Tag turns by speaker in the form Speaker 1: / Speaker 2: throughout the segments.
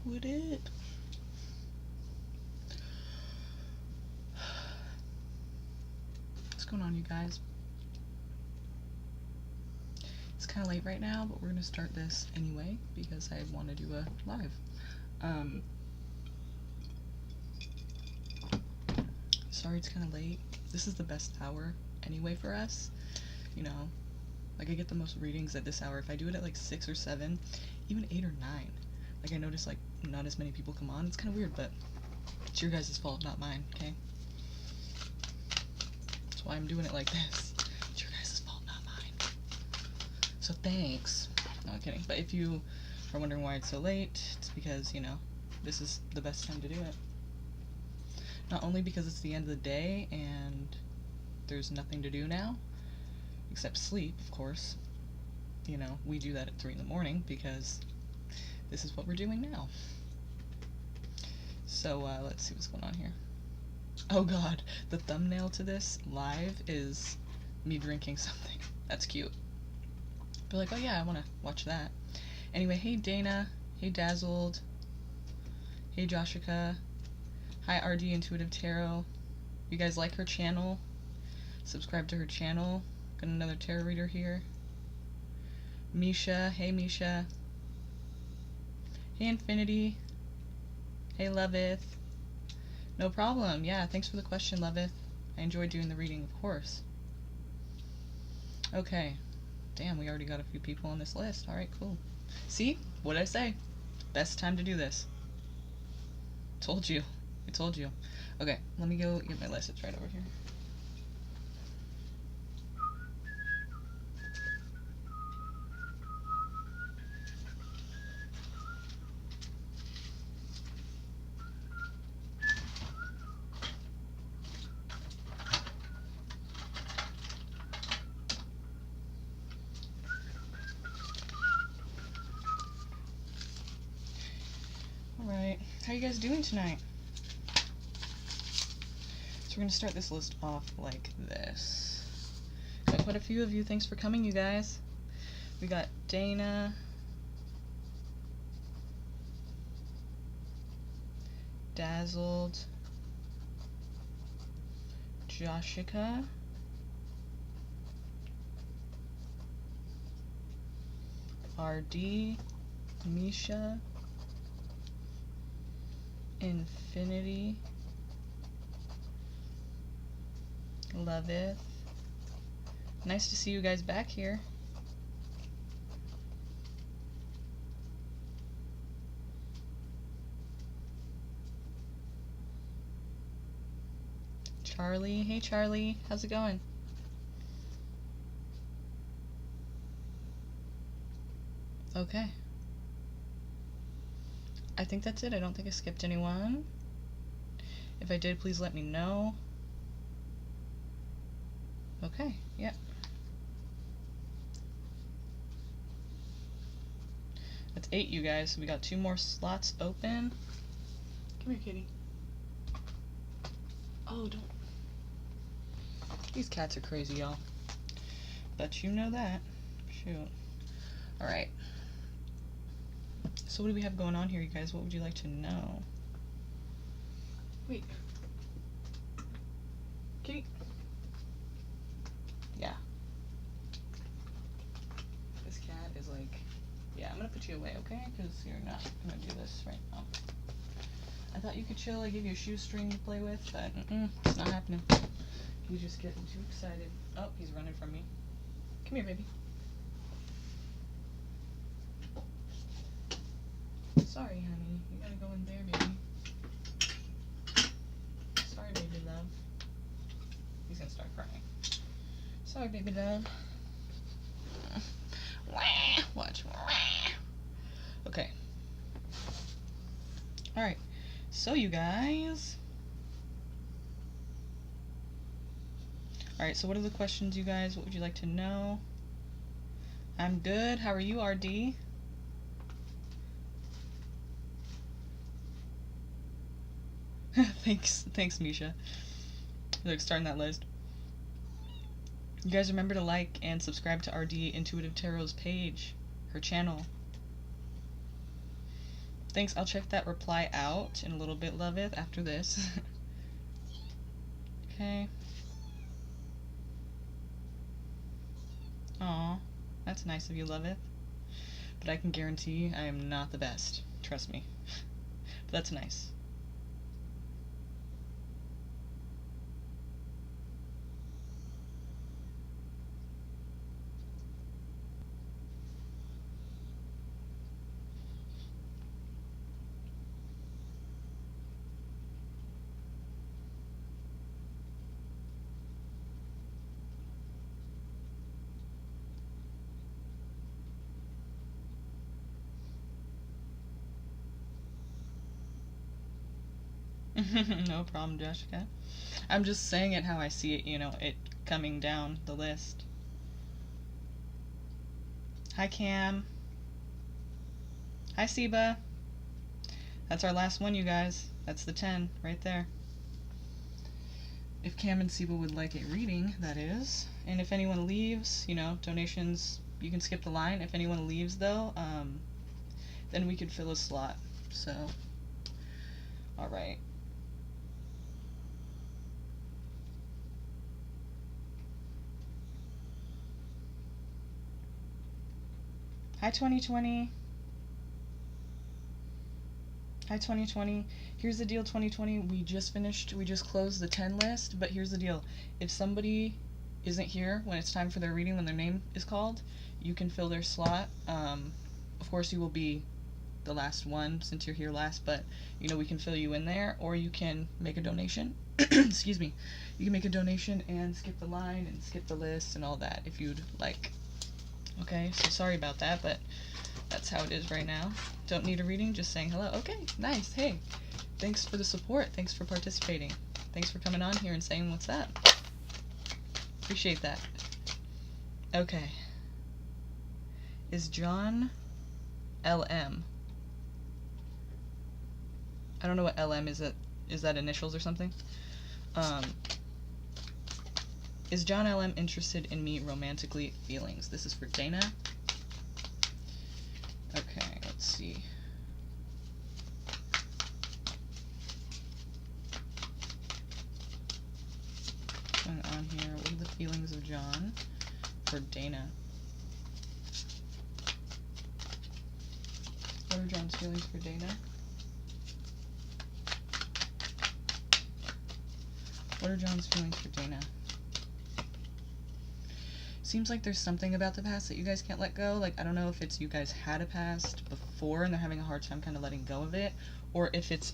Speaker 1: What it? What's going on, you guys? It's kind of late right now, but we're gonna start this anyway because I want to do a live. Sorry it's kind of late. This is the best hour anyway for us. You know, like I get the most readings at this hour. If I do it at like 6 or 7, even 8 or 9, like I notice like not as many people come on. It's kind of weird, but it's your guys' fault, not mine, okay? That's why I'm doing it like this. It's your guys' fault, not mine. So thanks. No, I'm kidding. But if you are wondering why it's so late, it's because, you know, this is the best time to do it. Not only because it's the end of the day and there's nothing to do now, except sleep, of course. You know, we do that at 3 in the morning because this is what we're doing now. So, let's see what's going on here. Oh god, the thumbnail to this live is me drinking something. That's cute. Be like, oh yeah, I want to watch that. Anyway, hey Dana, hey Dazzled, hey Joshika, hi RD Intuitive Tarot. You guys like her channel? Subscribe to her channel. Got another tarot reader here. Misha, hey Misha. Hey Infinity. Hey Loveth. No problem. Yeah, thanks for the question, Loveth. I enjoyed doing the reading, of course. Okay. Damn, we already got a few people on this list. Alright, cool. See? What'd I say? Best time to do this. Told you. I told you. Okay, let me go get my list. It's right over here. Alright, how you guys doing tonight? So we're gonna start this list off like this. Got quite a few of you. Thanks for coming, you guys. We got Dana, Dazzled, Joshika, RD, Misha, Infinity, Loveth. Nice to see you guys back here. Charlie, hey Charlie, how's it going? Okay. I think that's it. I don't think I skipped anyone. If I did, please let me know. Okay, yeah. That's 8, you guys. So we got 2 more slots open. Come here, kitty. Oh, don't. These cats are crazy, y'all. But you know that. Shoot. Alright. So what do we have going on here, you guys? What would you like to know? Wait. Kitty. Yeah. This cat is like... Yeah, I'm gonna put you away, okay? Because you're not gonna do this right now. I thought you could chill. I gave you a shoestring to play with, but it's not happening. He's just getting too excited. Oh, he's running from me. Come here, baby. Sorry, honey. You gotta go in there, baby. Sorry, baby love. He's gonna start crying. Sorry, baby love. Watch. Okay. Alright. So, you guys. Alright, so what are the questions, you guys? What would you like to know? I'm good. How are you, RD? Thanks, Misha. Like starting that list. You guys remember to like and subscribe to RD Intuitive Tarot's page, her channel. Thanks. I'll check that reply out in a little bit, Loveth, after this. Okay. Aw, that's nice of you, Loveth. But I can guarantee I am not the best. Trust me. But that's nice. No problem, Jessica. I'm just saying it how I see it, you know, it coming down the list. Hi, Cam. Hi, Seba. That's our last one, you guys. That's the 10 right there. If Cam and Seba would like a reading, that is. And if anyone leaves, you know, donations, you can skip the line. If anyone leaves, though, then we could fill a slot. So, alright. Hi, 2020. Hi, 2020. Here's the deal, 2020. We just closed the 10 list, but here's the deal. If somebody isn't here when it's time for their reading, when their name is called, you can fill their slot. Of course, you will be the last one since you're here last, but, you know, we can fill you in there, or you can make a donation. Excuse me. You can make a donation and skip the line and skip the list and all that if you'd like. Okay, so sorry about that, but that's how it is right now. Don't need a reading, just saying hello. Okay, nice. Hey, thanks for the support. Thanks for participating. Thanks for coming on here and saying what's up. Appreciate that. Okay. Is John LM? I don't know what LM is. Is that initials or something? Is John LM interested in me romantically? Feelings. This is for Dana. Okay, let's see. What's going on here? What are the feelings of John for Dana? What are John's feelings for Dana? What are John's feelings for Dana? Seems like there's something about the past that you guys can't let go. Like, I don't know if it's you guys had a past before and they're having a hard time kind of letting go of it, or if it's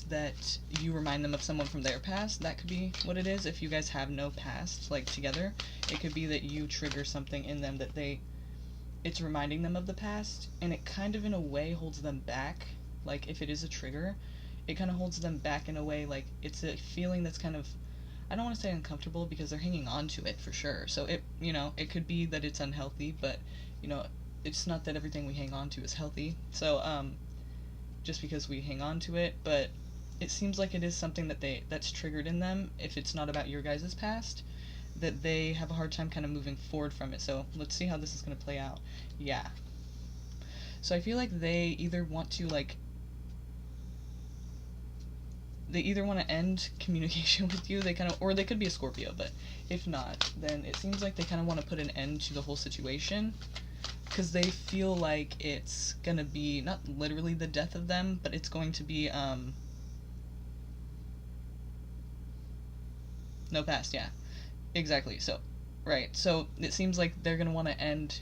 Speaker 1: that you remind them of someone from their past. That could be what it is. If you guys have no past, like, together, it could be that you trigger something in them that it's reminding them of the past, and it kind of in a way holds them back. Like, if it is a trigger, it kind of holds them back in a way, like, it's a feeling that's kind of, I don't want to say uncomfortable because they're hanging on to it for sure. So it, you know, it could be that it's unhealthy, but, you know, it's not that everything we hang on to is healthy. So, just because we hang on to it, but it seems like it is something that's triggered in them, if it's not about your guys' past, that they have a hard time kind of moving forward from it. So let's see how this is going to play out. Yeah. So I feel like they either want to, like, they either want to end communication with you, or they could be a Scorpio, but if not, then it seems like they kind of want to put an end to the whole situation, because they feel like it's gonna be, not literally the death of them, but it's going to be, no past, yeah, exactly, so, right, so it seems like they're gonna want to end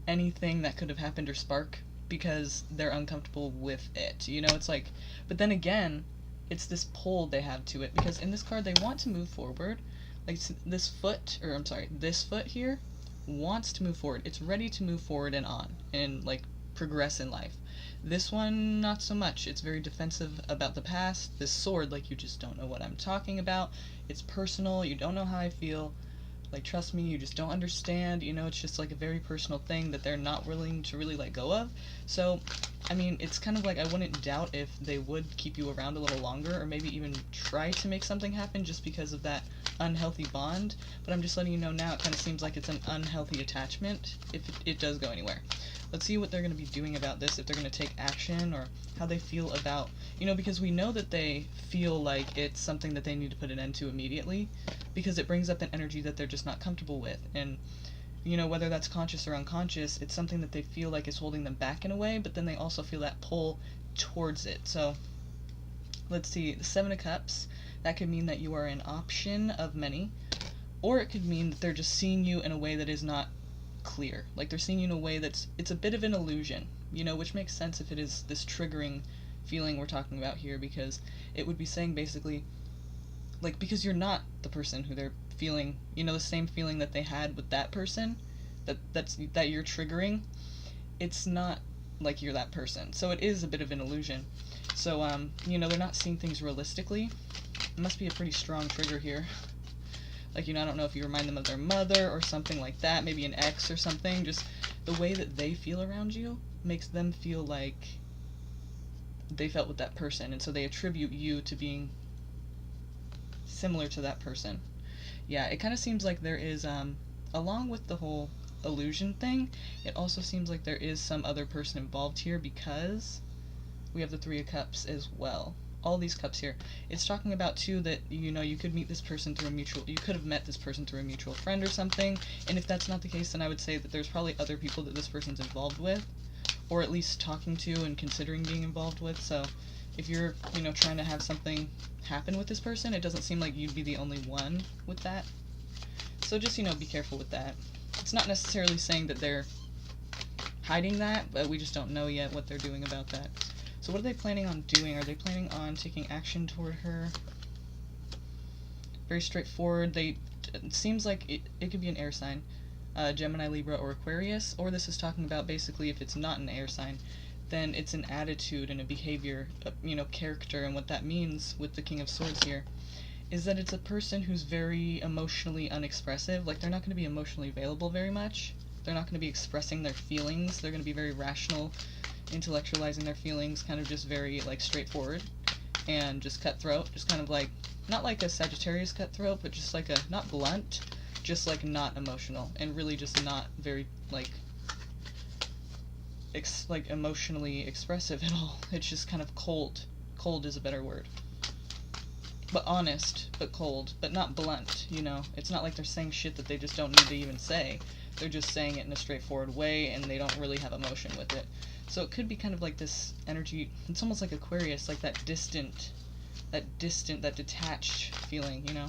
Speaker 1: anything that could have happened or spark, because they're uncomfortable with it, you know, it's like, but then again, it's this pull they have to it, because in this card they want to move forward, like this foot here wants to move forward, it's ready to move forward and on, and like progress in life. This one, not so much, it's very defensive about the past. This sword, like, you just don't know what I'm talking about, it's personal, you don't know how I feel, like, trust me, you just don't understand, you know, it's just like a very personal thing that they're not willing to really let go of. So I mean, it's kind of like I wouldn't doubt if they would keep you around a little longer, or maybe even try to make something happen just because of that unhealthy bond. But I'm just letting you know now, it kind of seems like it's an unhealthy attachment if it does go anywhere. Let's see what they're going to be doing about this, if they're going to take action, or how they feel about, you know, because we know that they feel like it's something that they need to put an end to immediately, because it brings up an energy that they're just not comfortable with. And you know, whether that's conscious or unconscious, it's something that they feel like is holding them back in a way, but then they also feel that pull towards it. So, let's see, the Seven of Cups, that could mean that you are an option of many, or it could mean that they're just seeing you in a way that is not clear. Like, they're seeing you in a way it's a bit of an illusion, you know, which makes sense if it is this triggering feeling we're talking about here, because it would be saying basically, like, because you're not the person who they're feeling, you know, the same feeling that they had with that person that you're triggering, it's not like you're that person. So it is a bit of an illusion. So you know, they're not seeing things realistically. It must be a pretty strong trigger here. Like, you know, I don't know if you remind them of their mother or something like that, maybe an ex or something. Just the way that they feel around you makes them feel like they felt with that person, and so they attribute you to being similar to that person. Yeah, it kind of seems like there is, along with the whole illusion thing, it also seems like there is some other person involved here, because we have the Three of Cups as well. All these cups here. It's talking about, too, that, you know, you could meet this person through you could have met this person through a mutual friend or something, and if that's not the case, then I would say that there's probably other people that this person's involved with, or at least talking to and considering being involved with. So if you're, you know, trying to have something happen with this person, it doesn't seem like you'd be the only one with that. So just, you know, be careful with that. It's not necessarily saying that they're hiding that, but we just don't know yet what they're doing about that. So what are they planning on doing? Are they planning on taking action toward her? Very straightforward. It seems like it could be an air sign. Gemini, Libra, or Aquarius. Or this is talking about basically if it's not an air sign, then it's an attitude and a behavior, you know, character. And what that means with the King of Swords here is that it's a person who's very emotionally unexpressive. Like, they're not going to be emotionally available very much. They're not going to be expressing their feelings. They're going to be very rational, intellectualizing their feelings, kind of just very, like, straightforward and just cutthroat. Just kind of like, not like a Sagittarius cutthroat, but just like a, not blunt, just like not emotional, and really just not very, like, like emotionally expressive at all. It's just kind of cold. Cold is a better word. But honest, but cold, but not blunt, you know? It's not like they're saying shit that they just don't need to even say. They're just saying it in a straightforward way, and they don't really have emotion with it. So it could be kind of like this energy, it's almost like Aquarius, like that distant, that detached feeling, you know?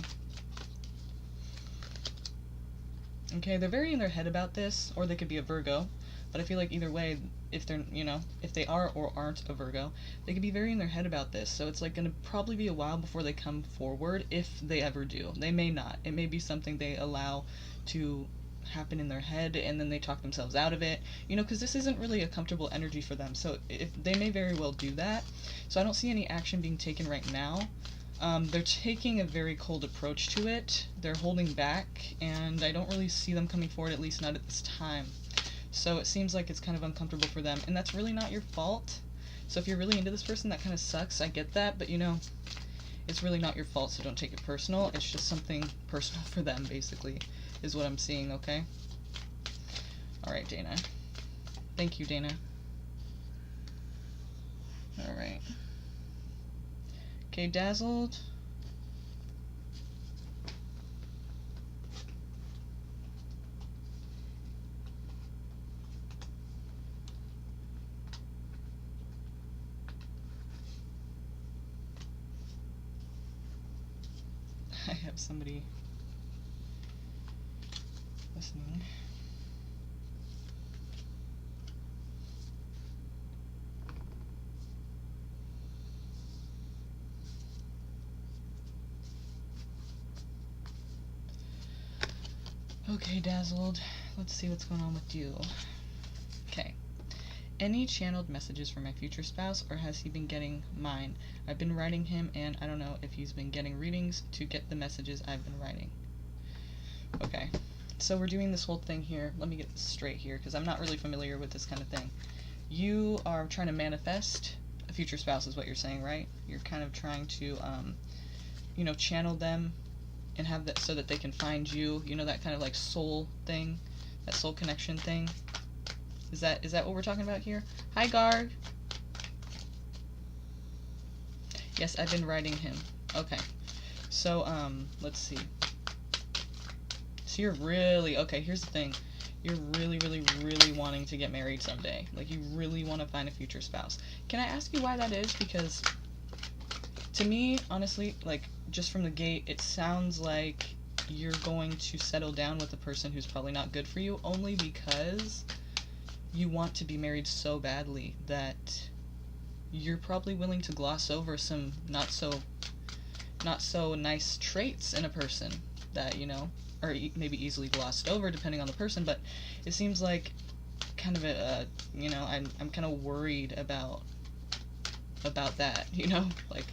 Speaker 1: Okay, they're very in their head about this, or they could be a Virgo. But I feel like either way, if they're, you know, if they are or aren't a Virgo, they could be very in their head about this. So it's like going to probably be a while before they come forward, if they ever do. They may not. It may be something they allow to happen in their head, and then they talk themselves out of it, you know, because this isn't really a comfortable energy for them. So if they may very well do that. So I don't see any action being taken right now. They're taking a very cold approach to it. They're holding back, and I don't really see them coming forward, at least not at this time. So it seems like it's kind of uncomfortable for them, and that's really not your fault. So if you're really into this person, that kind of sucks. I get that, but you know, it's really not your fault, so don't take it personal. It's just something personal for them, basically, is what I'm seeing, okay? Alright, Dana. Thank you, Dana. Alright. Okay, Dazzled. I have somebody listening. Okay, Dazzled. Let's see what's going on with you. Okay. Any channeled messages from my future spouse, or has he been getting mine? I've been writing him, and I don't know if he's been getting readings to get the messages I've been writing. Okay, so we're doing this whole thing here. Let me get this straight here, because I'm not really familiar with this kind of thing. you are trying to manifest a future spouse is what you're saying, right? You're kind of trying to, channel them and have that so that they can find you, that kind of like soul thing, that soul connection thing. Is that what we're talking about here? Hi, Garg. Yes, I've been writing him. Okay. So, let's see. So you're really, okay, here's the thing. You're really, really, really wanting to get married someday. Like, you really want to find a future spouse. Can I ask you why that is? Because, to me, honestly, like, just from the gate, it sounds like you're going to settle down with a person who's probably not good for you, only because you want to be married so badly that you're probably willing to gloss over some not so nice traits in a person that, or maybe easily glossed over depending on the person, but it seems like kind of I'm kind of worried about that, like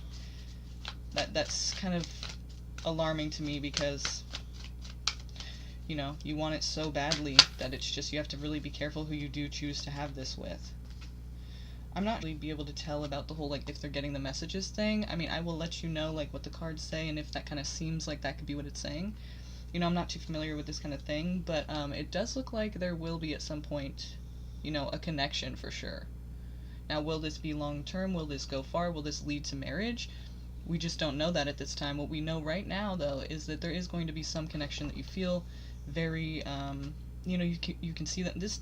Speaker 1: that's kind of alarming to me because you want it so badly that it's just you have to really be careful who you do choose to have this with. I'm not really be able to tell about the whole, like, if they're getting the messages thing. I mean, I will let you know, like, what the cards say, and if that kind of seems like that could be what it's saying. I'm not too familiar with this kind of thing, but it does look like there will be at some point, a connection for sure. Now, will this be long-term? Will this go far? Will this lead to marriage? We just don't know that at this time. What we know right now, though, is that there is going to be some connection that you feel very, you can see that this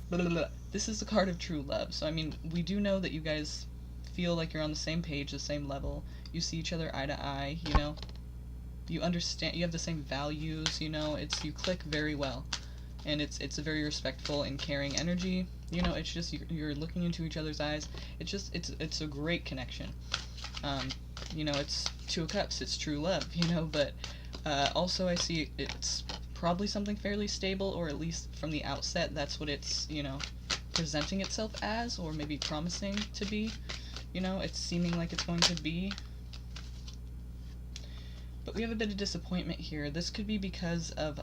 Speaker 1: blah, blah, blah. This is the card of true love. So, I mean, we do know that you guys feel like you're on the same page, the same level. You see each other eye to eye, You understand, you have the same values, you click very well. And it's a very respectful and caring energy. It's just, you're looking into each other's eyes. It's a great connection. It's Two of Cups, it's true love, but also I see it's probably something fairly stable, or at least from the outset that's what it's, presenting itself as, or maybe promising to be. It's seeming like it's going to be. But we have a bit of disappointment here. This could be because of,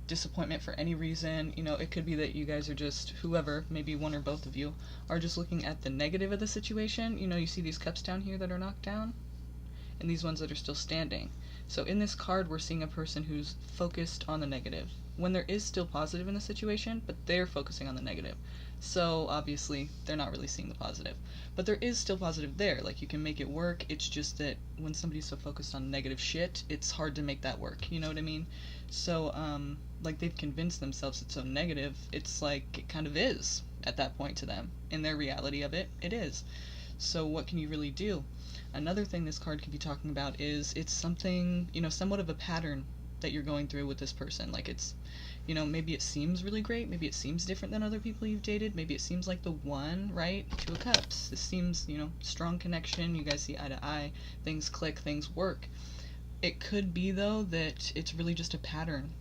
Speaker 1: disappointment for any reason. It could be that you guys are just, whoever, maybe one or both of you, are just looking at the negative of the situation. You see these cups down here that are knocked down, and these ones that are still standing. So in this card, we're seeing a person who's focused on the negative, when there is still positive in the situation, but they're focusing on the negative. So obviously, they're not really seeing the positive. But there is still positive there, like you can make it work. It's just that when somebody's so focused on negative shit, it's hard to make that work, you know what I mean? So, like they've convinced themselves it's so negative, it's like it kind of is at that point to them. In their reality of it, it is. So what can you really do? Another thing this card could be talking about is it's something, somewhat of a pattern that you're going through with this person. Like it's, maybe it seems really great, maybe it seems different than other people you've dated, maybe it seems like the one, right? Two of Cups. This seems, strong connection, you guys see eye to eye, things click, things work. It could be, though, that it's really just a pattern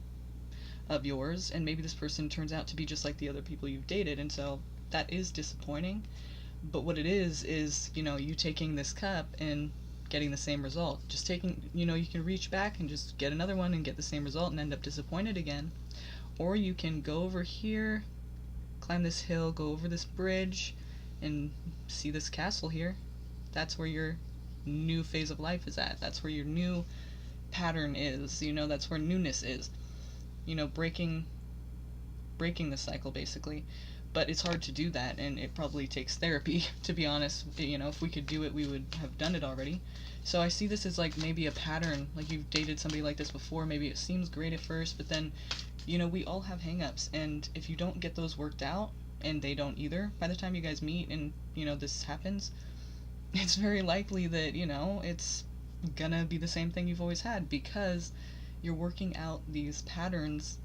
Speaker 1: of yours, and maybe this person turns out to be just like the other people you've dated, and so that is disappointing. But what it is, you taking this cup and getting the same result. Just taking, you can reach back and just get another one and get the same result and end up disappointed again. Or you can go over here, climb this hill, go over this bridge, and see this castle here. That's where your new phase of life is at. That's where your new pattern is. That's where newness is. Breaking the cycle, basically. But it's hard to do that, and it probably takes therapy, to be honest. If we could do it, we would have done it already. So I see this as like maybe a pattern, like you've dated somebody like this before, maybe it seems great at first, but then, we all have hang-ups, and if you don't get those worked out, and they don't either, by the time you guys meet and, this happens, it's very likely that, it's gonna be the same thing you've always had, because you're working out these patterns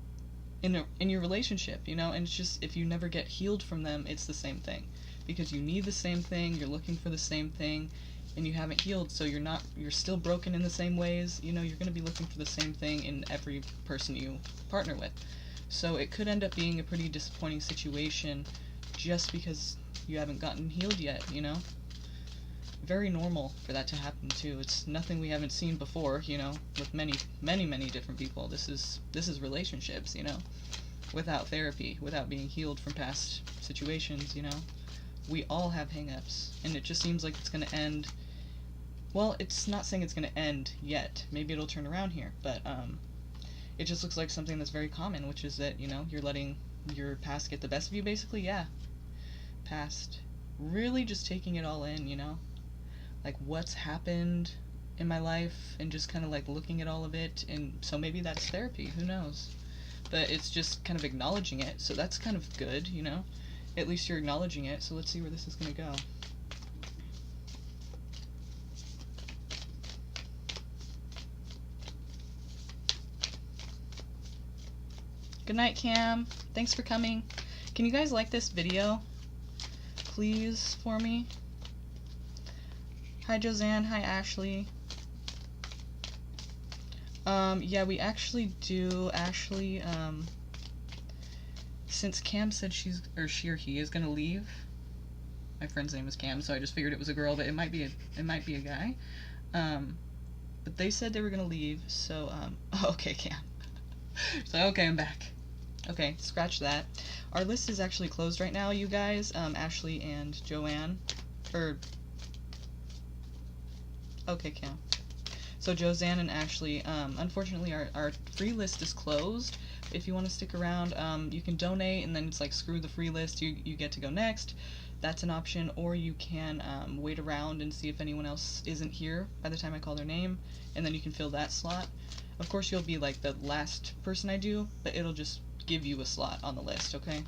Speaker 1: in your relationship, and it's just, if you never get healed from them, it's the same thing, because you need the same thing, you're looking for the same thing, and you haven't healed, so you're still broken in the same ways. You're going to be looking for the same thing in every person you partner with. So it could end up being a pretty disappointing situation just because you haven't gotten healed yet, Very normal for that to happen too. It's nothing we haven't seen before, with many, many, many different people. This is relationships, without therapy, without being healed from past situations, you know? We all have hang-ups, and it just seems like it's gonna end. Well, it's not saying it's gonna end yet. Maybe it'll turn around here, but it just looks like something that's very common, which is that, you know, you're letting your past get the best of you, basically. Yeah, past. Really just taking it all in, you know? Like, what's happened in my life, and just kind of like looking at all of it, and so maybe that's therapy, who knows? But it's just kind of acknowledging it, so that's kind of good, you know? At least you're acknowledging it, so let's see where this is gonna go. Good night, Cam. Thanks for coming. Can you guys like this video, please, for me? Hi, Josanne. Hi, Ashley. Yeah, we actually do. Ashley, since Cam said she or he is gonna leave. My friend's name is Cam, so I just figured it was a girl, but it might be a guy. But they said they were gonna leave, so okay, Cam. So okay, I'm back. Okay, scratch that. Our list is actually closed right now, you guys. Ashley and Joanne. Okay, Cam. So Josanne and Ashley, unfortunately our free list is closed. If you want to stick around, you can donate, and then it's like, screw the free list, you get to go next. That's an option, or you can wait around and see if anyone else isn't here by the time I call their name, and then you can fill that slot. Of course, you'll be like the last person I do, but it'll just give you a slot on the list, okay?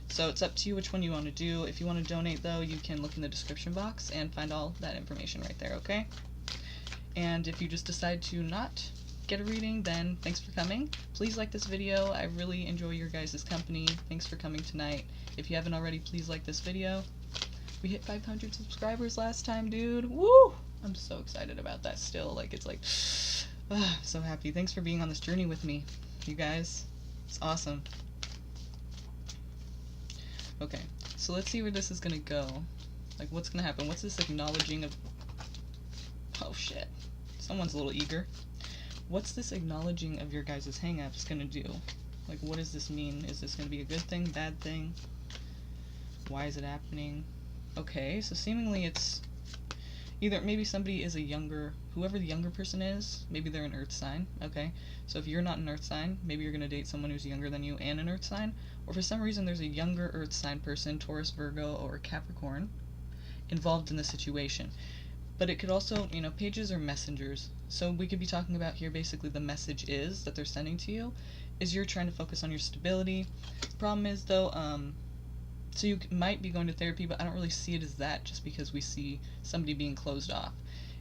Speaker 1: So it's up to you which one you want to do. If you want to donate, though, you can look in the description box and find all that information right there, okay? And if you just decide to not get a reading, then thanks for coming. Please like this video. I really enjoy your guys' company. Thanks for coming tonight. If you haven't already, please like this video. We hit 500 subscribers last time, dude. Woo! I'm so excited about that still. Like, it's like, so happy. Thanks for being on this journey with me, you guys. It's awesome. Okay, so let's see where this is gonna go. Like, what's gonna happen? What's this acknowledging of... Oh, shit. Someone's a little eager. What's this acknowledging of your guys' hang-ups gonna do? Like, what does this mean? Is this gonna be a good thing, bad thing? Why is it happening? Okay, so seemingly it's either maybe somebody is a younger, whoever the younger person is, maybe they're an earth sign, okay? So if you're not an earth sign, maybe you're gonna date someone who's younger than you and an earth sign, or for some reason there's a younger earth sign person, Taurus, Virgo, or Capricorn, involved in the situation. But it could also, you know, pages are messengers. So we could be talking about here basically the message is that they're sending to you is you're trying to focus on your stability. The problem is, though, so you might be going to therapy, but I don't really see it as that just because we see somebody being closed off.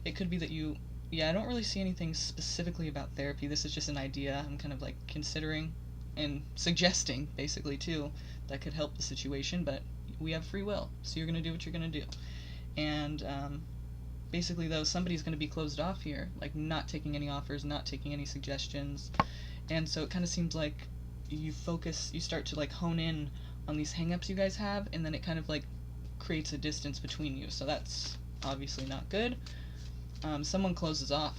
Speaker 1: It could be that I don't really see anything specifically about therapy. This is just an idea I'm kind of like considering and suggesting, basically, too, that could help the situation, but we have free will, so you're going to do what you're going to do. And, basically, though, somebody's going to be closed off here, like not taking any offers, not taking any suggestions, and so it kind of seems like you start to like hone in on these hang-ups you guys have, and then it kind of like creates a distance between you, so that's obviously not good. Someone closes off,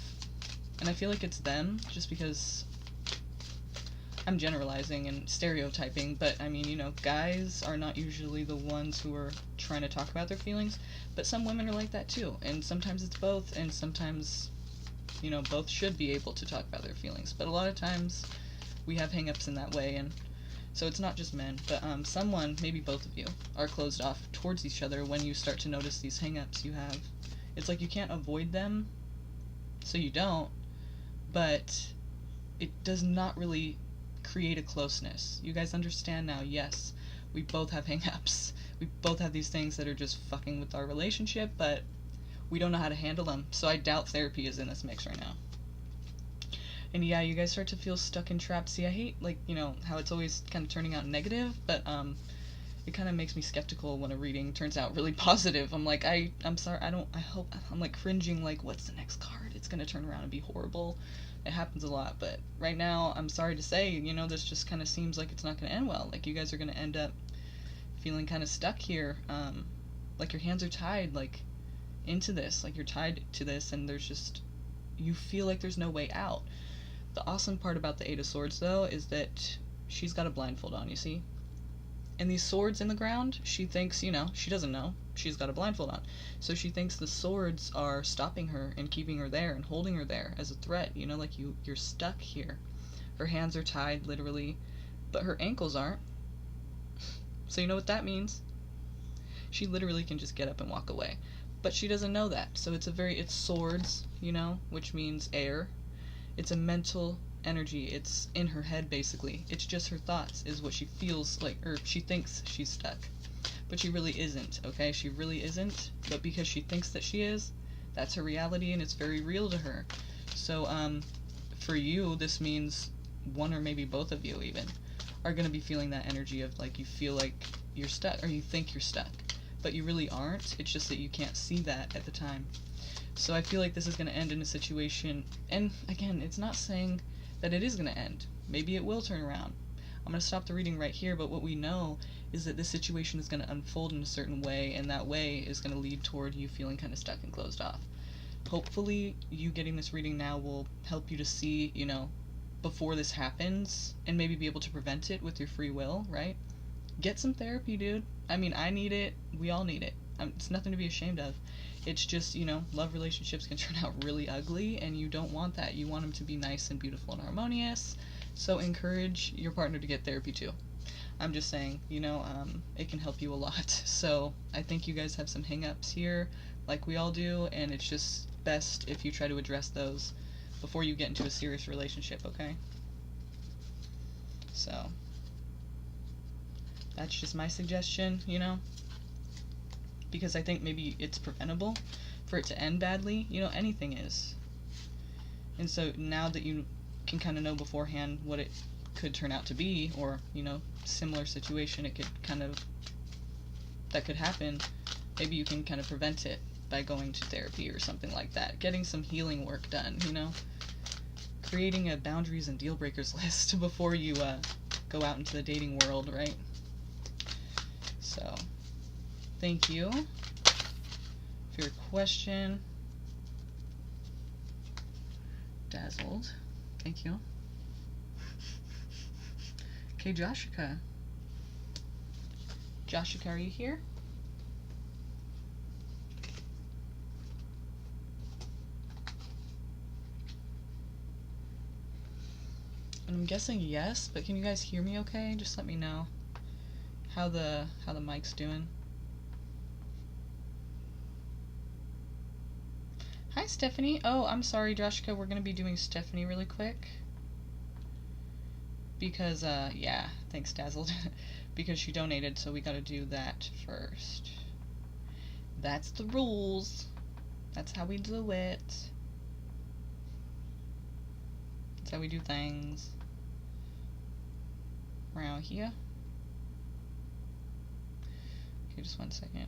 Speaker 1: and I feel like it's them, just because I'm generalizing and stereotyping, but I mean, you know, guys are not usually the ones who are trying to talk about their feelings, but some women are like that too, and sometimes it's both, and sometimes, you know, both should be able to talk about their feelings, but a lot of times we have hang-ups in that way, and so it's not just men, but someone, maybe both of you, are closed off towards each other when you start to notice these hang-ups you have. It's like you can't avoid them, so you don't, but it does not really create a closeness. You guys understand now, yes, we both have hang-ups. We both have these things that are just fucking with our relationship, but we don't know how to handle them, so I doubt therapy is in this mix right now. And yeah, you guys start to feel stuck and trapped. See, I hate, like, you know, how it's always kind of turning out negative, but it kind of makes me skeptical when a reading turns out really positive. I'm like, I'm sorry, I'm like cringing, like, what's the next card? It's gonna turn around and be horrible. It happens a lot, but right now, I'm sorry to say, you know, this just kind of seems like it's not gonna end well. Like, you guys are gonna end up feeling kind of stuck here, like your hands are tied, like, into this, like you're tied to this, and there's just, you feel like there's no way out. The awesome part about the Eight of Swords, though, is that she's got a blindfold on, you see? And these swords in the ground, she thinks, you know, she doesn't know. She's got a blindfold on. So she thinks the swords are stopping her and keeping her there and holding her there as a threat, you know, like you're stuck here. Her hands are tied, literally, but her ankles aren't. So you know what that means? She literally can just get up and walk away. But she doesn't know that. So it's swords, you know, which means air. It's a mental energy. It's in her head, basically. It's just her thoughts is what she feels like, or she thinks she's stuck. But she really isn't, okay? She really isn't. But because she thinks that she is, that's her reality, and it's very real to her. So, for you, this means one or maybe both of you even are going to be feeling that energy of, like, you feel like you're stuck, or you think you're stuck. But you really aren't. It's just that you can't see that at the time. So I feel like this is going to end in a situation, and again, it's not saying that it is going to end. Maybe it will turn around. I'm going to stop the reading right here, but what we know is that this situation is going to unfold in a certain way, and that way is going to lead toward you feeling kind of stuck and closed off. Hopefully, you getting this reading now will help you to see, you know, before this happens, and maybe be able to prevent it with your free will, right? Get some therapy, dude. I mean, I need it. We all need it. It's nothing to be ashamed of. It's just, you know, love relationships can turn out really ugly, and you don't want that. You want them to be nice and beautiful and harmonious. So encourage your partner to get therapy too. I'm just saying, you know, it can help you a lot. So I think you guys have some hang-ups here, like we all do, and it's just best if you try to address those before you get into a serious relationship, okay? So that's just my suggestion, you know? Because I think maybe it's preventable for it to end badly. You know, anything is. And so now that you can kind of know beforehand what it could turn out to be, or, you know, similar situation it could kind of, that could happen, maybe you can kind of prevent it by going to therapy or something like that. Getting some healing work done, you know? Creating a boundaries and deal breakers list before you go out into the dating world, right? So, thank you for your question. Dazzled. Thank you. Okay, Joshua. Joshua, are you here? And I'm guessing yes, but can you guys hear me okay? Just let me know how the mic's doing. Hi, Stephanie. Oh, I'm sorry, Joshua. We're gonna be doing Stephanie really quick. Because, yeah, thanks, Dazzled. Because she donated, so we gotta do that first. That's the rules. That's how we do it. That's how we do things. Around here. Okay, just 1 second.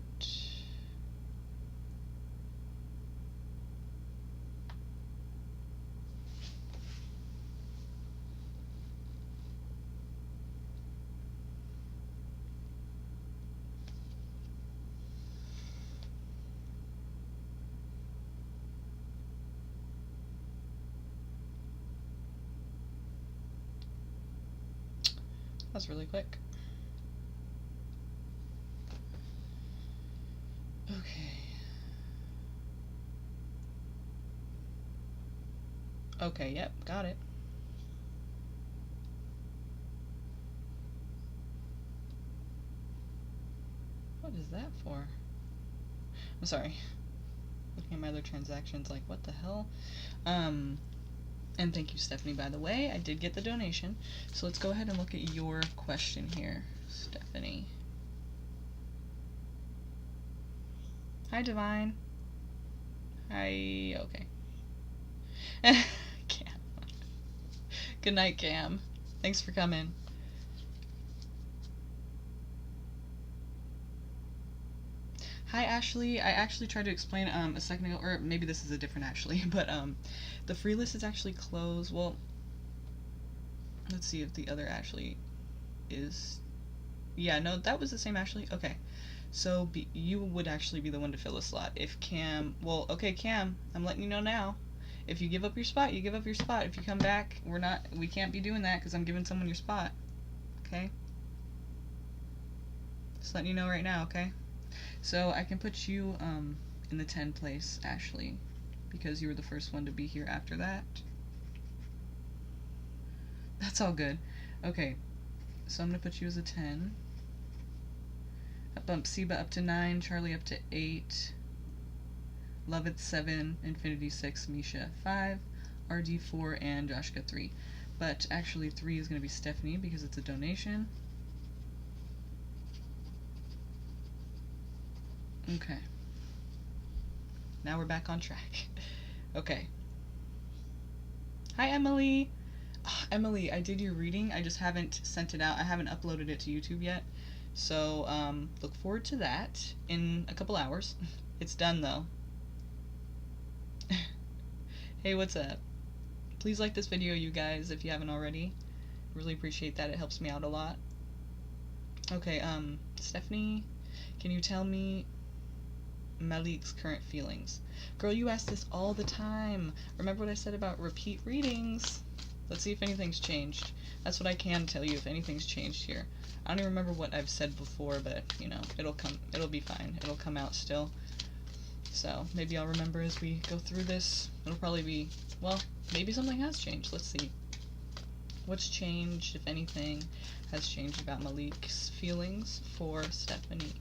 Speaker 1: That was really quick. Okay. Okay, yep, got it. What is that for? I'm sorry. Looking at my other transactions, like, what the hell? And thank you, Stephanie, by the way. I did get the donation. So let's go ahead and look at your question here, Stephanie. Hi, Divine. Hi, okay. Cam. Good night, Cam. Thanks for coming. Hi, Ashley. I actually tried to explain a second ago, or maybe this is a different Ashley, but the free list is actually closed. Well, let's see if the other Ashley is... Yeah, no, that was the same Ashley. Okay, so you would actually be the one to fill a slot. If Cam... Well, okay, Cam, I'm letting you know now. If you give up your spot, you give up your spot. If you come back, we can't be doing that because I'm giving someone your spot. okay? Just letting you know right now, okay? So I can put you in the 10 place, Ashley, because you were the first one to be here after that. That's all good. Okay, so I'm going to put you as a 10. I bump Siba up to 9, Charlie up to 8, Lovett 7, Infinity 6, Misha 5, RD 4, and Joshka 3. But actually 3 is going to be Stephanie because it's a donation. Okay. Now we're back on track. Okay. Hi, Emily! Emily, I did your reading. I just haven't sent it out. I haven't uploaded it to YouTube yet. So, look forward to that in a couple hours. It's done, though. Hey, what's up? Please like this video, you guys, if you haven't already. Really appreciate that. It helps me out a lot. Okay, Stephanie, can you tell me Malik's current feelings? Girl, you ask this all the time. Remember what I said about repeat readings? Let's see if anything's changed. That's what I can tell you, if anything's changed here. I don't even remember what I've said before, but, you know, it'll be fine. It'll come out still. So, maybe I'll remember as we go through this. It'll probably be, well, maybe something has changed. Let's see. What's changed, if anything, has changed about Malik's feelings for Stephanie?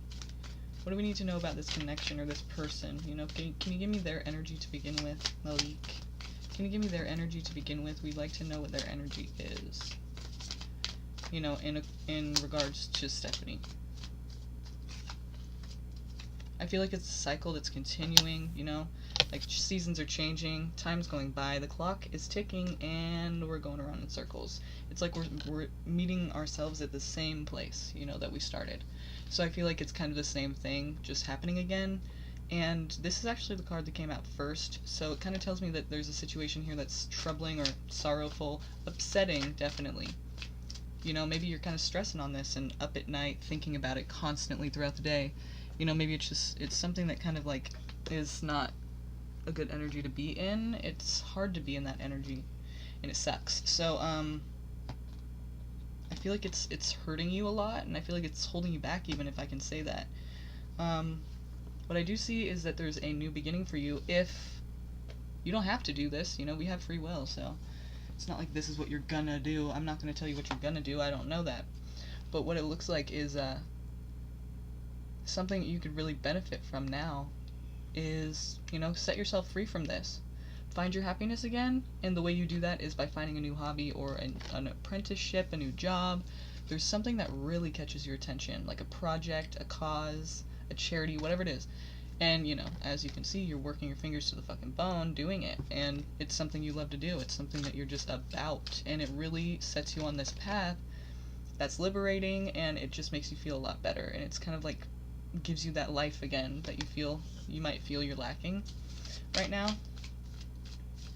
Speaker 1: What do we need to know about this connection or this person? You know, can you give me their energy to begin with, Malik? Can you give me their energy to begin with? We'd like to know what their energy is. You know, in regards to Stephanie. I feel like it's a cycle that's continuing, you know? Like, seasons are changing, time's going by, the clock is ticking, and we're going around in circles. It's like we're meeting ourselves at the same place, you know, that we started. So I feel like it's kind of the same thing, just happening again. And this is actually the card that came out first, so it kind of tells me that there's a situation here that's troubling or sorrowful, upsetting, definitely. You know, maybe you're kind of stressing on this and up at night thinking about it constantly throughout the day. You know, maybe it's something that kind of like is not a good energy to be in. It's hard to be in that energy, and it sucks. So, I feel like it's hurting you a lot, and I feel like it's holding you back, even if I can say that. What I do see is that there's a new beginning for you if you don't have to do this. You know, we have free will, so it's not like this is what you're gonna do. I'm not gonna tell you what you're gonna do. I don't know that. But what it looks like is, something you could really benefit from now is, you know, set yourself free from this. Find your happiness again, and the way you do that is by finding a new hobby or an apprenticeship, a new job. There's something that really catches your attention, like a project, a cause, a charity, whatever it is. And, you know, as you can see, you're working your fingers to the fucking bone doing it, and it's something you love to do. It's something that you're just about, and it really sets you on this path that's liberating, and it just makes you feel a lot better, and it's kind of like gives you that life again that you might feel you're lacking right now.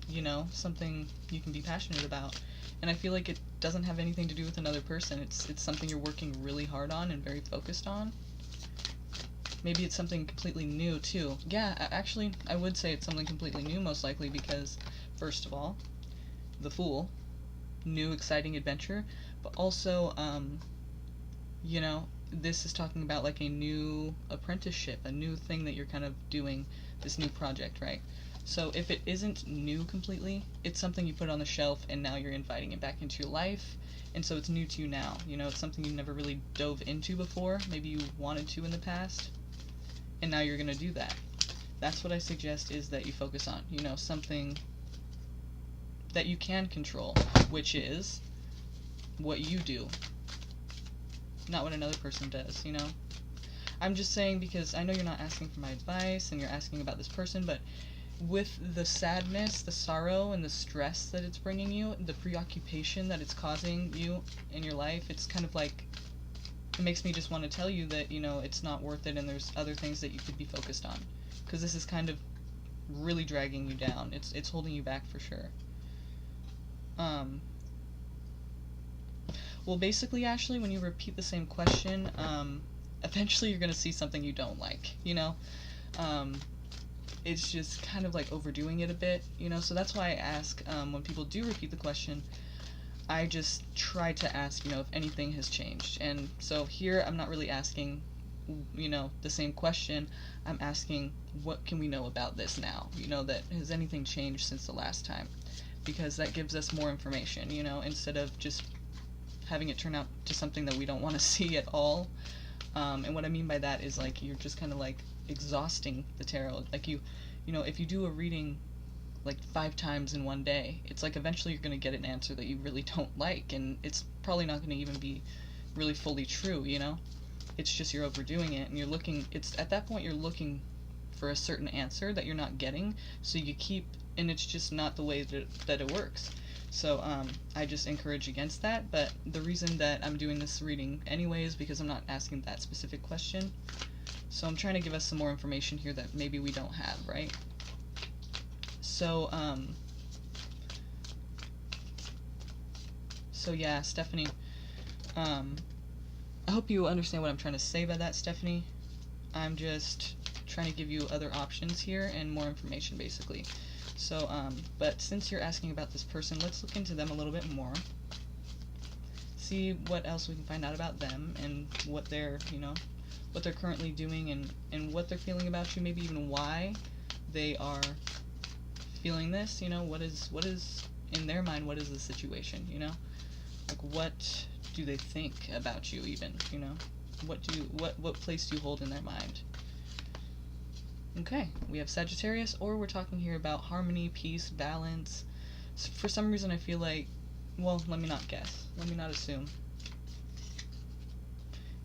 Speaker 1: You know, something you can be passionate about. And I feel like it doesn't have anything to do with another person. It's something you're working really hard on and very focused on. Maybe it's something completely new, too. Yeah, actually, I would say it's something completely new, most likely, because, first of all, the Fool, new, exciting adventure, but also, you know, this is talking about, like, a new apprenticeship, a new thing that you're kind of doing, this new project, right? So if it isn't new completely, it's something you put on the shelf, and now you're inviting it back into your life, and so it's new to you now. You know, it's something you never really dove into before. Maybe you wanted to in the past, and now you're going to do that. That's what I suggest is that you focus on, you know, something that you can control, which is what you do, not what another person does, you know? I'm just saying because I know you're not asking for my advice, and you're asking about this person, but with the sadness, the sorrow, and the stress that it's bringing you, the preoccupation that it's causing you in your life, it's kind of like, it makes me just want to tell you that, you know, it's not worth it, and there's other things that you could be focused on. Because this is kind of really dragging you down. It's holding you back for sure. Well, basically, Ashley, when you repeat the same question, eventually you're going to see something you don't like, you know? It's just kind of like overdoing it a bit, you know? So that's why I ask, when people do repeat the question, I just try to ask, if anything has changed. And so here I'm not really asking, the same question. I'm asking, what can we know about this now? That has anything changed since the last time? Because that gives us more information, instead of just having it turn out to something that we don't want to see at all. And what I mean by that is, like, you're just kind of like exhausting the tarot. Like, if you do a reading like 5 times in one day, it's like eventually you're going to get an answer that you really don't like, and it's probably not going to even be really fully true, It's just you're overdoing it, and it's at that point you're looking for a certain answer that you're not getting, so you keep, and it's just not the way that it works. So I just encourage against that, but the reason that I'm doing this reading anyway is because I'm not asking that specific question. So I'm trying to give us some more information here that maybe we don't have, right? So, yeah, Stephanie, I hope you understand what I'm trying to say by that, Stephanie. I'm just trying to give you other options here and more information, basically. So, but since you're asking about this person, let's look into them a little bit more. See what else we can find out about them and what they're, what they're currently doing and what they're feeling about you, maybe even why they are feeling this, what is in their mind, what is the situation, like what do they think about you even, what place do you hold in their mind? Okay, we have Sagittarius, or we're talking here about harmony, peace, balance. For some reason I feel like, well, let me not guess, let me not assume.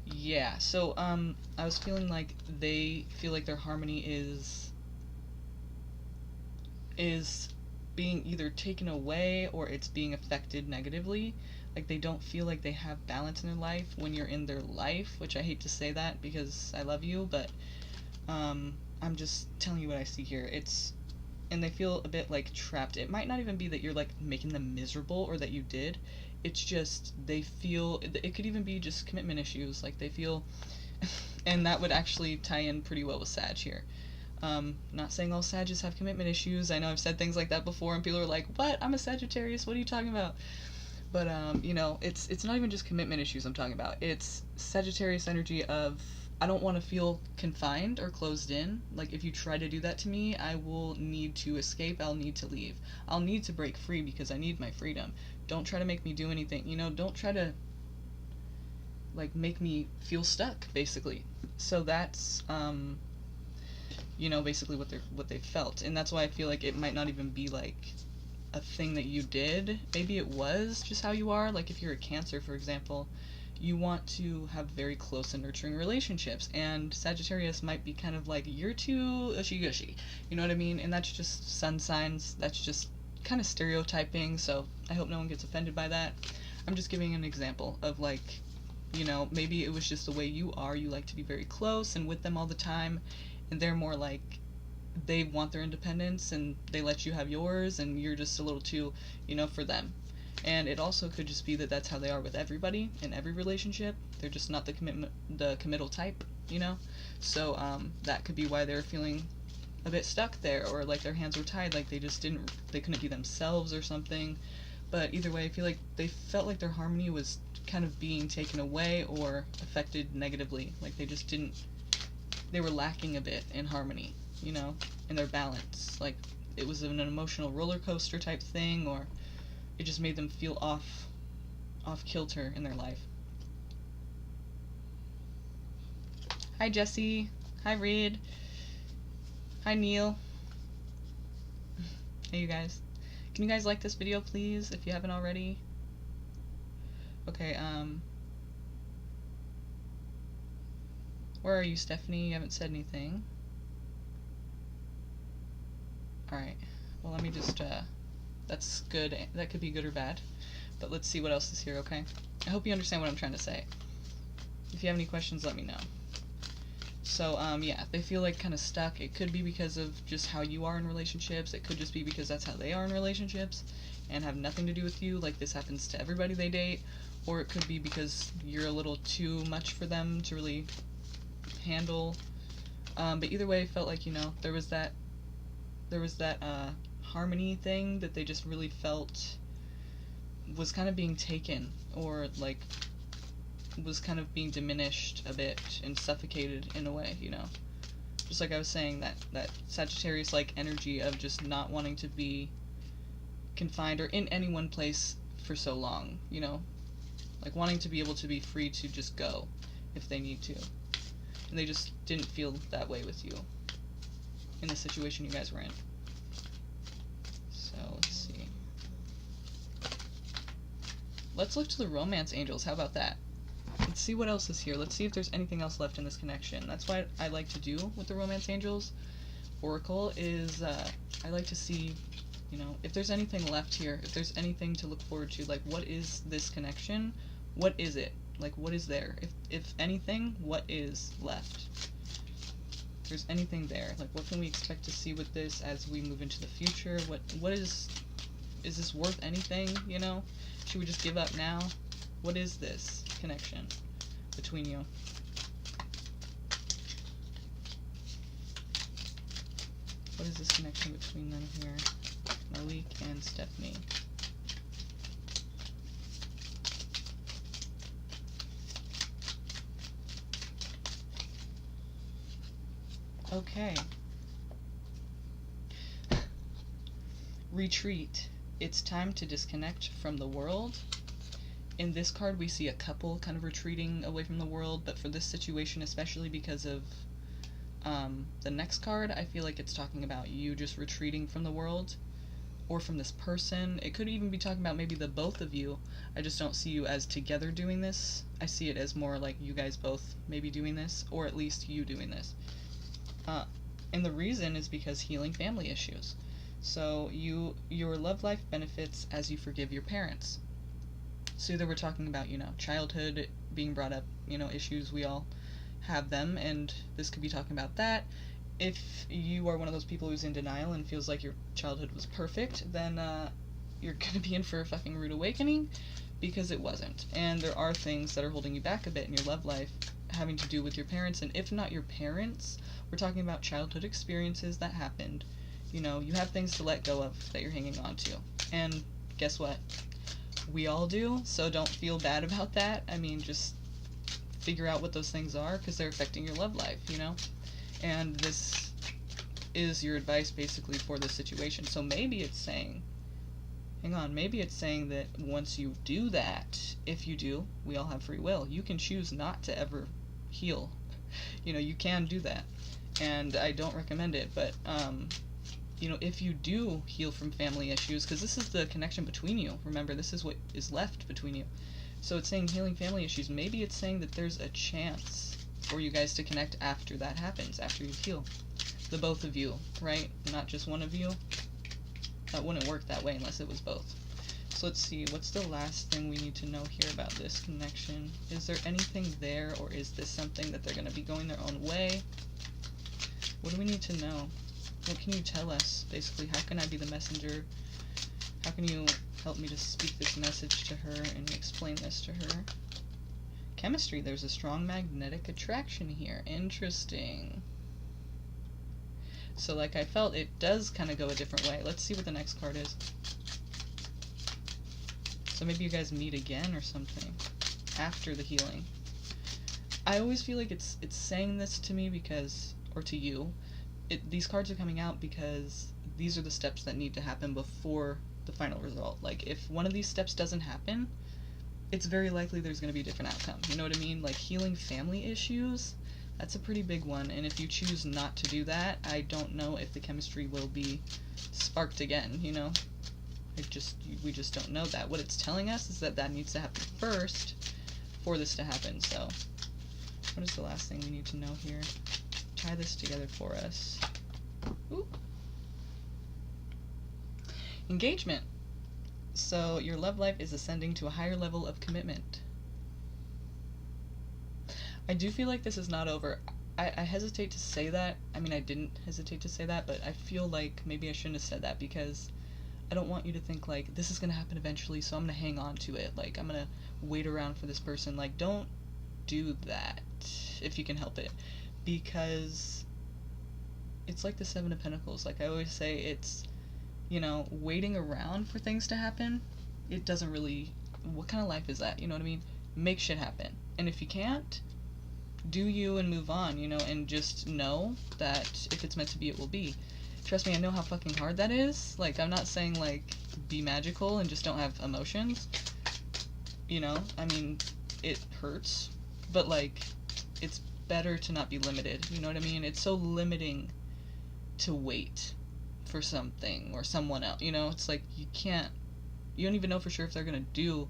Speaker 1: Yeah, so I was feeling like they feel like their harmony is being either taken away or it's being affected negatively. Like they don't feel like they have balance in their life when you're in their life, which I hate to say that because I love you, but I'm just telling you what I see here. And they feel a bit like trapped. It might not even be that you're like making them miserable or that you did. It's just they feel, it could even be just commitment issues. Like they feel, and that would actually tie in pretty well with Sag here. Not saying all Sagittarius have commitment issues. I know I've said things like that before and people are like, what? I'm a Sagittarius, what are you talking about? But, it's not even just commitment issues I'm talking about. It's Sagittarius energy of, I don't want to feel confined or closed in. Like, if you try to do that to me, I will need to escape, I'll need to leave. I'll need to break free because I need my freedom. Don't try to make me do anything, don't try to, like, make me feel stuck, basically. So that's, basically what they felt. And that's why I feel like it might not even be, like, a thing that you did. Maybe it was just how you are. Like if you're a Cancer, for example, you want to have very close and nurturing relationships, and Sagittarius might be kind of like, you're too ushy-gushy, you know what I mean? And that's just sun signs, that's just kind of stereotyping, so I hope no one gets offended by that. I'm just giving an example of, like, maybe it was just the way you are. You like to be very close and with them all the time, and they're more like, they want their independence and they let you have yours, and you're just a little too, for them. And it also could just be that that's how they are with everybody in every relationship. They're just not the committal type, So that could be why they're feeling a bit stuck there, or like their hands were tied, like they couldn't be themselves or something. But either way, I feel like they felt like their harmony was kind of being taken away or affected negatively. Like they were lacking a bit in harmony, in their balance. Like it was an emotional roller coaster type thing, or it just made them feel off kilter in their life. Hi Jesse. Hi Reed. Hi Neil. Hey you guys. Can you guys like this video please, if you haven't already? Okay, where are you, Stephanie? You haven't said anything. Alright, well let me just, that's good. That could be good or bad. But let's see what else is here, okay? I hope you understand what I'm trying to say. If you have any questions, let me know. So, yeah, they feel like kind of stuck. It could be because of just how you are in relationships. It could just be because that's how they are in relationships and have nothing to do with you. Like, this happens to everybody they date. Or it could be because you're a little too much for them to really handle. But either way, it felt like, there was that harmony thing that they just really felt was kind of being taken, or like was kind of being diminished a bit and suffocated in a way, you know. Just like I was saying, that Sagittarius like energy of just not wanting to be confined or in any one place for so long, you know, like wanting to be able to be free to just go if they need to, and they just didn't feel that way with you in the situation you guys were in. So let's see, let's look to the romance angels. How about that? Let's see what else is here. Let's see if there's anything else left in this connection. That's what I like to do with the romance angels oracle, is I like to see, you know, if there's anything left here, if there's anything to look forward to, like what is this connection? What is it? Like what is there? If anything, what is left? If there's anything there, like what can we expect to see with this as we move into the future? What is this worth anything, you know? Should we just give up now? What is this connection between you? What is this connection between them here? Malik and Stephanie. Okay. Retreat. It's time to disconnect from the world. In this card, we see a couple kind of retreating away from the world, but for this situation, especially because of the next card, I feel like it's talking about you just retreating from the world, or from this person. It could even be talking about maybe the both of you. I just don't see you as together doing this. I see it as more like you guys both maybe doing this, or at least you doing this. And the reason is because healing family issues. So your love life benefits as you forgive your parents. So either we're talking about, you know, childhood being brought up, you know, issues, we all have them, and this could be talking about that. If you are one of those people who's in denial and feels like your childhood was perfect, then you're gonna be in for a fucking rude awakening, because it wasn't. And there are things that are holding you back a bit in your love life having to do with your parents, and if not your parents, we're talking about childhood experiences that happened. You know, you have things to let go of that you're hanging on to. And guess what? We all do, so don't feel bad about that. I mean, just figure out what those things are, because they're affecting your love life, you know? And this is your advice, basically, for this situation. So maybe it's saying, hang on, maybe it's saying that once you do that, if you do, we all have free will, you can choose not to ever heal. You know, you can do that. And I don't recommend it, but, you know, if you do heal from family issues, because this is the connection between you, remember, this is what is left between you. So it's saying healing family issues. Maybe it's saying that there's a chance for you guys to connect after that happens, after you heal. The both of you, right? Not just one of you. That wouldn't work that way unless it was both. So let's see, what's the last thing we need to know here about this connection? Is there anything there, or is this something that they're going to be going their own way? What do we need to know? What can you tell us, basically? How can I be the messenger? How can you help me to speak this message to her and explain this to her? Chemistry, there's a strong magnetic attraction here. Interesting. So like I felt, it does kind of go a different way. Let's see what the next card is. So maybe you guys meet again or something after the healing. I always feel like it's saying this to me because, or to you, these cards are coming out because these are the steps that need to happen before the final result. Like, if one of these steps doesn't happen, it's very likely there's going to be a different outcome. You know what I mean? Like, healing family issues, that's a pretty big one. And if you choose not to do that, I don't know if the chemistry will be sparked again, you know? We just don't know that. What it's telling us is that that needs to happen first for this to happen. So, what is the last thing we need to know here? Tie this together for us. Ooh. Engagement. So your love life is ascending to a higher level of commitment. I do feel like this is not over. I hesitate to say that. I mean, I didn't hesitate to say that, but I feel like maybe I shouldn't have said that, because I don't want you to think like, this is going to happen eventually, so I'm going to hang on to it. Like, I'm going to wait around for this person. Like, don't do that if you can help it. Because it's like the Seven of Pentacles. Like I always say, it's, you know, waiting around for things to happen it doesn't really, what kind of life is that? You know what I mean? Make shit happen. And if you can't, do you and move on, you know, and just know that if it's meant to be, it will be. Trust me, I know how fucking hard that is. Like, I'm not saying, like, be magical and just don't have emotions. You know, I mean, it hurts, but, like, it's better to not be limited, you know what I mean? It's so limiting to wait for something or someone else, you know? It's like, you don't even know for sure if they're gonna do,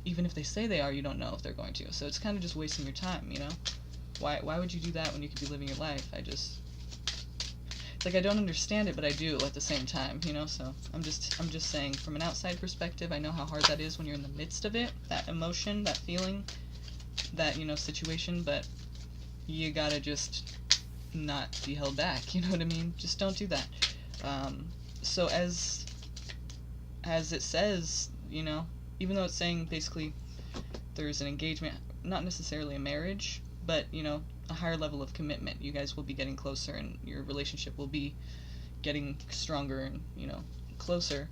Speaker 1: even if they say they are, you don't know if they're going to. So it's kind of just wasting your time, you know? Why would you do that when you could be living your life? It's like, I don't understand it, but I do at the same time, you know? So I'm just saying, from an outside perspective, I know how hard that is when you're in the midst of it, that emotion, that feeling, that, you know, situation, but you gotta just not be held back, you know what I mean? Just don't do that. So as it says, you know, even though it's saying basically there's an engagement, not necessarily a marriage, but, you know, a higher level of commitment. You guys will be getting closer, and your relationship will be getting stronger and, you know, closer.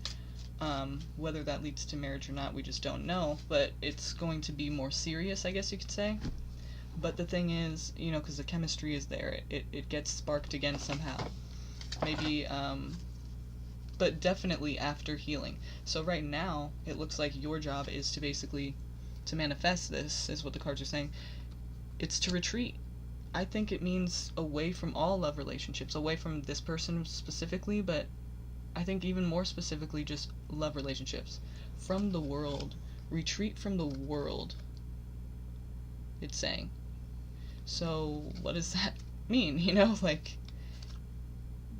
Speaker 1: Whether that leads to marriage or not, we just don't know, but it's going to be more serious, I guess you could say. But the thing is, you know, because the chemistry is there, it gets sparked again somehow. Maybe, but definitely after healing. So right now, it looks like your job is to basically, to manifest this, is what the cards are saying. It's to retreat. I think it means away from all love relationships, away from this person specifically, but I think even more specifically just love relationships. From the world. Retreat from the world, it's saying. So what does that mean? You know, like,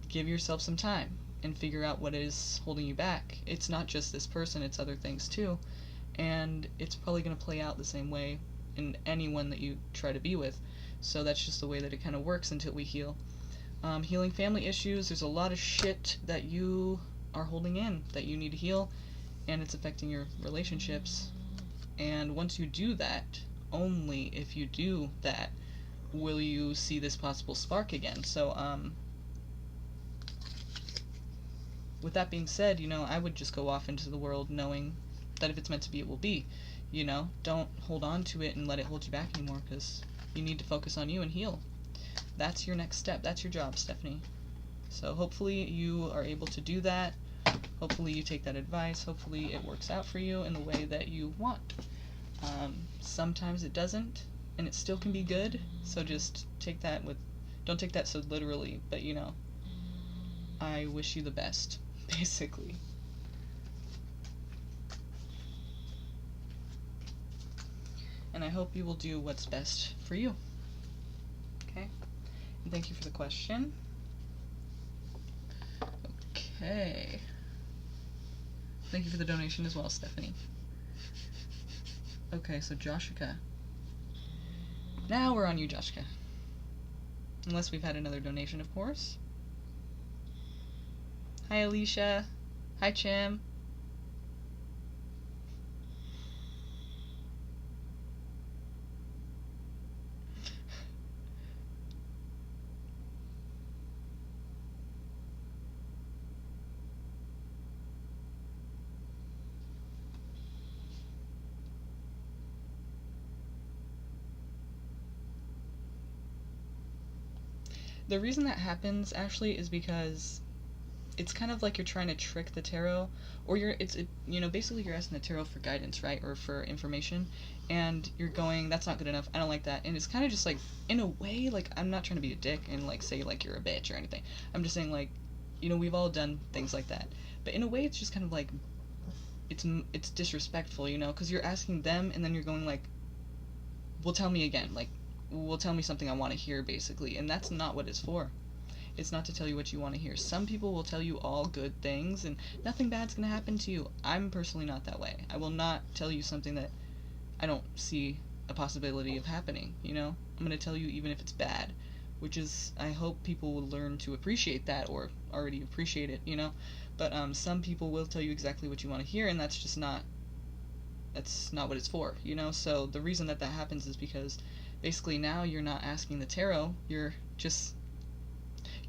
Speaker 1: give yourself some time and figure out what is holding you back. It's not just this person, it's other things too. And it's probably going to play out the same way in anyone that you try to be with. So that's just the way that it kind of works until we heal. Healing family issues, there's a lot of shit that you are holding in that you need to heal, and it's affecting your relationships. And once you do that, only if you do that, will you see this possible spark again. So, with that being said, you know, I would just go off into the world knowing that if it's meant to be, it will be. You know, don't hold on to it and let it hold you back anymore, because you need to focus on you and heal. That's your next step. That's your job, Stephanie. So hopefully you are able to do that. Hopefully you take that advice. Hopefully it works out for you in the way that you want. Sometimes it doesn't, and it still can be good. So just take that don't take that so literally, but, you know, I wish you the best, basically. And I hope you will do what's best for you. Okay? And thank you for the question. Okay. Thank you for the donation as well, Stephanie. Okay, so Joshika. Now we're on you, Joshika. Unless we've had another donation, of course. Hi, Alicia. Hi, Chim. The reason that happens, Ashley, is because it's kind of like you're trying to trick the tarot, or you know, basically you're asking the tarot for guidance, right, or for information, and you're going, that's not good enough, I don't like that, and it's kind of just like, in a way, like, I'm not trying to be a dick and, like, say, like, you're a bitch or anything, I'm just saying, like, you know, we've all done things like that, but in a way, it's just kind of like, it's disrespectful, you know, because you're asking them, and then you're going, like, well, tell me again, like, will tell me something I want to hear, basically, and that's not what it's for. It's not to tell you what you want to hear. Some people will tell you all good things, and nothing bad's going to happen to you. I'm personally not that way. I will not tell you something that I don't see a possibility of happening, you know? I'm going to tell you even if it's bad, which is, I hope people will learn to appreciate that, or already appreciate it, you know? But some people will tell you exactly what you want to hear, and that's just not what it's for, you know? So the reason that happens is because basically now you're not asking the tarot, you're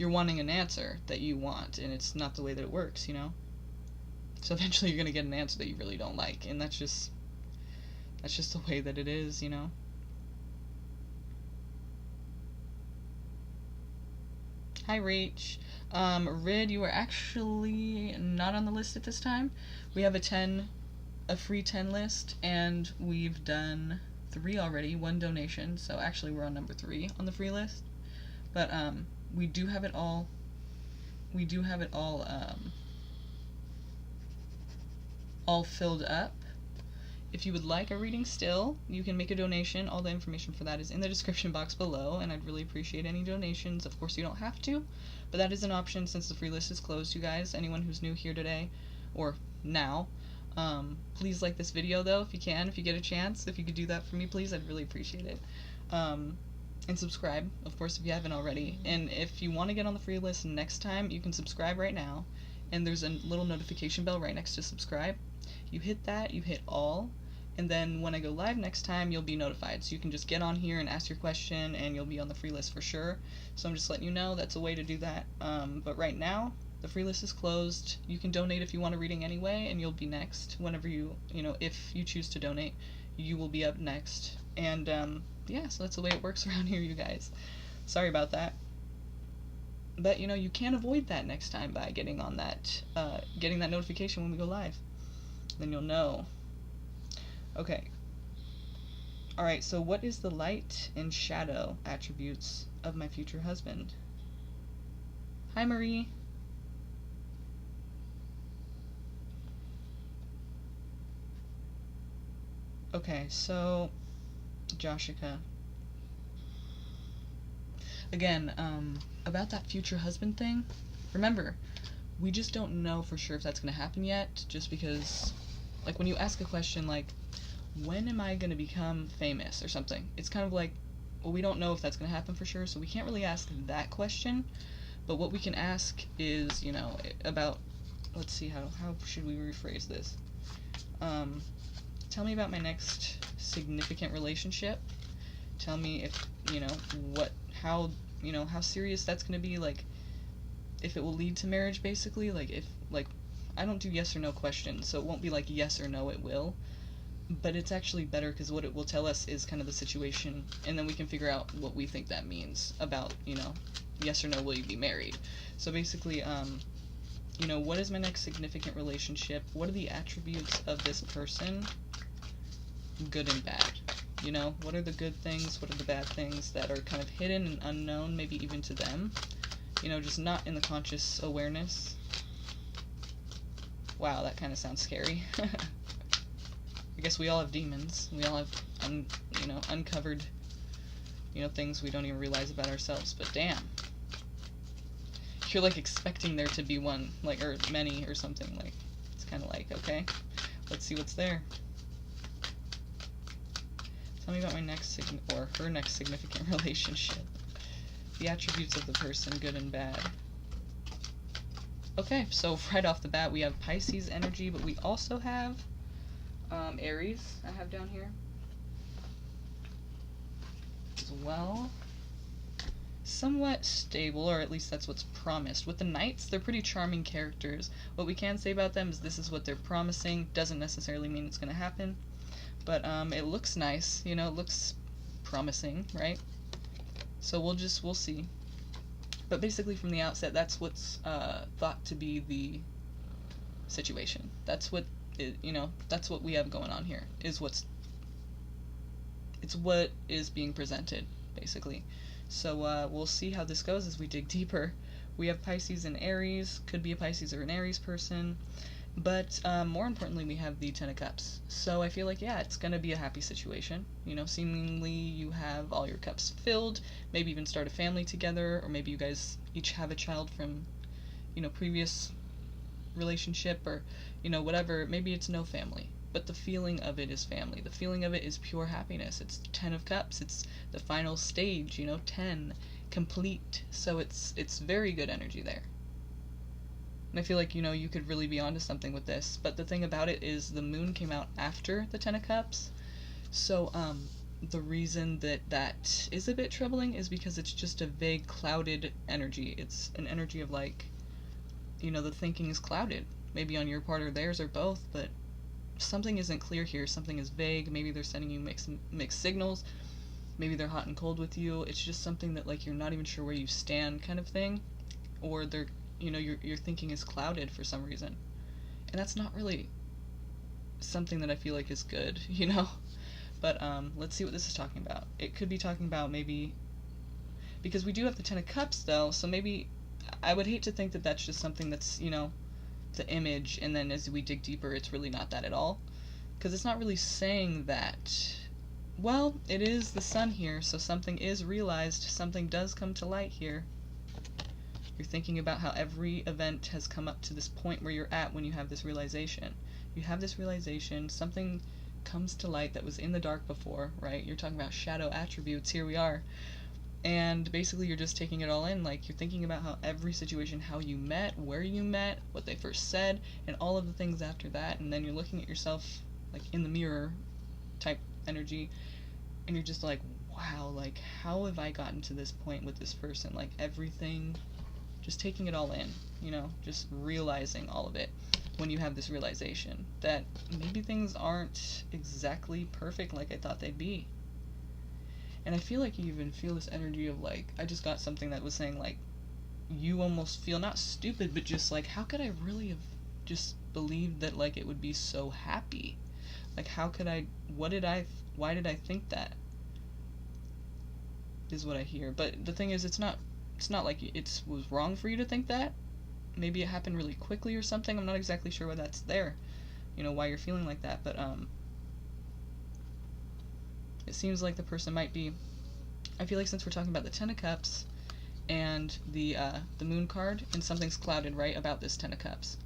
Speaker 1: wanting an answer that you want, and it's not the way that it works, you know? So eventually you're gonna get an answer that you really don't like, and that's just the way that it is, you know. Hi, Rach. Rid, you are actually not on the list at this time. We have a free 10 list, and we've done 3 already, 1 donation, so actually we're on number 3 on the free list. But we do have it all all filled up. If you would like a reading still, you can make a donation. All the information for that is in the description box below, and I'd really appreciate any donations. Of course, you don't have to, but that is an option since the free list is closed, you guys. Anyone who's new here today, or now, please like this video, though, if you can, if you get a chance. If you could do that for me, please, I'd really appreciate it. And subscribe, of course, if you haven't already. And if you want to get on the free list next time, you can subscribe right now, and there's a little notification bell right next to subscribe. You hit that, you hit all, and then when I go live next time, you'll be notified. So you can just get on here and ask your question, and you'll be on the free list for sure. So I'm just letting you know that's a way to do that. But right now, the free list is closed. You can donate if you want a reading anyway, and you'll be next. Whenever if you choose to donate, you will be up next. And yeah, so that's the way it works around here, you guys. Sorry about that. But you can avoid that next time by getting on that, getting that notification when we go live. Then you'll know. Okay. Alright, so what is the light and shadow attributes of my future husband? Hi, Marie. Okay, so Joshika. Again, about that future husband thing, remember, we just don't know for sure if that's going to happen yet, just because, like, when you ask a question like, when am I going to become famous or something, it's kind of like, well, we don't know if that's going to happen for sure, so we can't really ask that question, but what we can ask is, about, let's see, how should we rephrase this? Tell me about my next significant relationship. Tell me if, how serious that's going to be, like, if it will lead to marriage, basically, I don't do yes or no questions, so it won't be like yes or no, it will, but it's actually better because what it will tell us is kind of the situation, and then we can figure out what we think that means about, yes or no, will you be married? So basically, what is my next significant relationship? What are the attributes of this person, good and bad? What are the good things, what are the bad things that are kind of hidden and unknown, maybe even to them? Just not in the conscious awareness. Wow, that kind of sounds scary. I guess we all have demons. We all have, uncovered, things we don't even realize about ourselves. But damn. You're, like, expecting there to be one, like, or many or something. Like, it's kind of like, okay, let's see what's there. Tell me about my next her next significant relationship. The attributes of the person, good and bad. Okay, so right off the bat we have Pisces energy, but we also have Aries, I have down here as well. Somewhat stable, or at least that's what's promised. With the Knights, they're pretty charming characters. What we can say about them is this is what they're promising. Doesn't necessarily mean it's going to happen, but it looks nice, it looks promising, right? So we'll see. But basically from the outset, that's what's thought to be the situation. That's what that's what we have going on here. It's what is being presented, basically. So we'll see how this goes as we dig deeper. We have Pisces and Aries. Could be a Pisces or an Aries person. But more importantly, we have the Ten of Cups. So I feel like, yeah, it's going to be a happy situation. Seemingly you have all your cups filled, maybe even start a family together, or maybe you guys each have a child from, previous relationship, or, whatever. Maybe it's no family, but the feeling of it is family. The feeling of it is pure happiness. It's 10 of Cups. It's the final stage, 10, complete. So it's very good energy there. And I feel like, you could really be onto something with this. But the thing about it is the moon came out after the Ten of Cups. So, the reason that is a bit troubling is because it's just a vague, clouded energy. It's an energy of, like, the thinking is clouded. maybe on your part or theirs or both, but something isn't clear here. Something is vague. Maybe they're sending you mixed signals. Maybe they're hot and cold with you. It's just something that, like, you're not even sure where you stand kind of thing. Or they're, your thinking is clouded for some reason. And that's not really something that I feel like is good, But let's see what this is talking about. It could be talking about maybe, because we do have the Ten of Cups though, so maybe I would hate to think that that's just something that's, the image, and then as we dig deeper, it's really not that at all. Because it's not really saying that. Well, it is the sun here, so something is realized, something does come to light here. You're thinking about how every event has come up to this point where you're at when you have this realization. You have this realization, something comes to light that was in the dark before, right? You're talking about shadow attributes, here we are. And basically you're just taking it all in, like you're thinking about how every situation, how you met, where you met, what they first said, and all of the things after that, and then you're looking at yourself like in the mirror type energy, and you're just like, wow, like how have I gotten to this point with this person? Like everything, just taking it all in, just realizing all of it when you have this realization that maybe things aren't exactly perfect like I thought they'd be. And I feel like you even feel this energy of like, I just got something that was saying like, you almost feel not stupid, but just like, how could I really have just believed that like it would be so happy? Like how could I, why did I think that? Is what I hear. But the thing is, it's not like it was wrong for you to think that. Maybe it happened really quickly or something. I'm not exactly sure why that's there, why you're feeling like that, but it seems like the person might be, I feel like since we're talking about the Ten of Cups and the Moon card, and something's clouded, right, about this Ten of Cups.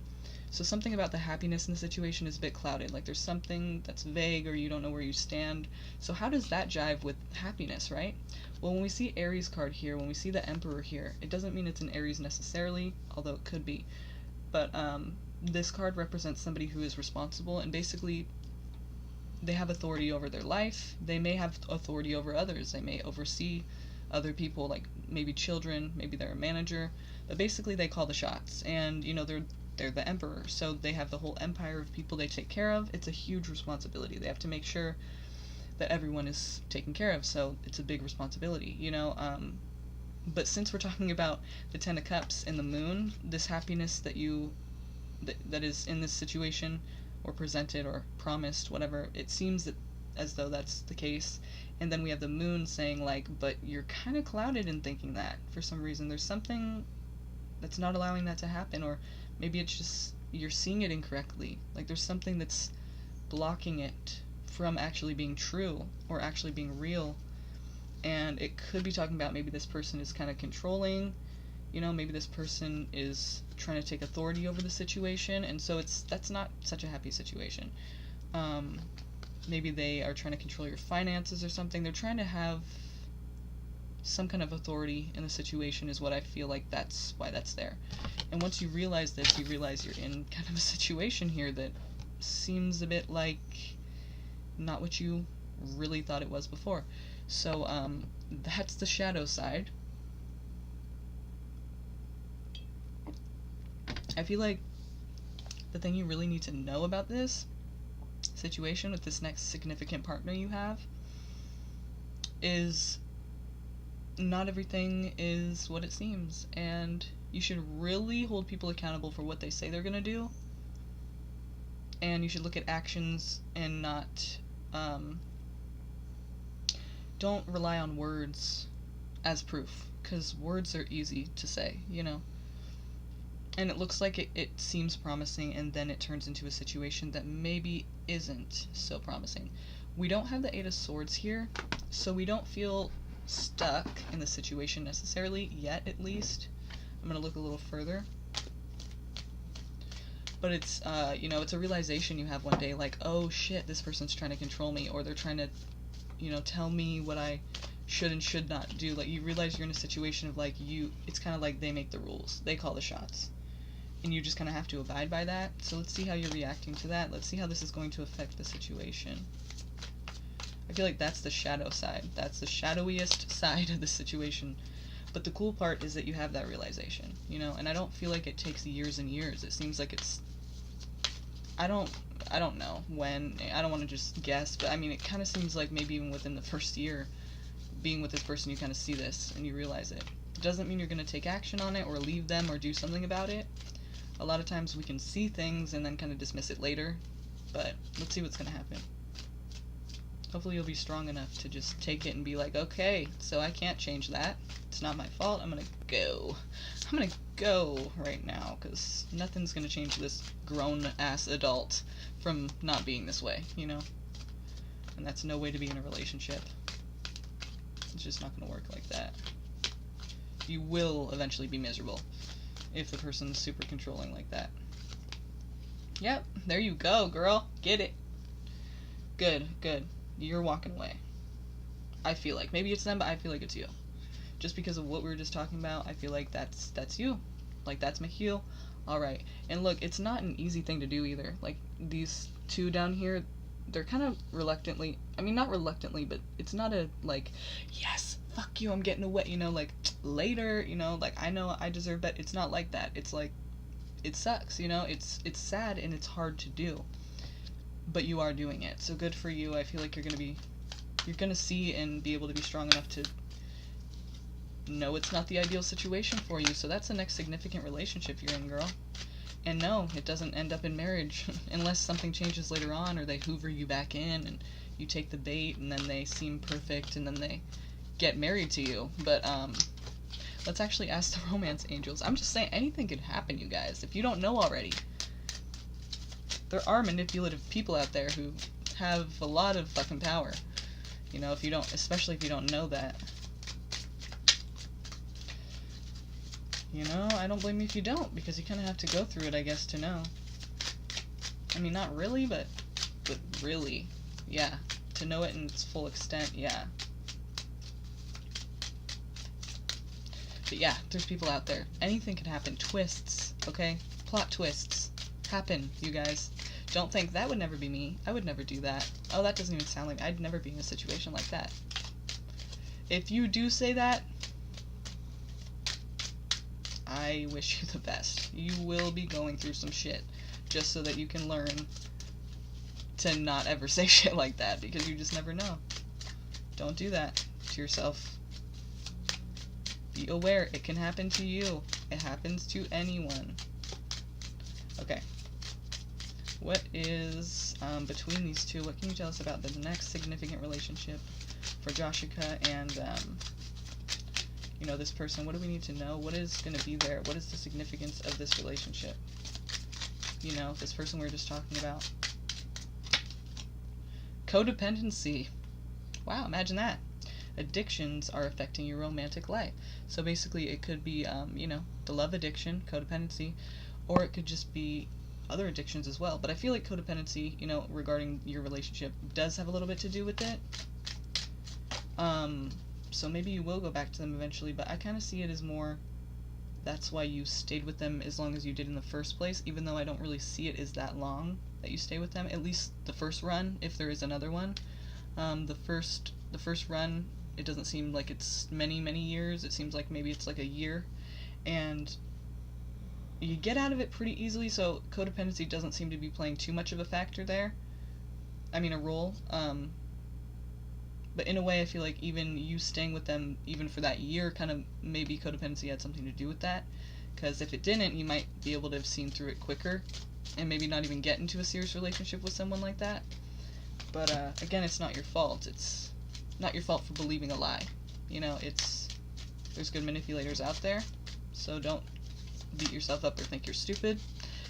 Speaker 1: So something about the happiness in the situation is a bit clouded, like there's something that's vague or you don't know where you stand. So how does that jive with happiness, right? Well, when we see Aries card here, when we see the Emperor here, it doesn't mean it's an Aries necessarily, although it could be. But this card represents somebody who is responsible, and basically they have authority over their life. They may have authority over others. They may oversee other people, like maybe children, maybe they're a manager, but basically they call the shots, and they're the emperor, so they have the whole empire of people they take care of. It's a huge responsibility. They have to make sure that everyone is taken care of, so it's a big responsibility, but since we're talking about the Ten of Cups and the Moon, this happiness that that is in this situation, or presented, or promised, whatever, it seems as though that's the case. And then we have the Moon saying like, but you're kind of clouded in thinking that for some reason. There's something that's not allowing that to happen, or maybe it's just you're seeing it incorrectly. Like there's something that's blocking it from actually being true or actually being real. And it could be talking about maybe this person is kind of controlling, maybe this person is trying to take authority over the situation, and so that's not such a happy situation. Maybe they are trying to control your finances or something. They're trying to have some kind of authority in the situation, is what I feel like that's why that's there. And once you realize this, you realize you're in kind of a situation here that seems a bit like not what you really thought it was before. So that's the shadow side. I feel like the thing you really need to know about this situation with this next significant partner you have is not everything is what it seems, and you should really hold people accountable for what they say they're gonna do, and you should look at actions and not don't rely on words as proof, because words are easy to say, and it looks like it seems promising, and then it turns into a situation that maybe isn't so promising. We don't have the Eight of Swords here, so we don't feel stuck in the situation necessarily, yet at least. I'm going to look a little further. But it's, it's a realization you have one day, like, oh shit, this person's trying to control me, or they're trying to, tell me what I should and should not do. Like, you realize you're in a situation of, like, it's kind of like they make the rules. They call the shots. And you just kind of have to abide by that. So let's see how you're reacting to that. Let's see how this is going to affect the situation. I feel like that's the shadow side. That's the shadowiest side of the situation. But the cool part is that you have that realization, and I don't feel like it takes years and years. It seems like it's I don't know when. I don't want to just guess, but I mean, it kind of seems like maybe even within the first year being with this person, you kind of see this and you realize it. It doesn't mean you're going to take action on it or leave them or do something about it. A lot of times we can see things and then kind of dismiss it later, but let's see what's going to happen. Hopefully you'll be strong enough to just take it and be like, okay, so I can't change that. It's not my fault. I'm going to go. I'm going to go right now, because nothing's going to change this grown-ass adult from not being this way, you know? And that's no way to be in a relationship. It's just not going to work like that. You will eventually be miserable if the person's super controlling like that. Yep, there you go, girl. Get it. Good, good. You're walking away. I feel like. Maybe it's them, but I feel like it's you. Just because of what we were just talking about, I feel like that's you. Like, that's Michiel. Alright. And look, it's not an easy thing to do either. Like, these two down here, they're kind of reluctantly, I mean, not reluctantly, but it's not a, like, yes, fuck you, I'm getting away, you know, like, later, you know, like, I know I deserve that. It's not like that. It's like, it sucks, you know, it's sad and it's hard to do. But you are doing it, so good for you. I feel like you're gonna see and be able to be strong enough to know it's not the ideal situation for you, so that's the next significant relationship you're in, girl. And no, it doesn't end up in marriage, unless something changes later on, or they hoover you back in, and you take the bait, and then they seem perfect, and then they get married to you. But, let's actually ask the romance angels. I'm just saying, anything could happen, you guys, if you don't know already. There are manipulative people out there who have a lot of fucking power. You know, if you don't, especially if you don't know that. You know, I don't blame you if you don't, because you kind of have to go through it, I guess, to know. I mean, not really, but really, yeah. To know it in its full extent, yeah. But yeah, there's people out there. Anything can happen. Twists, okay? Plot twists happen, you guys. Don't think that would never be me. I would never do that. Oh, that doesn't even sound like I'd never be in a situation like that. If you do say that, I wish you the best. You will be going through some shit just so that you can learn to not ever say shit like that, because you just never know. Don't do that to yourself. Be aware, it can happen to you. It happens to anyone. Okay. What is, between these two, what can you tell us about the next significant relationship for Joshua and, you know, this person? What do we need to know? What is going to be there? What is the significance of this relationship? You know, this person we were just talking about. Codependency. Wow, imagine that. Addictions are affecting your romantic life. So basically it could be, you know, the love addiction, codependency, or it could just be other addictions as well. But I feel like codependency, you know, regarding your relationship does have a little bit to do with it. So maybe you will go back to them eventually, but I kind of see it as more, that's why you stayed with them as long as you did in the first place, even though I don't really see it as that long that you stay with them, at least the first run, if there is another one. The first run, it doesn't seem like it's many years. It seems like maybe it's like a year, and you get out of it pretty easily, so codependency doesn't seem to be playing too much of a factor there. I mean, a role. But in a way, I feel like even you staying with them, even for that year, kind of maybe codependency had something to do with that. Because if it didn't, you might be able to have seen through it quicker, and maybe not even get into a serious relationship with someone like that. But again, it's not your fault. It's not your fault for believing a lie. You know, there's good manipulators out there, so don't beat yourself up or think you're stupid,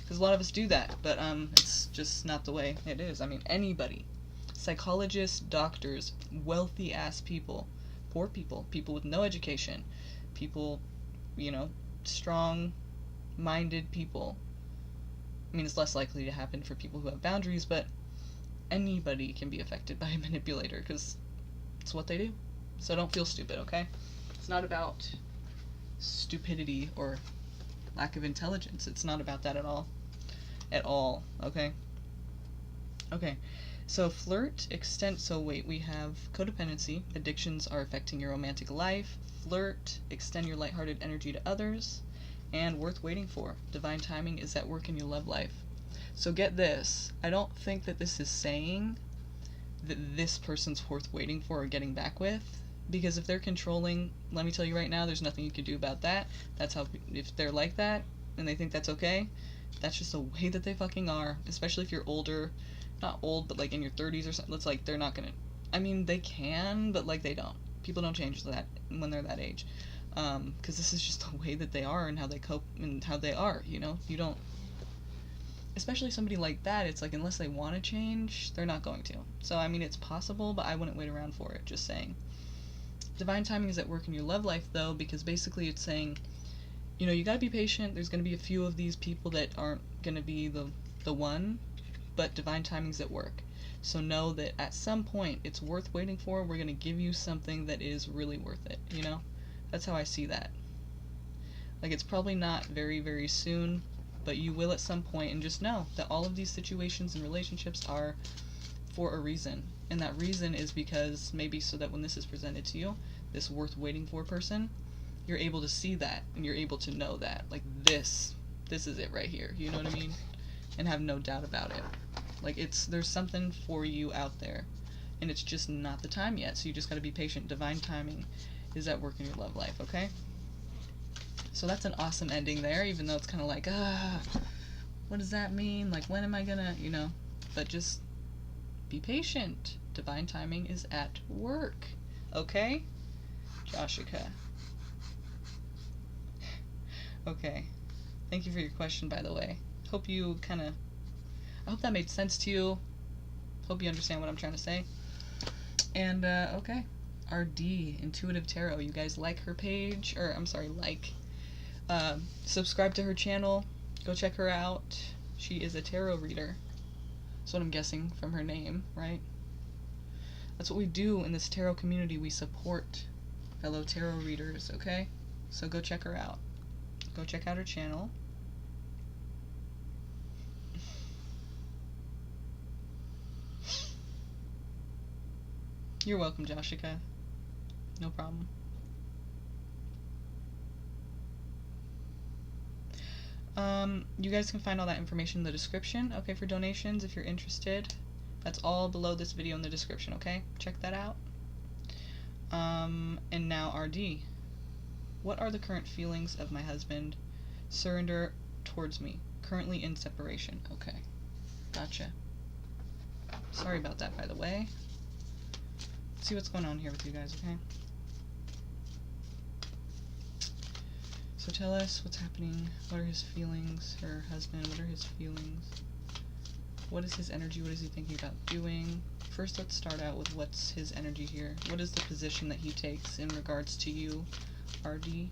Speaker 1: because a lot of us do that, but it's just not the way it is. I mean, anybody, psychologists, doctors, wealthy ass people, poor people, people with no education, people, you know, strong minded people. I mean, it's less likely to happen for people who have boundaries, but anybody can be affected by a manipulator, because it's what they do. So don't feel stupid, okay? It's not about stupidity or lack of intelligence. It's not about that at all. At all, okay? Okay, so flirt, extent, so wait, we have codependency, addictions are affecting your romantic life, flirt, extend your lighthearted energy to others, and worth waiting for. Divine timing is at work in your love life. So get this. I don't think that this is saying that this person's worth waiting for or getting back with. Because if they're controlling, let me tell you right now, there's nothing you can do about that. That's how, if they're like that, and they think that's okay, that's just the way that they fucking are. Especially if you're older, not old, but like in your 30s or something. It's like, they're not gonna, I mean, they can, but like they don't. People don't change that when they're that age. Because this is just the way that they are and how they cope and how they are, you know? You don't, especially somebody like that, it's like, unless they want to change, they're not going to. So, I mean, it's possible, but I wouldn't wait around for it, just saying. Divine timing is at work in your love life, though, because basically it's saying, you know, you gotta be patient. There's gonna be a few of these people that aren't gonna be the one, but divine timing's at work. So know that at some point it's worth waiting for. We're gonna give you something that is really worth it, you know? That's how I see that. Like, it's probably not very, very soon, but you will at some point, and just know that all of these situations and relationships are for a reason. And that reason is because maybe so that when this is presented to you, this worth waiting for person, you're able to see that and you're able to know that, like, this is it right here, you know what I mean? And have no doubt about it. Like, there's something for you out there, and it's just not the time yet, so you just gotta be patient. Divine timing is at work in your love life, okay? So that's an awesome ending there, even though it's kind of like, what does that mean? Like, when am I gonna, you know? But just be patient. Divine timing is at work. Okay? Joshika. Okay. Thank you for your question, by the way. Hope you I hope that made sense to you. Hope you understand what I'm trying to say. And, okay. RD, Intuitive Tarot. You guys like her page? Or, I'm sorry, subscribe to her channel. Go check her out. She is a tarot reader. That's what I'm guessing from her name, right? That's what we do in this tarot community. We support fellow tarot readers, okay? So go check her out. Go check out her channel. You're welcome, Joshika. No problem. You guys can find all that information in the description, okay, for donations if you're interested. That's all below this video in the description, okay? Check that out. And now RD. What are the current feelings of my husband? Surrender towards me. Currently in separation. Okay. Gotcha. Sorry about that, by the way. Let's see what's going on here with you guys, okay? So tell us what's happening. What are his feelings? Her husband, what are his feelings? What is his energy? What is he thinking about doing? First, let's start out with what's his energy here. What is the position that he takes in regards to you, RD?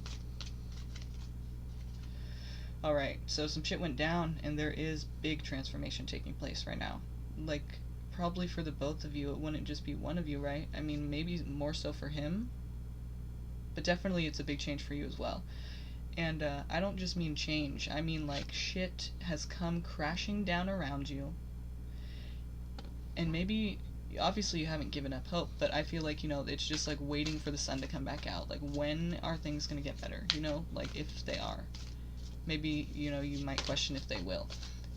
Speaker 1: Alright, so some shit went down, and there is big transformation taking place right now. Like, probably for the both of you, it wouldn't just be one of you, right? I mean, maybe more so for him, but definitely it's a big change for you as well. And I don't just mean change, I mean like shit has come crashing down around you. And maybe, obviously you haven't given up hope, but I feel like, you know, it's just like waiting for the sun to come back out. Like, when are things gonna get better, you know? Like, if they are. Maybe, you know, you might question if they will.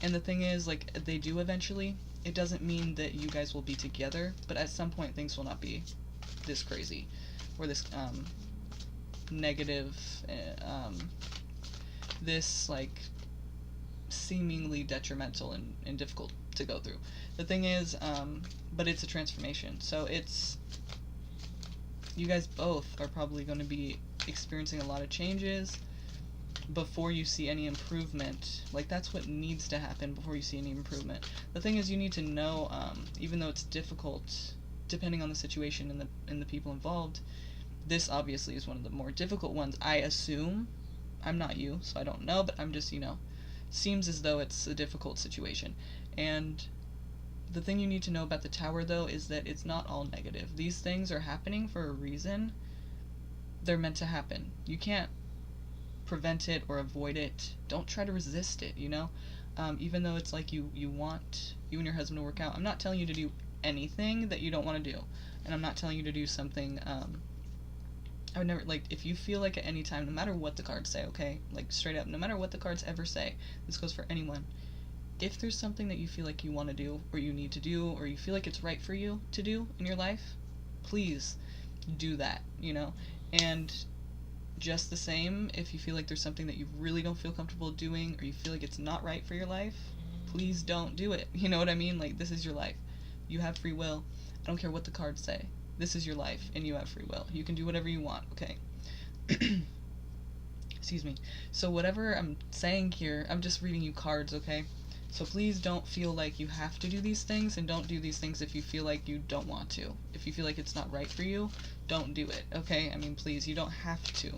Speaker 1: And the thing is, like, they do eventually. It doesn't mean that you guys will be together, but at some point things will not be this crazy. Or this, negative, this, like, seemingly detrimental and difficult to go through. The thing is, but it's a transformation, so it's, you guys both are probably going to be experiencing a lot of changes before you see any improvement. Like, that's what needs to happen before you see any improvement. The thing is, you need to know, even though it's difficult, depending on the situation and the people involved, this obviously is one of the more difficult ones, I assume. I'm not you, so I don't know, but I'm just, you know, seems as though it's a difficult situation. And the thing you need to know about the Tower, though, is that it's not all negative. These things are happening for a reason. They're meant to happen. You can't prevent it or avoid it. Don't try to resist it, you know? Even though it's like you want you and your husband to work out, I'm not telling you to do anything that you don't want to do. And I'm not telling you to do something, I would never, like, if you feel like at any time, no matter what the cards say, okay? Like, straight up, no matter what the cards ever say, this goes for anyone. if there's something that you feel like you want to do, or you need to do, or you feel like it's right for you to do in your life, please do that, you know? And just the same, if you feel like there's something that you really don't feel comfortable doing, or you feel like it's not right for your life, please don't do it. You know what I mean? Like, this is your life. You have free will. I don't care what the cards say. This is your life, and you have free will. You can do whatever you want, okay? Excuse me. So whatever I'm saying here, I'm just reading you cards, okay? So please don't feel like you have to do these things, and don't do these things if you feel like you don't want to. If you feel like it's not right for you, don't do it, okay? I mean, please, you don't have to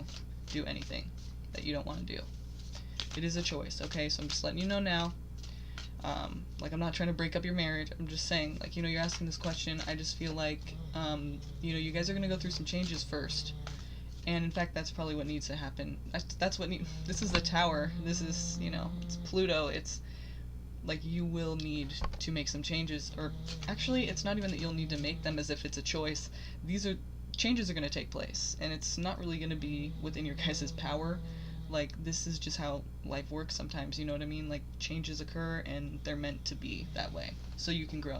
Speaker 1: do anything that you don't want to do. It is a choice, okay? So I'm just letting you know now. Like, I'm not trying to break up your marriage. I'm just saying, like, you know, you're asking this question. I just feel like, you know, you guys are going to go through some changes first. And in fact, that's probably what needs to happen. That's what this is the tower. This is, you know, it's Pluto. It's like, you will need to make some changes, or actually it's not even that you'll need to make them as if it's a choice. Changes are going to take place, and it's not really going to be within your guys' power. Like, this is just how life works sometimes, you know what I mean? Like, changes occur, and they're meant to be that way, so you can grow.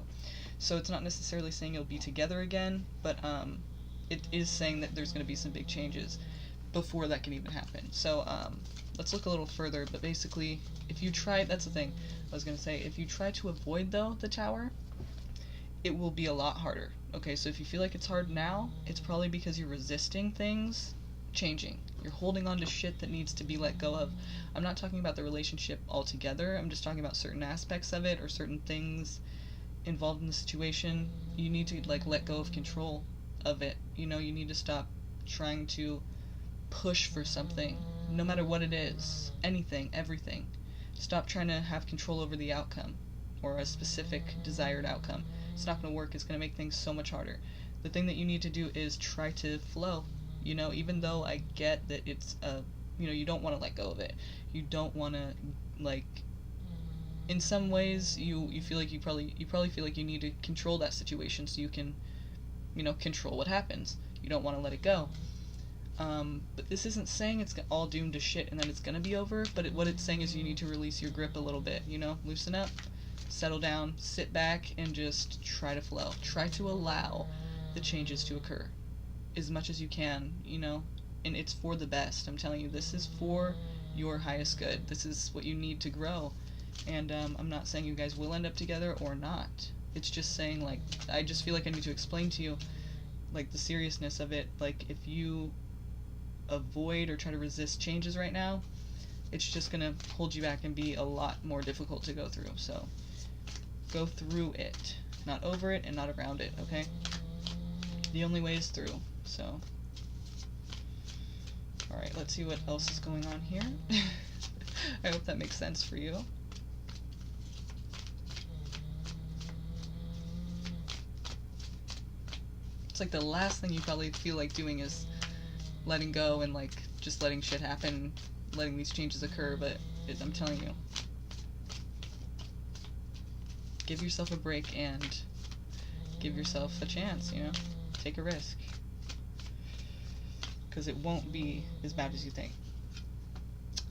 Speaker 1: So it's not necessarily saying you'll be together again, but it is saying that there's going to be some big changes before that can even happen. So let's look a little further, but basically, if you try, that's the thing I was going to say, if you try to avoid, though, the tower, it will be a lot harder. Okay, so if you feel like it's hard now, it's probably because you're resisting things changing. You're holding on to shit that needs to be let go of. I'm not talking about the relationship altogether, I'm just talking about certain aspects of it, or certain things involved in the situation. You need to, like, let go of control of it. You know, you need to stop trying to push for something, no matter what it is. Anything, everything. Stop trying to have control over the outcome, or a specific desired outcome. It's not going to work. It's going to make things so much harder. The thing that you need to do is try to flow. You know, even though I get that it's you know, you don't want to let go of it. You don't want to, like, in some ways you feel like you probably feel like you need to control that situation so you can, you know, control what happens. You don't want to let it go. But this isn't saying it's all doomed to shit and that it's gonna be over, but what it's saying is you need to release your grip a little bit, you know? Loosen up, settle down, sit back, and just try to flow. Try to allow the changes to occur as much as you can, you know? And it's for the best. I'm telling you, this is for your highest good. This is what you need to grow. And I'm not saying you guys will end up together or not. It's just saying, like, I just feel like I need to explain to you, like, the seriousness of it. Like, if you avoid or try to resist changes right now, it's just gonna hold you back and be a lot more difficult to go through. So go through it, not over it and not around it, okay? The only way is through. So alright, let's see what else is going on here. I hope that makes sense for you. It's like the last thing you probably feel like doing is letting go and, like, just letting shit happen, letting these changes occur, but I'm telling you, give yourself a break and give yourself a chance, you know? Take a risk. Because it won't be as bad as you think.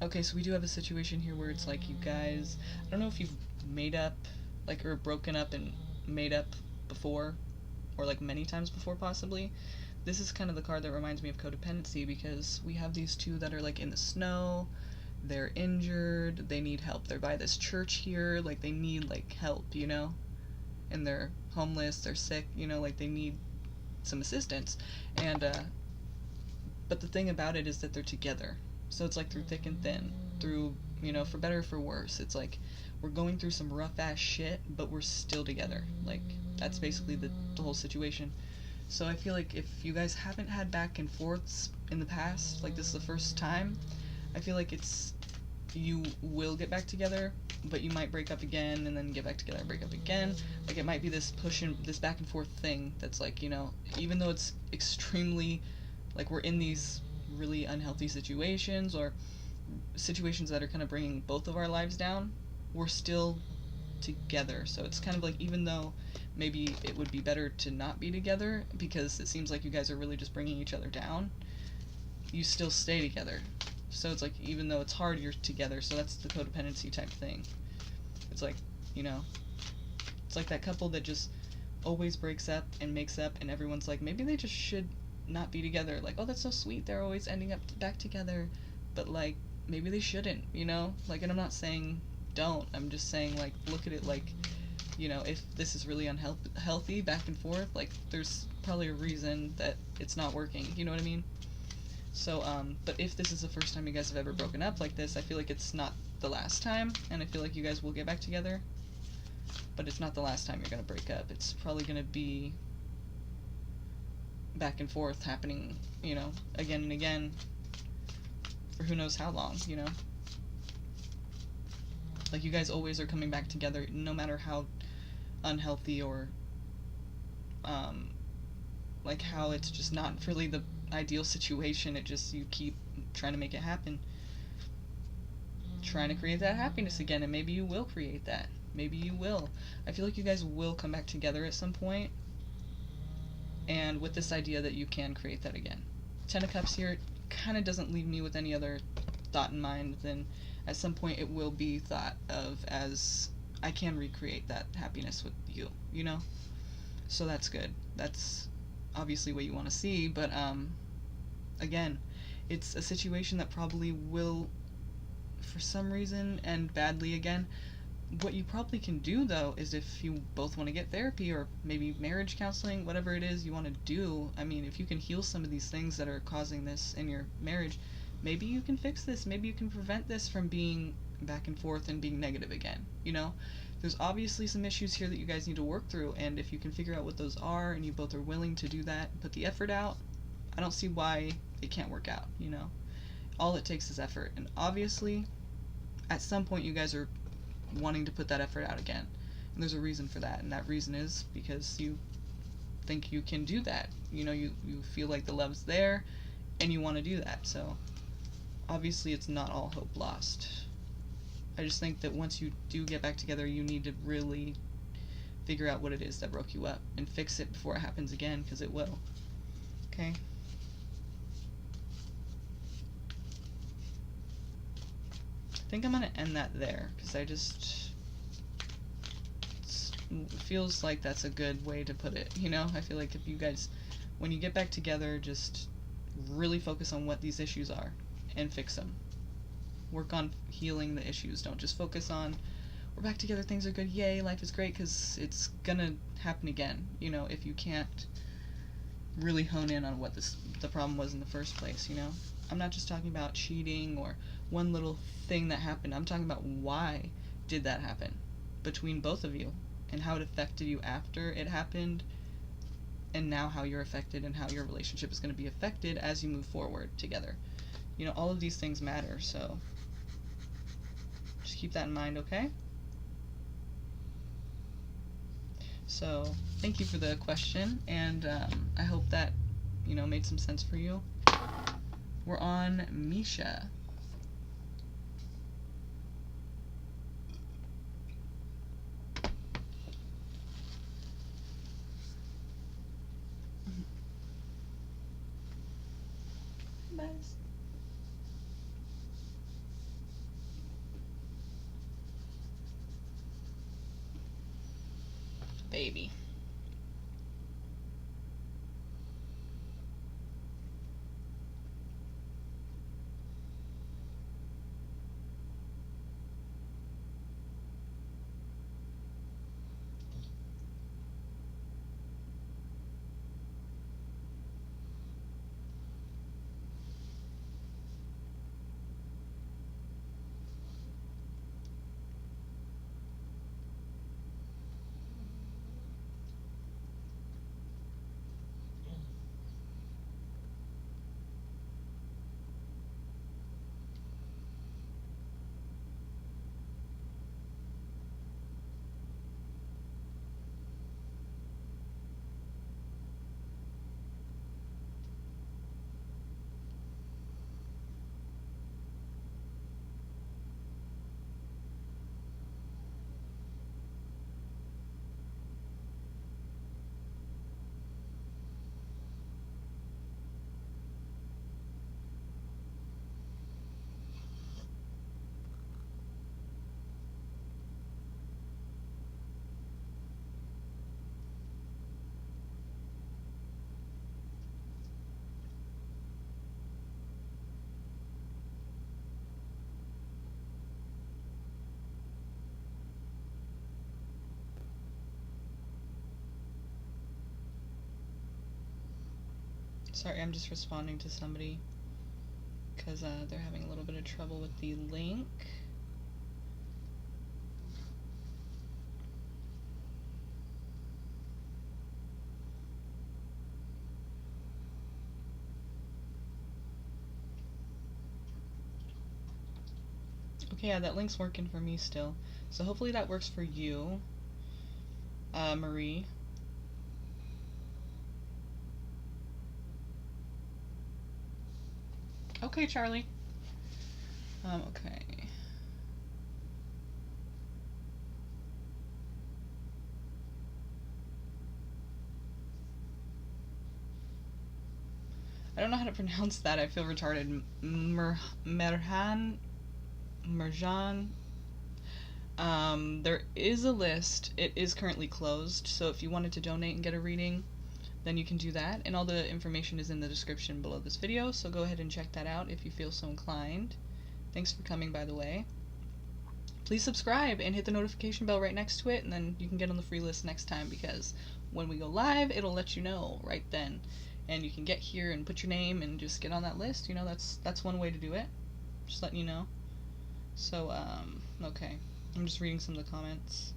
Speaker 1: Okay, so we do have a situation here where it's like you guys, I don't know if you've made up, like, or broken up and made up before, or, like, many times before, possibly. This is kind of the card that reminds me of codependency, because we have these two that are, like, in the snow, they're injured, they need help, they're by this church here, like, they need, like, help, you know? And they're homeless, they're sick, you know, like, they need some assistance. And, but the thing about it is that they're together. So it's like through thick and thin, through, you know, for better or for worse. It's like we're going through some rough ass shit, but we're still together. Like, that's basically the whole situation. So I feel like if you guys haven't had back and forths in the past, like this is the first time, I feel like you will get back together, but you might break up again and then get back together and break up again. Like, it might be this this back and forth thing that's like, you know, even though it's extremely, like, we're in these really unhealthy situations, or situations that are kind of bringing both of our lives down, we're still together. So it's kind of like, even though maybe it would be better to not be together because it seems like you guys are really just bringing each other down, you still stay together. So it's like, even though it's hard, you're together. So that's the codependency type thing. It's like, you know, it's like that couple that just always breaks up and makes up, and everyone's like, maybe they just should not be together. Like, oh, that's so sweet, they're always ending up back together. But, like, maybe they shouldn't, you know? Like, and I'm not saying don't. I'm just saying, like, look at it like, you know, if this is really unhealthy back and forth, like, there's probably a reason that it's not working. You know what I mean? So, but if this is the first time you guys have ever broken up like this, I feel like it's not the last time, and I feel like you guys will get back together. But it's not the last time you're gonna break up. It's probably gonna be back and forth happening, you know, again and again for who knows how long, you know? Like, you guys always are coming back together, no matter how unhealthy or, like, how it's just not really the ideal situation. It just, you keep trying to make it happen. Trying to create that happiness again, and maybe you will create that. Maybe you will. I feel like you guys will come back together at some point, and with this idea that you can create that again. Ten of Cups here kind of doesn't leave me with any other thought in mind than at some point it will be thought of as, I can recreate that happiness with you, you know? So that's good. That's obviously what you want to see, but again, it's a situation that probably will, for some reason, end badly again. What you probably can do, though, is if you both want to get therapy or maybe marriage counseling, whatever it is you want to do, I mean, if you can heal some of these things that are causing this in your marriage, maybe you can fix this. Maybe you can prevent this from being back and forth and being negative again, you know? There's obviously some issues here that you guys need to work through, and if you can figure out what those are and you both are willing to do that, put the effort out, I don't see why it can't work out, you know? All it takes is effort, and obviously, at some point you guys are wanting to put that effort out again. And there's a reason for that, and that reason is because you think you can do that. You know, you feel like the love's there, and you want to do that. So, obviously it's not all hope lost. I just think that once you do get back together, you need to really figure out what it is that broke you up, and fix it before it happens again, because it will. Okay? I think I'm going to end that there, because I just, it feels like that's a good way to put it, you know? I feel like if you guys, when you get back together, just really focus on what these issues are, and fix them. Work on healing the issues. Don't just focus on, we're back together, things are good, yay, life is great, because it's going to happen again, you know, if you can't really hone in on what the problem was in the first place, you know? I'm not just talking about cheating or one little thing that happened. I'm talking about why did that happen between both of you, and how it affected you after it happened, and now how you're affected and how your relationship is going to be affected as you move forward together. You know, all of these things matter, so just keep that in mind, okay? So, thank you for the question, and I hope that, you know, made some sense for you. We're on Misha. Buzz. Baby. Sorry, I'm just responding to somebody because they're having a little bit of trouble with the link. Okay, yeah, that link's working for me still. So hopefully that works for you, Marie. Okay, Charlie. Okay. I don't know how to pronounce that. I feel retarded. Merjan. There is a list. It is currently closed, so if you wanted to donate and get a reading, then you can do that. And all the information is in the description below this video, so go ahead and check that out if you feel so inclined. Thanks for coming, by the way. Please subscribe and hit the notification bell right next to it, and then you can get on the free list next time, because when we go live, it'll let you know right then. And you can get here and put your name and just get on that list. You know, that's one way to do it. Just letting you know. So, okay. I'm just reading some of the comments.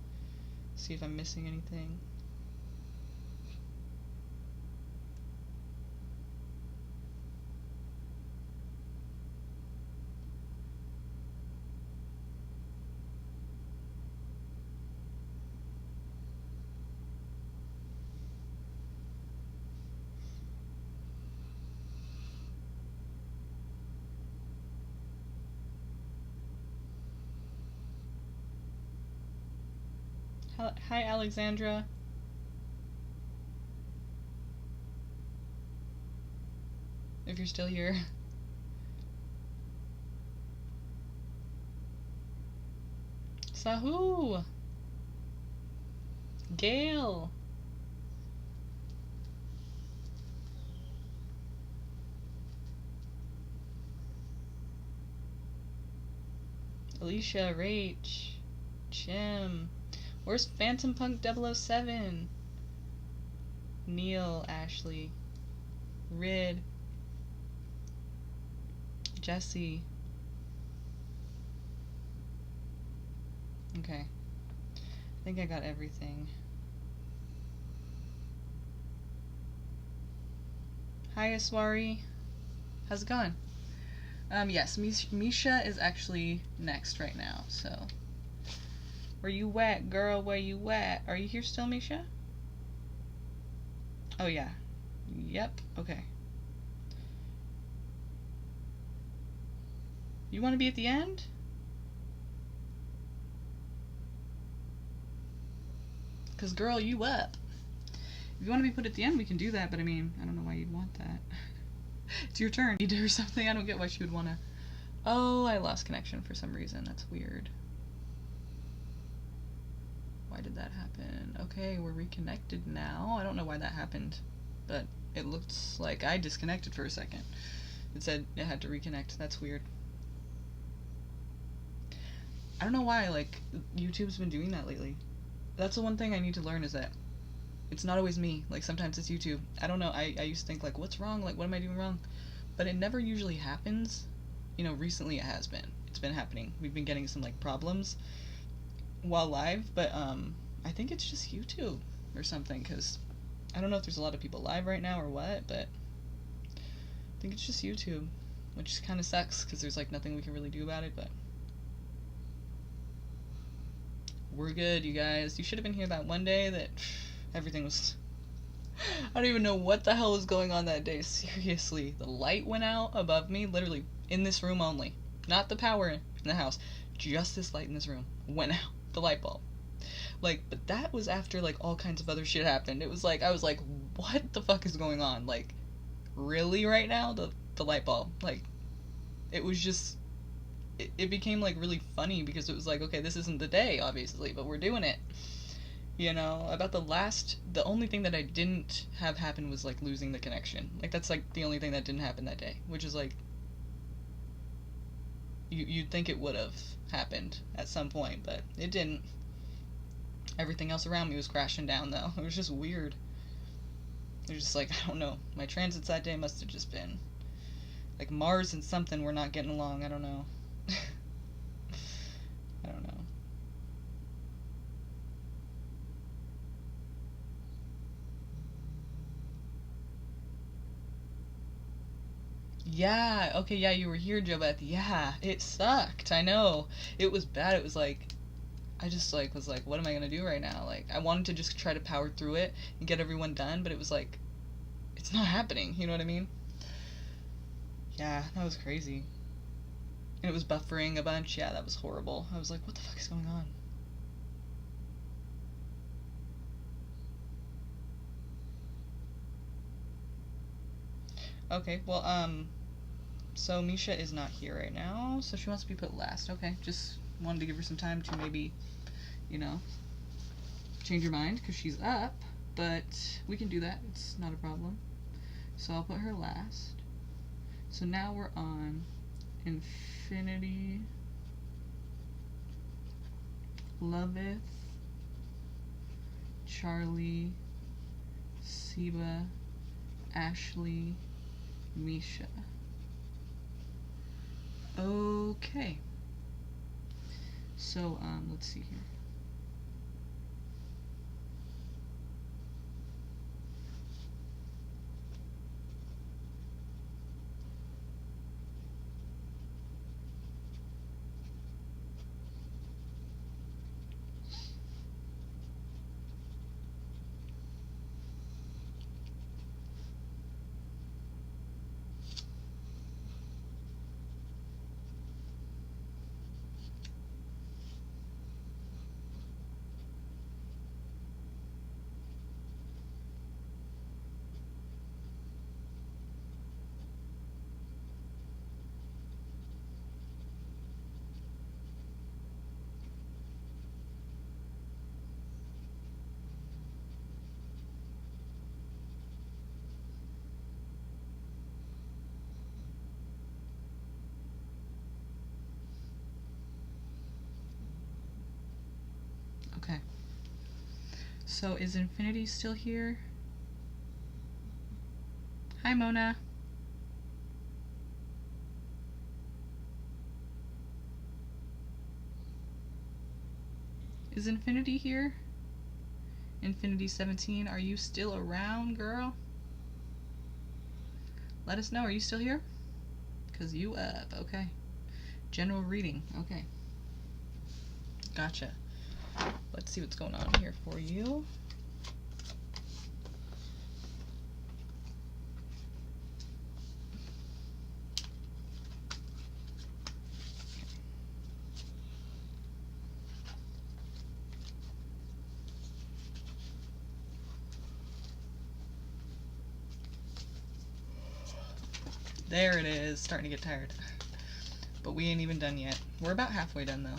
Speaker 1: See if I'm missing anything. Hi, Alexandra. If you're still here. Sahu! Gail! Alicia, Rach, Jim. Where's Phantom Punk 007? Neil, Ashley, Rid, Jesse. Okay. I think I got everything. Hi, Aswari. How's it going? Yes, Misha is actually next right now, so. Where you at, girl? Where you at? Are you here still, Misha? Oh, yeah. Yep. Okay. You want to be at the end? Because, girl, you up. If you want to be put at the end, we can do that, but I mean, I don't know why you'd want that. It's your turn. You do something. I don't get why she would want to. Oh, I lost connection for some reason. That's weird. Why did that happen? Okay, we're reconnected now. I don't know why that happened, but it looks like I disconnected for a second. It said it had to reconnect. That's weird. I don't know why, like, YouTube's been doing that lately. That's the one thing I need to learn, is that it's not always me. Like, sometimes it's YouTube. I don't know. I used to think, like, what's wrong? Like, what am I doing wrong? But it never usually happens. You know, recently it has been. It's been happening. We've been getting some, like, problems while live, but I think it's just YouTube or something, because I don't know if there's a lot of people live right now or what, but I think it's just YouTube, which kind of sucks because there's like nothing we can really do about it, but we're good, you guys. You should have been here that one day that everything was I don't even know what the hell was going on that day. Seriously, the light went out above me, literally in this room only, not the power in the house, just this light in this room went out. The light bulb. Like, but that was after, like, all kinds of other shit happened. It was like, I was like, what the fuck is going on? Like, really right now? The light bulb. Like, it was just, it became, like, really funny, because it was like, okay, this isn't the day, obviously, but we're doing it. You know, about the only thing that I didn't have happen was, like, losing the connection. Like, that's, like, the only thing that didn't happen that day, which is, like, you'd think it would have happened at some point, but it didn't. Everything else around me was crashing down, though. It was just weird. They're just like, I don't know. My transits that day must have just been like Mars and something were not getting along. I don't know. I don't know. Yeah, okay, yeah, you were here, Jobeth. Yeah, it sucked. I know. It was bad. It was like, I just like was like, what am I gonna do right now? Like, I wanted to just try to power through it and get everyone done, but it was like, it's not happening. You know what I mean? Yeah, that was crazy. And it was buffering a bunch. Yeah, that was horrible. I was like, what the fuck is going on? Okay, well, so Misha is not here right now, so she wants to be put last. Okay, just wanted to give her some time to maybe, you know, change her mind, because she's up, but we can do that. It's not a problem. So I'll put her last. So now we're on Infinity, Loveth, Charlie, Siba, Ashley, Misha. Okay. So, let's see here. Okay. So is Infinity still here? Hi, Mona. Is Infinity here? Infinity 17, are you still around, girl? Let us know. Are you still here? Because you up. Okay. General reading. Okay. Gotcha. Let's see what's going on here for you. There it is. Starting to get tired. But we ain't even done yet. We're about halfway done, though.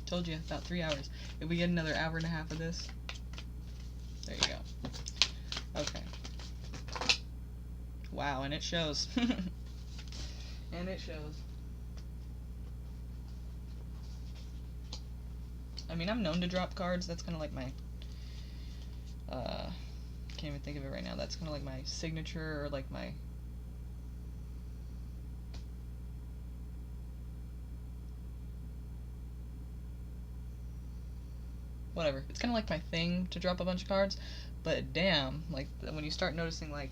Speaker 1: Told you, about 3 hours. If we get another hour and a half of this, there you go. Okay. Wow, and it shows. And it shows. I mean, I'm known to drop cards. That's kind of like my, can't even think of it right now. That's kind of like my signature, or like my, whatever. It's kind of like my thing to drop a bunch of cards, but damn, like, when you start noticing, like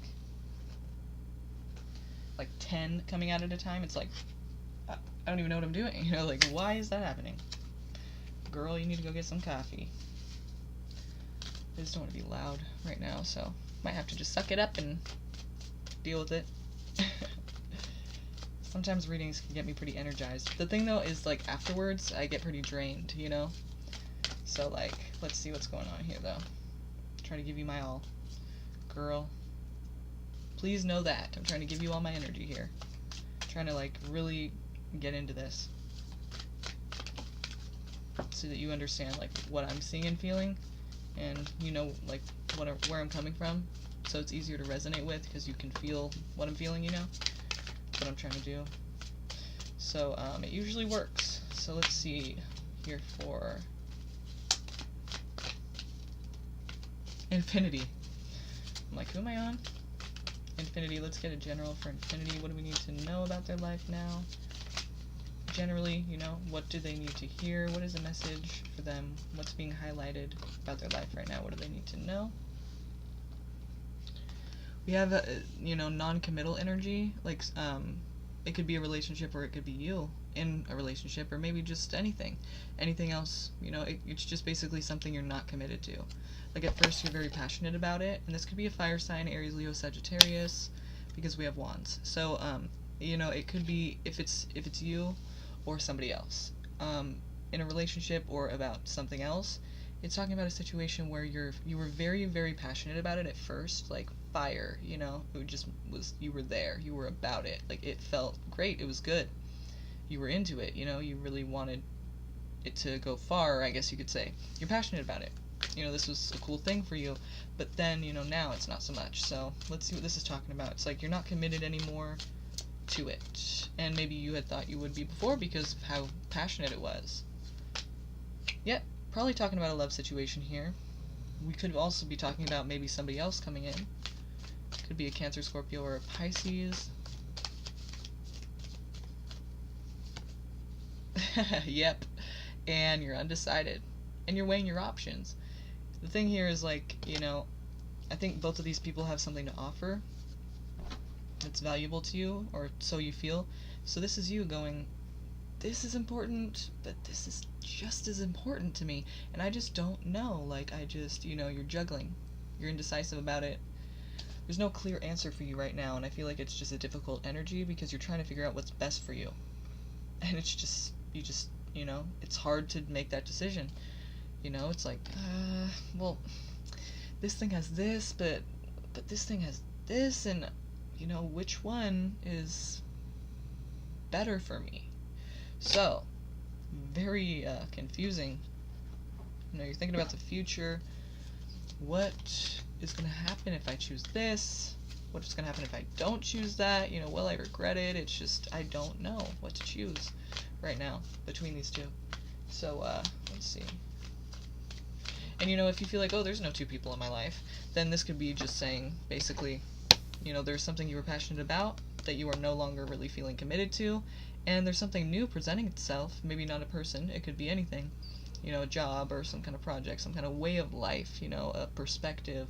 Speaker 1: 10 coming out at a time, it's like, I don't even know what I'm doing, you know, like, why is that happening? Girl, you need to go get some coffee. I just don't want to be loud right now, so might have to just suck it up and deal with it. Sometimes readings can get me pretty energized. The thing, though, is, like, afterwards, I get pretty drained, you know? So, like, let's see what's going on here, though. Try to give you my all. Girl, please know that. I'm trying to give you all my energy here. I'm trying to, like, really get into this. So that you understand, like, what I'm seeing and feeling. And you know, like, where I'm coming from. So it's easier to resonate with, because you can feel what I'm feeling, you know? That's what I'm trying to do. So, it usually works. So let's see here for Infinity. I'm like, who am I on? Infinity, let's get a general for Infinity. What do we need to know about their life now? Generally, you know, what do they need to hear? What is a message for them? What's being highlighted about their life right now? What do they need to know? We have a, you know, non-committal energy, like, it could be a relationship or it could be you in a relationship, or maybe just anything else, you know, it's just basically something you're not committed to. Like, at first you're very passionate about it, and this could be a fire sign, Aries, Leo, Sagittarius, because we have wands. So, you know, it could be if it's you or somebody else, in a relationship or about something else. It's talking about a situation where you were very, very passionate about it at first, like fire, you know, it just was, you were there, you were about it, like it felt great, it was good, you were into it, you know, you really wanted it to go far, I guess you could say. You're passionate about it. You know, this was a cool thing for you, but then, you know, now it's not so much. So let's see what this is talking about. It's like you're not committed anymore to it, and maybe you had thought you would be before because of how passionate it was. Yep, probably talking about a love situation here. We could also be talking about maybe somebody else coming in. Could be a Cancer, Scorpio, or a Pisces. Yep, and you're undecided, and you're weighing your options. The thing here is, like, you know, I think both of these people have something to offer that's valuable to you, or so you feel. So this is you going, this is important, but this is just as important to me, and I just don't know. Like, I just, you know, you're juggling. You're indecisive about it. There's no clear answer for you right now, and I feel like it's just a difficult energy because you're trying to figure out what's best for you. And it's just, you know, it's hard to make that decision. You know, it's like, well, this thing has this, but this thing has this, and, you know, which one is better for me? So, very confusing. You know, you're thinking about the future. What is going to happen if I choose this? What's going to happen if I don't choose that? You know, will I regret it? It's just, I don't know what to choose right now between these two. So, let's see. And, you know, if you feel like, oh, there's no two people in my life, then this could be just saying, basically, you know, there's something you were passionate about that you are no longer really feeling committed to, and there's something new presenting itself. Maybe not a person, it could be anything. You know, a job or some kind of project, some kind of way of life, you know, a perspective,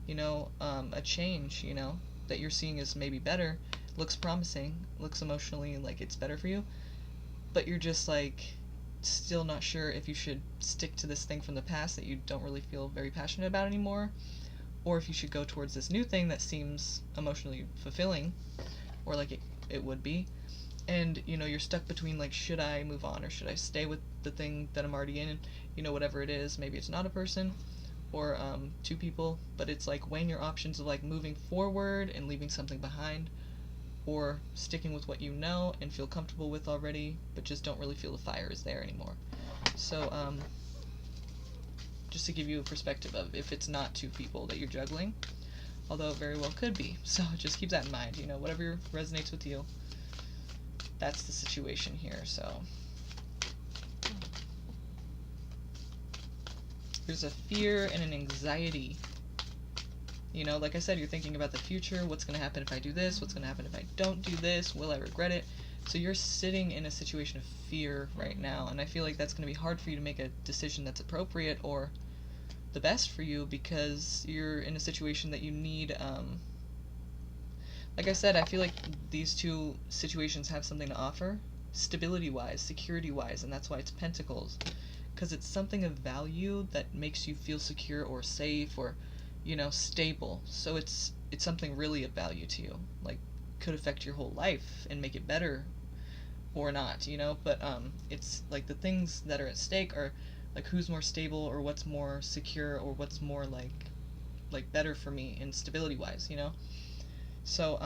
Speaker 1: you know, a change, you know, that you're seeing is maybe better, looks promising, looks emotionally like it's better for you, but you're just like still not sure if you should stick to this thing from the past that you don't really feel very passionate about anymore, or if you should go towards this new thing that seems emotionally fulfilling, or like it would be. And, you know, you're stuck between, like, should I move on or should I stay with the thing that I'm already in, you know, whatever it is. Maybe it's not a person or two people, but it's like weighing your options of, like, moving forward and leaving something behind, or sticking with what you know and feel comfortable with already, but just don't really feel the fire is there anymore. So, just to give you a perspective of if it's not two people that you're juggling, although it very well could be. So just keep that in mind, you know, whatever resonates with you. That's the situation here. So there's a fear and an anxiety. You know, like I said, you're thinking about the future. What's going to happen if I do this? What's going to happen if I don't do this? Will I regret it? So you're sitting in a situation of fear right now, and I feel like that's going to be hard for you to make a decision that's appropriate or the best for you, because you're in a situation that you need, like I said, I feel like these two situations have something to offer, stability-wise, security-wise, and that's why it's Pentacles, because it's something of value that makes you feel secure or safe or, you know, stable. So it's something really of value to you, like could affect your whole life and make it better or not, you know, but it's like the things that are at stake are like who's more stable or what's more secure or what's more like better for me in stability-wise, you know. So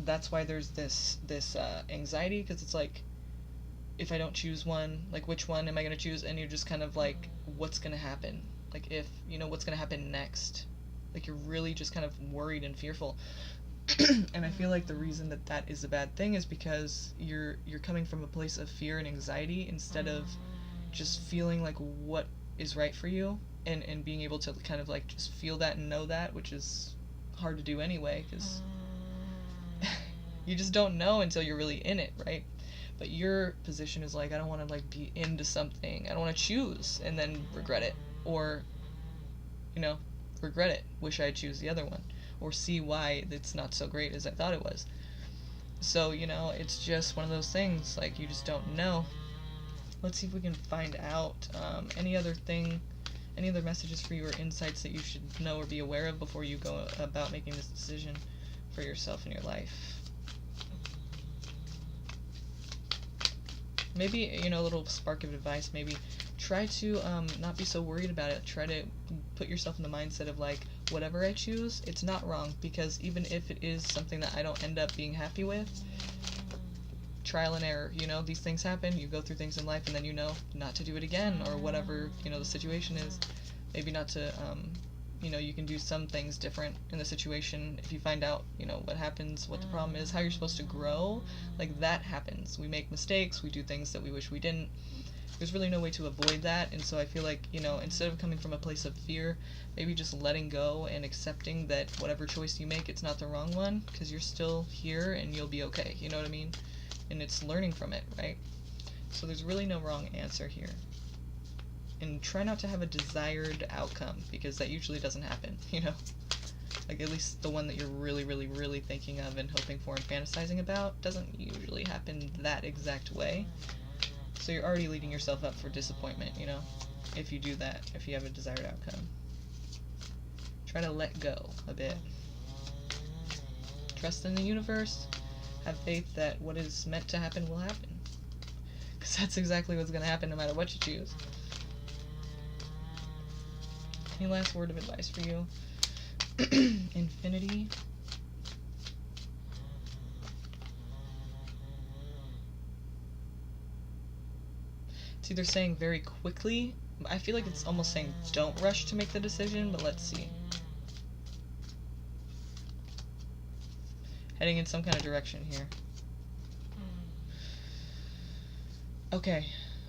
Speaker 1: that's why there's this anxiety, because it's like, if I don't choose one, like which one am I going to choose? And you're just kind of like, what's going to happen? Like, if, you know, what's going to happen next? Like, you're really just kind of worried and fearful. And I feel like the reason that that is a bad thing is because you're coming from a place of fear and anxiety instead of just feeling like what is right for you. and being able to kind of like just feel that and know that, which is hard to do anyway, because you just don't know until you're really in it, right? But your position is like, I don't want to like be into something, I don't want to choose and then regret it, or regret it, wish I had choose the other one, or see why it's not so great as I thought it was. So it's just one of those things, like, you just don't know. Let's see if we can find out any other messages for you or insights that you should know or be aware of before you go about making this decision for yourself in your life. Maybe, a little spark of advice, maybe try to not be so worried about it. Try to put yourself in the mindset of like, whatever I choose, it's not wrong, because even if it is something that I don't end up being happy with, trial and error, these things happen, you go through things in life, and then not to do it again, or whatever, the situation is. Maybe not to, you can do some things different in the situation if you find out, what happens, what the problem is, how you're supposed to grow. Like, that happens. We make mistakes, we do things that we wish we didn't. There's really no way to avoid that, and so I feel like, instead of coming from a place of fear, maybe just letting go and accepting that whatever choice you make, it's not the wrong one, because you're still here and you'll be okay, you know what I mean? And it's learning from it, right? So there's really no wrong answer here. And try not to have a desired outcome, because that usually doesn't happen, Like, at least the one that you're really, really, really thinking of and hoping for and fantasizing about doesn't usually happen that exact way. So you're already leading yourself up for disappointment, if you do that, if you have a desired outcome. Try to let go a bit. Trust in the universe. Have faith that what is meant to happen will happen. Because that's exactly what's going to happen no matter what you choose. Any last word of advice for you? Infinity. It's either saying very quickly. I feel like it's almost saying don't rush to make the decision, but let's see. Heading in some kind of direction here. Okay.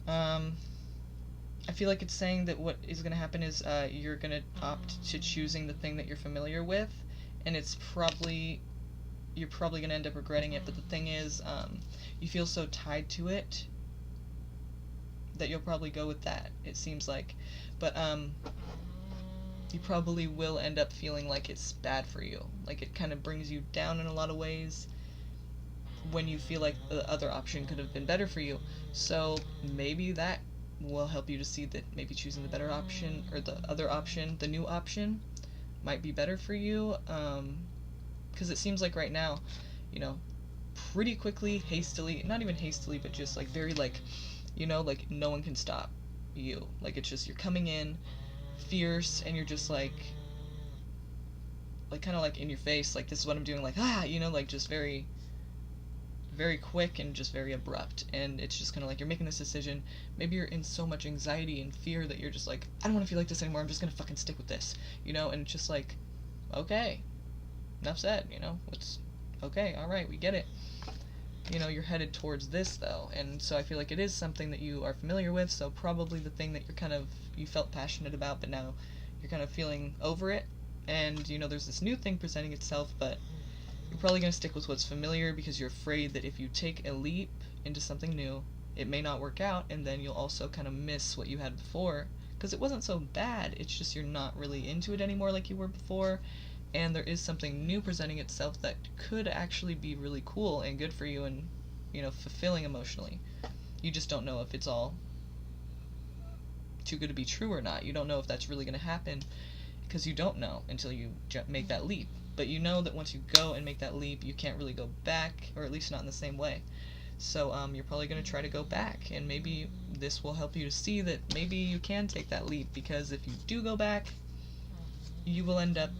Speaker 1: I feel like it's saying that what is going to happen is you're going to opt to choosing the thing that you're familiar with, and you're probably going to end up regretting it, but the thing is, you feel so tied to it that you'll probably go with that, it seems like. But you probably will end up feeling like it's bad for you. Like, it kind of brings you down in a lot of ways when you feel like the other option could have been better for you. So maybe that will help you to see that maybe choosing the better option, or the other option, the new option, might be better for you. Because it seems like right now, pretty quickly, hastily, not even hastily, but just like very like, like no one can stop you. Like, it's just, you're coming in fierce, and you're just like kind of like in your face, like, this is what I'm doing, like, like just very, very quick and just very abrupt. And it's just kind of like you're making this decision. Maybe you're in so much anxiety and fear that you're just like, I don't want to feel like this anymore, I'm just gonna fucking stick with this, and it's just like, okay, enough said, it's okay, alright, we get it. You're headed towards this, though, and so I feel like it is something that you are familiar with, so probably the thing that you felt passionate about, but now you're kind of feeling over it, and, there's this new thing presenting itself, but you're probably going to stick with what's familiar, because you're afraid that if you take a leap into something new, it may not work out, and then you'll also kind of miss what you had before, because it wasn't so bad, it's just you're not really into it anymore like you were before, and there is something new presenting itself that could actually be really cool and good for you and, fulfilling emotionally. You just don't know if it's all too good to be true or not. You don't know if that's really going to happen, because you don't know until you make that leap. But you know that once you go and make that leap, you can't really go back, or at least not in the same way. So you're probably going to try to go back, and maybe this will help you to see that maybe you can take that leap, because if you do go back, you will end up,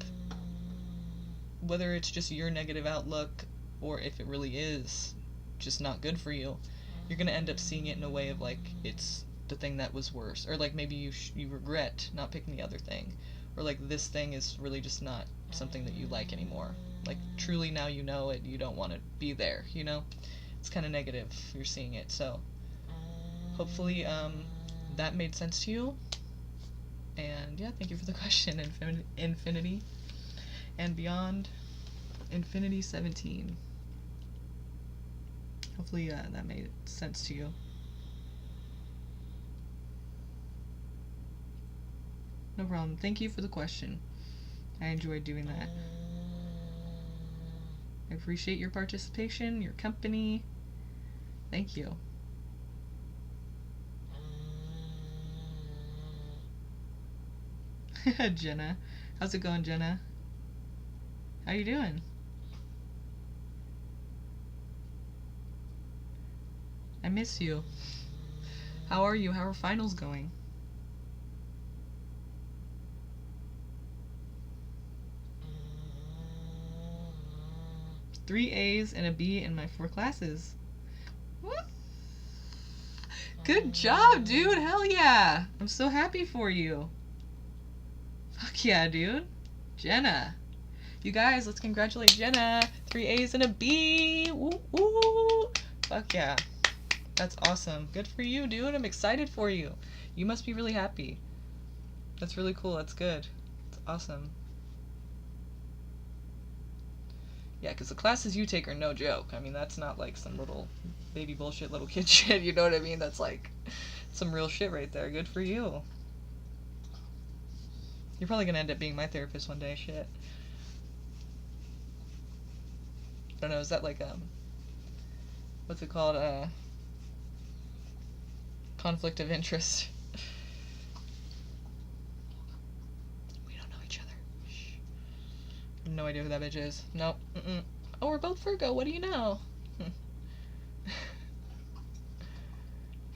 Speaker 1: whether it's just your negative outlook, or if it really is just not good for you, you're going to end up seeing it in a way of like, it's the thing that was worse, or like maybe you regret not picking the other thing, or like this thing is really just not something that you like anymore. Like, truly now you know it, you don't want to be there, It's kind of negative, you're seeing it. So hopefully that made sense to you. And yeah, thank you for the question, Infinity and Beyond. Infinity 17. Hopefully that made sense to you. No problem. Thank you for the question. I enjoyed doing that. I appreciate your participation, your company. Thank you. Jenna. How's it going, Jenna? How you doing? I miss you. How are you? How are finals going? Three A's and a B in my 4 classes. What? Good job, dude. Hell yeah. I'm so happy for you. Fuck yeah, dude. Jenna. You guys, let's congratulate Jenna. 3 A's and a B. Woo woo. Fuck yeah. That's awesome. Good for you, dude. I'm excited for you. You must be really happy. That's really cool. That's good. That's awesome. Yeah, because the classes you take are no joke. I mean, that's not like some little baby bullshit little kid shit, you know what I mean? That's like some real shit right there. Good for you. You're probably gonna end up being my therapist one day, shit. I don't know, is that like, what's it called, conflict of interest? We don't know each other. Shh. I have no idea who that bitch is. Nope. Oh, we're both Virgo, what do you know?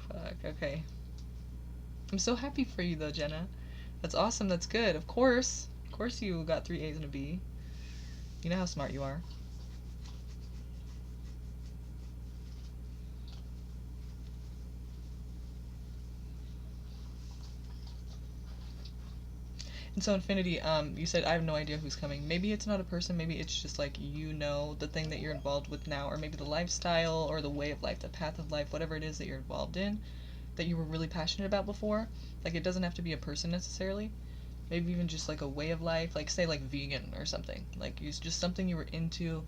Speaker 1: Fuck, okay. I'm so happy for you though, Jenna. That's awesome, that's good. Of course you got 3 A's and a B. You know how smart you are. And so Infinity, you said I have no idea who's coming. Maybe it's not a person, maybe it's just like, you know, the thing that you're involved with now, or maybe the lifestyle or the way of life, the path of life, whatever it is that you're involved in, that you were really passionate about before. Like, it doesn't have to be a person necessarily. Maybe even just like a way of life, like say like vegan or something. Like, it's just something you were into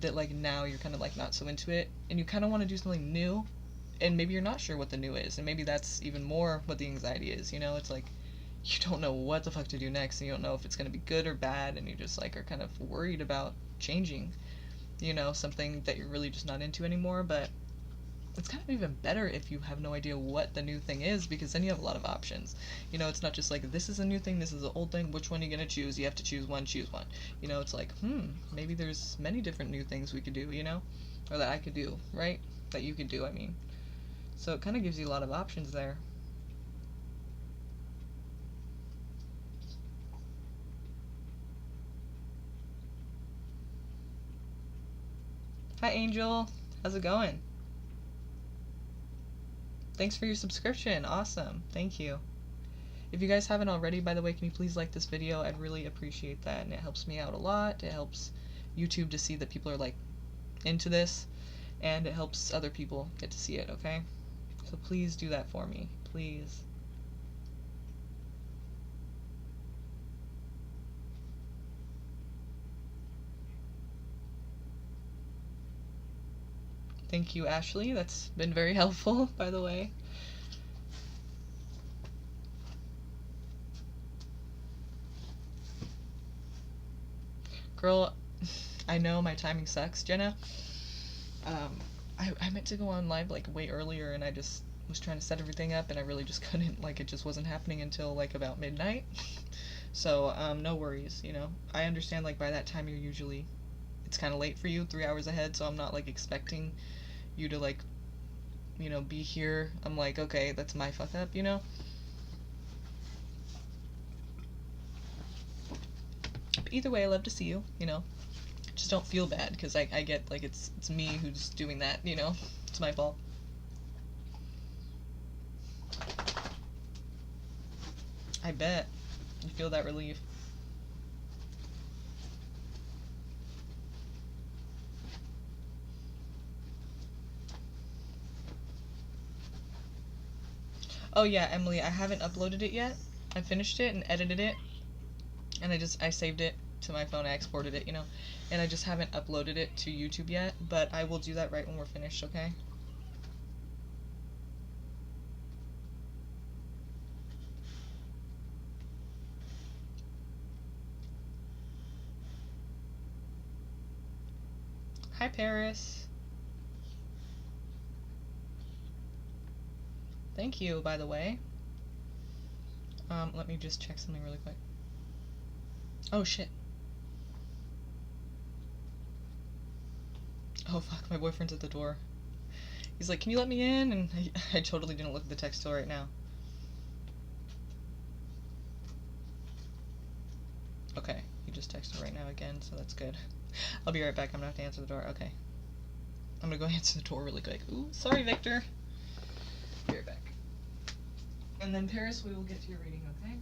Speaker 1: that like now you're kind of like not so into it, and you kind of want to do something new, and maybe you're not sure what the new is, and maybe that's even more what the anxiety is, you know? It's like, you don't know what the fuck to do next, and you don't know if it's going to be good or bad, and you just like are kind of worried about changing, you know, something that you're really just not into anymore. But it's kind of even better if you have no idea what the new thing is, because then you have a lot of options. You know, it's not just like, this is a new thing, this is an old thing, which one are you going to choose? You have to choose one. You know, it's like, maybe there's many different new things we could do, you know? Or that I could do, right? That you could do, I mean. So it kind of gives you a lot of options there. Hi, Angel. How's it going? Thanks for your subscription. Awesome. Thank you. If you guys haven't already, by the way, can you please like this video? I'd really appreciate that, and it helps me out a lot. It helps YouTube to see that people are, like, into this, and it helps other people get to see it, okay? So please do that for me. Please. Thank you, Ashley. That's been very helpful, by the way. Girl, I know my timing sucks, Jenna. I meant to go on live, like, way earlier, and I just was trying to set everything up, and I really just couldn't. Like, it just wasn't happening until, like, about midnight. So, no worries, you know. I understand, like, by that time you're usually, it's kind of late for you, 3 hours ahead, so I'm not, like, expecting you to, like, you know, be here. I'm like, okay, that's my fuck up, you know? But either way, I love to see you, you know? Just don't feel bad, because I get, like, it's me who's doing that, you know? It's my fault. I bet. You feel that relief. Oh yeah, Emily, I haven't uploaded it yet. I finished it and edited it, and I saved it to my phone. I exported it, you know, and I just haven't uploaded it to YouTube yet, but I will do that right when we're finished, okay? Hi, Paris. Thank you, by the way. Let me just check something really quick. Oh, shit. Oh, fuck, my boyfriend's at the door. He's like, can you let me in? And I totally didn't look at the text till right now. Okay, he just texted right now again, so that's good. I'll be right back. I'm gonna have to answer the door. Okay. I'm gonna go answer the door really quick. Ooh, sorry, Victor. Be right back. And then, Paris, we will get to your reading, okay?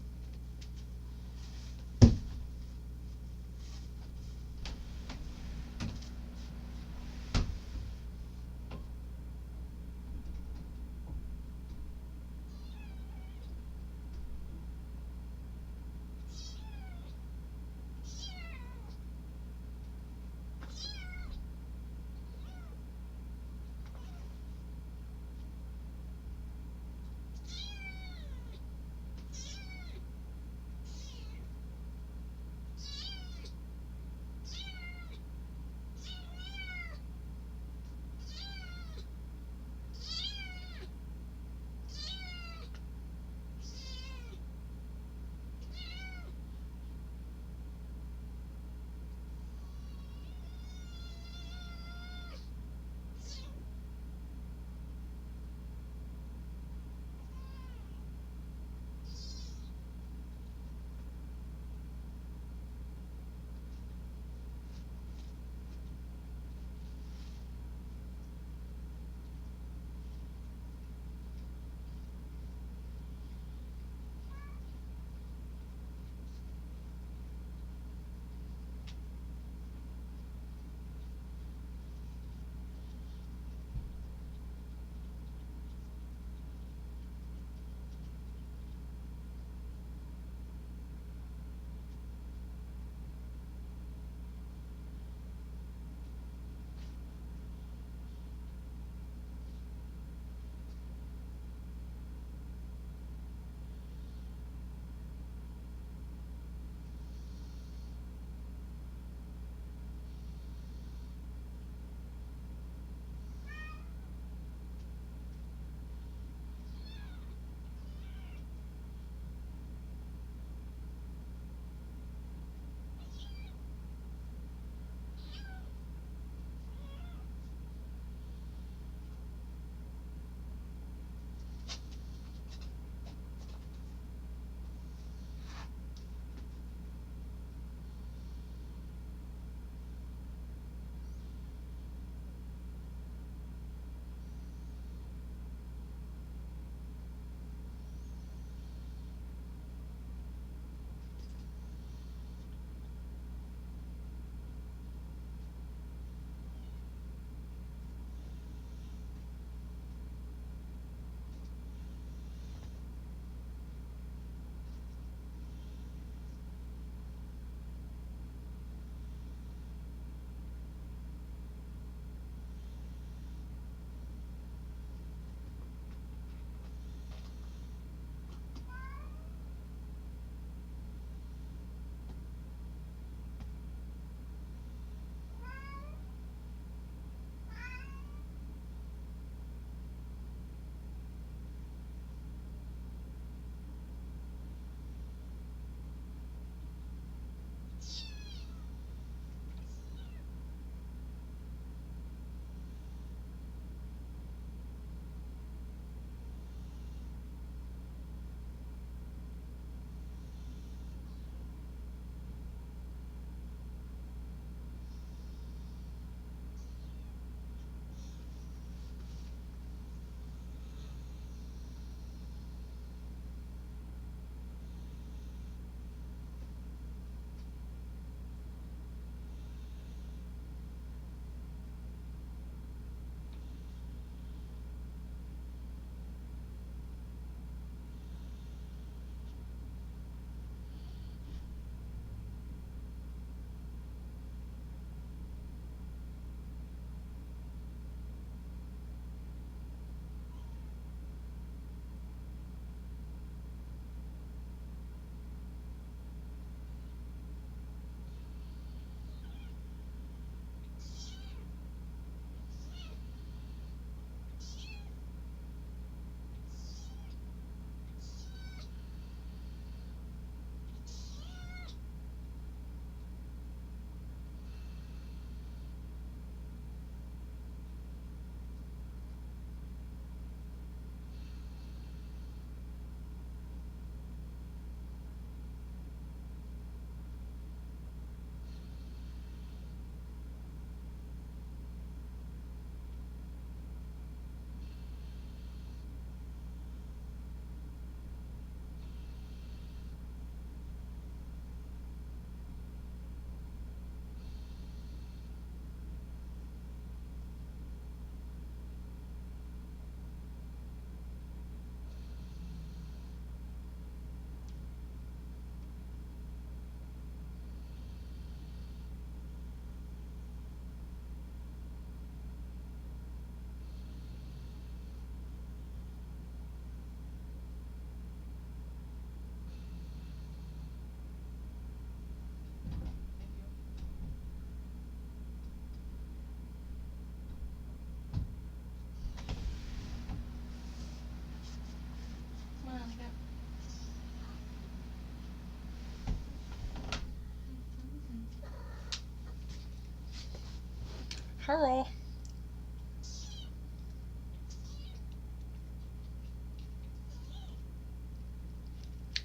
Speaker 1: Hello.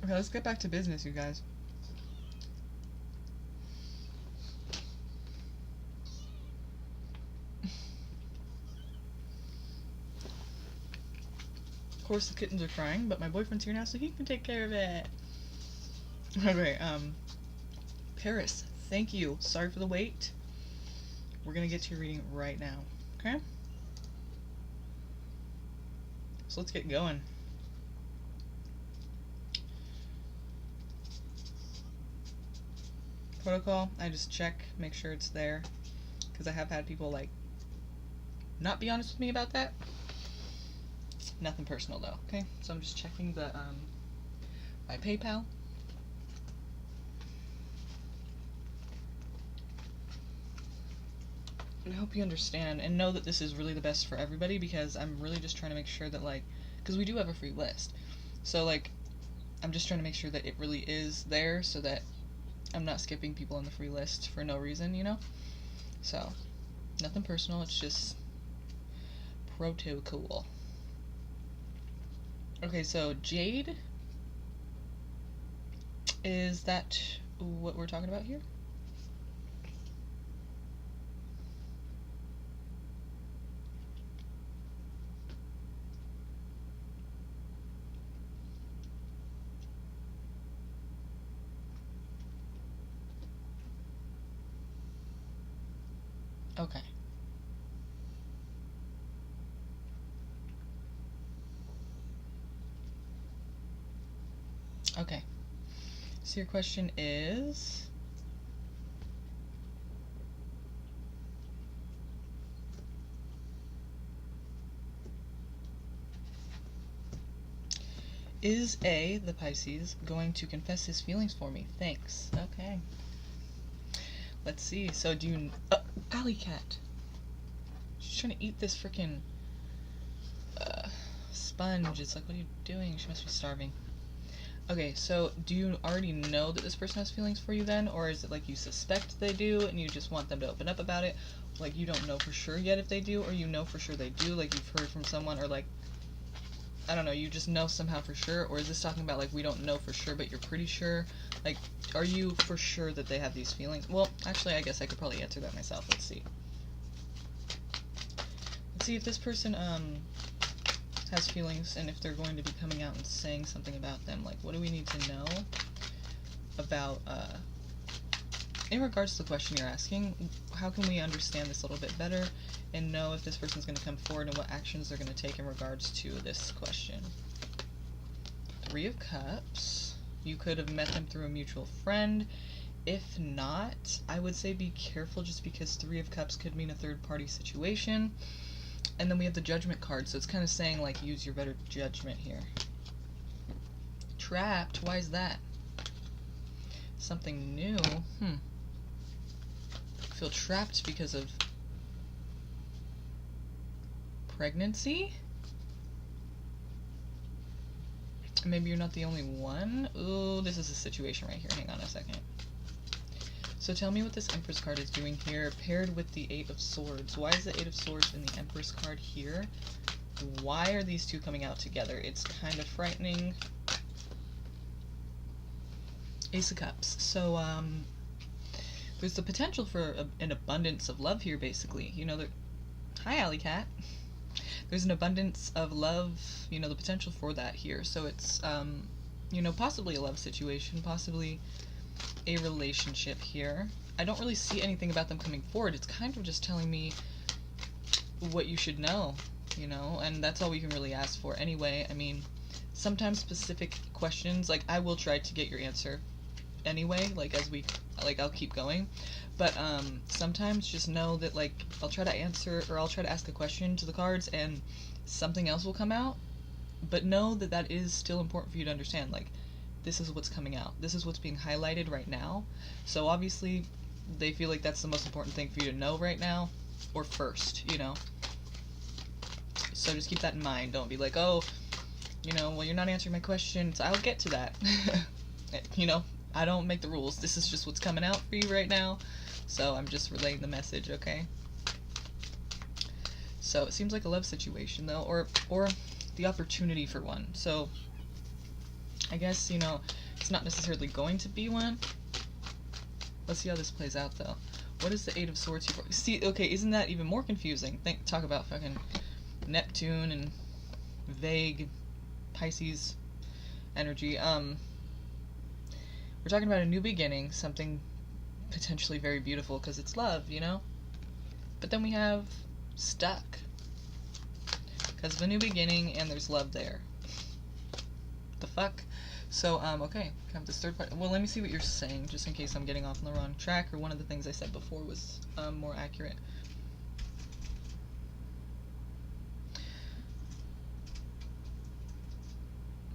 Speaker 1: Okay, let's get back to business, you guys. Of course, the kittens are crying, but my boyfriend's here now, so he can take care of it. Okay, Paris, thank you. Sorry for the wait. We're gonna get to your reading right now, okay? So let's get going. Protocol, I just check, make sure it's there, because I have had people, like, not be honest with me about that. Nothing personal, though, okay? So I'm just checking the, my PayPal. I hope you understand and know that this is really the best for everybody, because I'm really just trying to make sure that, like, because we do have a free list. So, like, I'm just trying to make sure that it really is there so that I'm not skipping people on the free list for no reason, you know? So, nothing personal, it's just protocol. Okay, so Jade, is that what we're talking about here? Okay. Okay. So your question is... Is A, the Pisces, going to confess his feelings for me? Thanks. Okay. Let's see. So do you... Alley cat. She's trying to eat this freaking sponge. It's like, what are you doing? She must be starving. Okay, so do you already know that this person has feelings for you then? Or is it like you suspect they do and you just want them to open up about it? Like you don't know for sure yet if they do, or you know for sure they do, like you've heard from someone, or like, I don't know, you just know somehow for sure? Or is this talking about like we don't know for sure but you're pretty sure? Like, are you for sure that they have these feelings? Well, actually, I guess I could probably answer that myself. Let's see. Let's see if this person has feelings and if they're going to be coming out and saying something about them. Like, what do we need to know about, in regards to the question you're asking, how can we understand this a little bit better and know if this person's going to come forward and what actions they're going to take in regards to this question? Three of Cups. You could have met them through a mutual friend. If not, I would say be careful, just because Three of Cups could mean a third-party situation. And then we have the Judgment card, so it's kind of saying, like, use your better judgment here. Trapped? Why is that? Something new? Feel trapped because of pregnancy? Maybe you're not the only one? Ooh, this is a situation right here. Hang on a second. So tell me what this Empress card is doing here, paired with the Eight of Swords. Why is the Eight of Swords in the Empress card here? Why are these two coming out together? It's kind of frightening. Ace of Cups. So, there's the potential for an abundance of love here, basically. You know, hi, Alley Cat. There's an abundance of love, you know, the potential for that here. So it's, you know, possibly a love situation, possibly a relationship here. I don't really see anything about them coming forward. It's kind of just telling me what you should know, you know, and that's all we can really ask for anyway. I mean, sometimes specific questions, like, I will try to get your answer anyway, like, as we, like, I'll keep going, but, sometimes just know that, like, I'll try to answer, or I'll try to ask a question to the cards, and something else will come out, but know that that is still important for you to understand, like, this is what's coming out. This is what's being highlighted right now. So obviously, they feel like that's the most important thing for you to know right now, or first, you know. So just keep that in mind. Don't be like, oh, you know, well, you're not answering my questions. I'll get to that. You know, I don't make the rules. This is just what's coming out for you right now. So I'm just relaying the message, okay? So it seems like a love situation though, or the opportunity for one. So I guess, you know, it's not necessarily going to be one. Let's see how this plays out though. What is the Eight of Swords here for? See, okay, isn't that even more confusing? Talk about fucking Neptune and vague Pisces energy. We're talking about a new beginning, something potentially very beautiful because it's love, you know? But then we have stuck because of a new beginning and there's love there. The fuck? So, okay, have this third part. Well, let me see what you're saying, just in case I'm getting off on the wrong track, or one of the things I said before was more accurate.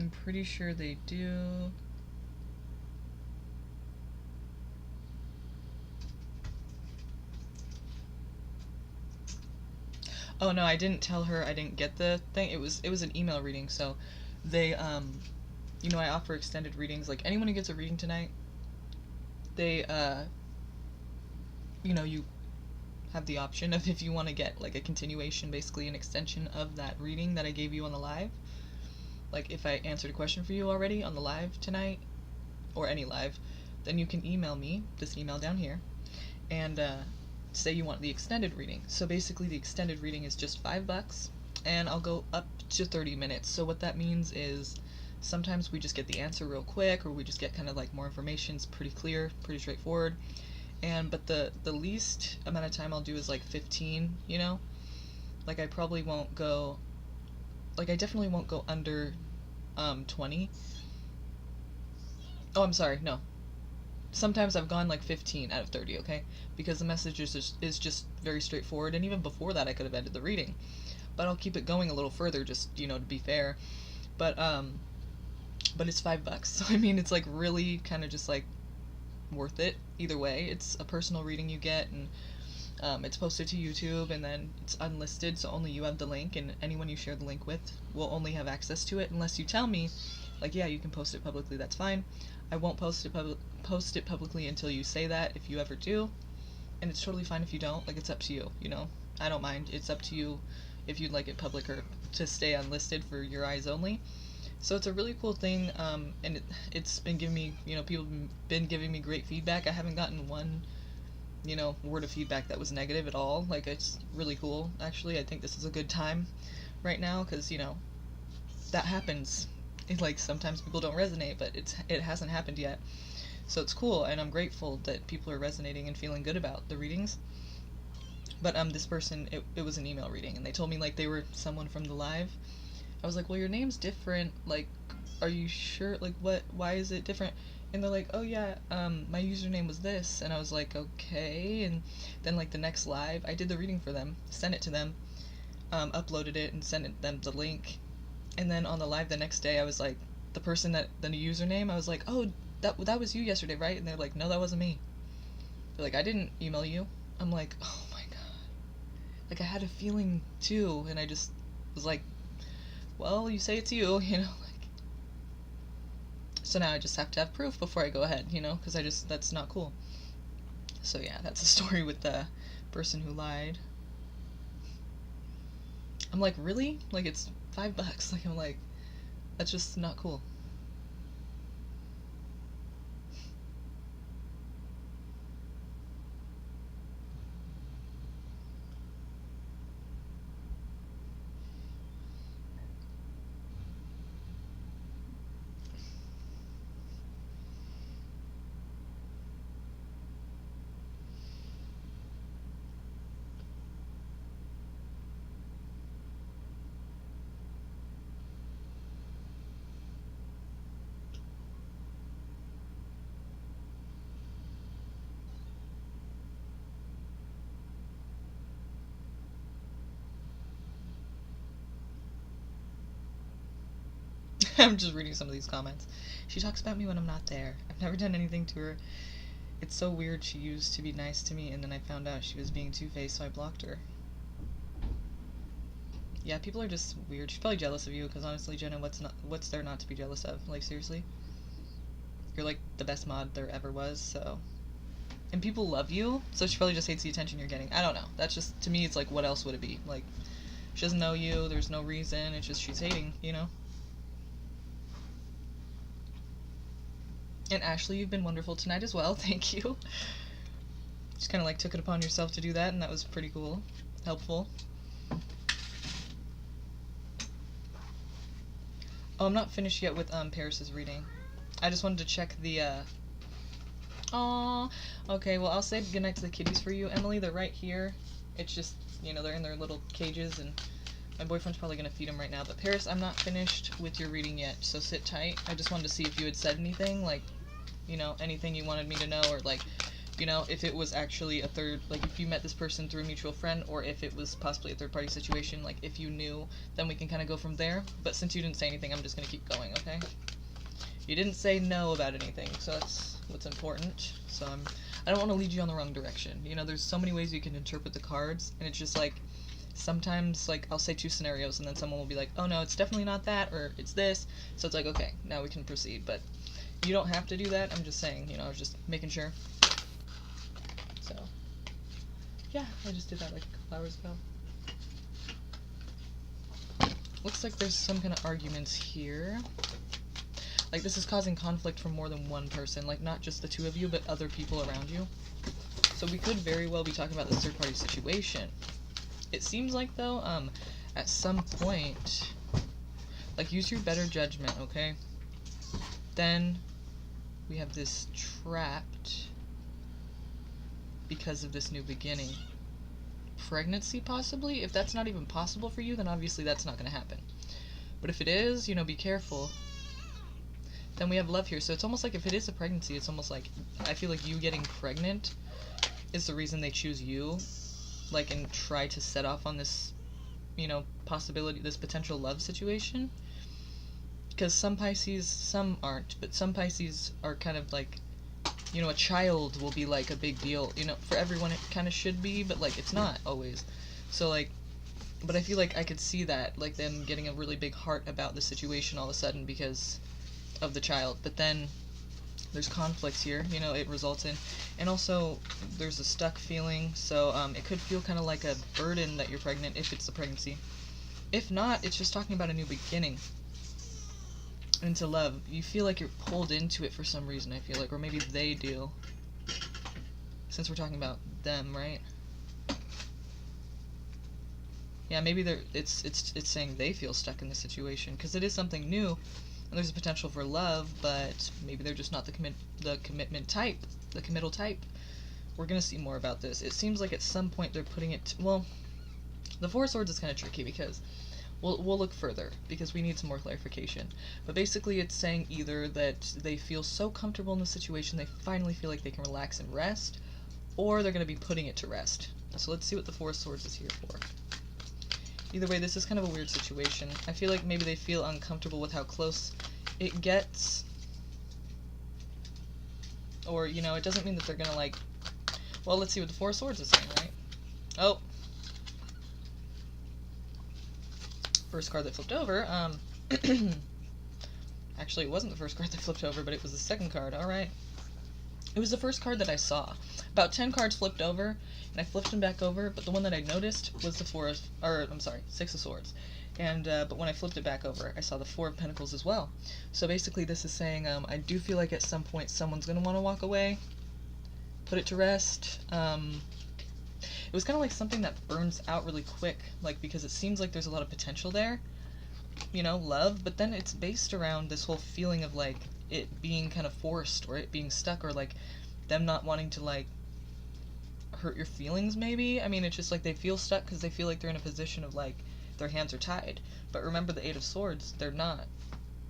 Speaker 1: I'm pretty sure they do. Oh no, I didn't tell her I didn't get the thing. It was an email reading, so they you know, I offer extended readings. Like anyone who gets a reading tonight, they you know, you have the option of if you want to get like a continuation, basically an extension of that reading that I gave you on the live. Like if I answered a question for you already on the live tonight, or any live, then you can email me, this email down here, and say you want the extended reading. So basically the extended reading is just $5, and I'll go up to 30 minutes. So what that means is sometimes we just get the answer real quick, or we just get kind of like more information. It's pretty clear, pretty straightforward. But the least amount of time I'll do is like 15, you know? Like I probably won't go, like I definitely won't go under 20. Oh, I'm sorry, no. Sometimes I've gone like 15 out of 30, okay? Because the message is just very straightforward, and even before that I could have ended the reading. But I'll keep it going a little further, just, you know, to be fair. But it's $5, so I mean, it's like really kind of just like worth it either way. It's a personal reading you get, and it's posted to YouTube, and then it's unlisted, so only you have the link, and anyone you share the link with will only have access to it unless you tell me, like, yeah, you can post it publicly, that's fine. I won't post it publicly until you say that, if you ever do, and it's totally fine if you don't. Like, it's up to you, you know? I don't mind. It's up to you if you'd like it public or to stay unlisted for your eyes only. So it's a really cool thing, and it's been giving me, you know, people have been giving me great feedback. I haven't gotten one, you know, word of feedback that was negative at all. Like, it's really cool, actually. I think this is a good time right now, because, you know, that happens. Like, sometimes people don't resonate, but it hasn't happened yet. So it's cool, and I'm grateful that people are resonating and feeling good about the readings. But this person, it was an email reading, and they told me, like, they were someone from the live. I was like, well, your name's different, like, are you sure? Like, why is it different? And they're like, oh yeah, my username was this. And I was like, okay. And then, like, the next live, I did the reading for them, sent it to them, uploaded it, and sent them the link. And then on the live the next day, I was like, the person that, the username, I was like, oh, that was you yesterday, right? And they're like, no, that wasn't me. They're like, I didn't email you. I'm like, oh my god. Like, I had a feeling, too, and I just was like, well, you say it's you, you know, like. So now I just have to have proof before I go ahead, you know, because that's not cool. So yeah, that's the story with the person who lied. I'm like, really? Like, it's $5. Like, I'm like, that's just not cool. I'm just reading some of these comments. She talks about me when I'm not there. I've never done anything to her. It's so weird. She used to be nice to me, and then I found out she was being two-faced, so I blocked her. Yeah, people are just weird. She's probably jealous of you, because honestly, Jenna, what's there not to be jealous of? Like, seriously? You're like the best mod there ever was, so. And people love you, so she probably just hates the attention you're getting. I don't know. That's just, to me, it's like, what else would it be? Like, She doesn't know you, there's no reason, it's just she's hating, you know? And Ashley, you've been wonderful tonight as well, thank you. Just kind of like took it upon yourself to do that, and that was pretty cool. Helpful. Oh, I'm not finished yet with Paris's reading. I just wanted to check the Aww. Okay, well, I'll say goodnight to the kitties for you, Emily. They're right here. It's just, you know, they're in their little cages, and my boyfriend's probably going to feed them right now. But Paris, I'm not finished with your reading yet, so sit tight. I just wanted to see if you had said anything, like, you know, anything you wanted me to know, or, like, you know, if it was actually a third, like, if you met this person through a mutual friend, or if it was possibly a third-party situation, like, if you knew, then we can kind of go from there. But since you didn't say anything, I'm just going to keep going, okay? You didn't say no about anything, so that's what's important. So I don't want to lead you on the wrong direction. You know, there's so many ways you can interpret the cards, and it's just like, sometimes, like, I'll say two scenarios, and then someone will be like, oh no, it's definitely not that, or it's this, so it's like, okay, now we can proceed, but you don't have to do that. I'm just saying, you know, I was just making sure. So, yeah, I just did that like a couple hours ago. Looks like there's some kind of arguments here. Like, this is causing conflict for more than one person, like, not just the two of you, but other people around you. So we could very well be talking about this third-party situation. It seems like, though, at some point, like, use your better judgment, okay? Then we have this trapped because of this new beginning. Pregnancy, possibly? If that's not even possible for you, then obviously that's not going to happen. But if it is, you know, be careful. Then we have love here, so it's almost like if it is a pregnancy, it's almost like, I feel like you getting pregnant is the reason they choose you, like, and try to set off on this, you know, possibility, this potential love situation. Because some Pisces, some aren't, but some Pisces are kind of like, you know, a child will be like a big deal, you know, for everyone it kind of should be, but like, it's not always. So like, but I feel like I could see that, like, them getting a really big heart about the situation all of a sudden because of the child. But then there's conflicts here, you know, it results in, and also there's a stuck feeling, so it could feel kind of like a burden that you're pregnant if it's a pregnancy. If not, it's just talking about a new beginning into love. You feel like you're pulled into it for some reason, I feel like, or maybe they do, since we're talking about them, right? Yeah, maybe it's saying they feel stuck in the situation because it is something new. And there's a potential for love, but maybe they're just not the commitment type, the committal type. We're gonna see more about this. It seems like at some point they're putting it, well, the Four of Swords is kind of tricky because we'll look further because we need some more clarification. But basically it's saying either that they feel so comfortable in the situation they finally feel like they can relax and rest, or they're gonna be putting it to rest. So let's see what the Four of Swords is here for. Either way, this is kind of a weird situation. I feel like maybe they feel uncomfortable with how close it gets. Or, you know, it doesn't mean that they're gonna, like... Well, let's see what the Four of Swords is saying, right? Oh! First card that flipped over, Actually, it wasn't the first card that flipped over, but it was the second card, alright. It was the first card that I saw. About 10 cards flipped over, and I flipped them back over, but the one that I noticed was the Six of Swords. And, but when I flipped it back over, I saw the Four of Pentacles as well. So basically this is saying, I do feel like at some point someone's gonna want to walk away, put it to rest. It was kind of like something that burns out really quick, like, because it seems like there's a lot of potential there, you know, love, but then it's based around this whole feeling of, like, it being kind of forced, or it being stuck, or, like, them not wanting to, like, hurt your feelings, maybe? I mean, it's just, like, they feel stuck because they feel like they're in a position of, like, their hands are tied. But remember the Eight of Swords, they're not.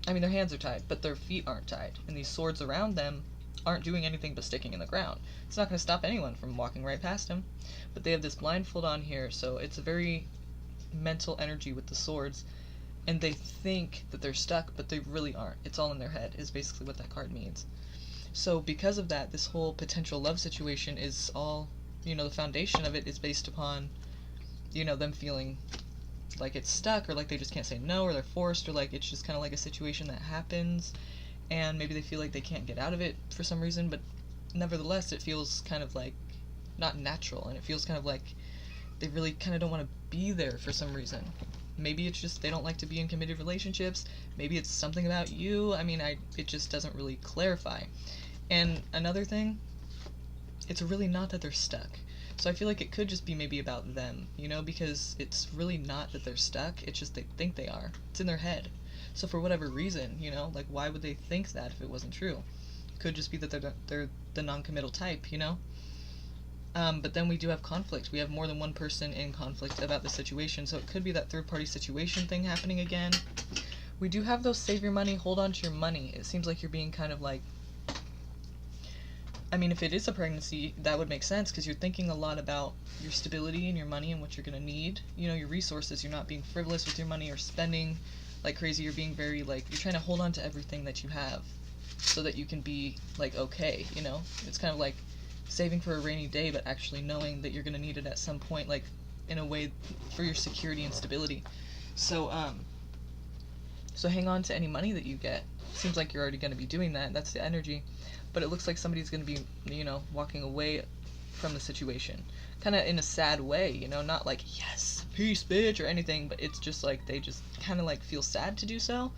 Speaker 1: I mean, their hands are tied, but their feet aren't tied. And these swords around them aren't doing anything but sticking in the ground. It's not going to stop anyone from walking right past them. But they have this blindfold on here, so it's a very mental energy with the swords. And they think that they're stuck, but they really aren't. It's all in their head, is basically what that card means. So because of that, this whole potential love situation is all, you know, the foundation of it is based upon, you know, them feeling like it's stuck, or like they just can't say no, or they're forced, or like it's just kind of like a situation that happens, and maybe they feel like they can't get out of it for some reason, but nevertheless it feels kind of like not natural, and it feels kind of like they really kind of don't want to be there for some reason. Maybe it's just they don't like to be in committed relationships. Maybe it's something about you. I mean, it just doesn't really clarify. And another thing, it's really not that they're stuck. So I feel like it could just be maybe about them, you know, because it's really not that they're stuck, it's just they think they are. It's in their head. So for whatever reason, you know, like why would they think that if it wasn't true? It could just be that they're the non-committal type, you know? But then we do have conflict. We have more than one person in conflict about the situation, so it could be that third-party situation thing happening again. We do have those save your money, hold on to your money. It seems like you're being kind of like, I mean, if it is a pregnancy, that would make sense because you're thinking a lot about your stability and your money and what you're going to need. You know, your resources. You're not being frivolous with your money or spending like crazy. You're being very, like, you're trying to hold on to everything that you have so that you can be, like, okay, you know? It's kind of like saving for a rainy day, but actually knowing that you're going to need it at some point, like, in a way for your security and stability. So hang on to any money that you get. Seems like you're already going to be doing that. That's the energy. But it looks like somebody's going to be, you know, walking away from the situation. Kind of in a sad way, you know, not like, yes, peace, bitch, or anything, but it's just like they just kind of like feel sad to do so,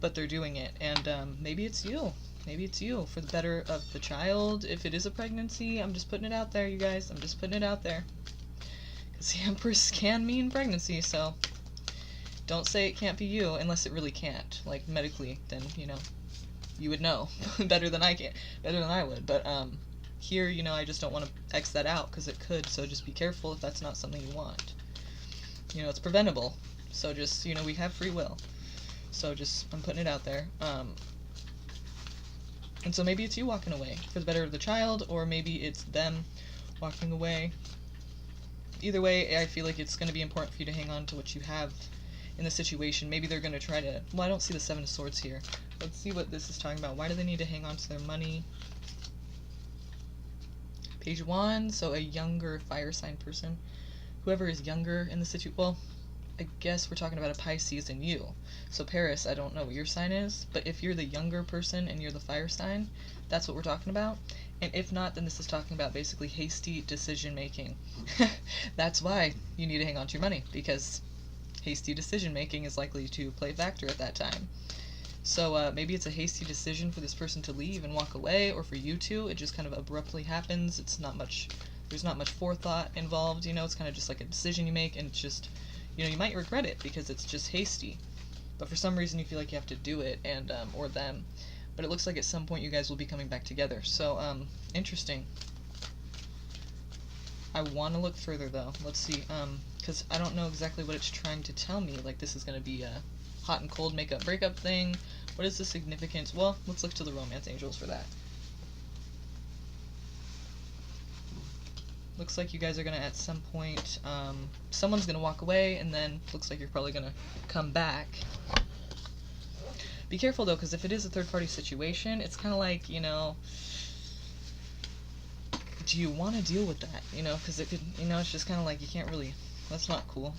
Speaker 1: but they're doing it. And maybe it's you. Maybe it's you for the better of the child. If it is a pregnancy, I'm just putting it out there, you guys. I'm just putting it out there. Because the Empress can mean pregnancy, so don't say it can't be you unless it really can't. Like, medically, then, you know, you would know better than I would. But here, you know, I just don't want to X that out because it could, so just be careful if that's not something you want. You know, it's preventable, so just, you know, we have free will. So just, I'm putting it out there. And so maybe it's you walking away for the better of the child, or maybe it's them walking away. Either way, I feel like it's going to be important for you to hang on to what you have in the situation. Maybe they're going to try to, well, I don't see the Seven of Swords here. Let's see what this is talking about. Why do they need to hang on to their money? Page of Wands, so a younger fire sign person. Whoever is younger in the situation, well, I guess we're talking about a Pisces and you. So Paris, I don't know what your sign is, but if you're the younger person and you're the fire sign, that's what we're talking about. And if not, then this is talking about basically hasty decision making. That's why you need to hang on to your money, because hasty decision making is likely to play a factor at that time. So maybe it's a hasty decision for this person to leave and walk away, or for you to. It just kind of abruptly happens. It's not much, there's not much forethought involved, you know, it's kind of just like a decision you make, and it's just, you know, you might regret it because it's just hasty. But for some reason you feel like you have to do it, and or them. But it looks like at some point you guys will be coming back together. So, interesting. I want to look further, though. Let's see, because I don't know exactly what it's trying to tell me. Like, this is going to be a hot and cold makeup breakup thing. What is the significance? Well, let's look to the romance angels for that. Looks like you guys are going to, at some point, someone's going to walk away, and then looks like you're probably going to come back. Be careful, though, because if it is a third-party situation, it's kind of like, you know, do you want to deal with that? You know, because it could, you know, it's just kind of like you can't really, that's not cool.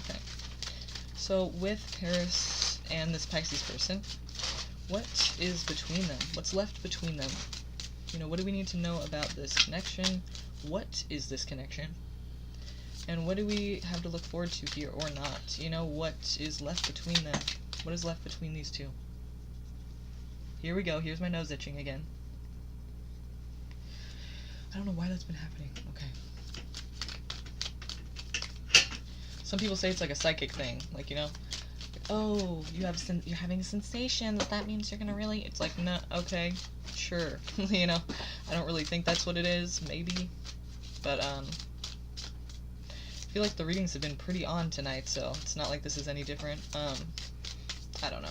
Speaker 1: Okay. So, with Paris and this Pisces person, what is between them? What's left between them? You know, what do we need to know about this connection? What is this connection? And what do we have to look forward to here, or not? You know, what is left between them? What is left between these two? Here we go. Here's my nose itching again. I don't know why that's been happening. Okay. Some people say it's like a psychic thing. Like, you know, oh, you're having a sensation. That means you're gonna really... It's like, no, okay, sure. You know, I don't really think that's what it is. Maybe. But, I feel like the readings have been pretty on tonight, so it's not like this is any different. I don't know.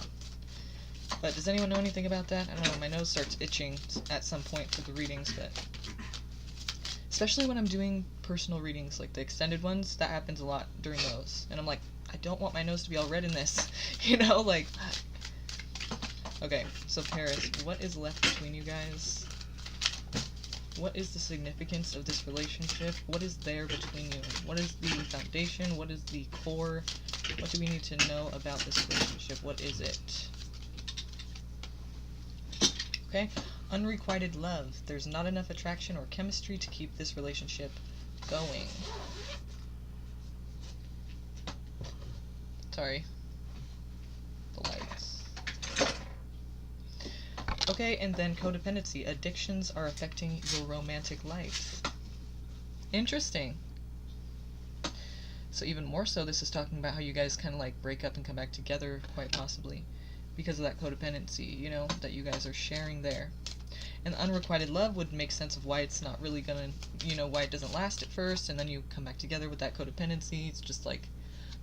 Speaker 1: But does anyone know anything about that? I don't know, my nose starts itching at some point for the readings, but... Especially when I'm doing personal readings, like the extended ones, that happens a lot during those. And I'm like, I don't want my nose to be all red in this, you know, like... Okay, so Paris, what is left between you guys? What is the significance of this relationship? What is there between you? What is the foundation? What is the core? What do we need to know about this relationship? What is it? Okay, Unrequited love. There's not enough attraction or chemistry to keep this relationship going. Sorry. The lights. Okay, and then codependency. Addictions are affecting your romantic life. Interesting. So even more so, this is talking about how you guys kind of like break up and come back together, quite possibly, because of that codependency, you know, that you guys are sharing there. And unrequited love would make sense of why it's not really gonna, you know, why it doesn't last at first, and then you come back together with that codependency. It's just like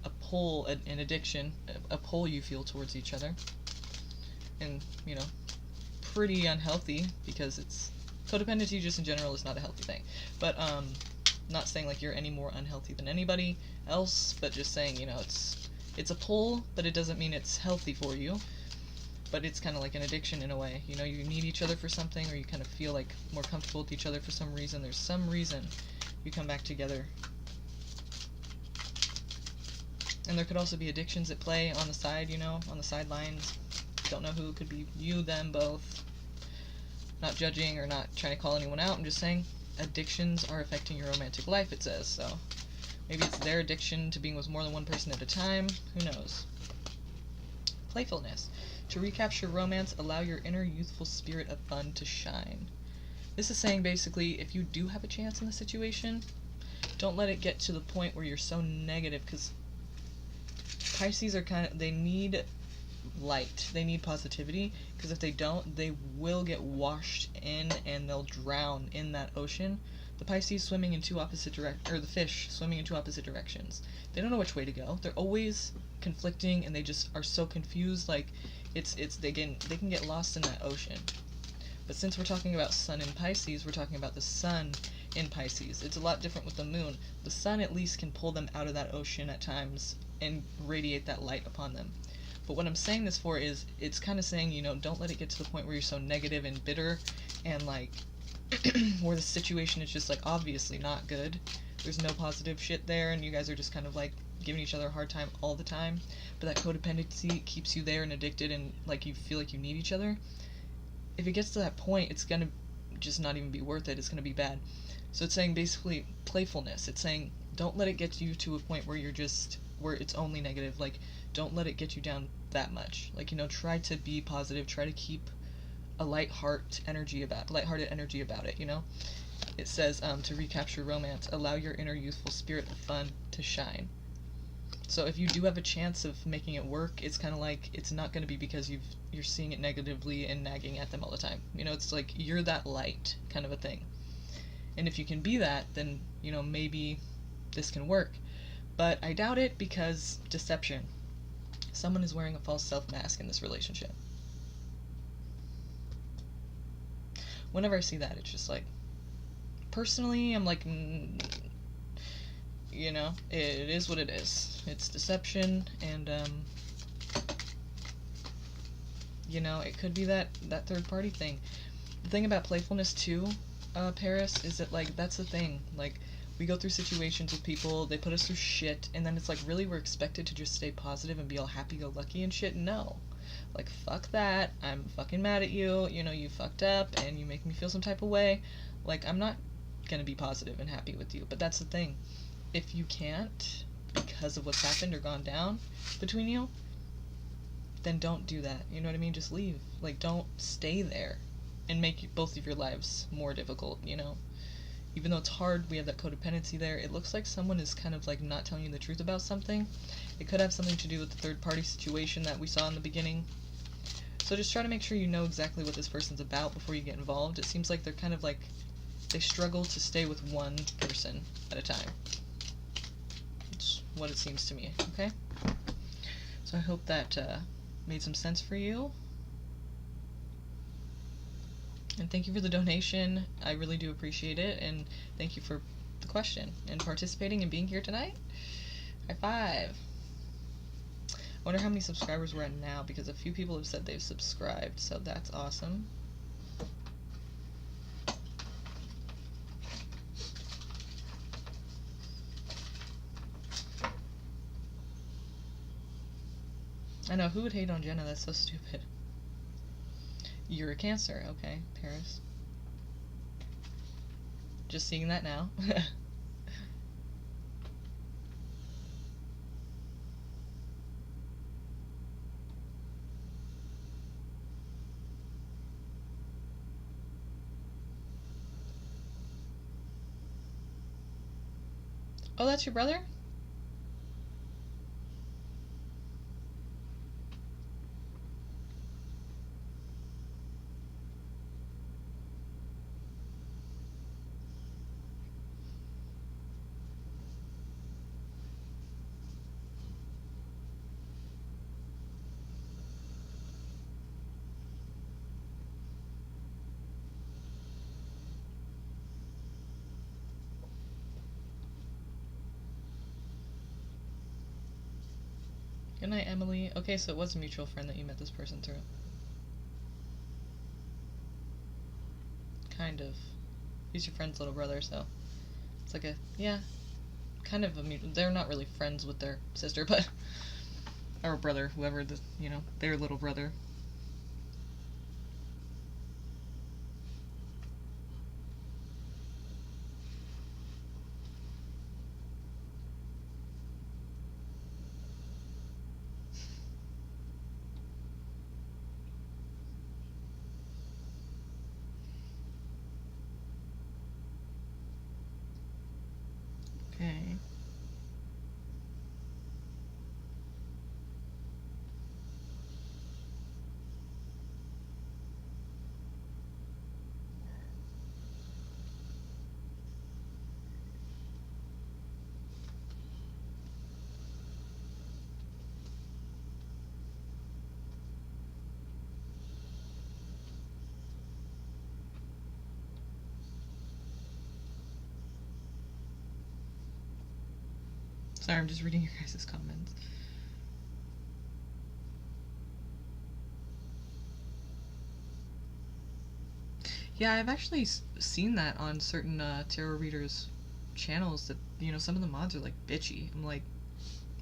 Speaker 1: a pull, an addiction, a pull you feel towards each other. And, you know, pretty unhealthy, because it's, codependency just in general is not a healthy thing. But, not saying like you're any more unhealthy than anybody else, but just saying, you know, it's a pull, but it doesn't mean it's healthy for you. But it's kind of like an addiction in a way. You know, you need each other for something, or you kind of feel like more comfortable with each other for some reason. There's some reason you come back together. And there could also be addictions at play on the side, you know, on the sidelines. Don't know who. It could be you, them, both. Not judging or not trying to call anyone out. I'm just saying addictions are affecting your romantic life, it says. So maybe it's their addiction to being with more than one person at a time. Who knows? Playfulness. To recapture romance, allow your inner youthful spirit of fun to shine. This is saying basically, if you do have a chance in the situation, don't let it get to the point where you're so negative, because Pisces are kind of, they need light, they need positivity, because if they don't, they will get washed in and they'll drown in that ocean. The Pisces swimming in two opposite or the fish swimming in two opposite directions. They don't know which way to go. They're always conflicting, and they just are so confused. Like they can get lost in that ocean. But since we're talking about Sun in Pisces, we're talking about the Sun in Pisces. It's a lot different with the Moon. The Sun at least can pull them out of that ocean at times and radiate that light upon them. But what I'm saying this for is, it's kind of saying, you know, don't let it get to the point where you're so negative and bitter and like where the situation is just like obviously not good. There's no positive shit there, and you guys are just kind of like giving each other a hard time all the time. But that codependency keeps you there and addicted, and like you feel like you need each other. If it gets to that point, it's gonna just not even be worth it. It's gonna be bad. So it's saying basically playfulness. It's saying don't let it get you to a point where you're just where it's only negative. Like don't let it get you down that much. Like, you know, try to be positive. Try to keep a lighthearted energy about it, you know? It says, to recapture romance, allow your inner youthful spirit of fun to shine. So if you do have a chance of making it work, it's kind of like, it's not going to be because you're seeing it negatively and nagging at them all the time. You know, it's like, you're that light kind of a thing. And if you can be that, then, you know, maybe this can work. But I doubt it, because deception. Someone is wearing a false self-mask in this relationship. Whenever I see that, it's just like, personally, I'm like, you know, it is what it is. It's deception, and, you know, it could be that third-party thing. The thing about playfulness, too, Paris, is that, like, that's the thing. Like, we go through situations with people, they put us through shit, and then it's like, really, we're expected to just stay positive and be all happy-go-lucky and shit? No. Like, fuck that, I'm fucking mad at you, you know, you fucked up, and you make me feel some type of way. Like, I'm not gonna be positive and happy with you. But that's the thing. If you can't, because of what's happened or gone down between you, then don't do that. You know what I mean? Just leave. Like, don't stay there and make both of your lives more difficult, you know? Even though it's hard, we have that codependency there. It looks like someone is kind of like not telling you the truth about something. It could have something to do with the third-party situation that we saw in the beginning. So just try to make sure you know exactly what this person's about before you get involved. It seems like they're kind of like, they struggle to stay with one person at a time. It's what it seems to me, okay? So I hope that made some sense for you. And thank you for the donation. I really do appreciate it. And thank you for the question and participating and being here tonight. High five. I wonder how many subscribers we're at now, because a few people have said they've subscribed, so that's awesome. I know, who would hate on Jenna? That's so stupid. You're a Cancer. Okay, Paris. Just seeing that now. Oh, that's your brother? Good night, Emily. Okay, so it was a mutual friend that you met this person through. Kind of. He's your friend's little brother, so it's like a, yeah, kind of a mutual. They're not really friends with their sister, but or brother, whoever the, you know, their little brother. Okay. Sorry, I'm just reading your guys' comments. Yeah, I've actually seen that on certain tarot readers' channels that, you know, some of the mods are like bitchy. I'm like,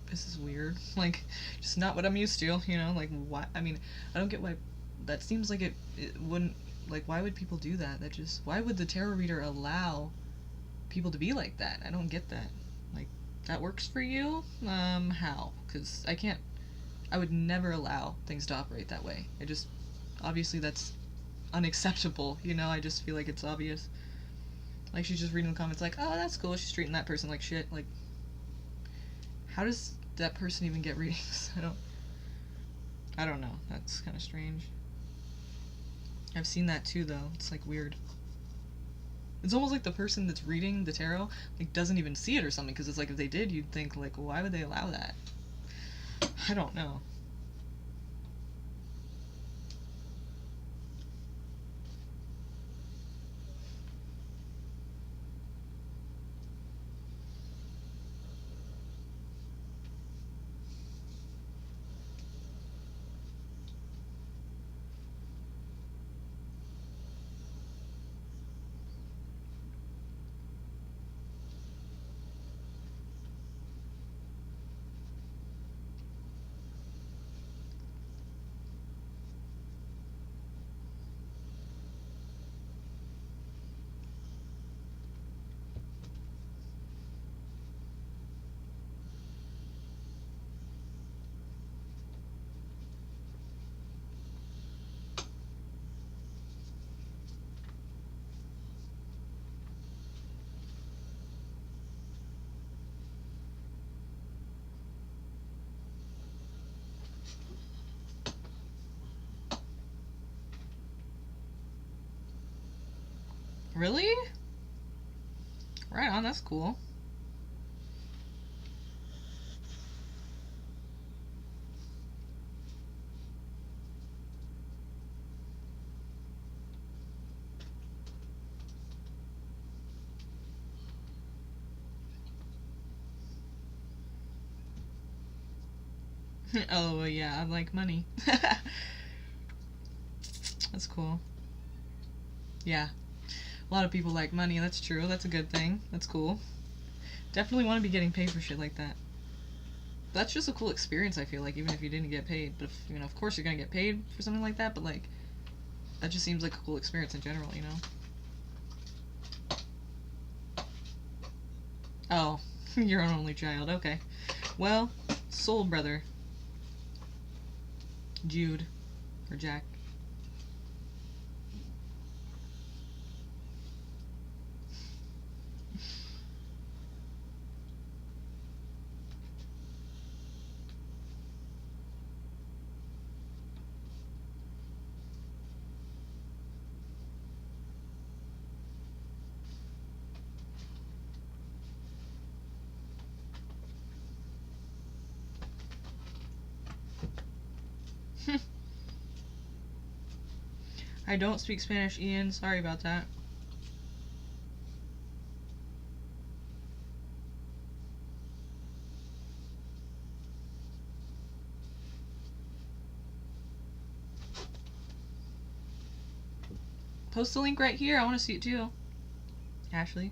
Speaker 1: this is weird. Like, just not what I'm used to, you know? Like, why? I mean, I don't get why. That seems like it wouldn't. Like, why would people do that? That just. Why would the tarot reader allow people to be like that? I don't get that. Like, that works for you? How? Because I can't. I would never allow things to operate that way. I just. Obviously, that's unacceptable, you know? I just feel like it's obvious. Like, she's just reading the comments, like, oh, that's cool. She's treating that person like shit. Like, how does that person even get readings? I don't know. That's kind of strange. I've seen that too, though. It's like weird. It's almost like the person that's reading the tarot like doesn't even see it or something, because it's like if they did, you'd think like, why would they allow that? I don't know. Really? Right on, that's cool. Oh, yeah, I like money. That's cool. Yeah. A lot of people like money, that's true. That's a good thing. That's cool. Definitely want to be getting paid for shit like that. That's just a cool experience, I feel like, even if you didn't get paid. But, if, you know, of course you're gonna get paid for something like that, but, like, that just seems like a cool experience in general, you know? Oh, you're an only child, okay. Well, soul brother. Jude. Or Jack. I don't speak Spanish, Ian. Sorry about that. Post the link right here. I want to see it too. Ashley.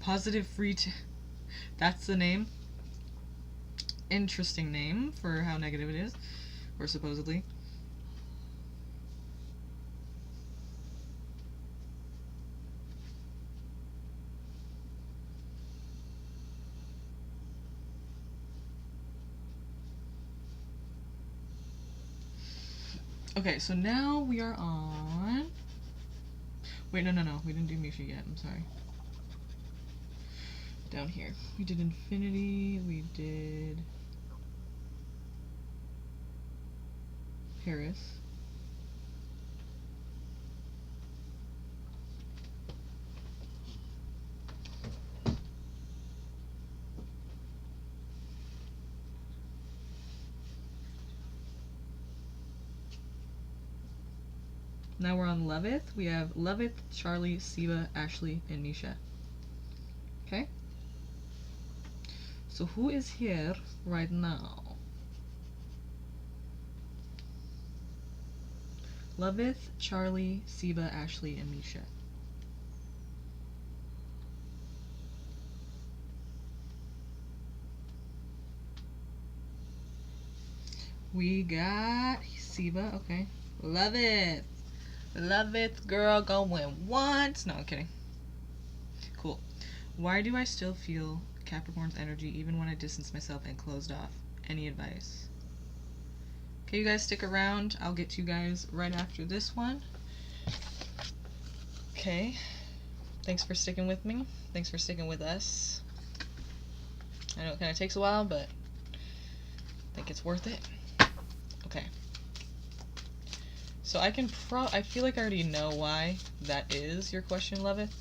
Speaker 1: Positive free that's the name. Interesting name for how negative it is. Or supposedly. Okay, so now we are on... Wait, no. We didn't do Misha yet. I'm sorry. Down here. We did Infinity. We did... Paris. Now we're on Levith. We have Levith, Charlie, Siva, Ashley, and Misha. Okay? So who is here right now? Levith, Charlie, Siva, Ashley, and Misha. We got Siva, okay. Levith. Levith, girl, going once. No, I'm kidding. Cool. Why do I still feel Capricorn's energy even when I distance myself and closed off? Any advice? Okay, you guys stick around. I'll get to you guys right after this one. Okay. Thanks for sticking with me. Thanks for sticking with us. I know it kind of takes a while, but I think it's worth it. Okay. So I feel like I already know why that is your question, Levith,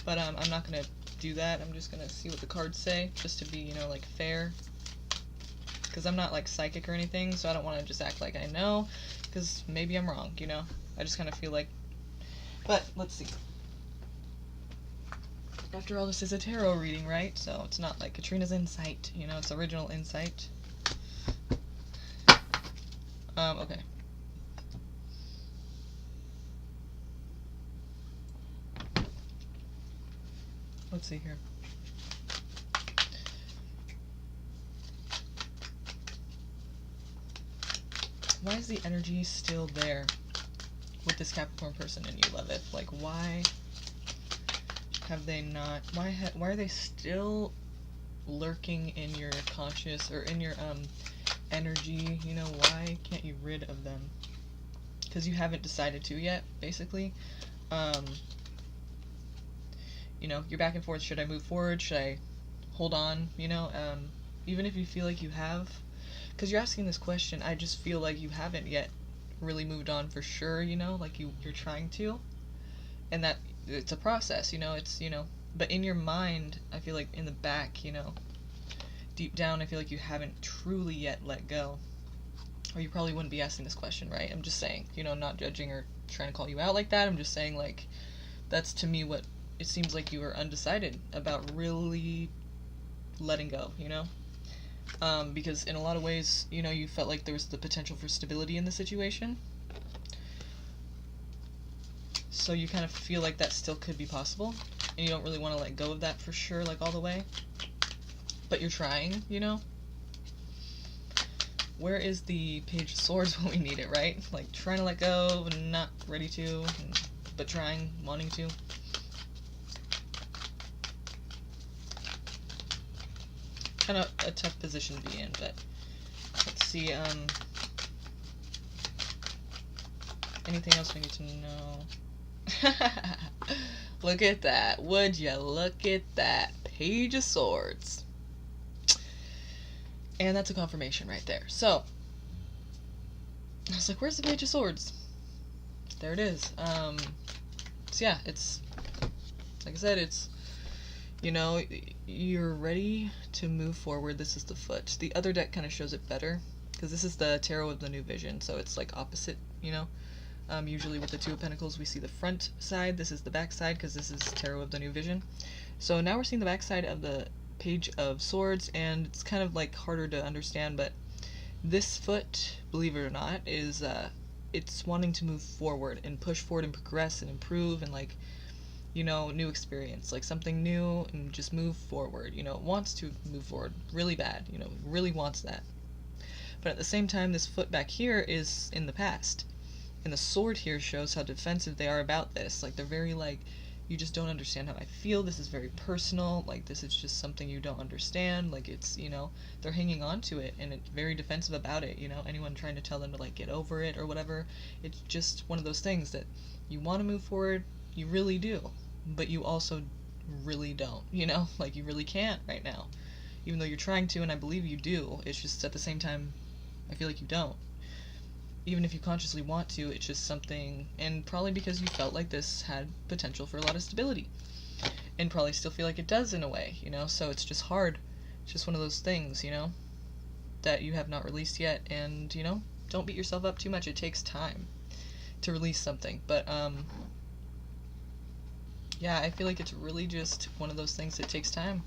Speaker 1: but I'm not gonna do that. I'm just gonna see what the cards say, just to be, you know, like, fair. Because I'm not, like, psychic or anything, so I don't want to just act like I know, because maybe I'm wrong, you know? I just kind of feel like... But, let's see. After all, this is a tarot reading, right? So it's not like Katrina's insight, you know? It's original insight. Okay. Let's see here. Why is the energy still there with this Capricorn person in you, Levith? Like, why have they not... Why are they still lurking in your conscious, or in your, energy? You know, why can't you rid of them? Because you haven't decided to yet, basically. You know, you're back and forth. Should I move forward? Should I hold on? You know, even if you feel like you have... Because you're asking this question, I just feel like you haven't yet really moved on for sure, you know? Like, you're trying to. And that, it's a process, you know? It's, you know... But in your mind, I feel like in the back, you know, deep down, I feel like you haven't truly yet let go. Or you probably wouldn't be asking this question, right? I'm just saying, you know, I'm not judging or trying to call you out like that. I'm just saying, like, that's to me what it seems like you were undecided about really letting go, you know? Because in a lot of ways, you know, you felt like there was the potential for stability in the situation. So you kind of feel like that still could be possible. and you don't really want to let go of that for sure, like all the way, but you're trying, you know? Where is the Page of Swords when we need it, right? Like, trying to let go, and not ready to, but trying, wanting to. Kind of a tough position to be in, but let's see, anything else we need to know? Look at that. Would you look at that? Page of Swords. And that's a confirmation right there. So, I was like, where's the Page of Swords? There it is. So yeah, it's, like I said, it's, you know, you're ready to move forward. This is the foot. The other deck kind of shows it better, because this is the Tarot of the New Vision, so it's like opposite, you know. Usually with the Two of Pentacles, we see the front side. This is the back side, because this is Tarot of the New Vision. So now we're seeing the back side of the Page of Swords, and it's kind of like harder to understand, but this foot, believe it or not, is, it's wanting to move forward and push forward and progress and improve and, like, you know, new experience, like something new, and just move forward, you know. It wants to move forward really bad, you know, really wants that. But at the same time, this foot back here is in the past. And the sword here shows how defensive they are about this. Like, they're very, like, you just don't understand how I feel. This is very personal. Like, this is just something you don't understand. Like, it's, you know, they're hanging on to it, and it's very defensive about it, you know. Anyone trying to tell them to, like, get over it or whatever. It's just one of those things that you want to move forward, you really do. But you also really don't, you know? Like, you really can't right now. Even though you're trying to, and I believe you do. It's just at the same time, I feel like you don't. Even if you consciously want to, it's just something, and probably because you felt like this had potential for a lot of stability. And probably still feel like it does in a way, you know? So it's just hard. It's just one of those things, you know? That you have not released yet, and, you know? Don't beat yourself up too much. It takes time to release something. But, yeah, I feel like it's really just one of those things that takes time,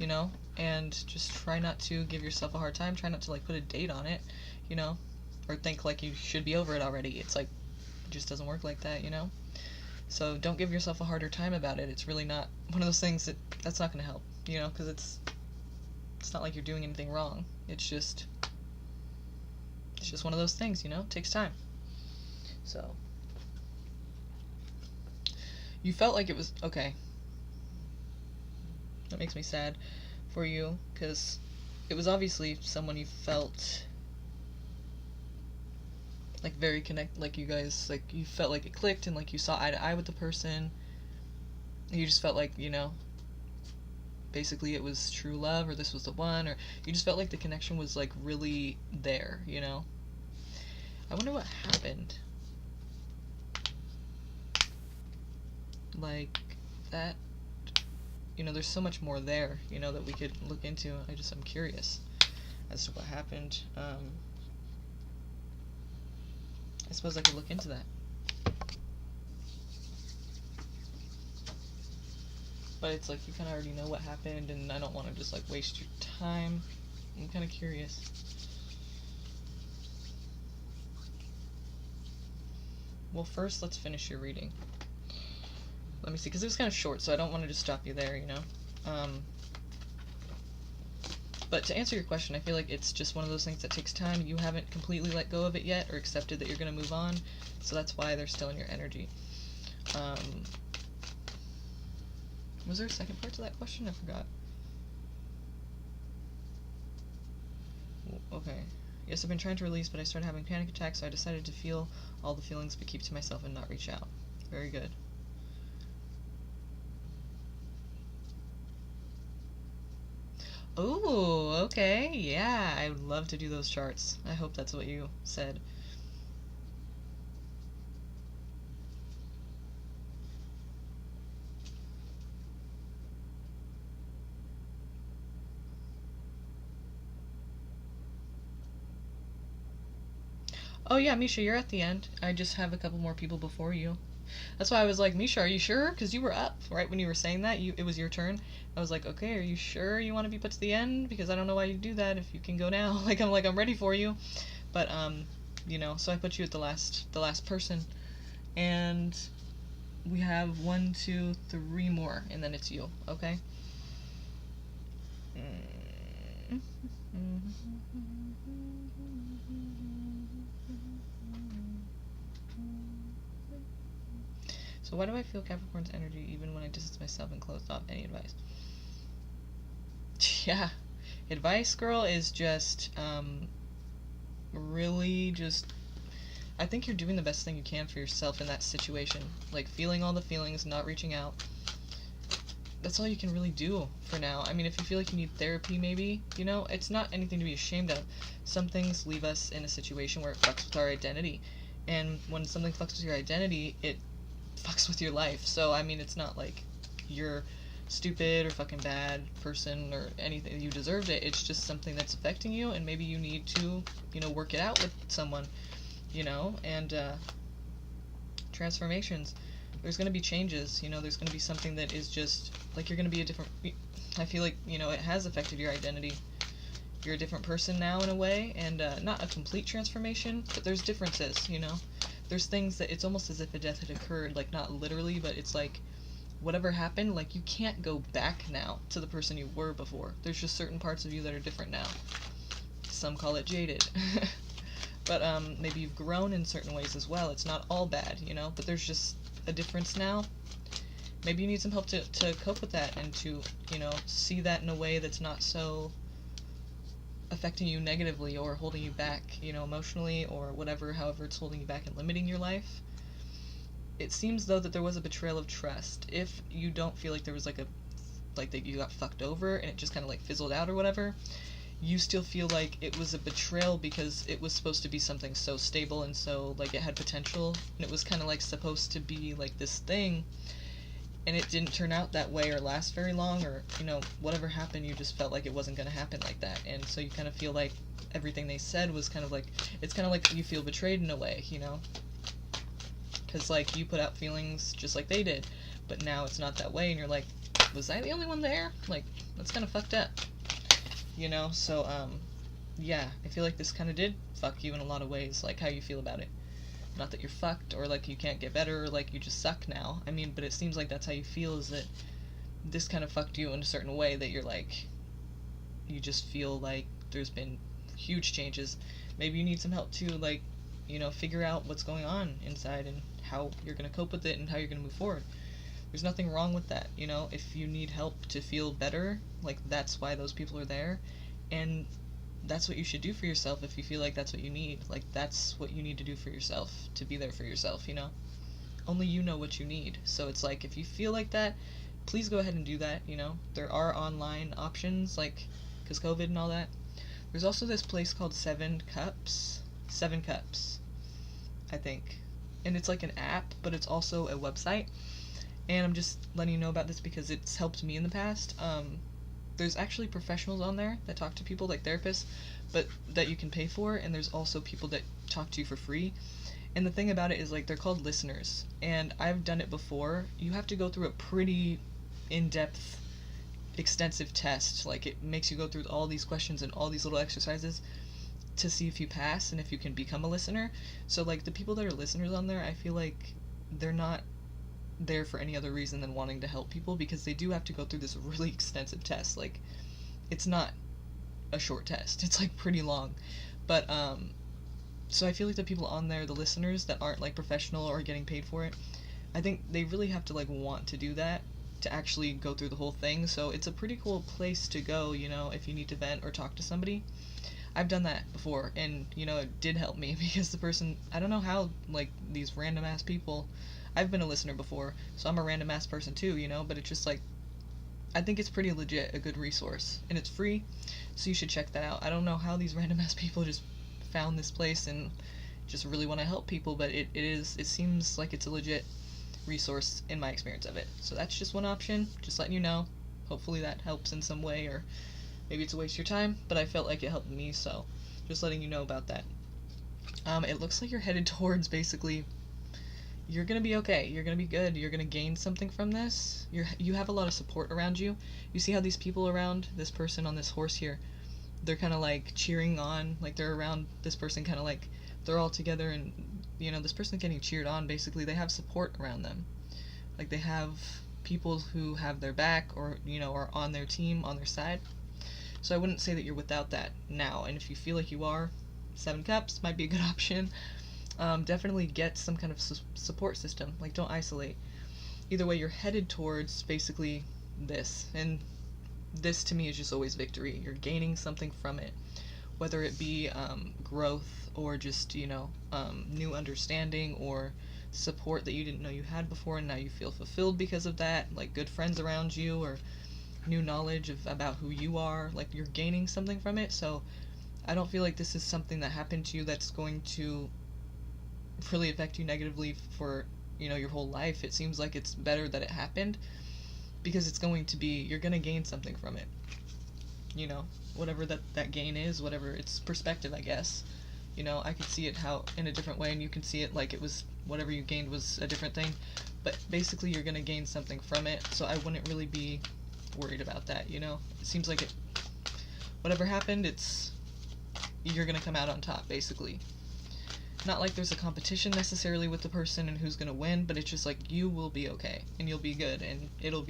Speaker 1: you know? And just try not to give yourself a hard time. Try not to, like, put a date on it, you know? Or think like you should be over it already. It's like, it just doesn't work like that, you know? So don't give yourself a harder time about it. It's really not one of those things that's not going to help, you know? Because it's not like you're doing anything wrong. It's just one of those things, you know? It takes time. So you felt like it was okay. That makes me sad for you, because it was obviously someone you felt like very like you guys, like you felt like it clicked, and like you saw eye to eye with the person. You just felt like, you know, basically it was true love, or this was the one, or you just felt like the connection was like really there, you know. I wonder what happened. Like that, you know, there's so much more there, you know, that we could look into. I'm curious as to what happened. I suppose I could look into that. But it's like you kind of already know what happened, and I don't want to just like waste your time. I'm kind of curious. Well, first let's finish your reading. Let me see, because it was kind of short, so I don't want to just stop you there, you know? But to answer your question, I feel like it's just one of those things that takes time. You haven't completely let go of it yet, or accepted that you're going to move on, so that's why they're still in your energy. Was there a second part to that question? I forgot. Okay. Yes, I've been trying to release, but I started having panic attacks, so I decided to feel all the feelings but keep to myself and not reach out. Very good. Oh, okay, yeah, I would love to do those charts. I hope that's what you said. Oh yeah, Misha, you're at the end. I just have a couple more people before you. That's why I was like, Misha, are you sure? Because you were up, right, when you were saying that. It was your turn. I was like, okay, are you sure you want to be put to the end? Because I don't know why you do that if you can go now. I'm ready for you. But, you know, so I put you at the last person. And we have 1, 2, 3 more, and then it's you, okay? So why do I feel Capricorn's energy even when I distance myself and close off? Any advice? Yeah. Advice, girl, is just, really just... I think you're doing the best thing you can for yourself in that situation. Like, feeling all the feelings, not reaching out. That's all you can really do for now. I mean, if you feel like you need therapy, maybe, you know, it's not anything to be ashamed of. Some things leave us in a situation where it fucks with our identity. And when something fucks with your identity, it fucks with your life. So, I mean, it's not like you're stupid or fucking bad person or anything. You deserved it. It's just something that's affecting you, and maybe you need to, you know, work it out with someone, you know, and transformations. There's going to be changes, you know, there's going to be something that is just, like, you're going to be a different, I feel like, you know, it has affected your identity. You're a different person now in a way, and not a complete transformation, but there's differences, you know. There's things that it's almost as if a death had occurred, like, not literally, but it's like, whatever happened, like, you can't go back now to the person you were before. There's just certain parts of you that are different now. Some call it jaded. But maybe you've grown in certain ways as well. It's not all bad, you know, but there's just a difference now. Maybe you need some help to cope with that and to, you know, see that in a way that's not so affecting you negatively or holding you back, you know, emotionally or whatever, however it's holding you back and limiting your life. It seems, though, that there was a betrayal of trust. If you don't feel like there was, like, that you got fucked over and it just kind of, like, fizzled out or whatever, you still feel like it was a betrayal because it was supposed to be something so stable and so, like, it had potential, and it was kind of, like, supposed to be, like, this thing, and it didn't turn out that way or last very long, or, you know, whatever happened, you just felt like it wasn't going to happen like that, and so you kind of feel like everything they said was kind of like, it's kind of like you feel betrayed in a way, you know? Because, like, you put out feelings just like they did, but now it's not that way, and you're like, was I the only one there? Like, that's kind of fucked up, you know? So, yeah, I feel like this kind of did fuck you in a lot of ways, like, how you feel about it. Not that you're fucked, or, like, you can't get better, or, like, you just suck now. I mean, but it seems like that's how you feel, is that this kind of fucked you in a certain way that you're, like, you just feel like there's been huge changes. Maybe you need some help to, like, you know, figure out what's going on inside and how you're going to cope with it and how you're going to move forward. There's nothing wrong with that, you know? If you need help to feel better, like, that's why those people are there, and that's what you should do for yourself if you feel like that's what you need. Like, that's what you need to do for yourself, to be there for yourself, you know? Only you know what you need. So it's like, if you feel like that, please go ahead and do that, you know? There are online options, like, because COVID and all that. There's also this place called 7 Cups, I think. And it's like an app, but it's also a website. And I'm just letting you know about this because it's helped me in the past. There's actually professionals on there that talk to people, like therapists, but that you can pay for, and there's also people that talk to you for free. And the thing about it is, like, they're called listeners, and I've done it before. You have to go through a pretty in-depth, extensive test. Like, it makes you go through all these questions and all these little exercises to see if you pass and if you can become a listener. So, like, the people that are listeners on there, I feel like they're not there for any other reason than wanting to help people, because they do have to go through this really extensive test. Like, it's not a short test, it's like pretty long. But so I feel like the people on there, the listeners that aren't like professional or getting paid for it, I think they really have to like want to do that to actually go through the whole thing. So it's a pretty cool place to go, you know, if you need to vent or talk to somebody. I've done that before, and, you know, it did help me, because the person, I don't know how, like, these random ass people, I've been a listener before, so I'm a random ass person too, you know, but it's just like, I think it's pretty legit, a good resource, and it's free, so you should check that out. I don't know how these random ass people just found this place and just really want to help people, but it seems like it's a legit resource in my experience of it. So that's just one option, just letting you know. Hopefully that helps in some way, or maybe it's a waste of your time, but I felt like it helped me, so just letting you know about that. It looks like you're headed towards, basically, you're gonna be okay, you're gonna be good, you're gonna gain something from this. You have a lot of support around you. You see how these people around this person on this horse here, they're kind of like cheering on, like they're around this person, kind of like they're all together, and, you know, this person's getting cheered on, basically. They have support around them. Like, they have people who have their back, or, are on their team, on their side. So I wouldn't say that you're without that now. And if you feel like you are, 7 Cups might be a good option. Definitely get some kind of support system. Like, don't isolate. Either way, you're headed towards basically this. And this, to me, is just always victory. You're gaining something from it. Whether it be growth, or just, new understanding, or support that you didn't know you had before and now you feel fulfilled because of that, like good friends around you, or new knowledge about who you are. Like, you're gaining something from it. So I don't feel like this is something that happened to you that's going to really affect you negatively for, your whole life. It seems like it's better that it happened, because it's going to be, you're going to gain something from it. Whatever that gain is, whatever its perspective, I guess. I could see it in a different way, and you can see it like it was, whatever you gained was a different thing. But basically, you're going to gain something from it, so I wouldn't really be worried about that, It seems like whatever happened, you're going to come out on top, basically. Not like there's a competition necessarily with the person and who's going to win, but it's just like, you will be okay, and you'll be good, and it'll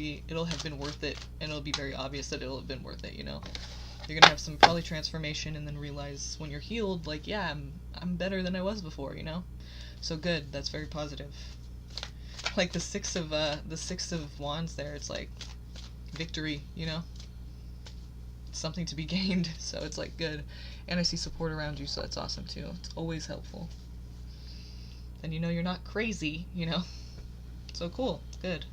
Speaker 1: have been worth it, and it'll be very obvious that it'll have been worth it, You're gonna have some probably transformation, and then realize when you're healed, like, yeah, I'm better than I was before, So good, that's very positive. Like the six of wands there, it's like victory, It's something to be gained, so it's like good. And I see support around you, so that's awesome too. It's always helpful. And you're not crazy, So cool, good.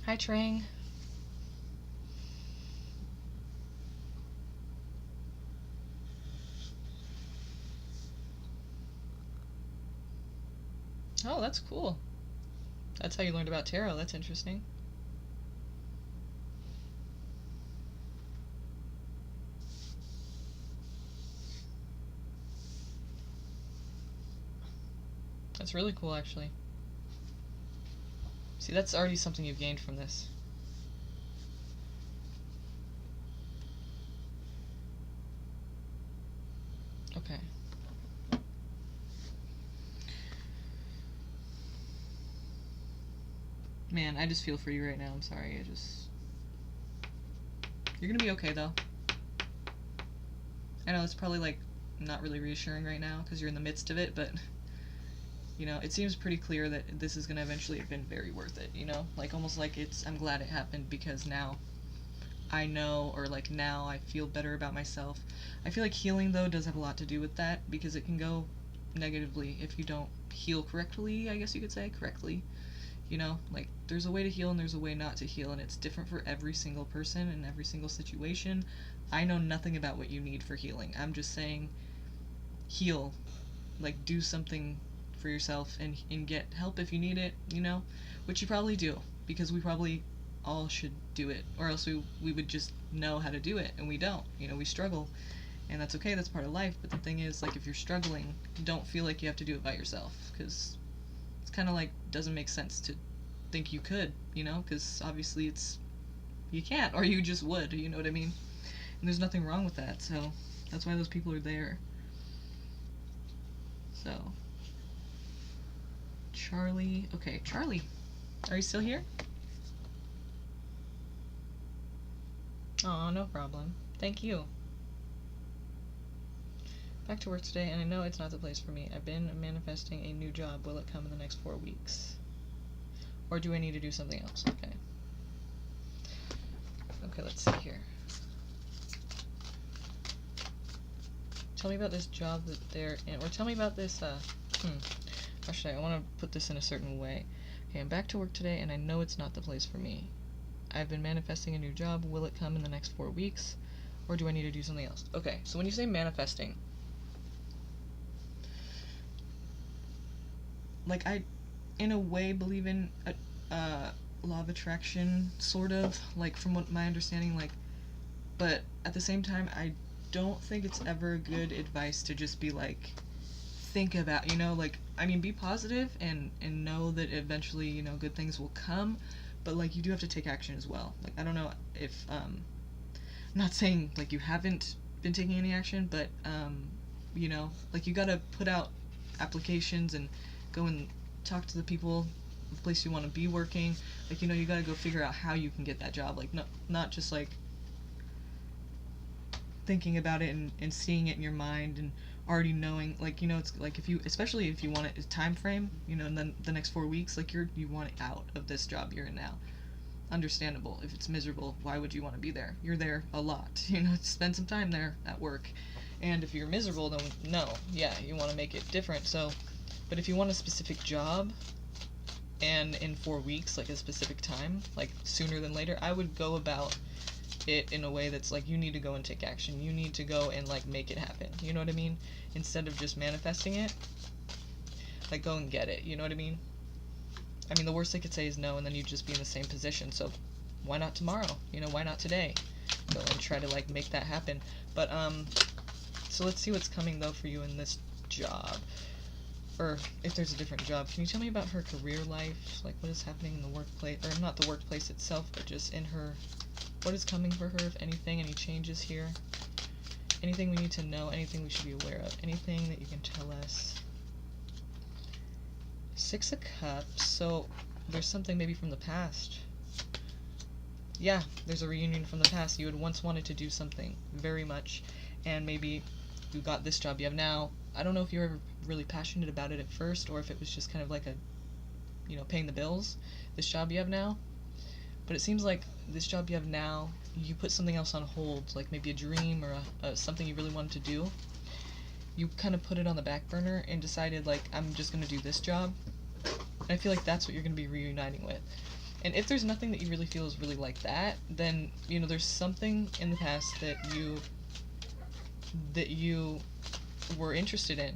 Speaker 1: Hi, Trang. Oh, that's cool. That's how you learned about tarot. That's interesting. That's really cool, actually. See, that's already something you've gained from this. Okay. Man, I just feel for you right now. I'm sorry. You're gonna be okay, though. I know it's probably, like, not really reassuring right now, because you're in the midst of it, but, it seems pretty clear that this is gonna eventually have been very worth it, Like, almost like I'm glad it happened, because now I know, or, like, now I feel better about myself. I feel like healing, though, does have a lot to do with that, because it can go negatively if you don't heal correctly, I guess you could say, correctly. Like, there's a way to heal and there's a way not to heal, and it's different for every single person in every single situation. I know nothing about what you need for healing. I'm just saying, heal. Like, do something for yourself and get help if you need it, which you probably do, because we probably all should do it, or else we would just know how to do it, and we don't. We struggle, and that's okay, that's part of life. But the thing is, like, if you're struggling, don't feel like you have to do it by yourself, because it's kind of like, doesn't make sense to think you could, because obviously you can't, or you just would, you know what I mean? And there's nothing wrong with that, so that's why those people are there. So, Charlie, okay, Charlie, are you still here? Oh, no problem. Thank you. Back to work today, and I know it's not the place for me. I've been manifesting a new job. Will it come in the next 4 weeks? Or do I need to do something else? Okay. Okay, let's see here. Tell me about this job that they're in, or tell me about this, actually, I want to put this in a certain way. Okay, I'm back to work today, and I know it's not the place for me. I've been manifesting a new job. Will it come in the next 4 weeks? Or do I need to do something else? Okay, so when you say manifesting, like, I, in a way, believe in law of attraction, sort of, like, from what my understanding, like, but at the same time, I don't think it's ever good advice to just be like, think about, like, I mean, be positive and know that eventually, good things will come, but, like, you do have to take action as well. Like, I don't know if, I'm not saying like you haven't been taking any action, but you know, like you gotta put out applications and go and talk to the people, the place you want to be working. Like, you know, you gotta go figure out how you can get that job. Like, not just like thinking about it and seeing it in your mind and already knowing, like, you know, it's like if you, especially if you want it a time frame, you know, and then the next 4 weeks, like you want it out of this job you're in now. Understandable. If it's miserable, why would you want to be there? You're there a lot, you know, spend some time there at work. And if you're miserable, then no, yeah, you want to make it different. So, but if you want a specific job and in 4 weeks, like a specific time, like sooner than later, I would go about it in a way that's like, you need to go and take action. You need to go and like make it happen. You know what I mean? Instead of just manifesting it, like go and get it. You know what I mean? I mean, the worst they could say is no, and then you'd just be in the same position. So why not tomorrow? You know, why not today? Go and try to like make that happen. But so let's see what's coming though for you in this job, or if there's a different job. Can you tell me about her career life? Like, what is happening in the workplace, or not the workplace itself, but just in her, what is coming for her, if anything, any changes here? Anything we need to know, anything we should be aware of, anything that you can tell us? 6 of Cups, so there's something maybe from the past. Yeah, there's a reunion from the past. You had once wanted to do something very much, and maybe you got this job you have now. I don't know if you were ever really passionate about it at first, or if it was just kind of like a, you know, paying the bills, this job you have now. But it seems like this job you have now, you put something else on hold, like maybe a dream or something you really wanted to do. You kind of put it on the back burner and decided, like, I'm just going to do this job. And I feel like that's what you're going to be reuniting with. And if there's nothing that you really feel is really like that, then, you know, there's something in the past that you were interested in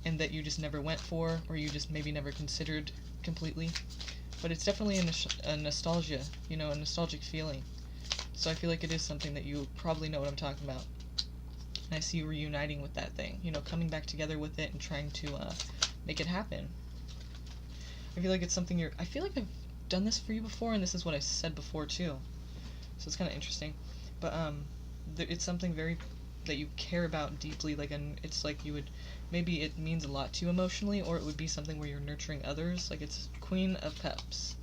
Speaker 1: and that you just never went for, or you just maybe never considered completely. But it's definitely a nostalgia, you know, a nostalgic feeling. So I feel like it is something that you probably know what I'm talking about. And I see you reuniting with that thing, you know, coming back together with it and trying to make it happen. I feel like it's something I feel like I've done this for you before, and this is what I said before too. So it's kind of interesting. But it's something very that you care about deeply, like, and it's like you would, maybe it means a lot to you emotionally, or it would be something where you're nurturing others. Like, it's Queen of Cups,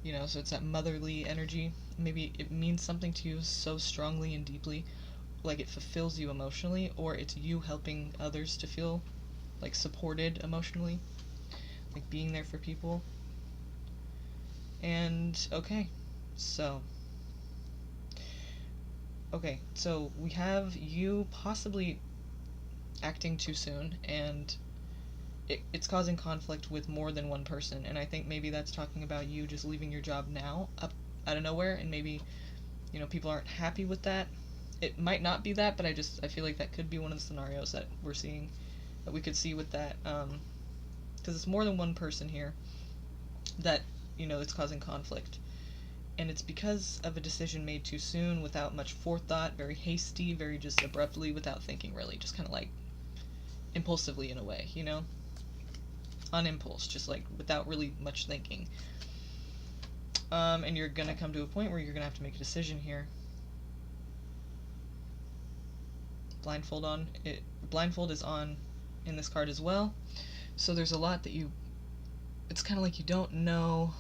Speaker 1: you know, so it's that motherly energy. Maybe it means something to you so strongly and deeply, like it fulfills you emotionally, or it's you helping others to feel like supported emotionally, like being there for people. And okay, so we have you possibly acting too soon, and it's causing conflict with more than one person. And I think maybe that's talking about you just leaving your job now up out of nowhere, and maybe, you know, people aren't happy with that. It might not be that, but I feel like that could be one of the scenarios that we're seeing, that we could see with that, because it's more than one person here that, you know, it's causing conflict. And it's because of a decision made too soon, without much forethought, very hasty, very just abruptly, without thinking really, just kind of like impulsively in a way, you know? On impulse, just like without really much thinking. And you're gonna come to a point where you're gonna have to make a decision here. Blindfold is on in this card as well. So there's a lot that it's kind of like you don't know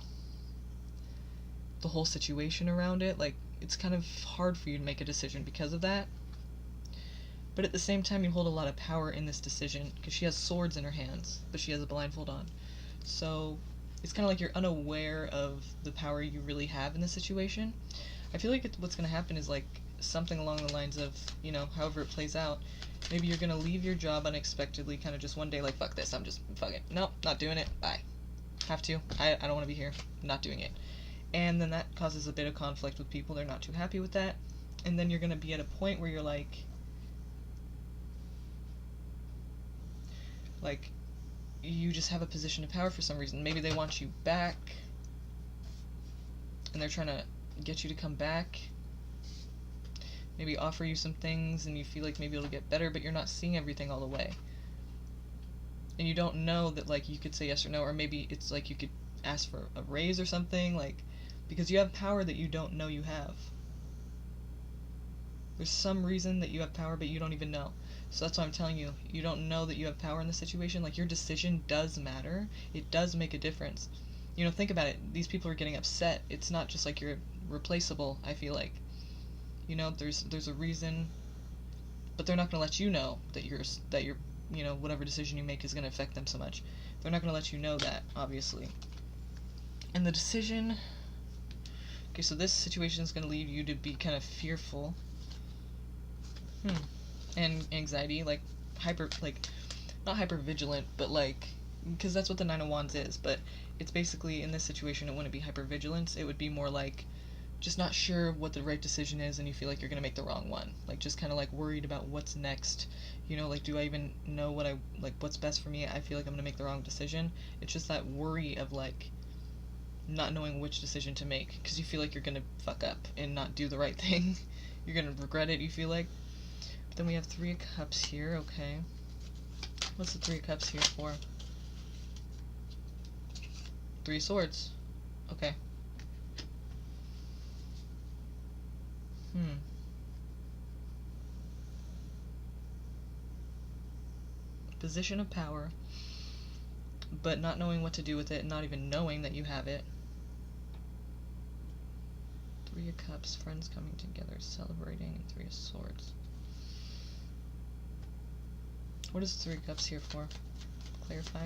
Speaker 1: the whole situation around it. Like, it's kind of hard for you to make a decision because of that. But at the same time, you hold a lot of power in this decision, because she has swords in her hands, but she has a blindfold on. So it's kind of like you're unaware of the power you really have in the situation. I feel like what's going to happen is like something along the lines of, you know, however it plays out, maybe you're going to leave your job unexpectedly, kind of just one day, like, fuck this, fuck it, nope, not doing it, bye. Have to, I don't want to be here, not doing it. And then that causes a bit of conflict with people, they're not too happy with that. And then you're going to be at a point where you're like, you just have a position of power for some reason. Maybe they want you back, and they're trying to get you to come back. Maybe offer you some things, and you feel like maybe it'll get better, but you're not seeing everything all the way. And you don't know that, like, you could say yes or no, or maybe it's like you could ask for a raise or something, like, because you have power that you don't know you have. There's some reason that you have power, but you don't even know. So that's why I'm telling you, you don't know that you have power in the situation. Like, your decision does matter. It does make a difference. You know, think about it. These people are getting upset. It's not just like you're replaceable, I feel like. You know, there's a reason, but they're not going to let you know that you're, you know, whatever decision you make is going to affect them so much. They're not going to let you know that, obviously. And the decision... Okay, so this situation is going to lead you to be kind of fearful. And anxiety, like, not hyper vigilant, but like, because that's what the Nine of Wands is, but it's basically, in this situation, it wouldn't be hyper vigilance, it would be more like, just not sure what the right decision is, and you feel like you're going to make the wrong one. Like, just kind of like worried about what's next. You know, like, do I even know what's best for me? I feel like I'm going to make the wrong decision. It's just that worry of, like, not knowing which decision to make, because you feel like you're going to fuck up and not do the right thing. You're going to regret it, you feel like. But then we have Three of Cups here, okay. What's the Three of Cups here for? Three of Swords. Okay. Position of power, but not knowing what to do with it, not even knowing that you have it. Three of Cups, friends coming together, celebrating, and Three of Swords. What is the Three of Cups here for? Clarify.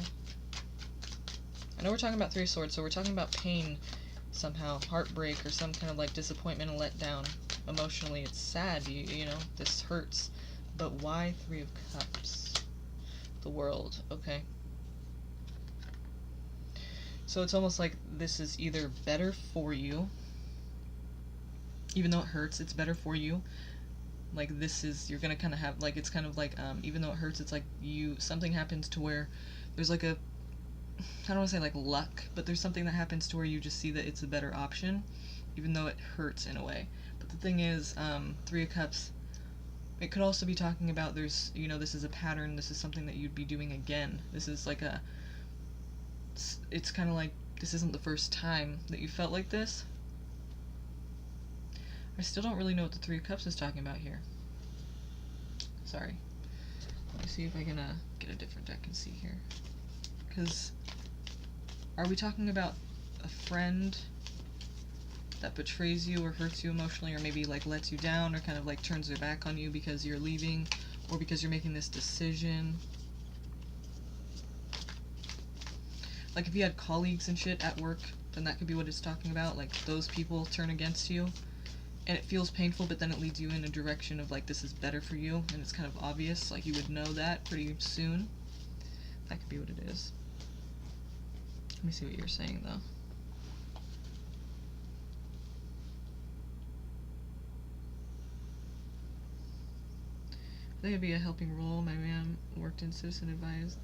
Speaker 1: I know we're talking about Three of Swords, so we're talking about pain somehow, heartbreak, or some kind of like disappointment and letdown. Emotionally, it's sad, you know, this hurts. But why Three of Cups? The World, okay. So it's almost like this is either better for you, even though it hurts, it's better for you. Like, this is, you're gonna kind of have, like, it's kind of like, even though it hurts, it's like something happens to where there's like a, I don't want to say like luck, but there's something that happens to where you just see that it's a better option, even though it hurts in a way. But the thing is, Three of Cups, it could also be talking about there's, you know, this is a pattern, this is something that you'd be doing again. This is like it's kind of like, this isn't the first time that you felt like this. I still don't really know what the Three of Cups is talking about here. Sorry. Let me see if I can get a different deck and see here. Because, are we talking about a friend that betrays you or hurts you emotionally, or maybe like lets you down, or kind of like turns their back on you because you're leaving, or because you're making this decision? Like, if you had colleagues and shit at work, then that could be what it's talking about. Like, those people turn against you, and it feels painful, but then it leads you in a direction of like, this is better for you, and it's kind of obvious, like you would know that pretty soon. That could be what it is. Let me see what you're saying though. I think it'd be a helping role. My man worked in citizen advised,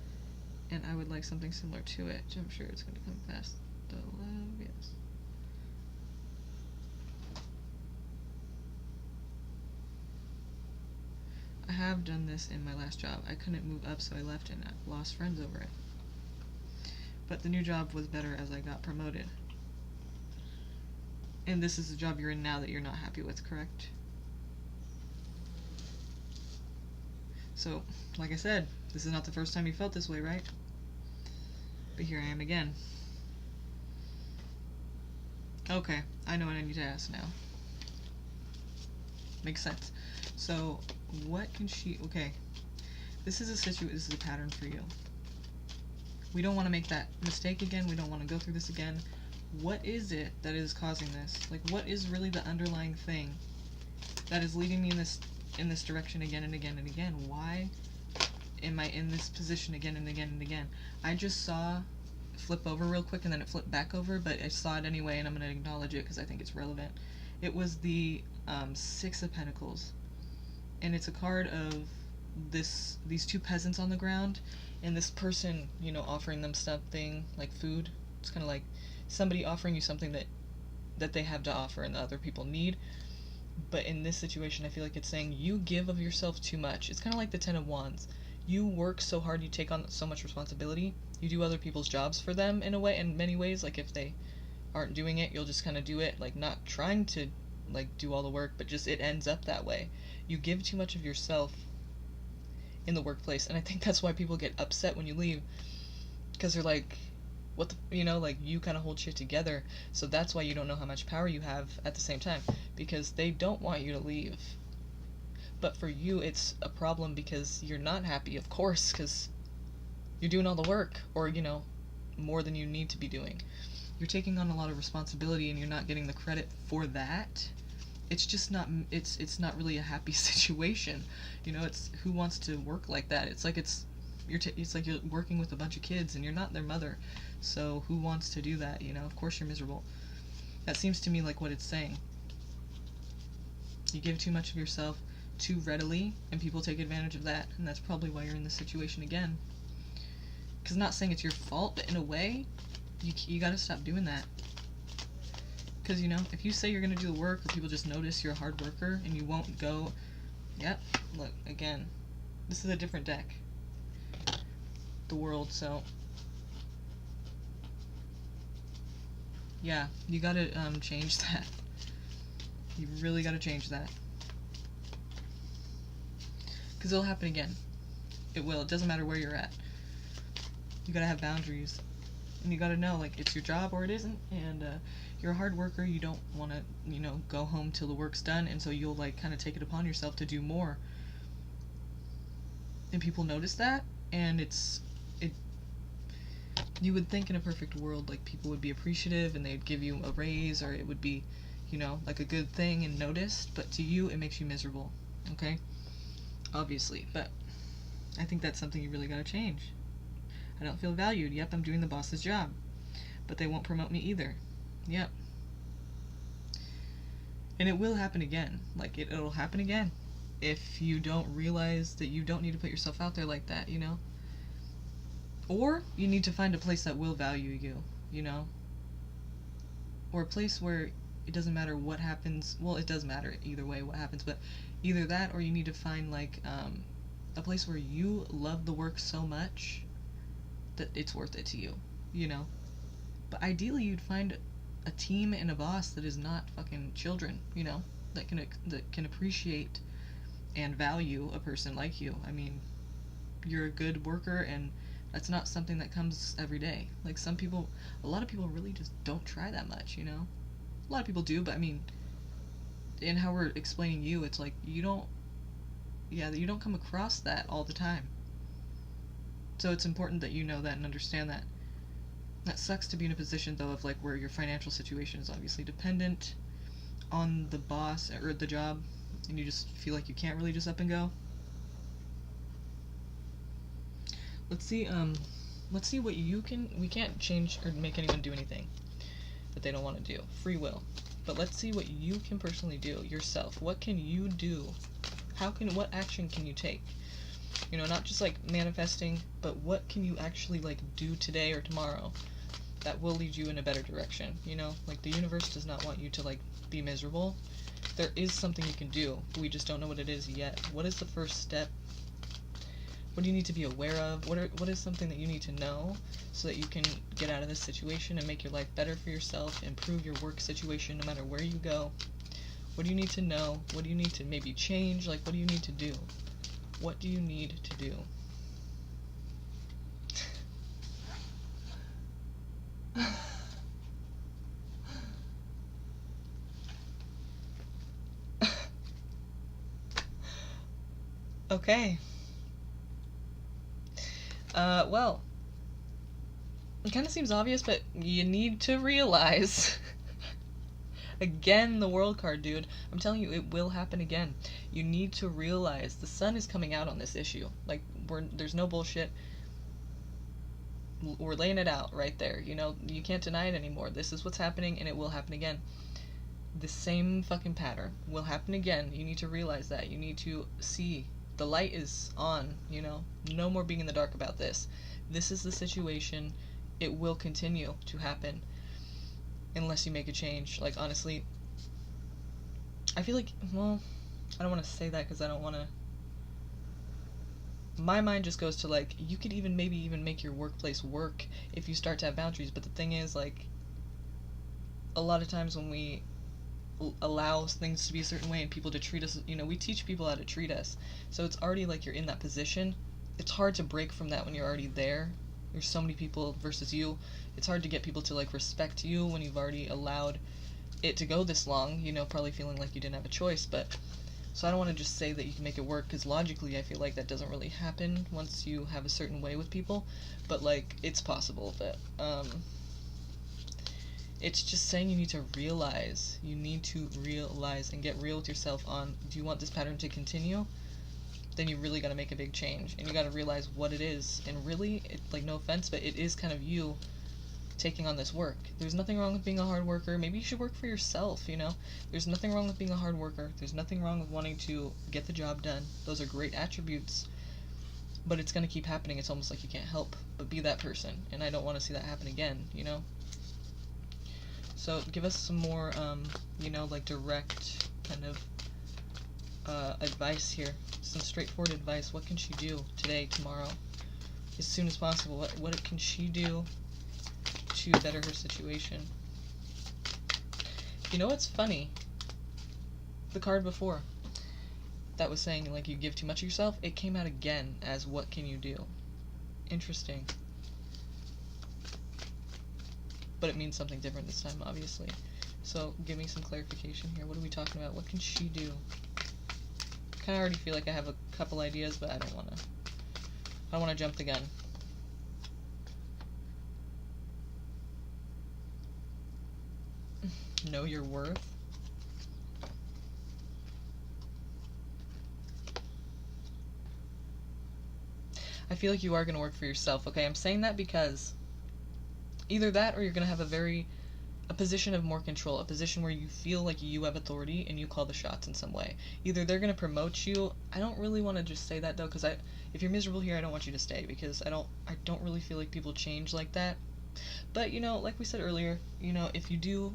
Speaker 1: and I would like something similar to it. I'm sure it's going to come fast. The love, yes. I have done this in my last job. I couldn't move up, so I left and I lost friends over it. But the new job was better as I got promoted. And this is the job you're in now that you're not happy with, correct? So, like I said, this is not the first time you felt this way, right? But here I am again. Okay, I know what I need to ask now. Makes sense. So, what can she... Okay, this is a pattern for you. We don't want to make that mistake again. We don't want to go through this again. What is it that is causing this? Like, what is really the underlying thing that is leading me in this direction again and again and again? Why am I in this position again and again and again? I just saw it flip over real quick and then it flipped back over, but I saw it anyway and I'm going to acknowledge it because I think it's relevant. It was the Six of Pentacles, and it's a card of these two peasants on the ground, and this person, you know, offering them something like food. It's kind of like somebody offering you something that they have to offer and the other people need. But in this situation, I feel like it's saying you give of yourself too much. It's kind of like the Ten of Wands. You work so hard, you take on so much responsibility. You do other people's jobs for them in a way, in many ways. Like, if they aren't doing it, you'll just kind of do it, like not trying to like do all the work, but just it ends up that way. You give too much of yourself in the workplace, and I think that's why people get upset when you leave, because they're like, what the, like you kind of hold shit together, so that's why you don't know how much power you have at the same time, because they don't want you to leave. But for you, it's a problem because you're not happy, of course, because you're doing all the work, or, more than you need to be doing. You're taking on a lot of responsibility and you're not getting the credit for that. It's just not, it's not really a happy situation. It's, who wants to work like that? It's like it's like you're working with a bunch of kids and you're not their mother. So who wants to do that? Of course you're miserable. That seems to me like what it's saying. You give too much of yourself too readily, and people take advantage of that, and that's probably why you're in this situation again. Because I'm not saying it's your fault, but in a way, you gotta stop doing that. Because, if you say you're gonna do the work, people just notice you're a hard worker, and you won't go, yep, look, again, this is a different deck. The world, so, yeah, you gotta, change that. You really gotta change that. Because it'll happen again. It will. It doesn't matter where you're at. You gotta have boundaries. And you gotta know, like, it's your job or it isn't. And you're a hard worker. You don't want to, go home till the work's done. And so you'll, like, kind of take it upon yourself to do more. And people notice that. And you would think in a perfect world, like, people would be appreciative and they'd give you a raise, or it would be, like a good thing and noticed. But to you, it makes you miserable. Okay? Obviously, but I think that's something you really gotta change. I don't feel valued. Yep, I'm doing the boss's job, but they won't promote me either. Yep. And it will happen again. Like, it'll happen again if you don't realize that you don't need to put yourself out there like that, Or you need to find a place that will value you, Or a place where it doesn't matter what happens. Well, it does matter either way what happens, but either that or you need to find, like, a place where you love the work so much that it's worth it to you, But ideally you'd find a team and a boss that is not fucking children, that can appreciate and value a person like you. I mean, you're a good worker, and that's not something that comes every day. Like, a lot of people really just don't try that much, A lot of people do, but I mean, in how we're explaining you, it's like you don't come across that all the time. So it's important that you know that and understand that. That sucks to be in a position, though, of, like, where your financial situation is obviously dependent on the boss or the job, and you just feel like you can't really just up and go. Let's see what we can't change or make anyone do anything that they don't want to do. Free will. But let's see what you can personally do yourself. What can you do? What action can you take? Not just, like, manifesting, but what can you actually, like, do today or tomorrow that will lead you in a better direction? Like, the universe does not want you to, like, be miserable. There is something you can do. We just don't know what it is yet. What is the first step? What do you need to be aware of? What is something that you need to know so that you can get out of this situation and make your life better for yourself, improve your work situation no matter where you go? What do you need to know? What do you need to maybe change? Like, what do you need to do? What do you need to do? Okay. Well, it kind of seems obvious, but you need to realize. Again, the world card, dude. I'm telling you, it will happen again. You need to realize the sun is coming out on this issue. Like, there's no bullshit. We're laying it out right there. You can't deny it anymore. This is what's happening, and it will happen again. The same fucking pattern will happen again. You need to realize that. You need to see. The light is on, No more being in the dark about this. This is the situation. It will continue to happen. Unless you make a change. Like, honestly, I feel like, well, I don't want to say that because I don't want to. My mind just goes to, like, you could maybe even make your workplace work if you start to have boundaries. But the thing is, like, a lot of times when we allow things to be a certain way and people to treat us, we teach people how to treat us. So it's already like you're in that position. It's hard to break from that when you're already there. There's so many people versus you. It's hard to get people to like respect you when you've already allowed it to go this long, probably feeling like you didn't have a choice. But so I don't want to just say that you can make it work, because logically I feel like that doesn't really happen once you have a certain way with people. But like, it's possible that it's just saying you need to realize and get real with yourself on, do you want this pattern to continue? Then you really got to make a big change, and you got to realize what it is. And really, like, no offense, but it is kind of you taking on this work. There's nothing wrong with being a hard worker. Maybe you should work for yourself, There's nothing wrong with being a hard worker. There's nothing wrong with wanting to get the job done. Those are great attributes, but it's going to keep happening. It's almost like you can't help but be that person, and I don't want to see that happen again, So give us some more, like direct kind of advice here. Some straightforward advice. What can she do today, tomorrow, as soon as possible? What can she do to better her situation? What's funny? The card before that was saying, like, you give too much of yourself, it came out again as what can you do? Interesting. But it means something different this time, obviously. So give me some clarification here. What are we talking about? What can she do? Kind of already feel like I have a couple ideas, but I don't want to jump the gun. Know your worth. I feel like you are going to work for yourself. Okay, I'm saying that because either that, or you're going to have a position of more control, a position where you feel like you have authority and you call the shots in some way. Either they're going to promote you. I don't really want to just say that, though, because if you're miserable here, I don't want you to stay, because I don't really feel like people change like that. But, like we said earlier, if you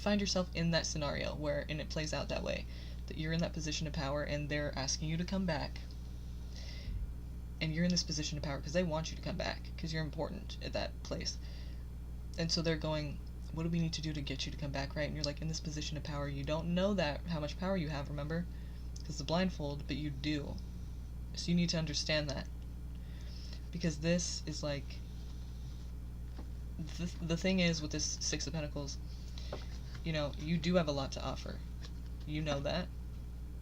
Speaker 1: find yourself in that scenario and it plays out that way, that you're in that position of power and they're asking you to come back, and you're in this position of power because they want you to come back, because you're important at that place, and so they're going, what do we need to do to get you to come back, right? And you're like in this position of power. You don't know how much power you have, remember, because the blindfold, but you do. So you need to understand that, because this is like, the thing is with this Six of Pentacles, you do have a lot to offer. You know that.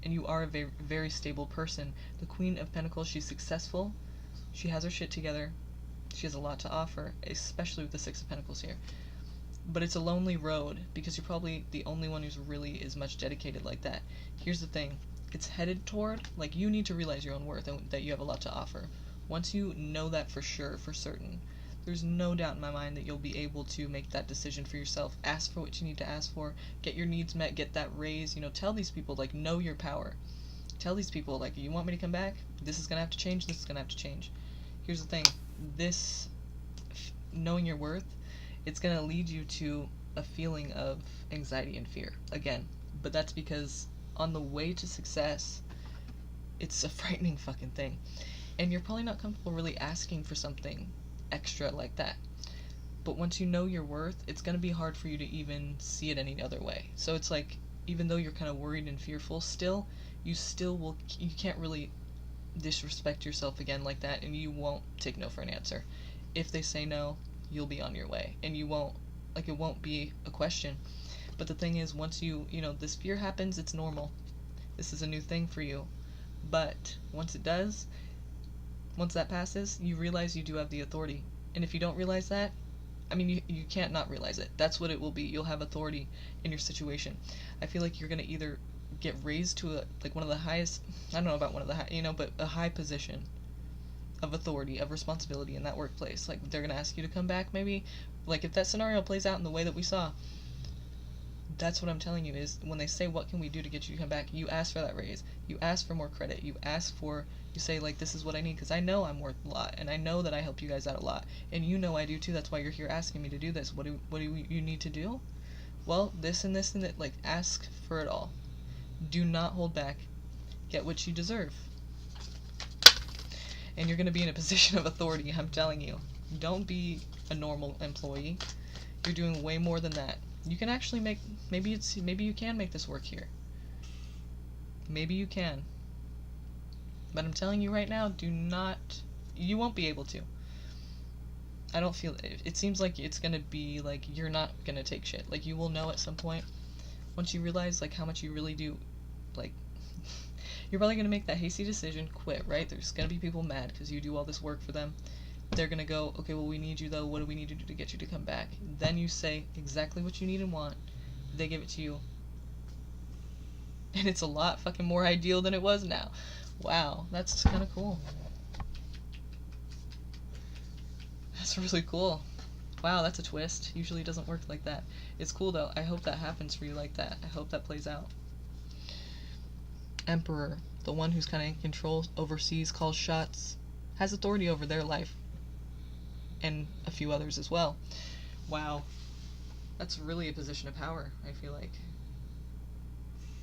Speaker 1: And you are a very, very stable person. The Queen of Pentacles, she's successful. She has her shit together. She has a lot to offer, especially with the Six of Pentacles here. But it's a lonely road, because you're probably the only one who's really as much dedicated like that. Here's the thing. It's headed toward, like, you need to realize your own worth and that you have a lot to offer. Once you know that for sure, for certain, there's no doubt in my mind that you'll be able to make that decision for yourself. Ask for what you need to ask for. Get your needs met. Get that raise. Tell these people, like, know your power. Tell these people, like, you want me to come back? This is going to have to change. This is going to have to change. Here's the thing. This, knowing your worth, it's going to lead you to a feeling of anxiety and fear. Again. But that's because on the way to success, it's a frightening fucking thing. And you're probably not comfortable really asking for something extra like that. But once you know your worth, it's going to be hard for you to even see it any other way. So it's like, even though you're kind of worried and fearful you can't really disrespect yourself again like that, and you won't take no for an answer. If they say no, you'll be on your way, and it won't be a question. But the thing is, once this fear happens, it's normal. This is a new thing for you. But once that passes, you realize you do have the authority. And if you don't realize that, you can't not realize it. That's what it will be. You'll have authority in your situation. I feel like you're going to either get raised to one of the highest, I don't know about one of the high, but a high position of authority, of responsibility in that workplace. Like, they're going to ask you to come back, maybe. Like, if that scenario plays out in the way that we saw, that's what I'm telling you, is when they say, what can we do to get you to come back, you ask for that raise. You ask for more credit. You say, like, this is what I need, because I know I'm worth a lot, and I know that I help you guys out a lot, and you know I do too. That's why you're here asking me to do this. What do you need to do? Well, this and this and that. Like, ask for it all. Do not hold back. Get what you deserve. And you're going to be in a position of authority, I'm telling you. Don't be a normal employee. You're doing way more than that. You can actually make, maybe you can make this work here. Maybe you can. But I'm telling you right now, you won't be able to. I don't feel, it seems like it's gonna be like, you're not gonna take shit. Like, you will know at some point, once you realize, like, how much you really do, like, you're probably gonna make that hasty decision, quit, right? There's gonna be people mad because you do all this work for them. They're gonna go, okay, well, we need you though, what do we need to do to get you to come back? Then you say exactly what you need and want, they give it to you. And it's a lot fucking more ideal than it was now. Wow, that's kind of cool. That's really cool. Wow, that's a twist. Usually it doesn't work like that. It's cool though. I hope that happens for you like that. I hope that plays out. Emperor, the one who's kind of in control, oversees, calls shots, has authority over their life. And a few others as well. Wow. That's really a position of power, I feel like.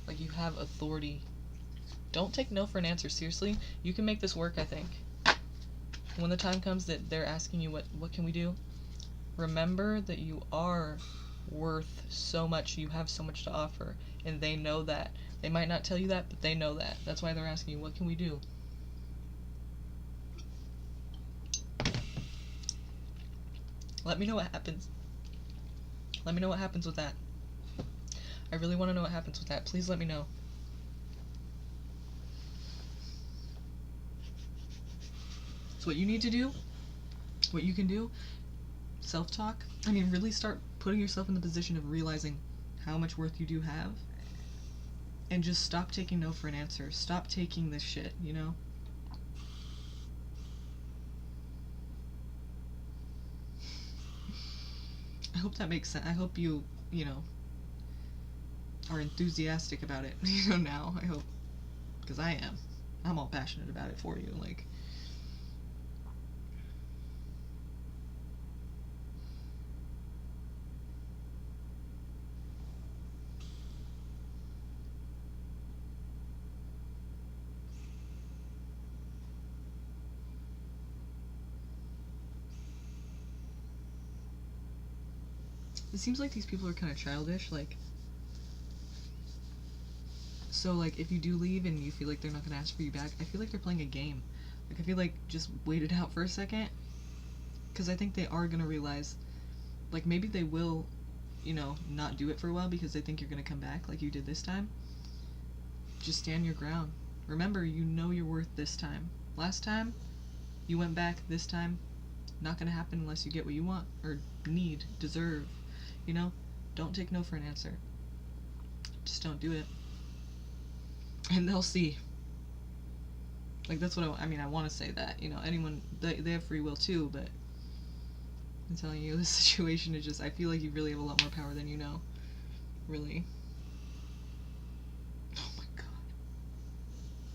Speaker 1: Like, you have authority. Don't take no for an answer, seriously. You can make this work, I think. When the time comes that they're asking you what can we do, remember that you are worth so much, you have so much to offer, and they know that. They might not tell you that, but they know that. That's why they're asking you, what can we do? Let me know what happens. Let me know what happens with that. I really want to know what happens with that. Please let me know. So what you need to do, what you can do, self-talk. I mean, really start putting yourself in the position of realizing how much worth you do have. And just stop taking no for an answer. Stop taking this shit, you know? I hope that makes sense. I hope you know, are enthusiastic about it, you know, now, I hope. Because I am. I'm all passionate about it for you, like. It seems like these people are kind of childish, like, so, like, if you do leave and you feel like they're not going to ask for you back, I feel like they're playing a game. Like, I feel like just wait it out for a second, because I think they are going to realize, like, maybe they will, you know, not do it for a while because they think you're going to come back like you did this time. Just stand your ground. Remember, you know your worth this time. Last time, you went back. This time, not going to happen unless you get what you want, or need, deserve. You know, don't take no for an answer. Just don't do it. And they'll see. Like, that's what I mean, I want to say that, you know, anyone, they have free will too, but I'm telling you, this situation is just, I feel like you really have a lot more power than you know. Really. Oh my god.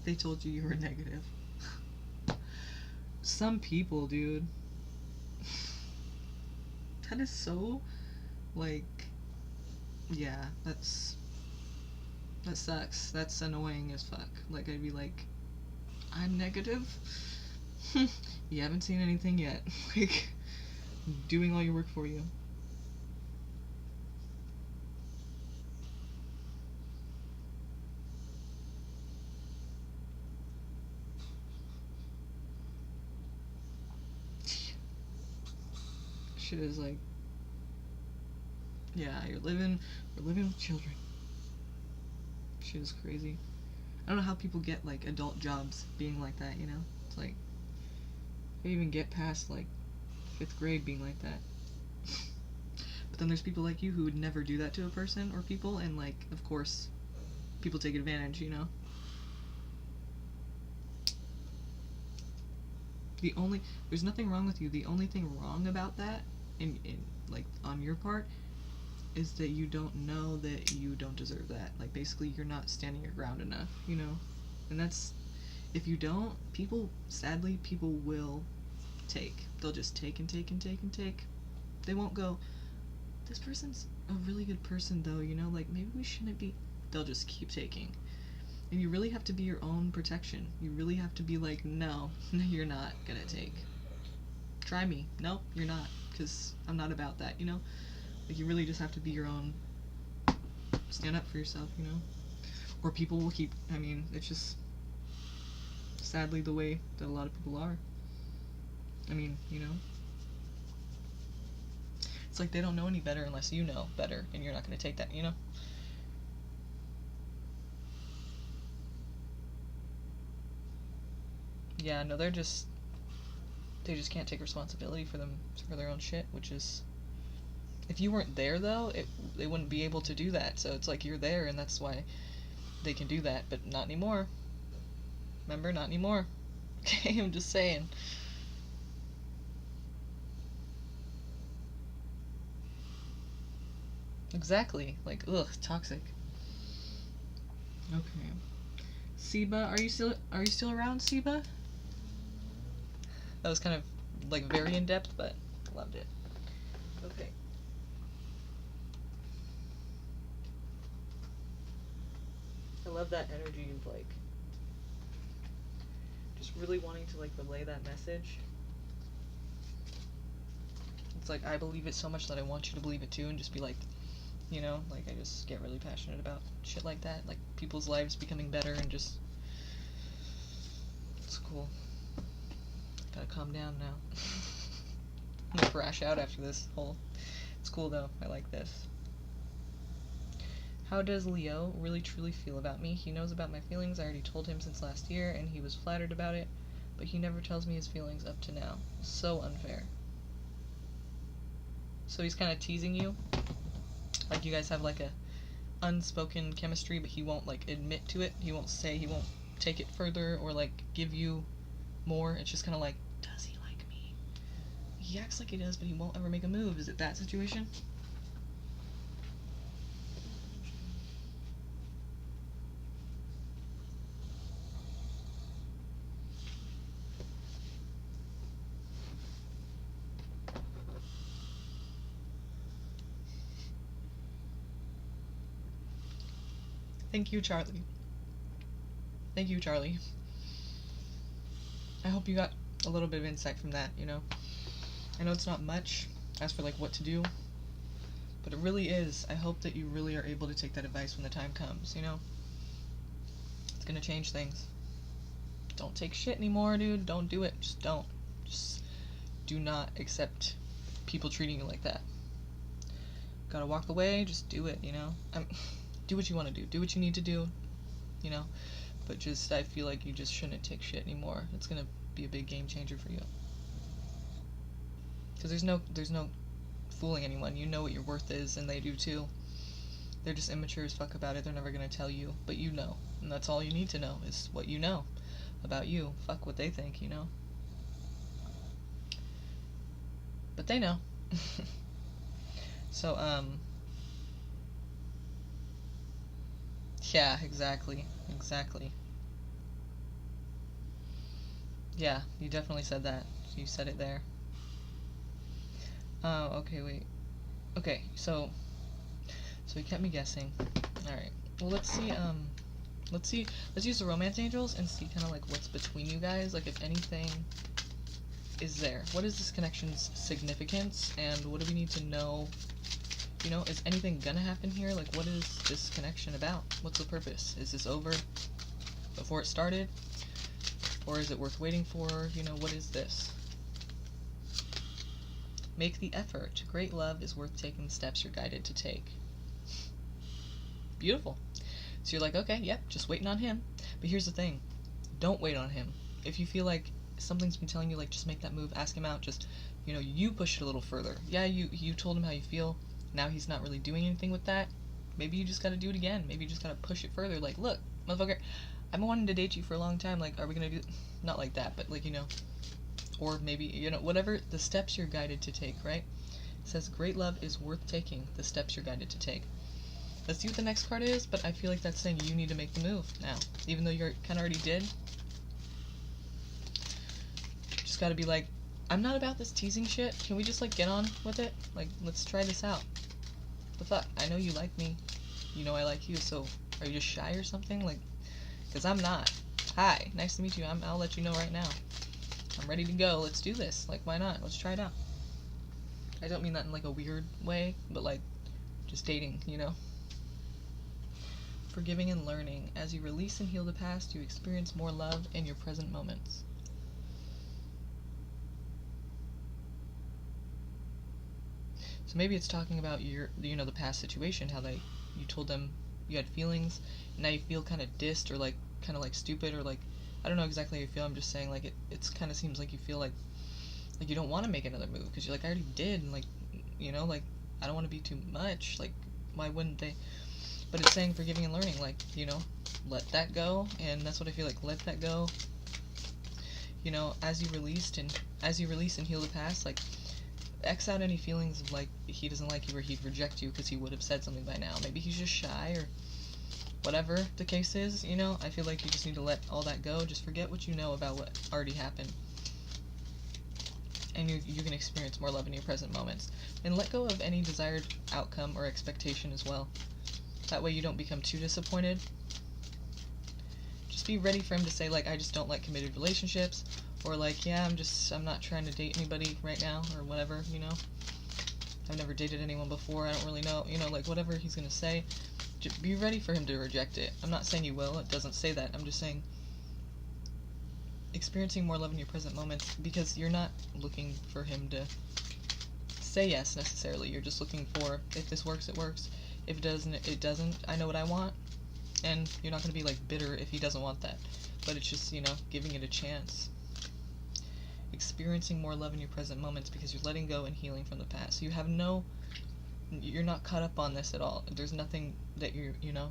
Speaker 1: They told you were negative. Some people, dude. That is so, like, yeah, that sucks. That's annoying as fuck. Like, I'd be like, I'm negative? You haven't seen anything yet. Like, doing all your work for you. Shit is like, yeah, we're living with children. Shit is crazy. I don't know how people get, like, adult jobs being like that, you know? It's like, they even get past, like, 5th grade being like that. But then there's people like you who would never do that to a person or people, and, like, of course, people take advantage, you know? There's nothing wrong with you. The only thing wrong about that, in like, on your part, is that you don't know that you don't deserve that. Like, basically, you're not standing your ground enough, you know? And that's, if you don't, sadly, people will take. They'll just take and take and take and take. They won't go, this person's a really good person, though, you know? Like, maybe we shouldn't be. They'll just keep taking. And you really have to be your own protection. You really have to be like, no, you're not gonna take. Try me. Nope, you're not. Because I'm not about that, you know? Like, you really just have to be your own, stand up for yourself, you know? Or people will keep, I mean, it's just sadly the way that a lot of people are. I mean, you know? It's like they don't know any better unless you know better, and you're not going to take that, you know? Yeah, no, they just can't take responsibility for their own shit, which is, if you weren't there though, they wouldn't be able to do that. So it's like you're there, and that's why they can do that, but not anymore. Remember, not anymore. Okay, I'm just saying. Exactly. Like, ugh, toxic. Okay. Siba, are you still around, Siba? That was kind of like very in depth, but loved it. Okay. I love that energy of like just really wanting to like relay that message. It's like I believe it so much that I want you to believe it too, and just be like, you know, like I just get really passionate about shit like that, like people's lives becoming better, and just, it's cool. Gotta calm down now. I'm gonna crash out after this whole, it's cool though, I like this. How does Leo really truly feel about me? He knows about my feelings, I already told him since last year, and he was flattered about it, but he never tells me his feelings up to now. So unfair. So he's kind of teasing you? Like you guys have like a unspoken chemistry, but he won't like admit to it. He won't say, he won't take it further or like give you more. It's just kind of like, does he like me? He acts like he does, but he won't ever make a move. Is it that situation? Thank you, Charlie. Thank you, Charlie. I hope you got a little bit of insight from that, you know? I know it's not much as for like what to do, but it really is. I hope that you really are able to take that advice when the time comes, you know? It's gonna change things. Don't take shit anymore, dude. Don't do it. Just don't. Just do not accept people treating you like that. Gotta walk away, just do it, you know? Do what you want to do. Do what you need to do, you know? But just, I feel like you just shouldn't take shit anymore. It's gonna be a big game changer for you. Because there's no fooling anyone. You know what your worth is, and they do too. They're just immature as fuck about it. They're never gonna tell you, but you know. And that's all you need to know, is what you know about you. Fuck what they think, you know? But they know. So, yeah, exactly. Yeah, you definitely said that. You said it there. Oh, okay, wait. Okay, so he kept me guessing. Alright. Well, let's use the romance angels and see kind of like what's between you guys. Like, if anything is there. What is this connection's significance, and what do we need to know? You know, is anything gonna happen here? Like, what is this connection about? What's the purpose? Is this over before it started? Or is it worth waiting for? You know, what is this? Make the effort. Great love is worth taking the steps you're guided to take. Beautiful. So you're like, okay, yep, just waiting on him. But here's the thing. Don't wait on him. If you feel like something's been telling you, like, just make that move, ask him out, just, you know, you push it a little further. Yeah, you told him how you feel. Now he's not really doing anything with that. Maybe you just gotta do it again. Maybe you just gotta push it further. Like, look, motherfucker, I've been wanting to date you for a long time. Like, are we gonna do... Not like that, but, like, you know. Or maybe, you know, whatever the steps you're guided to take, right? It says, great love is worth taking, the steps you're guided to take. Let's see what the next card is, but I feel like that's saying you need to make the move now. Even though you're kind of already did. Just gotta be like, I'm not about this teasing shit. Can we just, like, get on with it? Like, let's try this out. The fuck? I know you like me. You know I like you, so are you just shy or something? Like, because I'm not. Hi, nice to meet you. I'll let you know right now. I'm ready to go. Let's do this. Like, why not? Let's try it out. I don't mean that in like a weird way, but like just dating, you know? Forgiving and learning. As you release and heal the past, you experience more love in your present moments. So maybe it's talking about your, you know, the past situation, how you told them you had feelings, and now you feel kind of dissed or like kind of like stupid or like, I don't know exactly how you feel. I'm just saying like it's kind of seems like you feel like you don't want to make another move because you're like, I already did, and like, you know, like I don't want to be too much. Like, why wouldn't they? But it's saying forgiving and learning, like, you know, let that go, and that's what I feel like. Let that go. You know, as you release and heal the past, like, X out any feelings of like he doesn't like you or he'd reject you because he would have said something by now. Maybe he's just shy or whatever the case is. You know, I feel like you just need to let all that go. Just forget what you know about what already happened, and you can experience more love in your present moments. And let go of any desired outcome or expectation as well. That way you don't become too disappointed. Just be ready for him to say, like, I just don't like committed relationships, or like, yeah, I'm not trying to date anybody right now, or whatever, you know. I've never dated anyone before, I don't really know, you know, like, whatever he's gonna say, just be ready for him to reject it. I'm not saying you will, it doesn't say that, I'm just saying experiencing more love in your present moments, because you're not looking for him to say yes necessarily. You're just looking for, if this works, it works. If it doesn't, it doesn't. I know what I want, and you're not going to be like bitter if he doesn't want that. But it's just, you know, giving it a chance. Experiencing more love in your present moments because you're letting go and healing from the past. So you're not caught up on this at all. There's nothing that you know,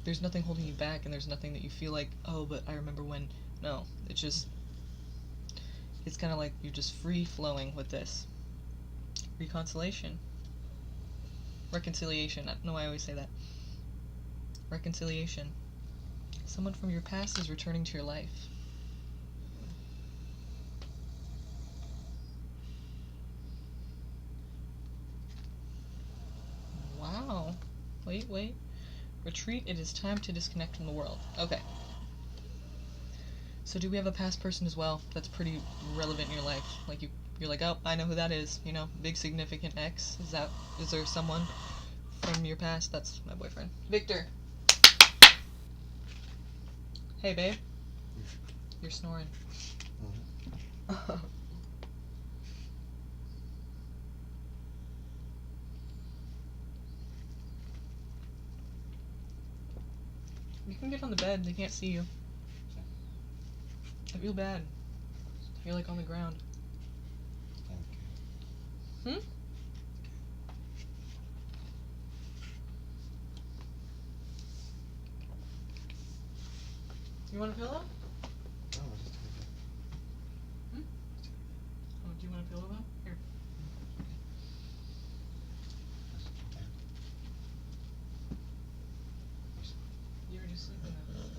Speaker 1: there's nothing holding you back, and there's nothing that you feel like, oh, but I remember when. No, it's kind of like you're just free flowing with this. Reconciliation. Reconciliation. I don't know why I always say that. Reconciliation. Someone from your past is returning to your life. Wow. Wait. Retreat. It is time to disconnect from the world. Okay. So do we have a past person as well that's pretty relevant in your life? Like you're like, oh, I know who that is. You know, big significant ex. Is there someone from your past? That's my boyfriend, Victor. Hey, babe. You're snoring. You can get on the bed. They can't see you. I feel bad. You're like on the ground. Hmm? You want a pillow? Hmm? Oh, do you want a pillow though? Here. You were just sleeping though.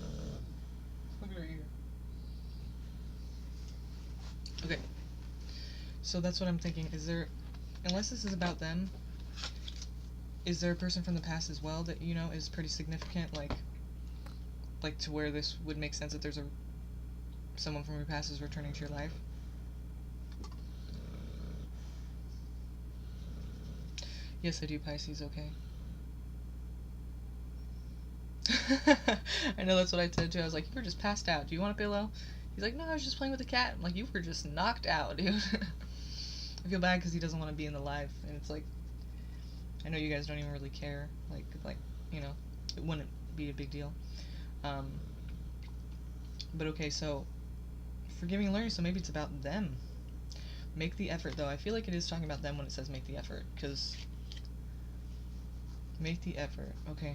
Speaker 1: Look at her ear. Okay. So that's what I'm thinking. Unless this is about them, is there a person from the past as well that, you know, is pretty significant, like to where this would make sense that there's someone from your past is returning to your life? Yes, I do, Pisces, okay. I know, that's what I said too. I was like, you were just passed out. Do you want a pillow? He's like, no, I was just playing with the cat. I'm like, you were just knocked out, dude. I feel bad because he doesn't want to be in the live, and it's like, I know you guys don't even really care. Like, you know, it wouldn't be a big deal. But okay, so forgiving and learning, so maybe it's about them. Make the effort, though. I feel like it is talking about them when it says make the effort, because make the effort, okay.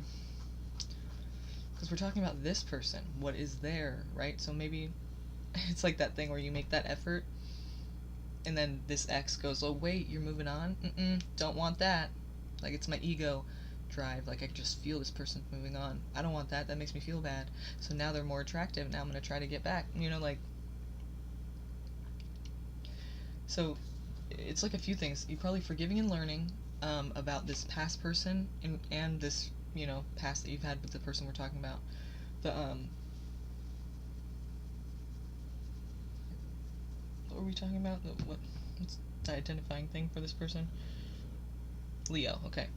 Speaker 1: Because we're talking about this person, what is there, right? So maybe it's like that thing where you make that effort, and then this ex goes, oh, wait, you're moving on? Don't want that. Like, it's my ego drive. Like, I can just feel this person moving on. I don't want that. That makes me feel bad. So now they're more attractive. Now I'm going to try to get back. You know, like... So, it's like a few things. You're probably forgiving and learning about this past person and this, you know, past that you've had with the person we're talking about. What were we talking about? the identifying thing for this person. Leo, okay.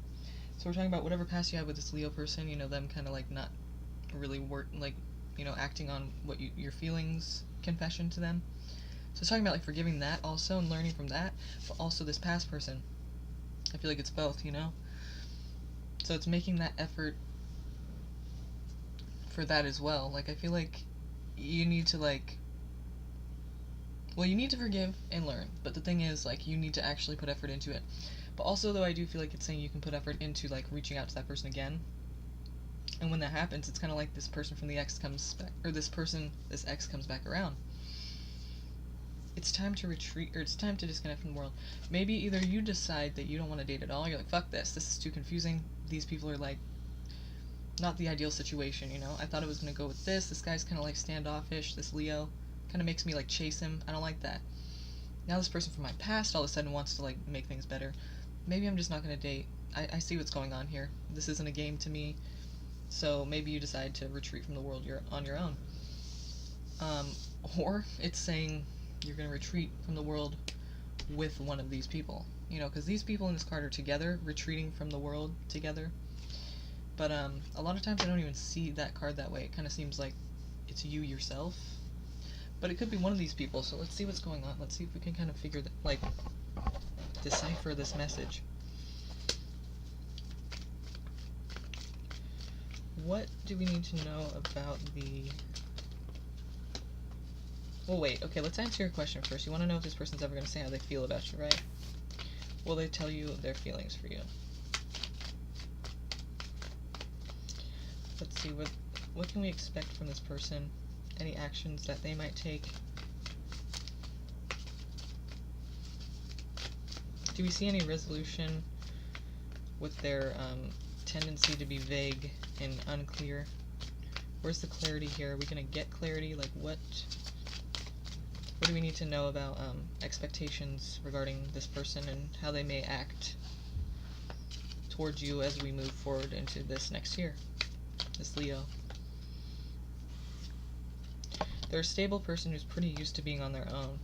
Speaker 1: So we're talking about whatever past you had with this Leo person, you know, them kind of like not really acting on what your feelings, confession to them. So it's talking about like forgiving that also and learning from that, but also this past person. I feel like it's both, you know? So it's making that effort for that as well. Like, I feel like you need to you need to forgive and learn, but the thing is, like, you need to actually put effort into it. But also, though, I do feel like it's saying you can put effort into, like, reaching out to that person again. And when that happens, it's kind of like this person from the ex comes back, or this ex comes back around. It's time to retreat, or it's time to disconnect from the world. Maybe either you decide that you don't want to date at all, you're like, fuck this is too confusing, these people are, like, not the ideal situation, you know? I thought it was going to go with this guy's kind of, like, standoffish, this Leo, kind of makes me, like, chase him, I don't like that. Now this person from my past all of a sudden wants to, like, make things better. Maybe I'm just not going to date. I see what's going on here. This isn't a game to me, so maybe you decide to retreat from the world on your own. Or it's saying you're going to retreat from the world with one of these people, you know, because these people in this card are together, retreating from the world together. But a lot of times I don't even see that card that way. It kind of seems like it's you yourself. But it could be one of these people, so let's see what's going on. Let's see if we can kind of figure that, like, decipher this message. What do we need to know about the... Well, wait, okay, let's answer your question first. You want to know if this person's ever going to say how they feel about you, right? Will they tell you their feelings for you? Let's see, what can we expect from this person? Any actions that they might take? Do we see any resolution with their tendency to be vague and unclear? Where's the clarity here? Are we going to get clarity? Like, what do we need to know about expectations regarding this person and how they may act towards you as we move forward into this next year? This Leo. They're a stable person who's pretty used to being on their own.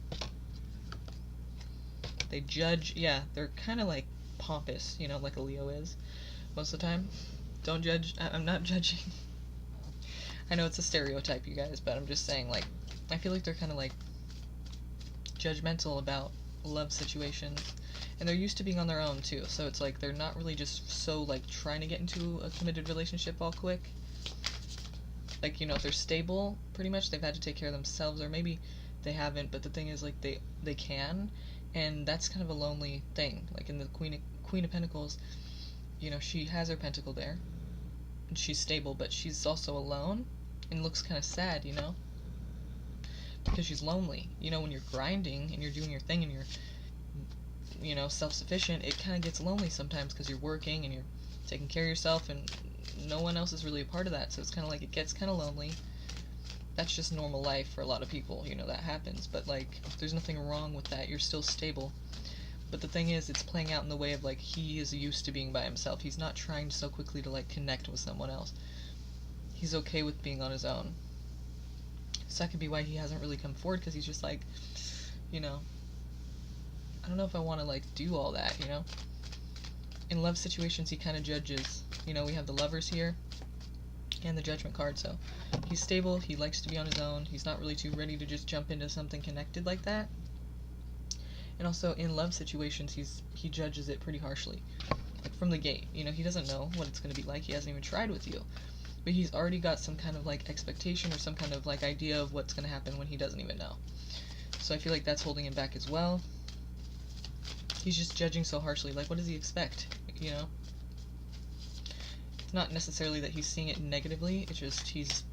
Speaker 1: They judge, yeah, they're kind of like pompous, you know, like a Leo is most of the time. Don't judge. I'm not judging. I know it's a stereotype, you guys, but I'm just saying, like, I feel like they're kind of like judgmental about love situations, and they're used to being on their own too, so it's like they're not really just so like trying to get into a committed relationship all quick. Like, you know, if they're stable, pretty much they've had to take care of themselves, or maybe they haven't, but the thing is, like, they can, and that's kind of a lonely thing. Like in the Queen of Pentacles, you know, she has her pentacle there, and she's stable, but she's also alone, and looks kind of sad, you know, because she's lonely. You know, when you're grinding, and you're doing your thing, and you're, you know, self-sufficient, it kind of gets lonely sometimes, because you're working, and you're taking care of yourself, and no one else is really a part of that, so it's kind of like it gets kind of lonely. That's just normal life for a lot of people, you know, that happens, but, like, there's nothing wrong with that. You're still stable. But the thing is, it's playing out in the way of, like, he is used to being by himself. He's not trying so quickly to, like, connect with someone else. He's okay with being on his own. So that could be why he hasn't really come forward, because he's just like, you know, I don't know if I want to, like, do all that, you know? In love situations, he kind of judges. You know, we have the Lovers here, and the Judgment card, so he's stable, he likes to be on his own, he's not really too ready to just jump into something connected like that. And also, in love situations, he judges it pretty harshly. Like, from the gate, you know, he doesn't know what it's going to be like, he hasn't even tried with you. But he's already got some kind of, like, expectation or some kind of, like, idea of what's going to happen when he doesn't even know. So I feel like that's holding him back as well. He's just judging so harshly, like, what does he expect, you know? It's not necessarily that he's seeing it negatively, it's just he's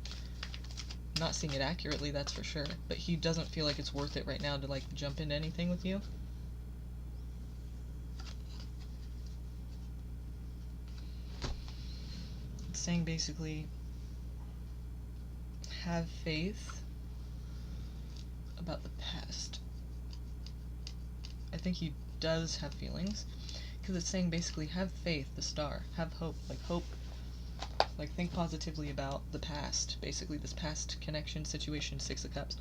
Speaker 1: not seeing it accurately, that's for sure. But he doesn't feel like it's worth it right now to, like, jump into anything with you. It's saying basically, have faith about the past. I think he does have feelings, because it's saying basically, have faith, the star, have hope, like think positively about the past, basically this past connection, situation, Six of Cups.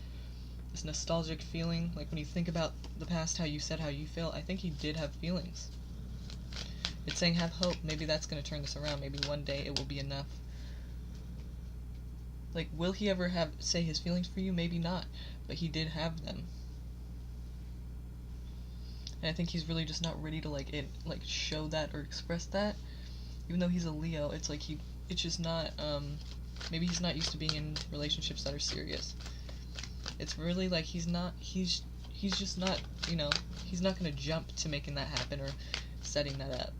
Speaker 1: this nostalgic feeling. Like when you think about the past, how you said how you feel, I think he did have feelings. It's saying have hope. Maybe that's going to turn this around. Maybe one day it will be enough. Like, will he ever say his feelings for you? Maybe not. But he did have them. And I think he's really just not ready to show that or express that. Even though he's a Leo, it's like it's just not, maybe he's not used to being in relationships that are serious. It's really like he's just not, he's not gonna jump to making that happen or setting that up.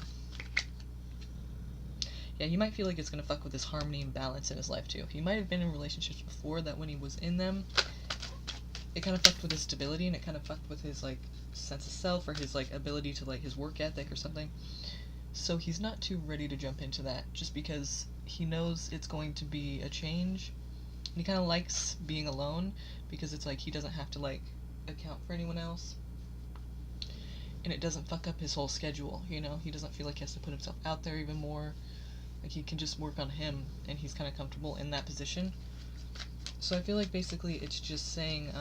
Speaker 1: Yeah, he might feel like it's gonna fuck with his harmony and balance in his life too. He might have been in relationships before that when he was in them, it kind of fucked with his stability and it kind of fucked with his sense of self or his ability to his work ethic or something. So he's not too ready to jump into that just because he knows it's going to be a change. And he kind of likes being alone because it's he doesn't have to account for anyone else. And it doesn't fuck up his whole schedule, He doesn't feel like he has to put himself out there even more. He can just work on him and he's kind of comfortable in that position. So I feel like basically it's just saying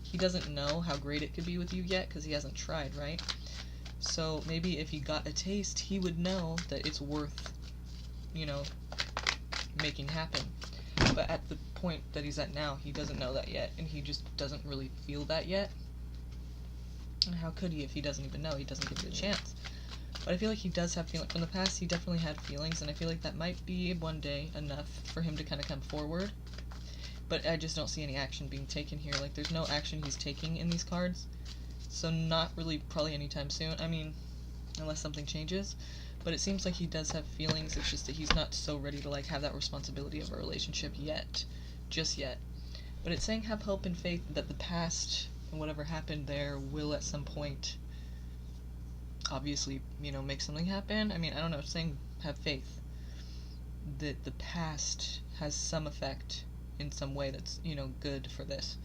Speaker 1: he doesn't know how great it could be with you yet because he hasn't tried, right? So maybe if he got a taste, he would know that it's worth, making happen. But at the point that he's at now, he doesn't know that yet, and he just doesn't really feel that yet. And how could he if he doesn't even know? He doesn't give it a chance. But I feel like he does have feelings. From the past, he definitely had feelings, and I feel like that might be one day enough for him to kind of come forward. But I just don't see any action being taken here. There's no action he's taking in these cards. So not really probably anytime soon. I mean, unless something changes. But it seems like he does have feelings. It's just that he's not so ready to have that responsibility of a relationship yet. Just yet. But it's saying have hope and faith that the past and whatever happened there will at some point obviously, make something happen. I mean, I don't know, it's saying have faith that the past has some effect in some way that's, good for this.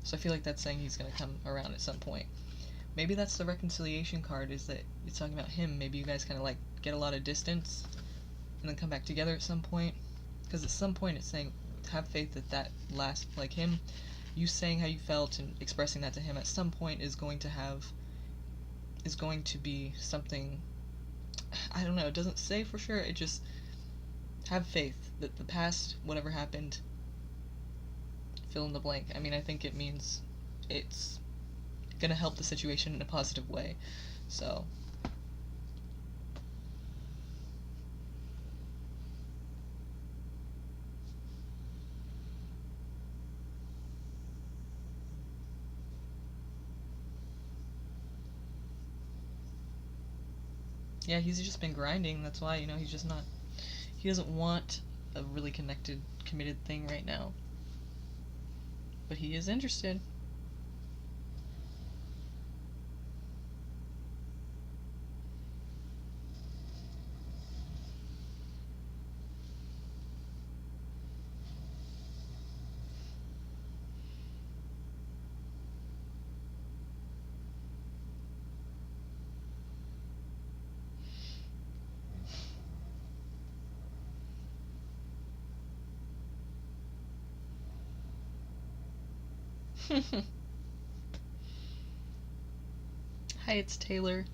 Speaker 1: So I feel like that's saying he's going to come around at some point. Maybe that's the reconciliation card, is that it's talking about him. Maybe you guys kind of get a lot of distance and then come back together at some point. Because at some point it's saying have faith that last, him, you saying how you felt and expressing that to him at some point is going to be something, I don't know, it doesn't say for sure, it just, have faith that the past, whatever happened, fill in the blank. I mean, I think it means it's gonna help the situation in a positive way, so. Yeah, he's just been grinding, that's why, he's just not, he doesn't want a really connected, committed thing right now. But he is interested. Hi, it's Taylor.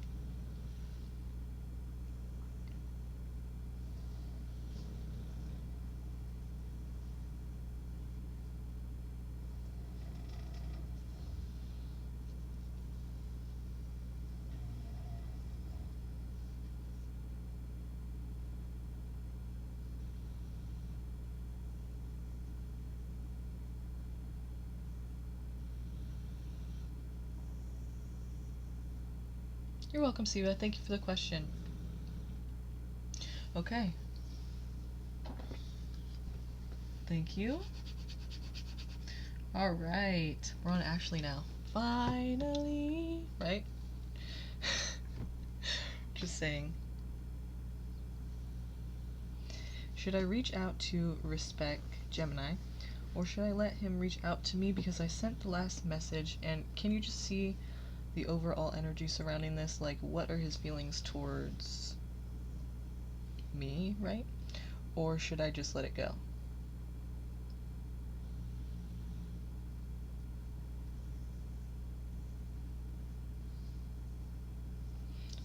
Speaker 1: You're welcome, Siva. Thank you for the question. Okay. Thank you. Alright. We're on Ashley now. Finally. Right? Just saying. Should I reach out to Respect Gemini, or should I let him reach out to me because I sent the last message? And can you just see the overall energy surrounding this? What are his feelings towards me, right? Or should I just let it go?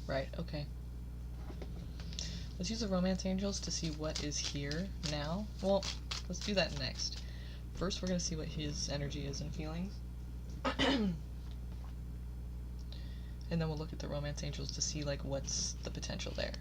Speaker 1: Right, okay. Let's use the Romance Angels to see what is here now. Well, let's do that next. First, we're going to see what his energy is and feelings. And then we'll look at the Romance Angels to see, like, what's the potential there.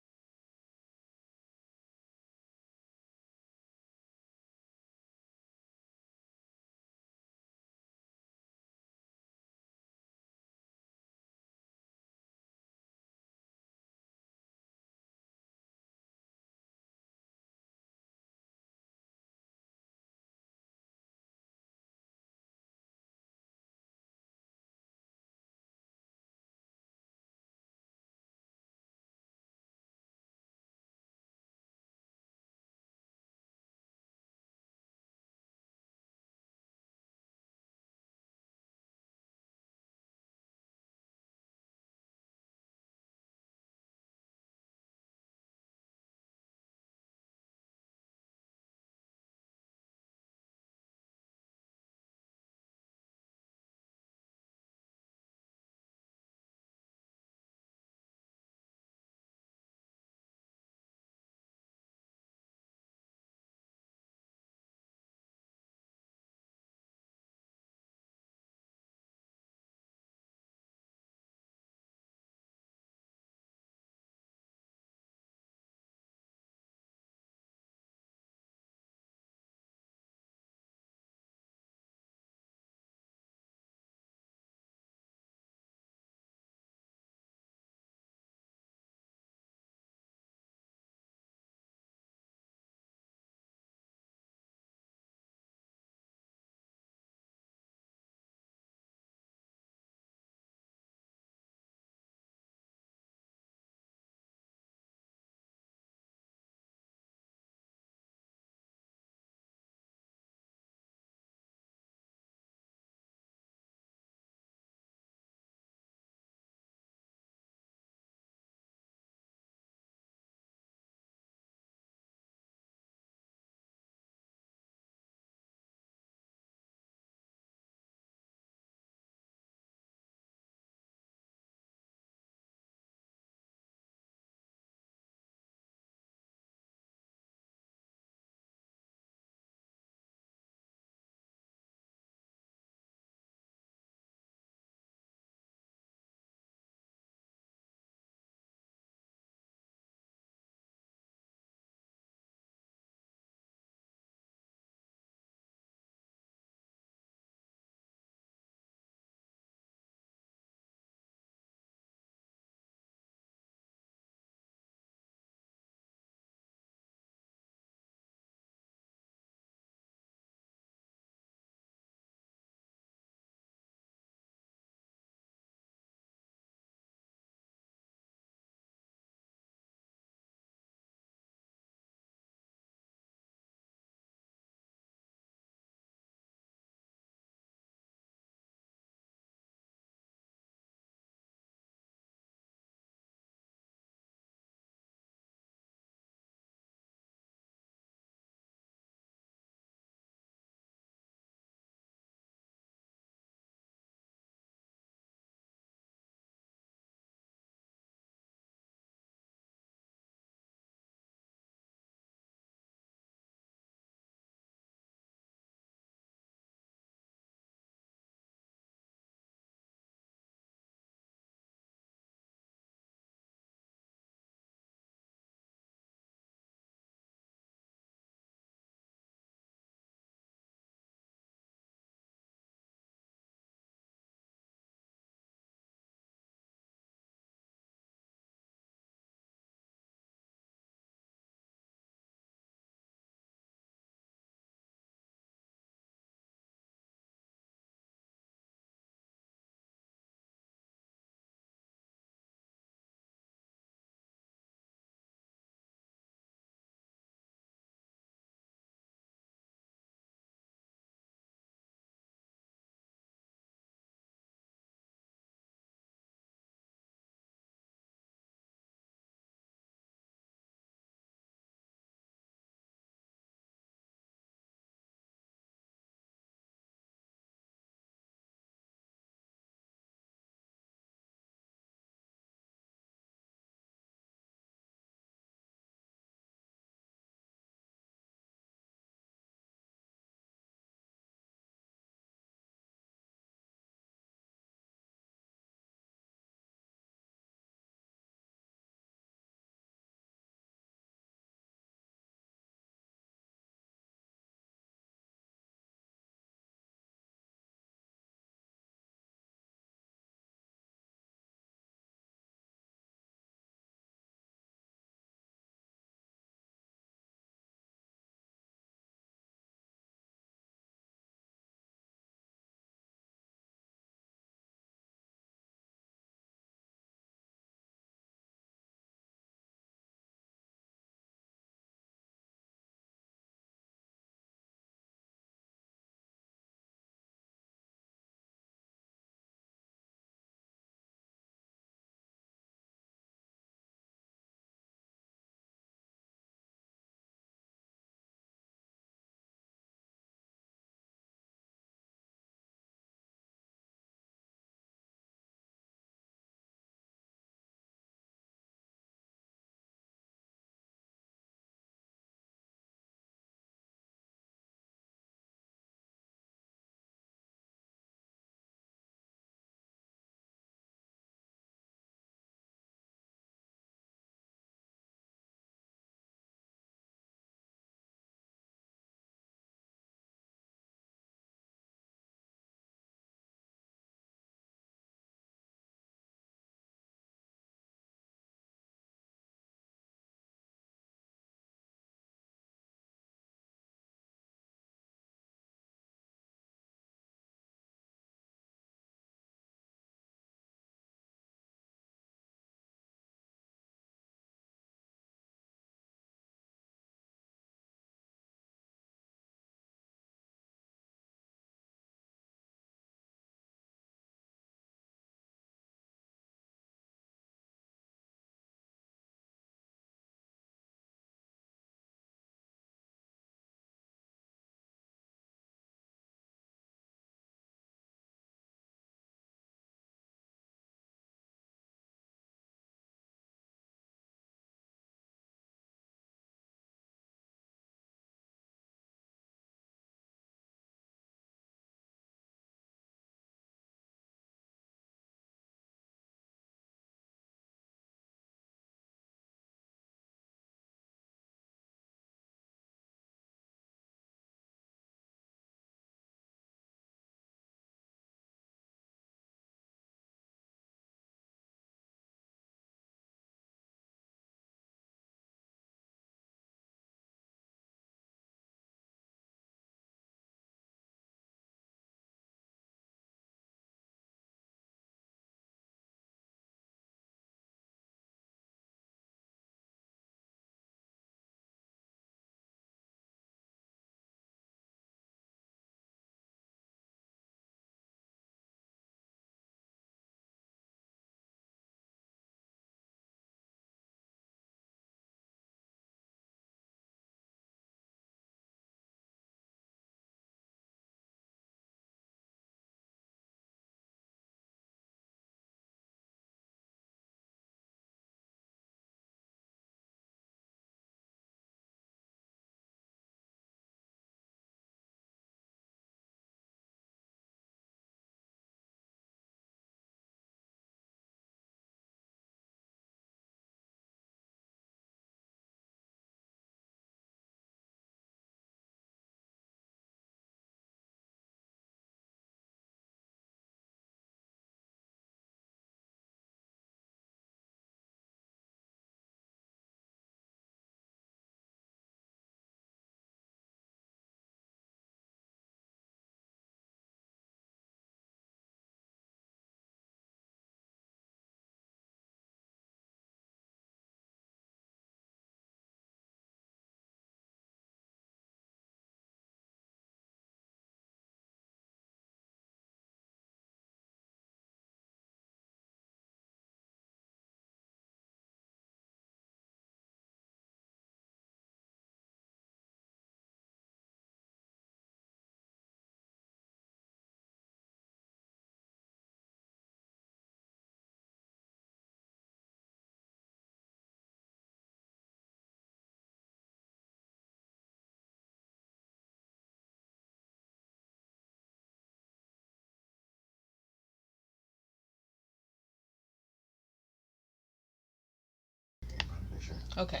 Speaker 1: Okay.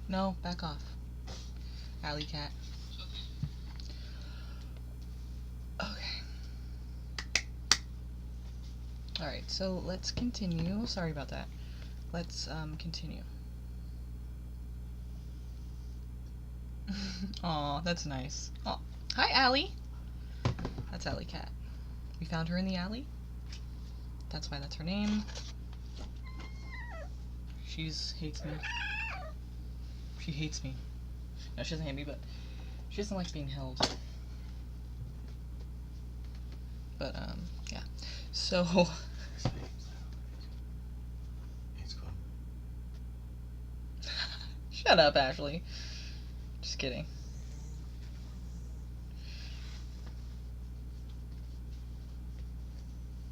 Speaker 1: No, back off. Alley cat. Okay. Alright, so let's continue. Sorry about that. Let's continue. Aw, that's nice. Aw. Hi, Allie. That's Alley cat. We found her in the alley. That's why that's her name. She's hates me. She hates me. No, she doesn't hate me, but she doesn't like being held. But, yeah. So... Shut up, Ashley. Just kidding.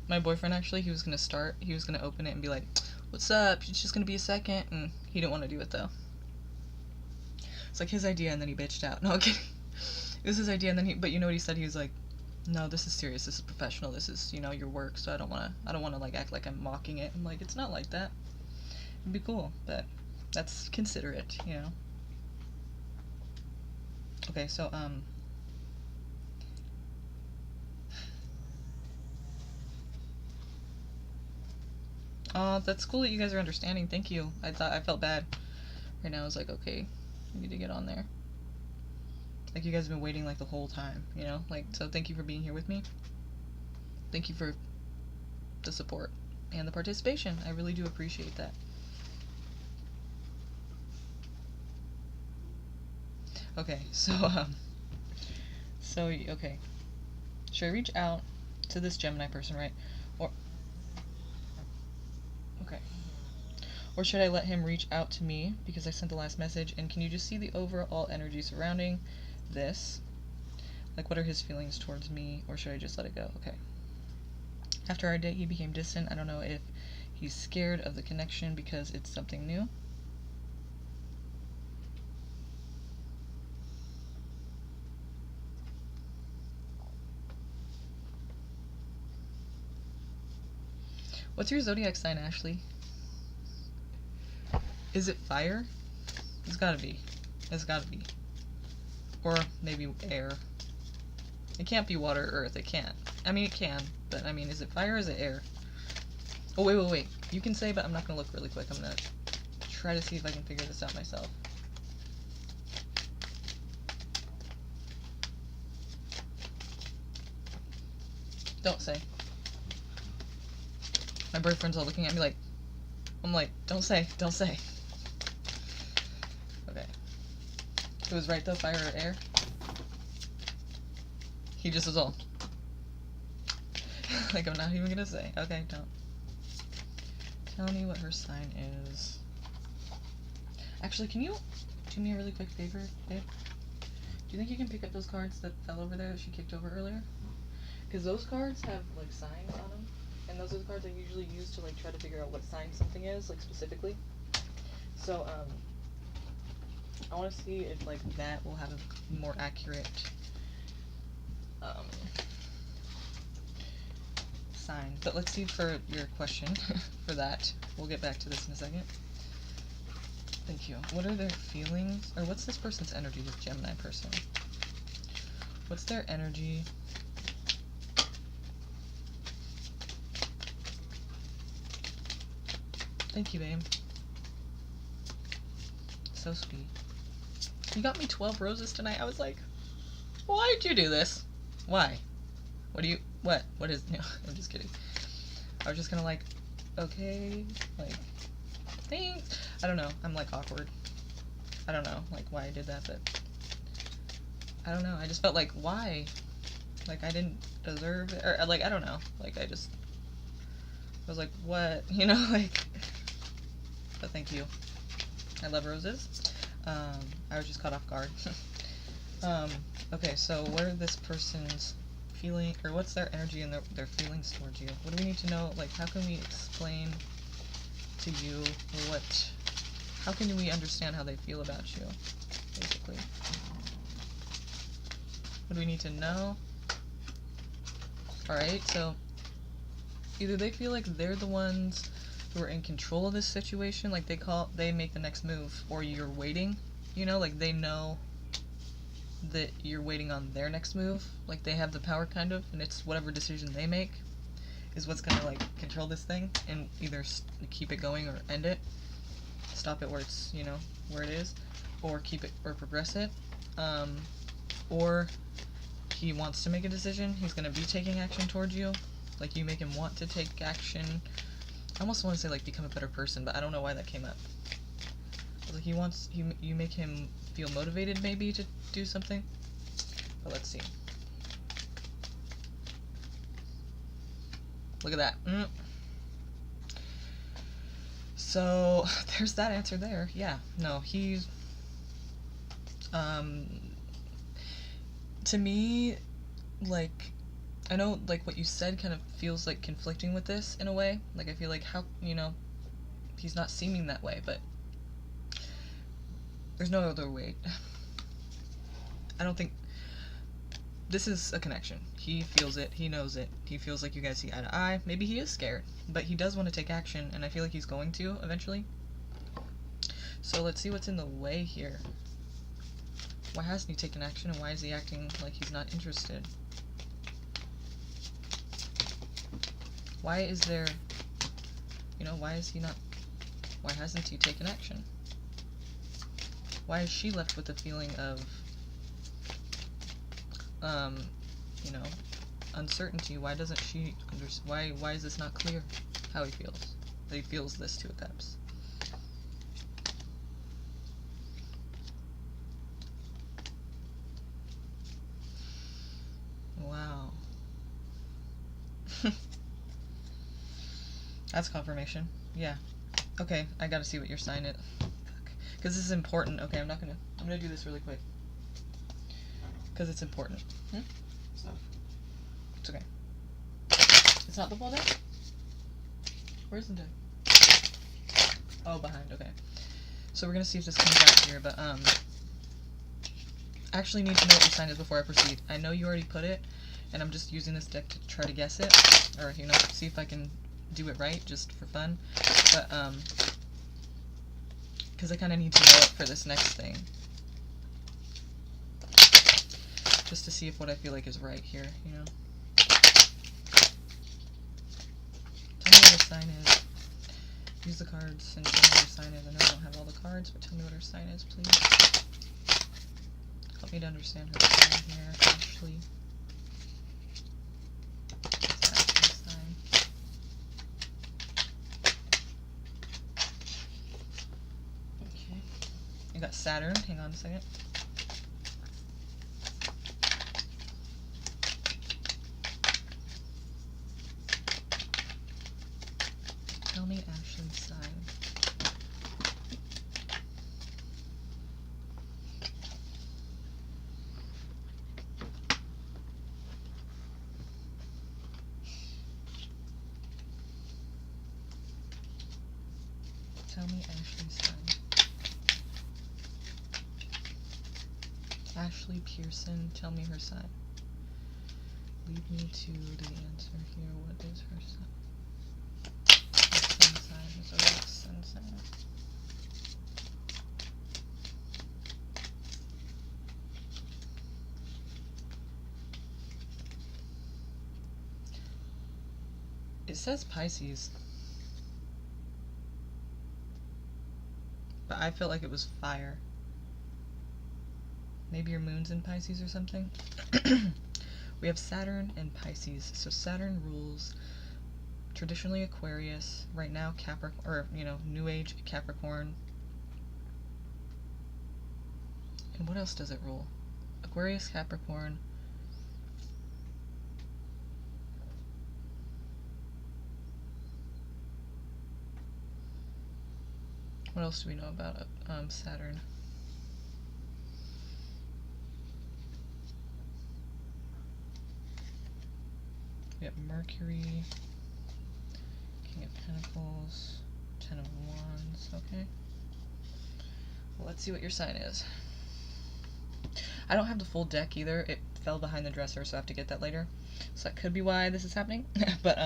Speaker 1: My boyfriend, actually, he was gonna open it and be like, what's up? It's just gonna be a second. And he didn't want to do it, though. It's like his idea, and then he bitched out. No, I'm kidding. It was his idea, and then but you know what he said? He was like, no, this is serious. This is professional. This is, you know, your work, so I don't wanna, like, act like I'm mocking it. I'm like, it's not like that. It'd be cool, but that's considerate, you know? Okay, so, that's cool that you guys are understanding. Thank you. I felt bad. Right now I was like, okay, I need to get on there. Like, you guys have been waiting, like, the whole time, you know? Like, so thank you for being here with me. Thank you for the support and the participation. I really do appreciate that. Okay, so, okay. Should I reach out to this Gemini person, right? Okay. Or should I let him reach out to me because I sent the last message? And can you just see the overall energy surrounding this? Like, what are his feelings towards me? Or should I just let it go? Okay. After our date, he became distant. I don't know if he's scared of the connection because it's something new. What's your zodiac sign, Ashley? Is it fire? It's gotta be. It's gotta be. Or maybe air. It can't be water or earth. It can't. I mean, it can. But, I mean, is it fire or is it air? Oh, wait. You can say, but I'm not gonna look really quick. I'm gonna try to see if I can figure this out myself. Don't say. My boyfriend's all looking at me like... I'm like, don't say. Okay. It was right though, fire or air? He just was all... like, I'm not even gonna say. Okay, don't. Tell me what her sign is. Actually, can you do me a really quick favor, babe? Do you think you can pick up those cards that fell over there that she kicked over earlier? Because those cards have, like, signs on them. And those are the cards I usually use to, like, try to figure out what sign something is, like, specifically. So, I want to see if, like, that will have a more accurate, sign. But let's see for your question, for that. We'll get back to this in a second. Thank you. What are their feelings, or what's this person's energy, this Gemini person? What's their energy? Thank you, babe. So sweet. You got me 12 roses tonight. I was like, why'd you do this? Why? What is, no, I'm just kidding. I was just gonna like, okay, like, thanks. I don't know, I'm like awkward. I don't know, like, why I did that, but I don't know, I just felt like, why? Like, I didn't deserve it, or like, I don't know, like, I was like, what, you know, like, but thank you. I love roses. I was just caught off guard. Okay, so what are this person's feeling, or what's their energy and their feelings towards you? What do we need to know? Like, how can we explain to you how can we understand how they feel about you, basically? What do we need to know? Alright, so either they feel like they're the ones who are in control of this situation, like they make the next move, or you're waiting, you know, like they know that you're waiting on their next move, like they have the power kind of, and it's whatever decision they make is what's gonna like control this thing and either keep it going or end it, stop it where it's, you know, where it is, or keep it or progress it, or he wants to make a decision, he's gonna be taking action towards you, like you make him want to take action. I almost want to say like become a better person, but I don't know why that came up. Like you make him feel motivated maybe to do something, but let's see. Look at that. So there's that answer there. Yeah, no, he's to me, like, I know like what you said kind of feels like conflicting with this in a way. Like I feel like how, you know, he's not seeming that way, but there's no other way. I don't think this is a connection. He feels it, he knows it, he feels like you guys see eye to eye. Maybe he is scared, but he does want to take action, and I feel like he's going to eventually. So let's see what's in the way here. Why hasn't he taken action, and why is he acting like he's not interested? Why is there, you know, why hasn't he taken action? Why is she left with the feeling of, you know, uncertainty? Why doesn't she why is this not clear how he feels? That he feels this Two of Cups. Wow. That's confirmation. Yeah. Okay, I gotta see what your sign is. Because this is important. Okay, I'm gonna do this really quick. Because it's important.
Speaker 2: It's not.
Speaker 1: It's okay. It's not the full deck? Where's the deck? Oh, behind, okay. So we're gonna see if this comes out here, but, I actually need to know what your sign is before I proceed. I know you already put it, and I'm just using this deck to try to guess it, or, you know, see if I can do it right, just for fun, but, because I kind of need to know it for this next thing. Just to see if what I feel like is right here, you know? Tell me what her sign is. Use the cards and tell me what her sign is. I know I don't have all the cards, but tell me what her sign is, please. Help me to understand her sign here, Ashley. Ashley's sign. Okay. I got Saturn. Hang on a second. Tell me Ashley's sign. Tell me Ashley's sign. Ashley Pearson, tell me her sign. Lead me to the answer here. What is her sign? Sun sign. So that's sun sign. It says Pisces, but I felt like it was fire. Maybe your moon's in Pisces or something. We have Saturn and Pisces. So Saturn rules traditionally Aquarius, right now Capricorn, or, you know, New Age Capricorn. And what else does it rule? Aquarius, Capricorn. What else do we know about Saturn? We have Mercury, King of Pentacles, Ten of Wands, okay. Well, let's see what your sign is. I don't have the full deck either. It fell behind the dresser, so I have to get that later. So that could be why this is happening. But,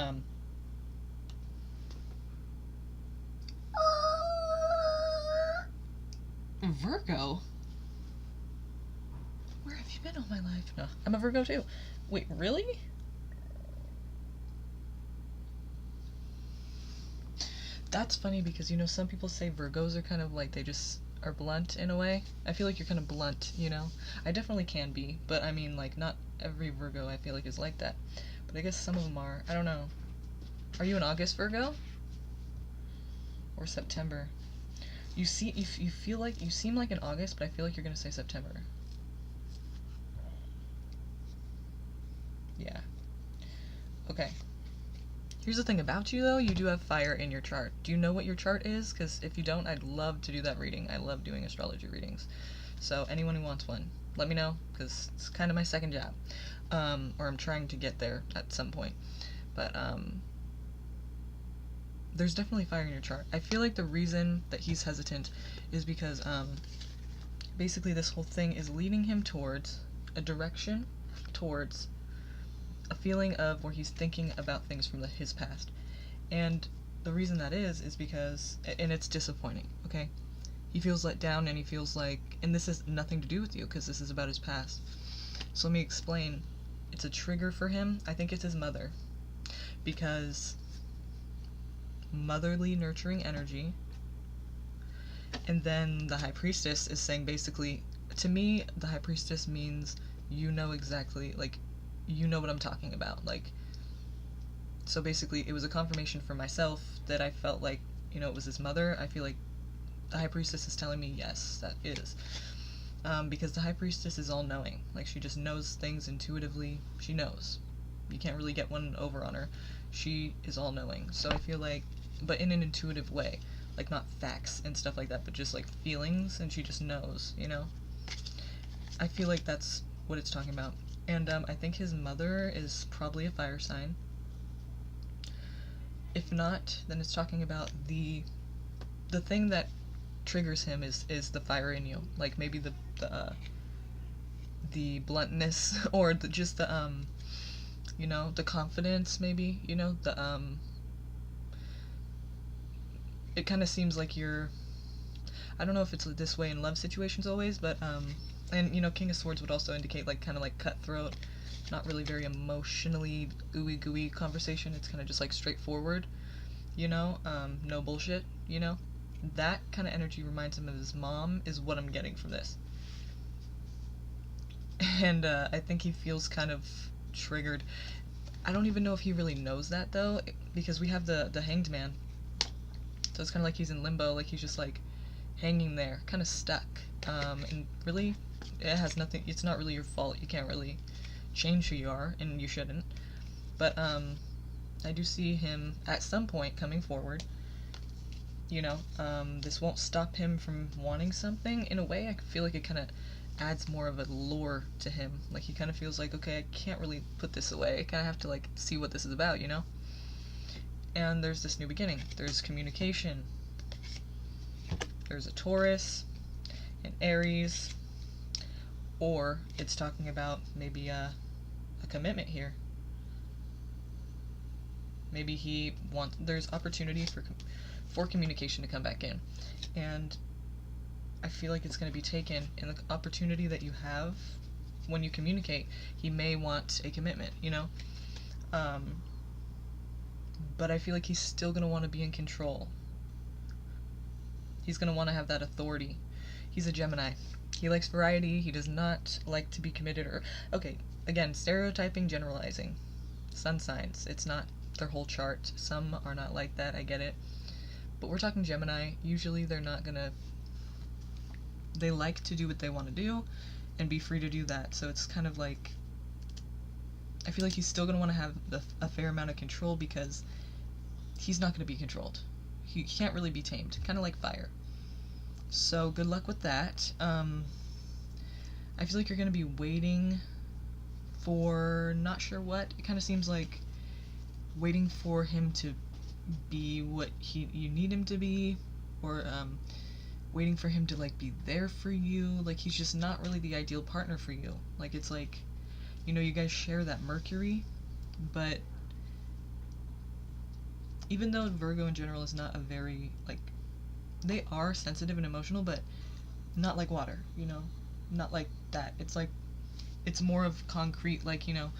Speaker 1: Virgo? Where have you been all my life? No, I'm a Virgo too. Wait, really? That's funny because, you know, some people say Virgos are kind of like, they just are blunt in a way. I feel like you're kind of blunt, you know? I definitely can be, but I mean, like, not every Virgo I feel like is like that. But I guess some of them are. I don't know. Are you an August Virgo? Or September? You see, you feel like, you seem like an August, but I feel like you're gonna say September. Yeah. Okay. Here's the thing about you, though. You do have fire in your chart. Do you know what your chart is? Because if you don't, I'd love to do that reading. I love doing astrology readings. So anyone who wants one, let me know, because it's kind of my second job. Or I'm trying to get there at some point. But, there's definitely fire in your chart. I feel like the reason that he's hesitant is because, basically this whole thing is leading him towards a direction, towards a feeling of where he's thinking about things from his past. And the reason that is because, and it's disappointing, okay? He feels let down and he feels like, and this has nothing to do with you because this is about his past. So let me explain. It's a trigger for him. I think it's his mother. Because motherly nurturing energy, and then the High Priestess is saying basically, to me, the High Priestess means you know exactly, like, you know what I'm talking about. Like, so basically it was a confirmation for myself that I felt like, you know, it was his mother. I feel like the High Priestess is telling me yes, that is. Because the High Priestess is all-knowing. Like, she just knows things intuitively. She knows. You can't really get one over on her. She is all-knowing. So I feel like, but in an intuitive way. Like, not facts and stuff like that, but just, like, feelings, and she just knows, you know? I feel like that's what it's talking about. And, I think his mother is probably a fire sign. If not, then it's talking about the thing that triggers him is the fire in you. Like, maybe the bluntness, or just the, you know, the confidence, maybe, you know, it kind of seems like you're, I don't know if it's this way in love situations always, but, and, you know, King of Swords would also indicate, like, kind of like cutthroat, not really very emotionally ooey gooey conversation. It's kind of just, like, straightforward, you know, no bullshit, you know. That kind of energy reminds him of his mom, is what I'm getting from this. And, I think he feels kind of triggered. I don't even know if he really knows that, though, because we have the Hanged Man. So it's kind of like he's in limbo, like he's just, like, hanging there, kind of stuck. And really, it has nothing, it's not really your fault. You can't really change who you are, and you shouldn't. But, I do see him, at some point, coming forward. You know, this won't stop him from wanting something. In a way, I feel like it kind of adds more of a lure to him. Like, he kind of feels like, okay, I can't really put this away. I kind of have to, like, see what this is about, you know? And there's this new beginning. There's communication. There's a Taurus, an Aries, or it's talking about maybe a commitment here. Maybe he wants, there's opportunity for communication to come back in. And I feel like it's going to be taken in the opportunity that you have when you communicate. He may want a commitment, you know? But I feel like he's still going to want to be in control. He's going to want to have that authority. He's a Gemini. He likes variety. He does not like to be committed or... Okay, again, stereotyping, generalizing. Sun signs. It's not their whole chart. Some are not like that, I get it. But we're talking Gemini. Usually they're not going to... They like to do what they want to do and be free to do that. So it's kind of like... I feel like he's still going to want to have a fair amount of control because he's not going to be controlled. He can't really be tamed. Kind of like fire. So good luck with that. I feel like you're going to be waiting for not sure what. It kind of seems like waiting for him to be what you need him to be, or waiting for him to, like, be there for you. Like, he's just not really the ideal partner for you. Like, it's like, you know, you guys share that Mercury, but even though Virgo in general is not a very, like, they are sensitive and emotional, but not like water, you know, not like that. It's like, it's more of concrete, like, you know,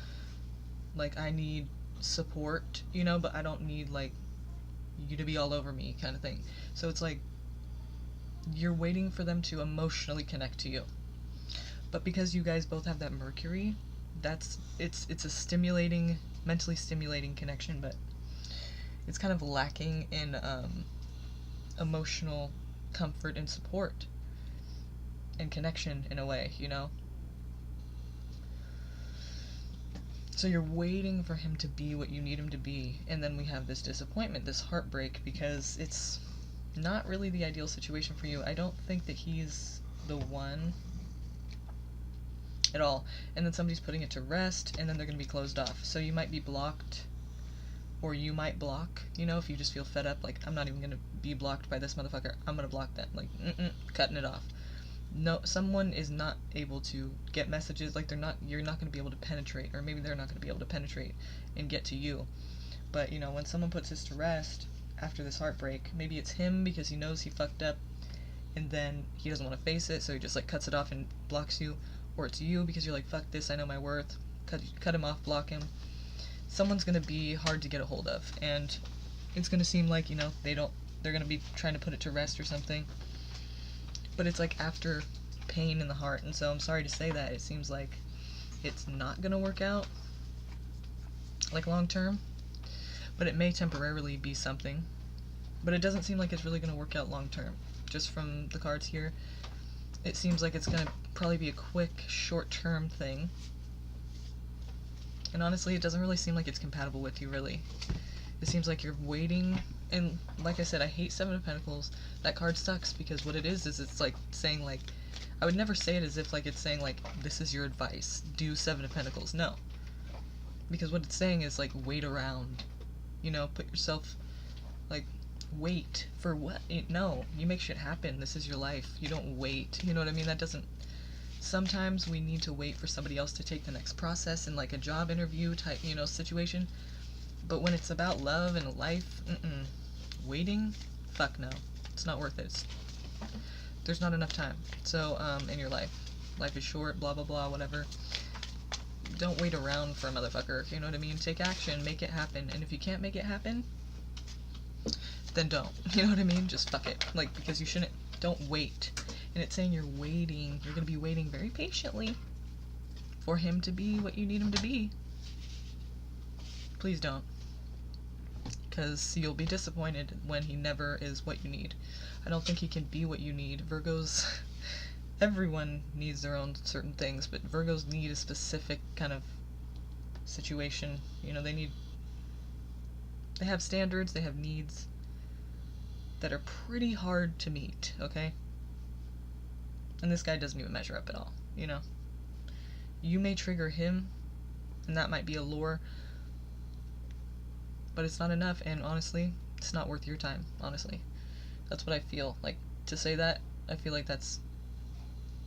Speaker 1: like I need support, you know, but I don't need like you to be all over me kind of thing. So it's like you're waiting for them to emotionally connect to you. But because you guys both have that Mercury, it's a stimulating, mentally stimulating connection, but it's kind of lacking in emotional comfort and support and connection in a way, you know? So you're waiting for him to be what you need him to be, and then we have this disappointment, this heartbreak, because it's not really the ideal situation for you. I don't think that he's the one at all. And then somebody's putting it to rest, and then they're going to be closed off. So you might be blocked, or you might block, you know, if you just feel fed up, like, I'm not even going to be blocked by this motherfucker, I'm going to block them, like, cutting it off. No, someone is not able to get messages, like, you're not going to be able to penetrate, or maybe they're not going to be able to penetrate and get to you. But, you know, when someone puts this to rest after this heartbreak, maybe it's him because he knows he fucked up, and then he doesn't want to face it, so he just, like, cuts it off and blocks you. Or it's you because you're like, fuck this, I know my worth, cut him off, block him. Someone's going to be hard to get a hold of, and it's going to seem like, you know, they're going to be trying to put it to rest or something. But it's like after pain in the heart, and so I'm sorry to say that, it seems like it's not going to work out, like long term, but it may temporarily be something. But it doesn't seem like it's really going to work out long term. Just from the cards here, it seems like it's going to probably be a quick, short-term thing. And honestly, it doesn't really seem like it's compatible with you, really. It seems like you're waiting, and like I said, I hate Seven of Pentacles. That card sucks, because what it is it's like saying, like, I would never say it as if, like, it's saying, like, this is your advice, do Seven of Pentacles. No. Because what it's saying is, like, wait around. You know, put yourself, like, wait for what? No, you make shit happen. This is your life. You don't wait. You know what I mean? That doesn't... Sometimes we need to wait for somebody else to take the next process in, like, a job interview type, you know, situation. But when it's about love and life, waiting, fuck no. It's not worth it. There's not enough time. So, in your life. Life is short, blah, blah, blah, whatever. Don't wait around for a motherfucker, you know what I mean? Take action, make it happen. And if you can't make it happen, then don't. You know what I mean? Just fuck it. Like, because you shouldn't, don't wait. And it's saying you're waiting, you're gonna be waiting very patiently for him to be what you need him to be. Please don't. Because you'll be disappointed when he never is what you need. I don't think he can be what you need. Virgos, everyone needs their own certain things, but Virgos need a specific kind of situation. You know, they have standards, they have needs that are pretty hard to meet, okay? And this guy doesn't even measure up at all, you know? You may trigger him, and that might be a lure, but it's not enough, and honestly, it's not worth your time, honestly. That's what I feel. Like, to say that, I feel like that's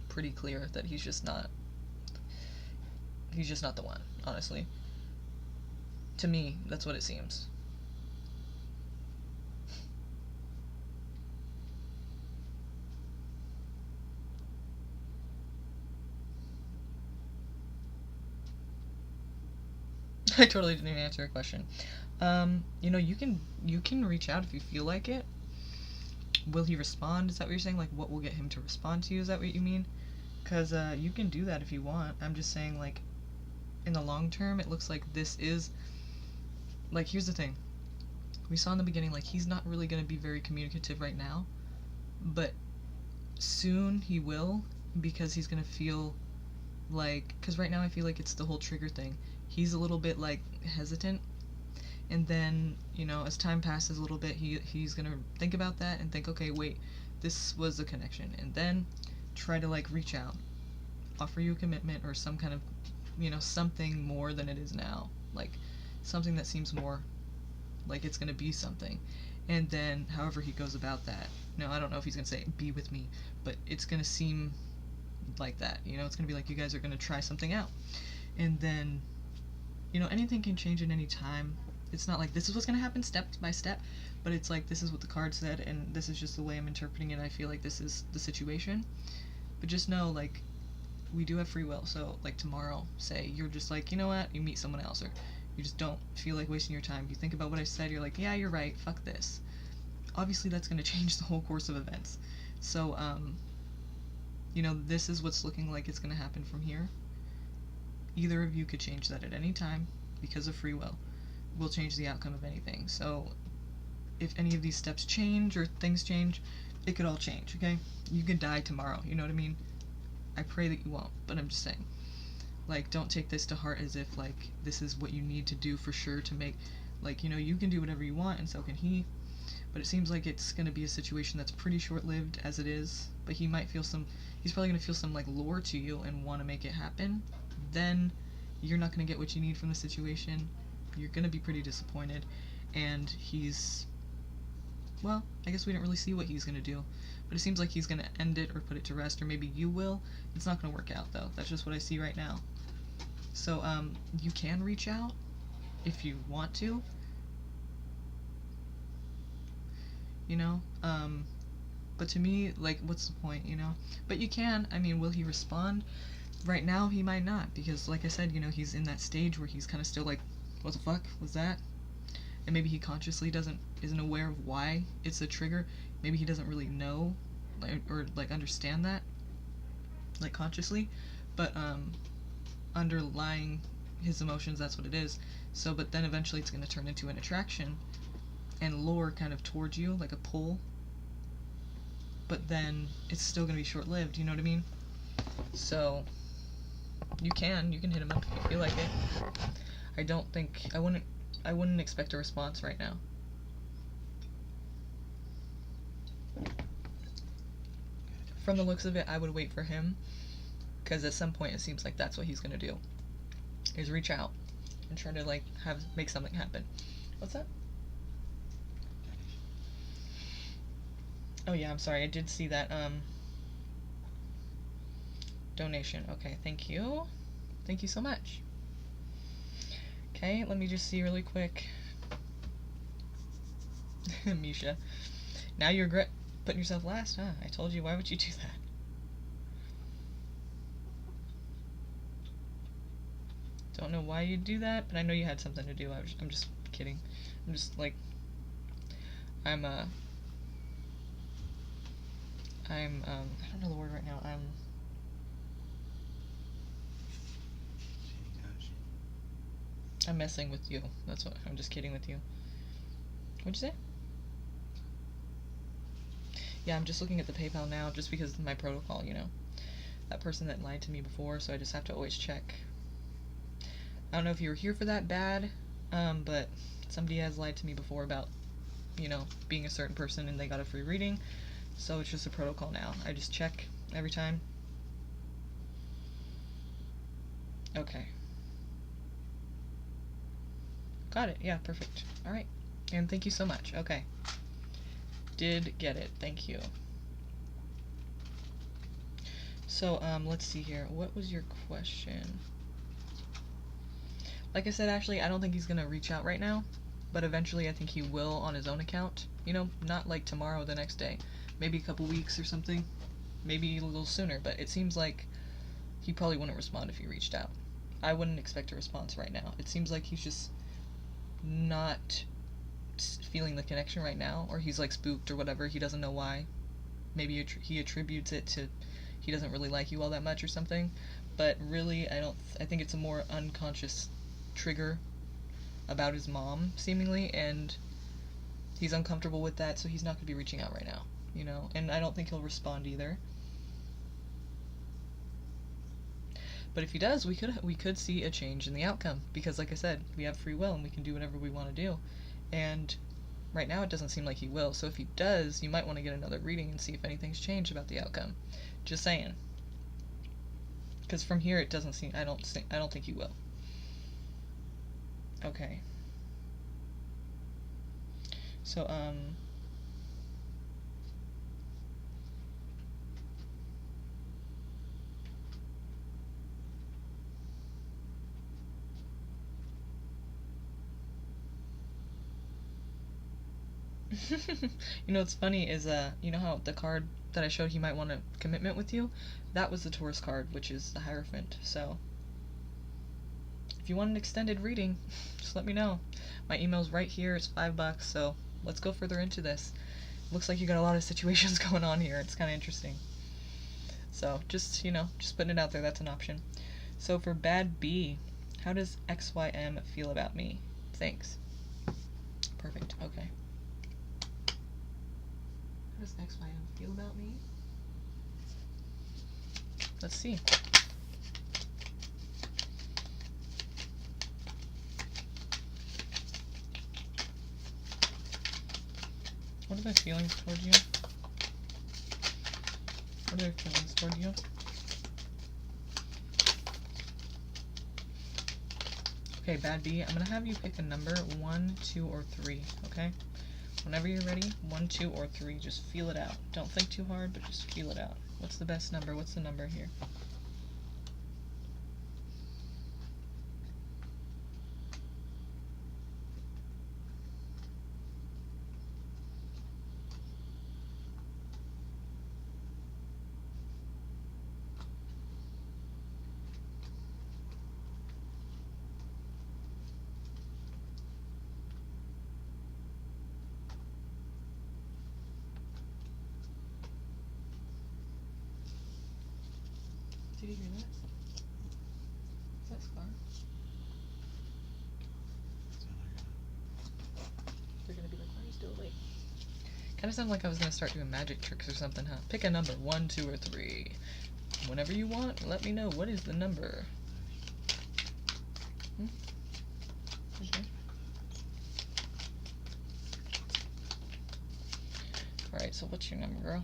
Speaker 1: pretty clear that he's just not the one, honestly. To me, that's what it seems. I totally didn't even answer your question. You know, you can reach out if you feel like it. Will he respond? Is that what you're saying? Like, what will get him to respond to you? Is that what you mean? Because, you can do that if you want. I'm just saying, like, in the long term, it looks like this is... Like, here's the thing. We saw in the beginning, like, he's not really going to be very communicative right now. But soon he will, because he's going to feel like... Because right now I feel like it's the whole trigger thing. He's a little bit, like, hesitant. And then, you know, as time passes a little bit, he's going to think about that and think, okay, wait, this was a connection. And then try to, like, reach out. Offer you a commitment or some kind of, you know, something more than it is now. Like, something that seems more like it's going to be something. And then, however he goes about that. No, I don't know if he's going to say, be with me. But it's going to seem like that. You know, it's going to be like you guys are going to try something out. And then, you know, anything can change at any time. It's not like this is what's going to happen step by step, but it's like, this is what the card said, and this is just the way I'm interpreting it. I feel like this is the situation. But just know, like, we do have free will. So, like, tomorrow, say, you're just like, you know what, you meet someone else, or you just don't feel like wasting your time. You think about what I said, you're like, yeah, you're right, fuck this. Obviously, that's going to change the whole course of events. So, you know, this is what's looking like it's going to happen from here. Either of you could change that at any time because of free will. Will change the outcome of anything. So, if any of these steps change or things change, it could all change, okay? You could die tomorrow, you know what I mean? I pray that you won't, but I'm just saying. Like, don't take this to heart as if, like, this is what you need to do for sure to make, like, you know, you can do whatever you want, and so can he. But it seems like it's going to be a situation that's pretty short-lived as it is. But he might feel he's probably going to feel some, like, lure to you and want to make it happen. Then you're not going to get what you need from the situation. You're going to be pretty disappointed. And he's, well, I guess we didn't really see what he's going to do. But it seems like he's going to end it or put it to rest, or maybe you will. It's not going to work out, though. That's just what I see right now. So, you can reach out if you want to. You know? But to me, like, what's the point, you know? But you can. I mean, will he respond? Right now, he might not, because, like I said, you know, he's in that stage where he's kind of still like, what the fuck was that? And maybe he consciously isn't aware of why it's a trigger. Maybe he doesn't really know, or understand that, like, consciously. But, underlying his emotions, that's what it is. So, but then eventually it's going to turn into an attraction and lure kind of towards you, like a pull. But then it's still going to be short-lived, you know what I mean? So, you can hit him up if you feel like it. I wouldn't expect a response right now. From the looks of it, I would wait for him, because at some point it seems like that's what he's going to do, is reach out and try to, like, make something happen. What's that? Oh yeah, I'm sorry, I did see that, donation. Okay, thank you. Thank you so much. Okay, let me just see really quick. Misha. Now you regret putting yourself last, huh? I told you, why would you do that? Don't know why you'd do that, but I know you had something to do. I'm just kidding. I'm just, like, I don't know the word right now. I'm messing with you. That's what, I'm just kidding with you. What'd you say? Yeah, I'm just looking at the PayPal now, just because of my protocol, you know. That person that lied to me before, so I just have to always check. I don't know if you were here for that bad, but somebody has lied to me before about, you know, being a certain person and they got a free reading, so it's just a protocol now. I just check every time. Okay. Got it. Yeah, perfect. Alright. And thank you so much. Okay. Did get it. Thank you. So, let's see here. What was your question? Like I said, Ashley, I don't think he's gonna reach out right now, but eventually I think he will on his own account. You know, not like tomorrow or the next day. Maybe a couple weeks or something. Maybe a little sooner, but it seems like he probably wouldn't respond if you reached out. I wouldn't expect a response right now. It seems like he's just not feeling the connection right now, or he's, like, spooked or whatever. He doesn't know why. Maybe he attributes it to he doesn't really like you all that much or something. But really, I think it's a more unconscious trigger about his mom, seemingly, and he's uncomfortable with that, so he's not going to be reaching out right now, you know, and I don't think he'll respond either. But if he does, we could see a change in the outcome, because, like I said, we have free will and we can do whatever we want to do, and right now it doesn't seem like he will. So if he does, you might want to get another reading and see if anything's changed about the outcome. Just saying, because from here it doesn't seem. I don't think he will. Okay. So You know what's funny is, you know how the card that I showed he might want a commitment with you? That was the Taurus card, which is the Hierophant. So, if you want an extended reading, just let me know. My email's right here. It's $5, so let's go further into this. Looks like you got a lot of situations going on here. It's kind of interesting. So, just, you know, just putting it out there. That's an option. So, for bad B, how does XYM feel about me? Thanks. Perfect. Okay. How does XYM feel about me? Let's see. What are their feelings toward you? What are their feelings toward you? Okay, bad B, I'm gonna have you pick a number 1, 2, or 3, okay? Whenever you're ready, 1, 2, or 3, just feel it out. Don't think too hard, but just feel it out. What's the best number? What's the number here? Did you hear that? Is that Scar? They're gonna be like, why are you still awake? Kinda sounded like I was gonna start doing magic tricks or something, huh? Pick a number, 1, 2, or 3. Whenever you want, let me know. What is the number? Okay. Alright, so what's your number, girl?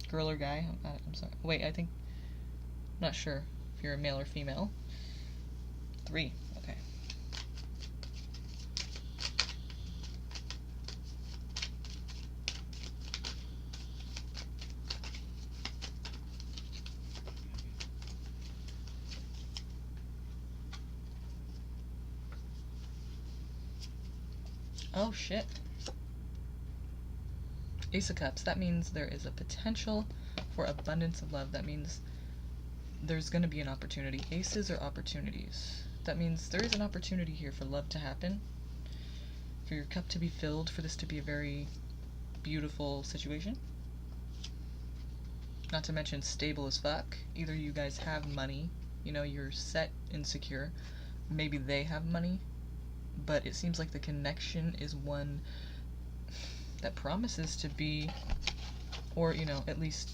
Speaker 1: Girl or guy? I'm sorry. Wait, I think... I'm not sure if you're a male or female. 3. Okay. Oh, shit. Ace of Cups. That means there is a potential for abundance of love. That means there's going to be an opportunity. Aces are opportunities. That means there is an opportunity here for love to happen, for your cup to be filled, for this to be a very beautiful situation. Not to mention stable as fuck. Either you guys have money, you know, you're set and secure. Maybe they have money, but it seems like the connection is one that promises to be, or, you know, at least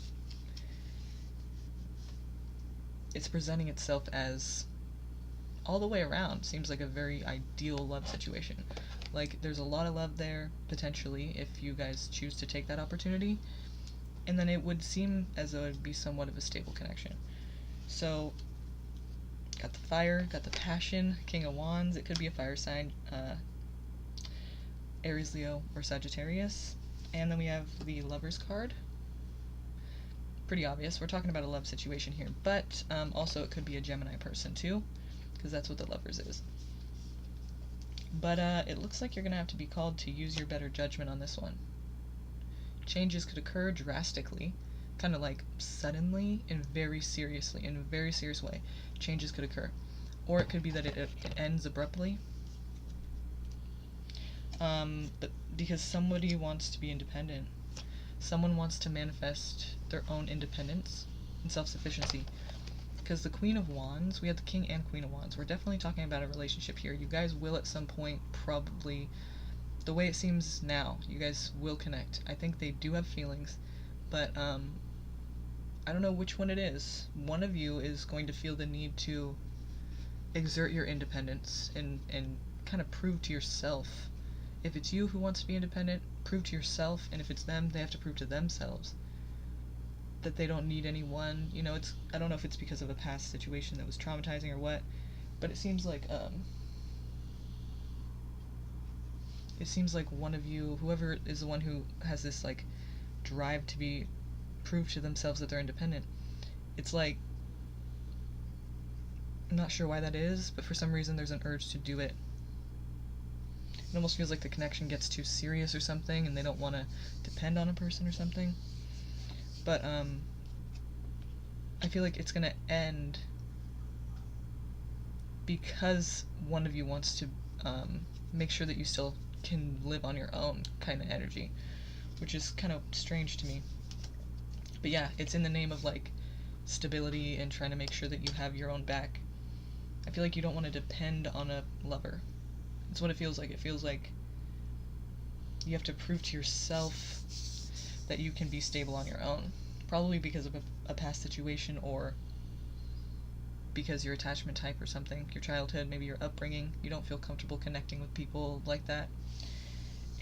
Speaker 1: it's presenting itself as all the way around. Seems like a very ideal love situation. Like, there's a lot of love there, potentially, if you guys choose to take that opportunity. And then it would seem as though it would be somewhat of a stable connection. So, got the fire, got the passion, King of Wands. It could be a fire sign, Aries, Leo, or Sagittarius. And then we have the Lovers card. Pretty obvious. We're talking about a love situation here. But also it could be a Gemini person too, because that's what the Lovers is. But it looks like you're going to have to be called to use your better judgment on this one. Changes could occur drastically, kind of like suddenly and very seriously, in a very serious way. Changes could occur. Or it could be that it ends abruptly. But because somebody wants to be independent. Someone wants to manifest their own independence and self-sufficiency. Because the Queen of Wands, we have the King and Queen of Wands. We're definitely talking about a relationship here. You guys will at some point probably, the way it seems now, you guys will connect. I think they do have feelings, but I don't know which one it is. One of you is going to feel the need to exert your independence and kind of prove to yourself. If it's you who wants to be independent, prove to yourself, and if it's them, they have to prove to themselves that they don't need anyone. You know, it's, I don't know if it's because of a past situation that was traumatizing or what, but it seems like one of you, whoever is the one who has this like drive to be prove to themselves that they're independent, it's like, I'm not sure why that is, but for some reason there's an urge to do it. It almost feels like the connection gets too serious or something, and they don't want to depend on a person or something. But I feel like it's gonna end because one of you wants to make sure that you still can live on your own kind of energy, which is kind of strange to me. But yeah, it's in the name of like stability and trying to make sure that you have your own back. I feel like you don't want to depend on a lover. That's what it feels like. It feels like you have to prove to yourself that you can be stable on your own. Probably because of a past situation, or because your attachment type or something, your childhood, maybe your upbringing, you don't feel comfortable connecting with people like that.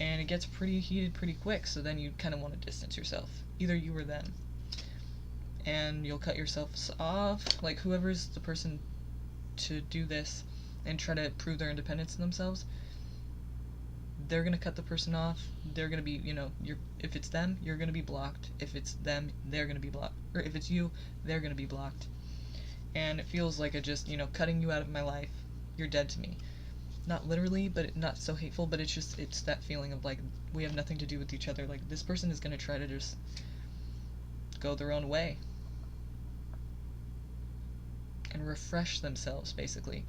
Speaker 1: And it gets pretty heated pretty quick, so then you kind of want to distance yourself. Either you or them. And you'll cut yourselves off, like whoever's the person to do this and try to prove their independence in themselves, they're gonna cut the person off. They're gonna be, if it's them, you're gonna be blocked. If it's them, they're gonna be blocked. Or if it's you, they're gonna be blocked. And it feels like cutting you out of my life, you're dead to me. Not literally, but not so hateful, but it's that feeling of like, we have nothing to do with each other. Like, this person is gonna try to just go their own way. And refresh themselves, basically.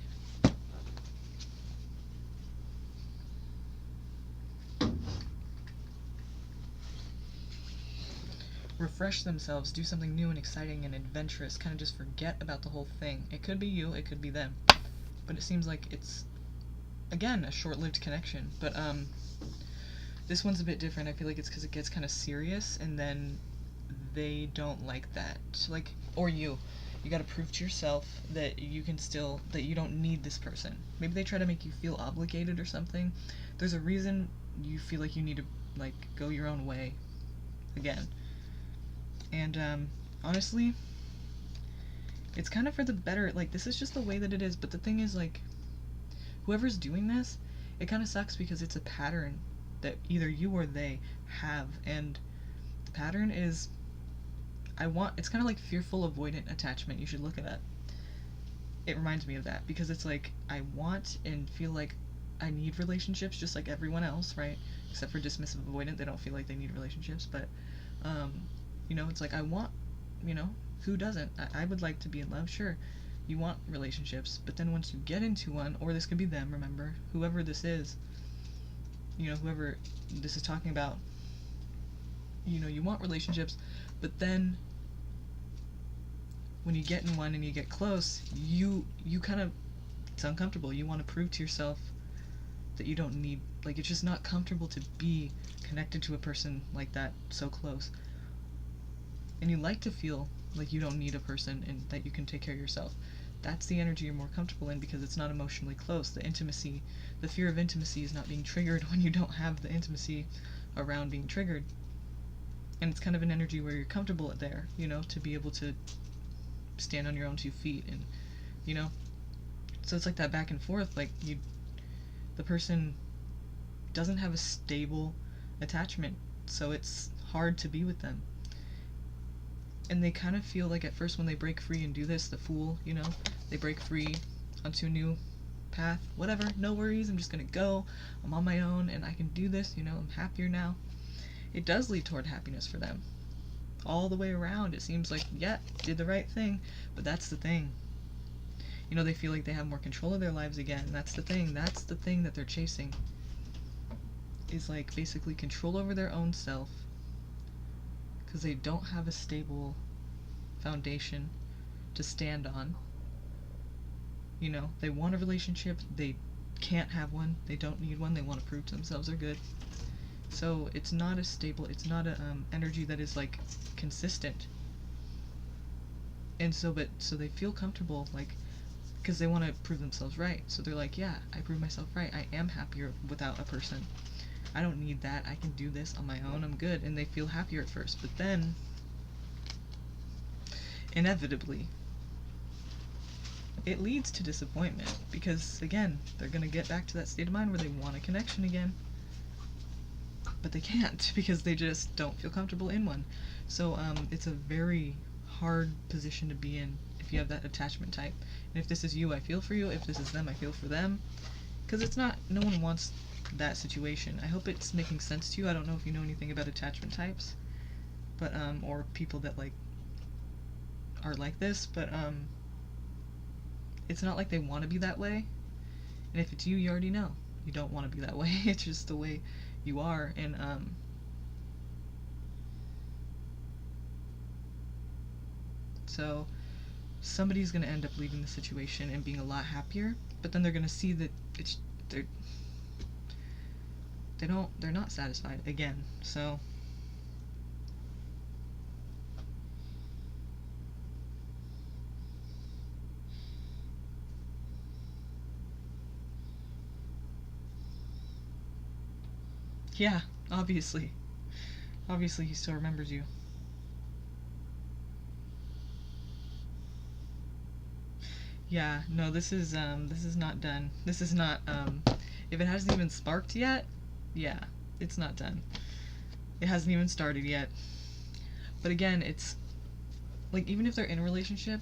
Speaker 1: Refresh themselves, do something new and exciting and adventurous, kind of just forget about the whole thing. It could be you, it could be them. But it seems like it's, again, a short-lived connection. But, this one's a bit different. I feel like it's because it gets kind of serious, and then they don't like that. Like, or you gotta prove to yourself that you can still, that you don't need this person. Maybe they try to make you feel obligated or something. There's a reason you feel like you need to, like, go your own way again. And, honestly, it's kind of for the better. Like, this is just the way that it is. But the thing is, like, whoever's doing this, it kind of sucks because it's a pattern that either you or they have. And the pattern is, it's kind of like fearful avoidant attachment. You should look at that. It reminds me of that because it's like, I want and feel like I need relationships just like everyone else, right? Except for dismissive avoidant, they don't feel like they need relationships. But, it's like, I want, who doesn't? I would like to be in love, sure. You want relationships, but then once you get into one, or this could be them, remember, whoever this is, whoever this is talking about, you want relationships, but then when you get in one and you get close, you kind of, it's uncomfortable. You want to prove to yourself that you don't need, like, it's just not comfortable to be connected to a person like that so close. And you like to feel like you don't need a person and that you can take care of yourself. That's the energy you're more comfortable in because it's not emotionally close. The intimacy, the fear of intimacy is not being triggered when you don't have the intimacy around being triggered. And it's kind of an energy where you're comfortable there, to be able to stand on your own 2 feet and, so it's like that back and forth, like the person doesn't have a stable attachment, so it's hard to be with them. And they kind of feel like at first when they break free and do this, the fool, they break free onto a new path, whatever, no worries, I'm just gonna go, I'm on my own, and I can do this, I'm happier now. It does lead toward happiness for them. All the way around, it seems like, yeah, did the right thing, but that's the thing. They feel like they have more control of their lives again, and that's the thing that they're chasing. Is like basically control over their own self. Because they don't have a stable foundation to stand on. They want a relationship, they can't have one, they don't need one, they want to prove to themselves they're good. So it's not a stable, it's not a energy that is like consistent. And so they feel comfortable, like, because they want to prove themselves right. So they're like, yeah, I proved myself right, I am happier without a person. I don't need that, I can do this on my own, I'm good. And they feel happier at first, but then, inevitably, it leads to disappointment. Because, again, they're going to get back to that state of mind where they want a connection again. But they can't, because they just don't feel comfortable in one. So, it's a very hard position to be in if you have that attachment type. And if this is you, I feel for you. If this is them, I feel for them. Because it's not, no one wants that situation. I hope it's making sense to you. I don't know if you know anything about attachment types, but or people that like are like this, but it's not like they want to be that way. And if it's you, you already know you don't want to be that way. It's just the way you are. And so somebody's going to end up leaving the situation and being a lot happier, but then they're going to see that they're not satisfied again. So yeah, obviously he still remembers you. Yeah, no, this is not done. This is not if it hasn't even sparked yet, yeah, it's not done. It hasn't even started yet. But again, it's like, even if they're in a relationship,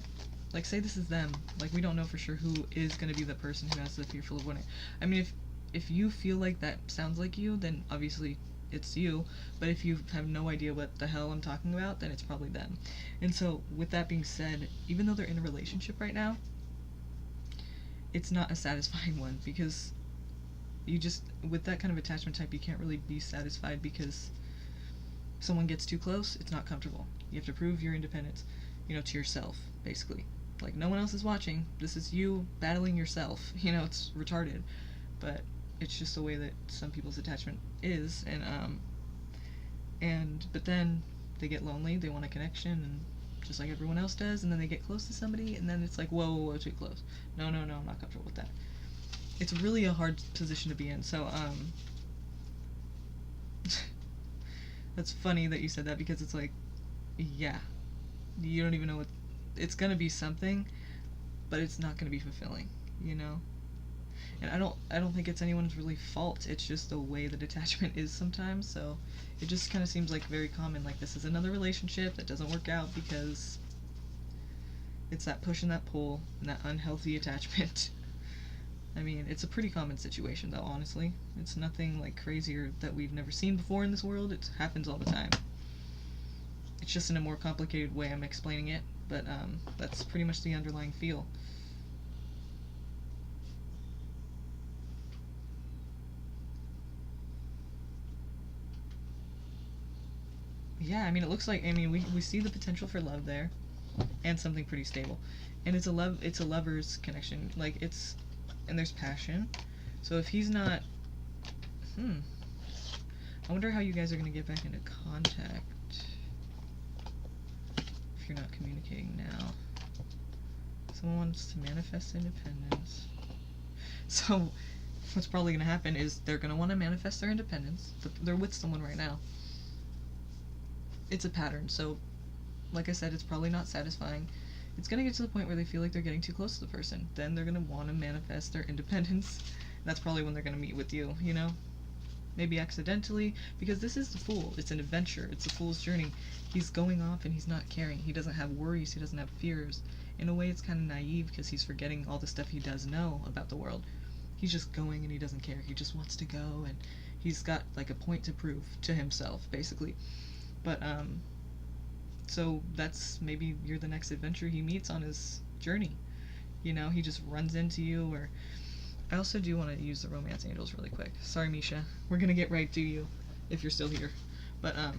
Speaker 1: like, say this is them, like, we don't know for sure who is going to be the person who has the fearful of winning. I mean, if you feel like that sounds like you, then obviously it's you. But if you have no idea what the hell I'm talking about, then it's probably them. And so, with that being said, even though they're in a relationship right now, it's not a satisfying one, because you just, with that kind of attachment type, you can't really be satisfied, because someone gets too close, it's not comfortable. You have to prove your independence, to yourself, basically. Like, no one else is watching. This is you battling yourself. It's retarded, but it's just the way that some people's attachment is. But then they get lonely, they want a connection, and just like everyone else does, and then they get close to somebody, and then it's like, whoa, too close. No, I'm not comfortable with that. It's really a hard position to be in. So, that's funny that you said that, because it's like, yeah, you don't even know what, it's gonna be something, but it's not gonna be fulfilling, And I don't think it's anyone's really fault. It's just the way that attachment is sometimes. So it just kind of seems like very common. Like, this is another relationship that doesn't work out because it's that push and that pull and that unhealthy attachment. I mean, it's a pretty common situation, though, honestly. It's nothing, like, crazier that we've never seen before in this world. It happens all the time. It's just in a more complicated way I'm explaining it, but that's pretty much the underlying feel. Yeah, I mean, it looks like, we see the potential for love there, and something pretty stable. And it's a lover's connection. Like, and there's passion. So if he's not, I wonder how you guys are going to get back into contact if you're not communicating now. Someone wants to manifest independence. So what's probably going to happen is they're going to want to manifest their independence. They're with someone right now. It's a pattern. So, like I said, it's probably not satisfying. It's going to get to the point where they feel like they're getting too close to the person. Then they're going to want to manifest their independence. That's probably when they're going to meet with you, Maybe accidentally, because this is the Fool. It's an adventure. It's the Fool's journey. He's going off and he's not caring. He doesn't have worries. He doesn't have fears. In a way, it's kind of naive, because he's forgetting all the stuff he does know about the world. He's just going and he doesn't care. He just wants to go, and he's got, like, a point to prove to himself, basically. But, so that's, maybe you're the next adventure he meets on his journey. He just runs into you, or... I also do want to use the romance angels really quick. Sorry, Misha. We're gonna get right to you, if you're still here. But, I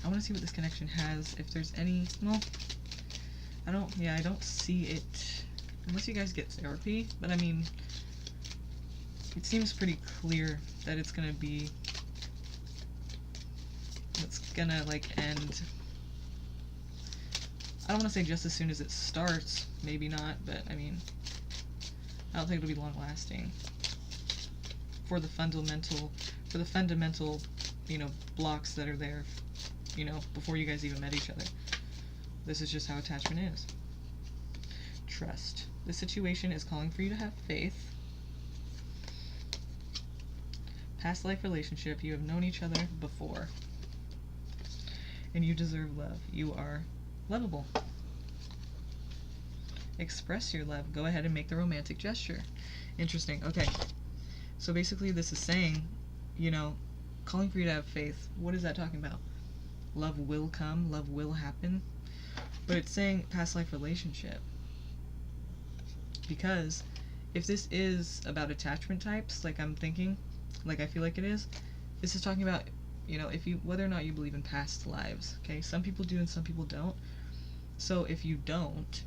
Speaker 1: want to see what this connection has, if there's any... Well, I don't see it, unless you guys get therapy, but I mean, it seems pretty clear that it's gonna be... It's gonna, like, end... I don't want to say just as soon as it starts, maybe not, but, I mean, I don't think it'll be long-lasting. For the fundamental, blocks that are there, before you guys even met each other. This is just how attachment is. Trust. The situation is calling for you to have faith. Past life relationship, you have known each other before. And you deserve love. You are lovable. Express your love. Go ahead and make the romantic gesture. Interesting. Okay. So basically this is saying, you know, calling for you to have faith. What is that talking about? Love will come, love will happen. But it's saying past life relationship. Because if this is about attachment types, like I'm thinking, like I feel like it is, this is talking about, you know, if you, whether or not you believe in past lives, okay? Some people do and some people don't. So if you don't,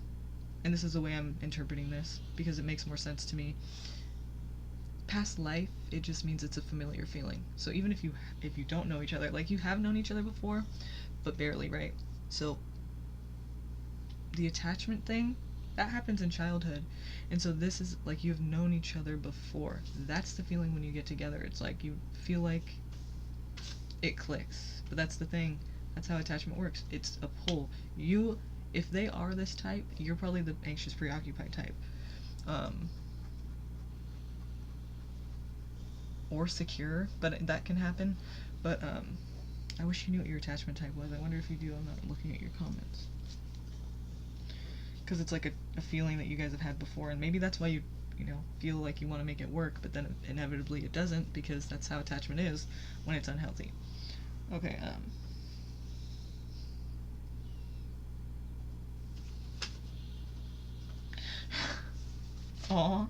Speaker 1: and this is the way I'm interpreting this because it makes more sense to me, past life, it just means it's a familiar feeling. So even if you don't know each other, like you have known each other before, but barely, right? So the attachment thing, that happens in childhood. And so this is like you've known each other before. That's the feeling when you get together. It's like you feel like it clicks. But that's the thing. That's how attachment works. It's a pull. You, if they are this type, you're probably the anxious, preoccupied type. Or secure, but that can happen. But I wish you knew what your attachment type was. I wonder if you do. I'm not looking at your comments. Because it's like a feeling that you guys have had before, and maybe that's why you know, feel like you want to make it work, but then inevitably it doesn't, because that's how attachment is when it's unhealthy. Okay, Aw.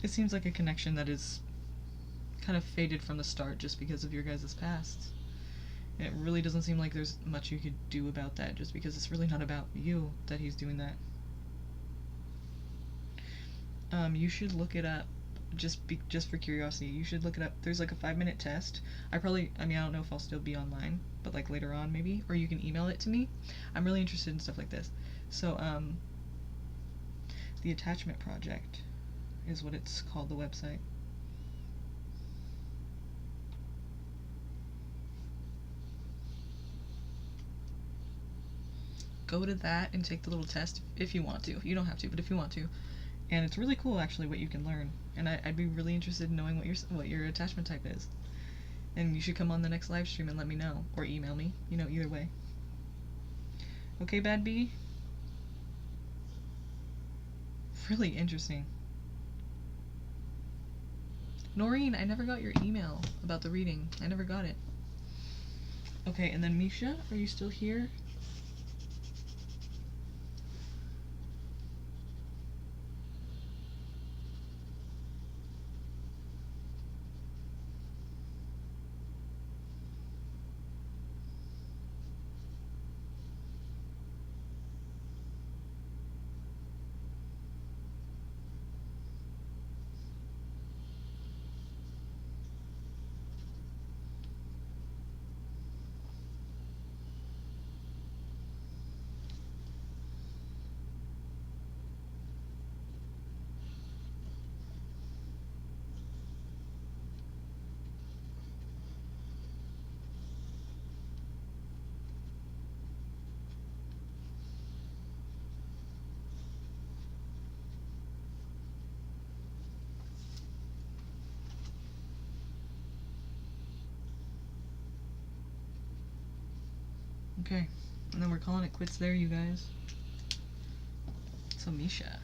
Speaker 1: It seems like a connection that is kind of faded from the start just because of your guys' past. And it really doesn't seem like there's much you could do about that, just because it's really not about you that he's doing that. You should look it up, just for curiosity. You should look it up. There's like a 5-minute test. I don't know if I'll still be online, but like later on maybe, or you can email it to me. I'm really interested in stuff like this. So the Attachment Project is what it's called, the website. Go to that and take the little test if you want to. You don't have to, but if you want to. And it's really cool, actually, what you can learn. And I'd be really interested in knowing what your attachment type is. And you should come on the next live stream and let me know, or email me. You know, either way. Okay, Bad Bee? Really interesting. Noreen, I never got your email about the reading. I never got it. Okay, and then Misha, are you still here? Okay, and then we're calling it quits there, you guys. So, Misha.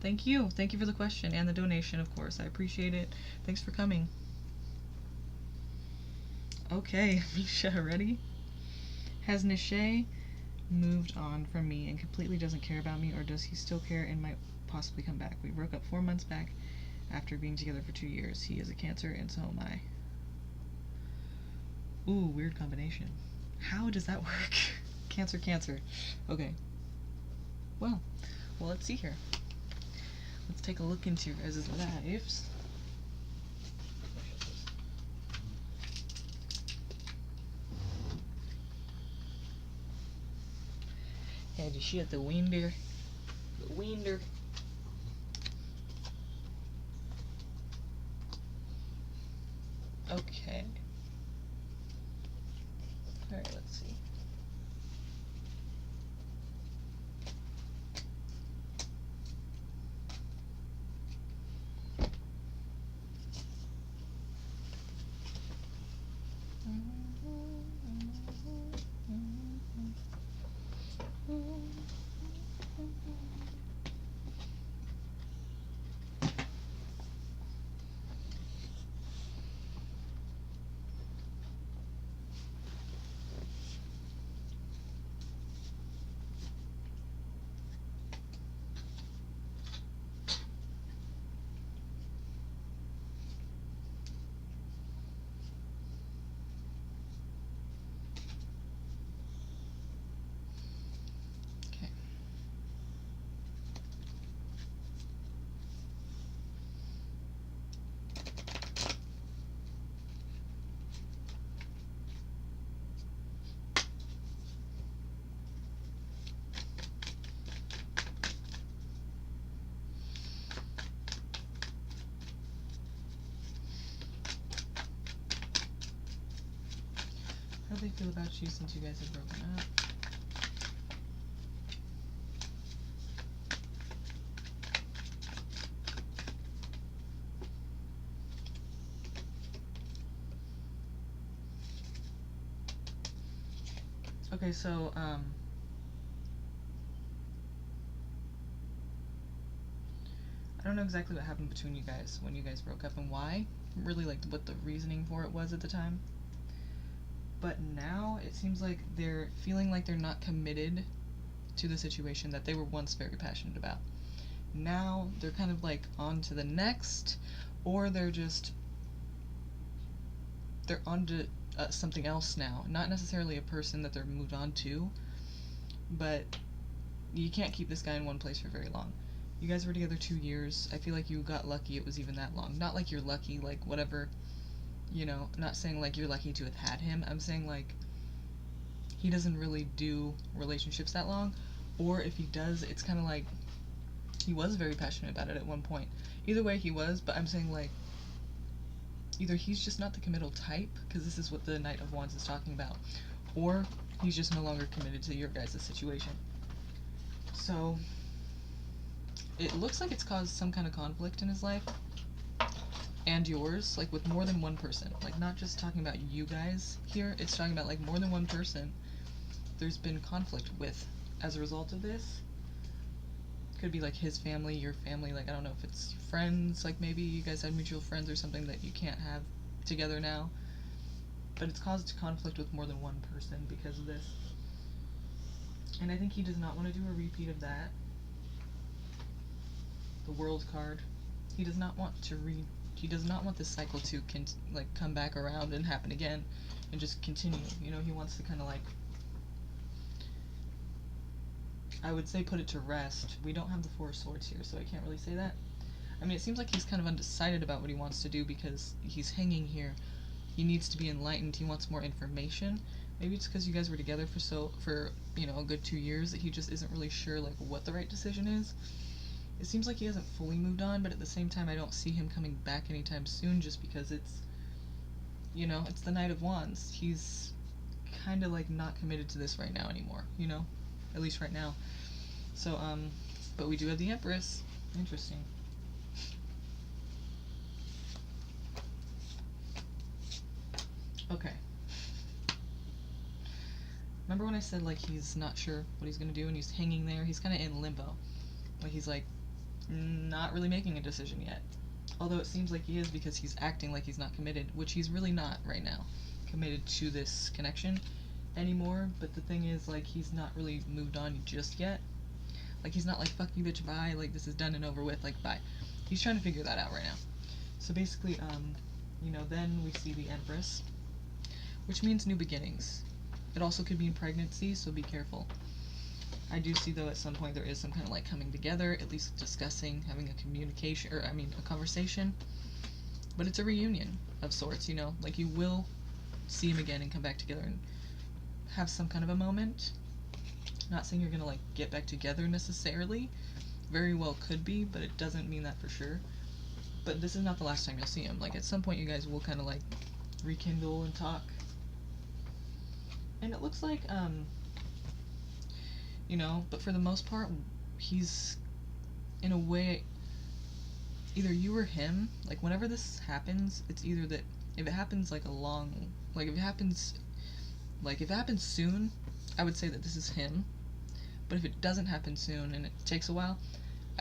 Speaker 1: Thank you. Thank you for the question and the donation, of course. I appreciate it. Thanks for coming. Okay, Misha, ready? Has Nishay moved on from me and completely doesn't care about me, or does he still care and might possibly come back? We broke up 4 months back after being together for 2 years. He is a Cancer and so am I. Ooh, weird combination. How does that work? Cancer, Cancer. Okay. Well, let's see here. Let's take a look into your guys' lives. Had you shit the winder? The winder. Okay. Alright, let's see. How do they feel about you since you guys have broken up? Okay, so, I don't know exactly what happened between you guys when you guys broke up and why. Really, like, what the reasoning for it was at the time. But now, it seems like they're feeling like they're not committed to the situation that they were once very passionate about. Now, they're kind of, like, on to the next, or they're on to something else now. Not necessarily a person that they're moved on to, but you can't keep this guy in one place for very long. You guys were together 2 years. I feel like you got lucky it was even that long. Not like you're lucky, like whatever, you know, not saying like you're lucky to have had him. I'm saying like he doesn't really do relationships that long, or if he does, it's kind of like he was very passionate about it at one point. Either way, he was, but I'm saying like either he's just not the committal type, because this is what the Knight of Wands is talking about, or he's just no longer committed to your guys' situation. So it looks like it's caused some kind of conflict in his life and yours, like with more than one person. Like not just talking about you guys here, it's talking about like more than one person there's been conflict with as a result of this. Could be like his family, your family, like I don't know if it's friends, like maybe you guys had mutual friends or something that you can't have together now. But it's caused conflict with more than one person because of this. And I think he does not want to do a repeat of that. The World card. He does not want to he does not want this cycle to come back around and happen again and just continue. You know, he wants to kind of like, I would say put it to rest. We don't have the Four of Swords here, so I can't really say that. I mean, it seems like he's kind of undecided about what he wants to do because he's hanging here. He needs to be enlightened. He wants more information. Maybe it's because you guys were together for you know, a good 2 years that he just isn't really sure like what the right decision is. It seems like he hasn't fully moved on, but at the same time I don't see him coming back anytime soon just because it's, you know, it's the Knight of Wands. He's kind of like not committed to this right now anymore, you know? At least right now. So, but we do have the Empress. Interesting. Okay. Remember when I said like he's not sure what he's gonna do and he's hanging there? He's kind of in limbo. Like he's like not really making a decision yet. Although it seems like he is because he's acting like he's not committed, which he's really not right now. Committed to this connection anymore, but the thing is like he's not really moved on just yet. Like he's not like fuck you bitch bye, like this is done and over with, like bye. He's trying to figure that out right now. So basically, you know, then we see the Empress, which means new beginnings. It also could mean pregnancy, so be careful. I do see though at some point there is some kind of like coming together, at least discussing, having a communication, or I mean a conversation. But it's a reunion of sorts, you know, like you will see him again and come back together and have some kind of a moment. Not saying you're gonna like get back together necessarily. Very well could be, but it doesn't mean that for sure. But this is not the last time you'll see him. Like at some point you guys will kind of like rekindle and talk. And it looks like you know, but for the most part he's in a way either you or him. Like whenever this happens, it's either that if it happens like if it happens soon, I would say that this is him. But if it doesn't happen soon and it takes a while,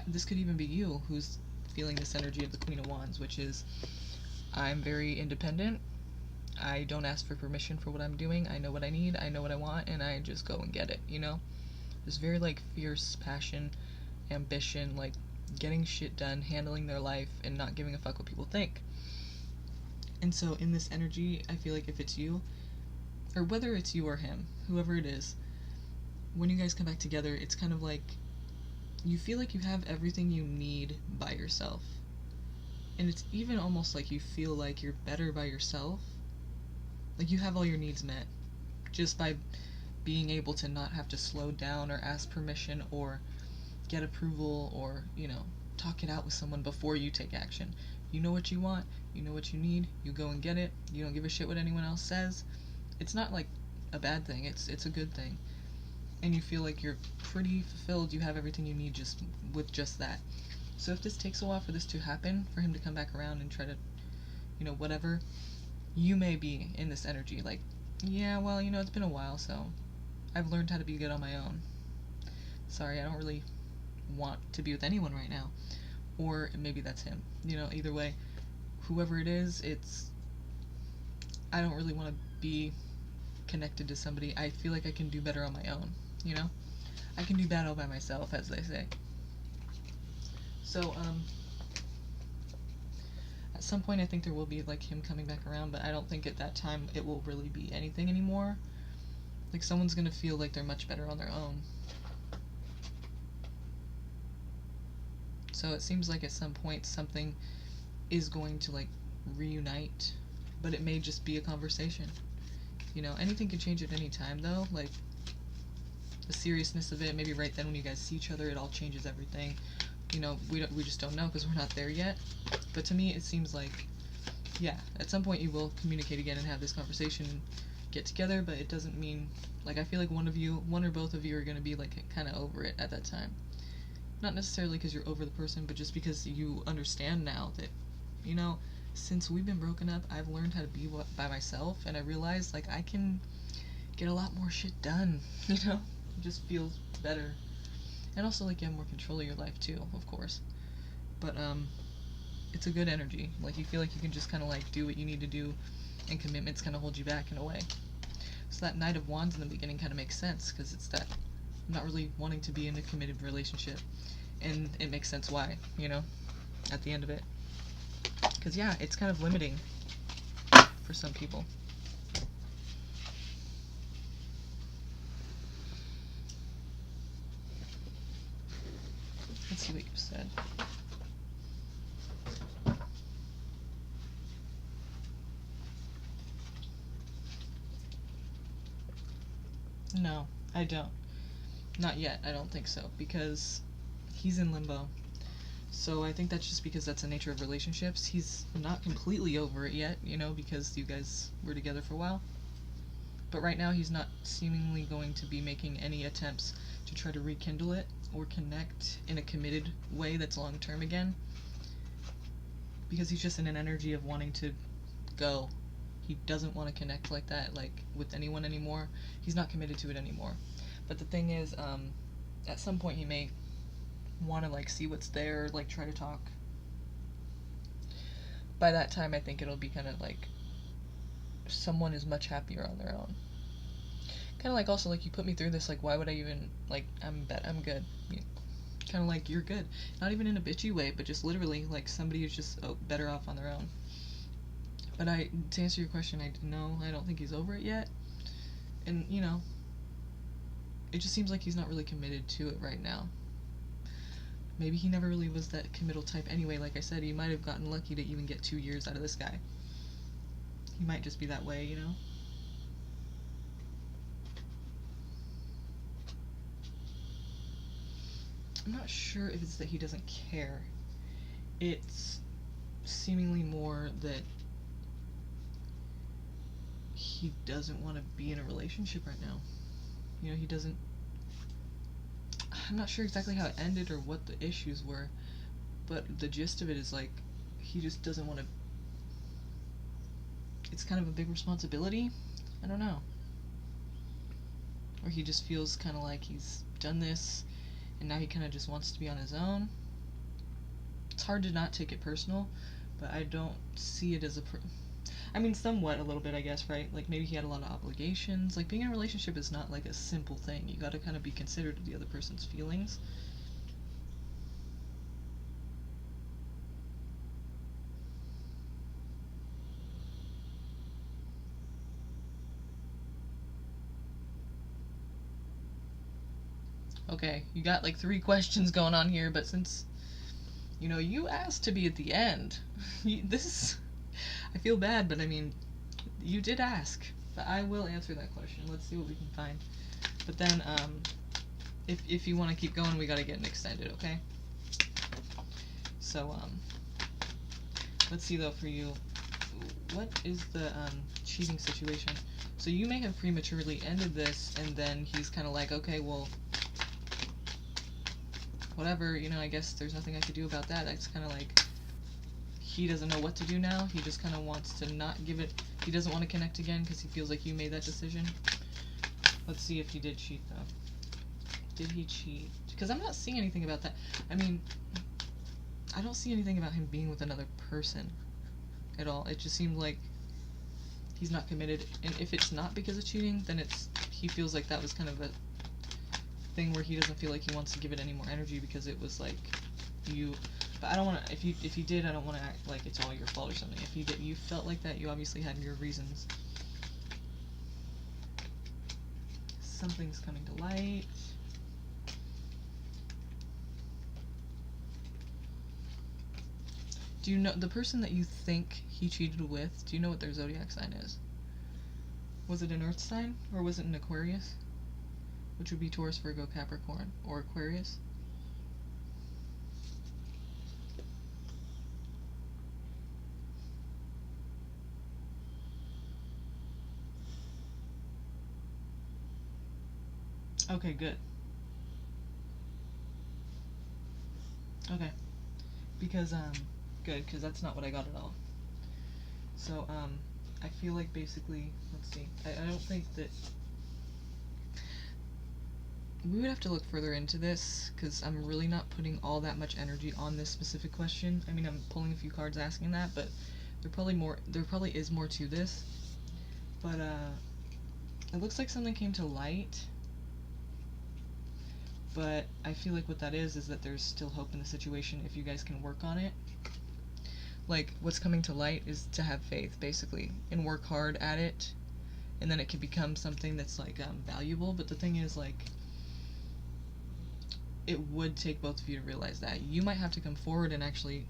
Speaker 1: this could even be you who's feeling this energy of the Queen of Wands, which is, I'm very independent. I don't ask for permission for what I'm doing. I know what I need, I know what I want, and I just go and get it, you know? This very, like, fierce passion, ambition, like, getting shit done, handling their life, and not giving a fuck what people think. And so in this energy, I feel like if it's you, or whether it's you or him, whoever it is, when you guys come back together, it's kind of like you feel like you have everything you need by yourself. And it's even almost like you feel like you're better by yourself. Like you have all your needs met just by being able to not have to slow down or ask permission or get approval or, you know, talk it out with someone before you take action. You know what you want, you know what you need, you go and get it, you don't give a shit what anyone else says. It's not like a bad thing. It's a good thing. And you feel like you're pretty fulfilled, you have everything you need just with just that. So if this takes a while for this to happen, for him to come back around and try to, whatever, you may be in this energy, like, yeah, well, it's been a while, so I've learned how to be good on my own. Sorry, I don't really want to be with anyone right now. Or maybe that's him. Either way, whoever it is, I don't really want to be connected to somebody. I feel like I can do better on my own, I can do bad all by myself, as they say. So, at some point I think there will be, like, him coming back around, but I don't think at that time it will really be anything anymore. Like, someone's gonna feel like they're much better on their own. So it seems like at some point something is going to, like, reunite, but it may just be a conversation. Anything can change at any time, though. Like, the seriousness of it, maybe right then when you guys see each other, it all changes everything. We just don't know because we're not there yet. But to me, it seems like, yeah, at some point you will communicate again and have this conversation, get together, but it doesn't mean, like, I feel like one or both of you are going to be, like, kind of over it at that time. Not necessarily because you're over the person, but just because you understand now that, since we've been broken up, I've learned how to be by myself, and I realized, like, I can get a lot more shit done, It just feels better. And also, like, you have more control of your life, too, of course. But, it's a good energy. Like, you feel like you can just kind of, like, do what you need to do, and commitments kind of hold you back in a way. So that Knight of Wands in the beginning kind of makes sense, because it's that I'm not really wanting to be in a committed relationship. And it makes sense why, at the end of it. Because, yeah, it's kind of limiting for some people. Let's see what you said. No, I don't. Not yet, I don't think so, because he's in limbo. So I think that's just because that's the nature of relationships. He's not completely over it yet, because you guys were together for a while. But right now he's not seemingly going to be making any attempts to try to rekindle it or connect in a committed way that's long-term again. Because he's just in an energy of wanting to go. He doesn't want to connect like that, like, with anyone anymore. He's not committed to it anymore. But the thing is, at some point he may want to, like, see what's there, like, try to talk. By that time, I think it'll be kind of like someone is much happier on their own. Kind of like, also, like, you put me through this, like, why would I even, like, I'm good. Kind of like, you're good. Not even in a bitchy way, but just literally, like, somebody who's just better off on their own. But to answer your question, I don't think he's over it yet. And, it just seems like he's not really committed to it right now. Maybe he never really was that committal type anyway. Like I said, he might have gotten lucky to even get 2 years out of this guy. He might just be that way, I'm not sure if it's that he doesn't care. It's seemingly more that he doesn't want to be in a relationship right now. He doesn't... I'm not sure exactly how it ended or what the issues were, but the gist of it is, like, he just doesn't want to... It's kind of a big responsibility? I don't know. Or he just feels kind of like he's done this, and now he kind of just wants to be on his own. It's hard to not take it personal, but I don't see it as I mean, somewhat, a little bit, I guess, right? Like, maybe he had a lot of obligations. Like, being in a relationship is not, like, a simple thing. You gotta kind of be considerate of the other person's feelings. Okay, you got, like, 3 questions going on here, but since, you asked to be at the end, I feel bad, but I mean, you did ask. But I will answer that question. Let's see what we can find. But then, if you want to keep going, we gotta get it extended, okay? So, let's see though for you. What is the cheating situation? So you may have prematurely ended this, and then he's kind of like, okay, well, whatever, you know, I guess there's nothing I could do about that. It's kind of like he doesn't know what to do now. He just kind of wants to not give it. He doesn't want to connect again because he feels like you made that decision. Let's see if he did cheat, though. Did he cheat? Because I'm not seeing anything about that. I mean, I don't see anything about him being with another person at all. It just seemed like he's not committed. And if it's not because of cheating, then he feels like that was kind of a thing where he doesn't feel like he wants to give it any more energy because it was like you. But I don't want to. If you did, I don't want to act like it's all your fault or something. If you felt like that, you obviously had your reasons. Something's coming to light. Do you know the person that you think he cheated with? Do you know what their zodiac sign is? Was it an Earth sign or was it an Aquarius? Which would be Taurus, Virgo, Capricorn, or Aquarius? Okay, good. Okay. Because, good, because that's not what I got at all. So, I feel like basically, let's see, I don't think that, we would have to look further into this, because I'm really not putting all that much energy on this specific question. I mean, I'm pulling a few cards asking that, but there probably is more to this. But, it looks like something came to light. But I feel like what that is that there's still hope in the situation if you guys can work on it. Like, what's coming to light is to have faith, basically, and work hard at it, and then it can become something that's, like, valuable. But the thing is, like, it would take both of you to realize that. You might have to come forward and actually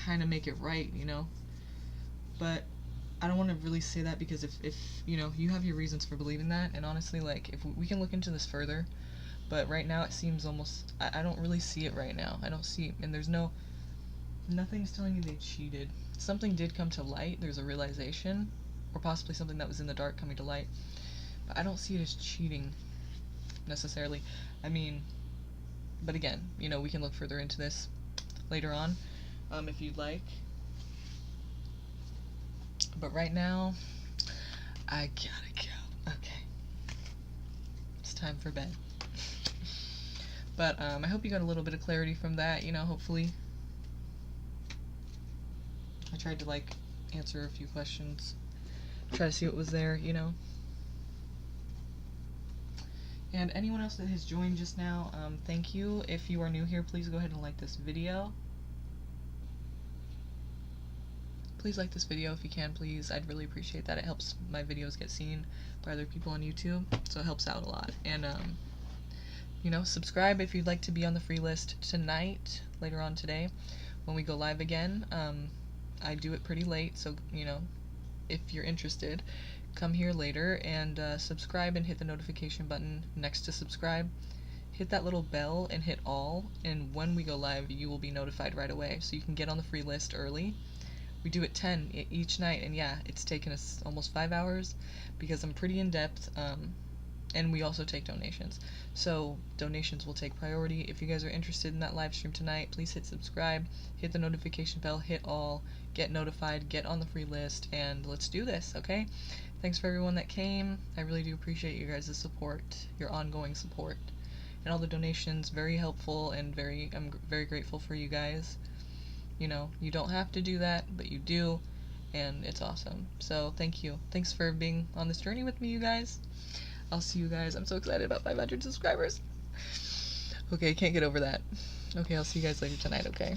Speaker 1: kind of make it right, you know? But I don't want to really say that because if you know, you have your reasons for believing that, and honestly, like, if we can look into this further, but right now it seems almost, I don't really see it right now. I don't see, and there's nothing's telling me they cheated. Something did come to light, there's a realization, or possibly something that was in the dark coming to light, but I don't see it as cheating, necessarily. I mean, but again, you know, we can look further into this later on, if you'd like. But right now, I gotta go. Okay. It's time for bed. But, I hope you got a little bit of clarity from that, you know, hopefully. I tried to, like, answer a few questions. Try to see what was there, you know. And anyone else that has joined just now, thank you. If you are new here, please go ahead and like this video. Please like this video if you can, please. I'd really appreciate that. It helps my videos get seen by other people on YouTube, so it helps out a lot. And, you know, subscribe if you'd like to be on the free list tonight, later on today, when we go live again. I do it pretty late, so, you know, if you're interested, come here later and subscribe and hit the notification button next to subscribe. Hit that little bell and hit all, and when we go live, you will be notified right away, so you can get on the free list early. We do it 10 each night, and yeah, it's taken us almost 5 hours because I'm pretty in-depth, and we also take donations. So donations will take priority. If you guys are interested in that live stream tonight, please hit subscribe, hit the notification bell, hit all, get notified, get on the free list, and let's do this, okay? Thanks for everyone that came. I really do appreciate you guys' support, your ongoing support, and all the donations. Very helpful, and I'm very grateful for you guys. You know, you don't have to do that, but you do, and it's awesome. So thank you. Thanks for being on this journey with me, you guys. I'll see you guys. I'm so excited about 500 subscribers. Okay, can't get over that. Okay, I'll see you guys later tonight, okay?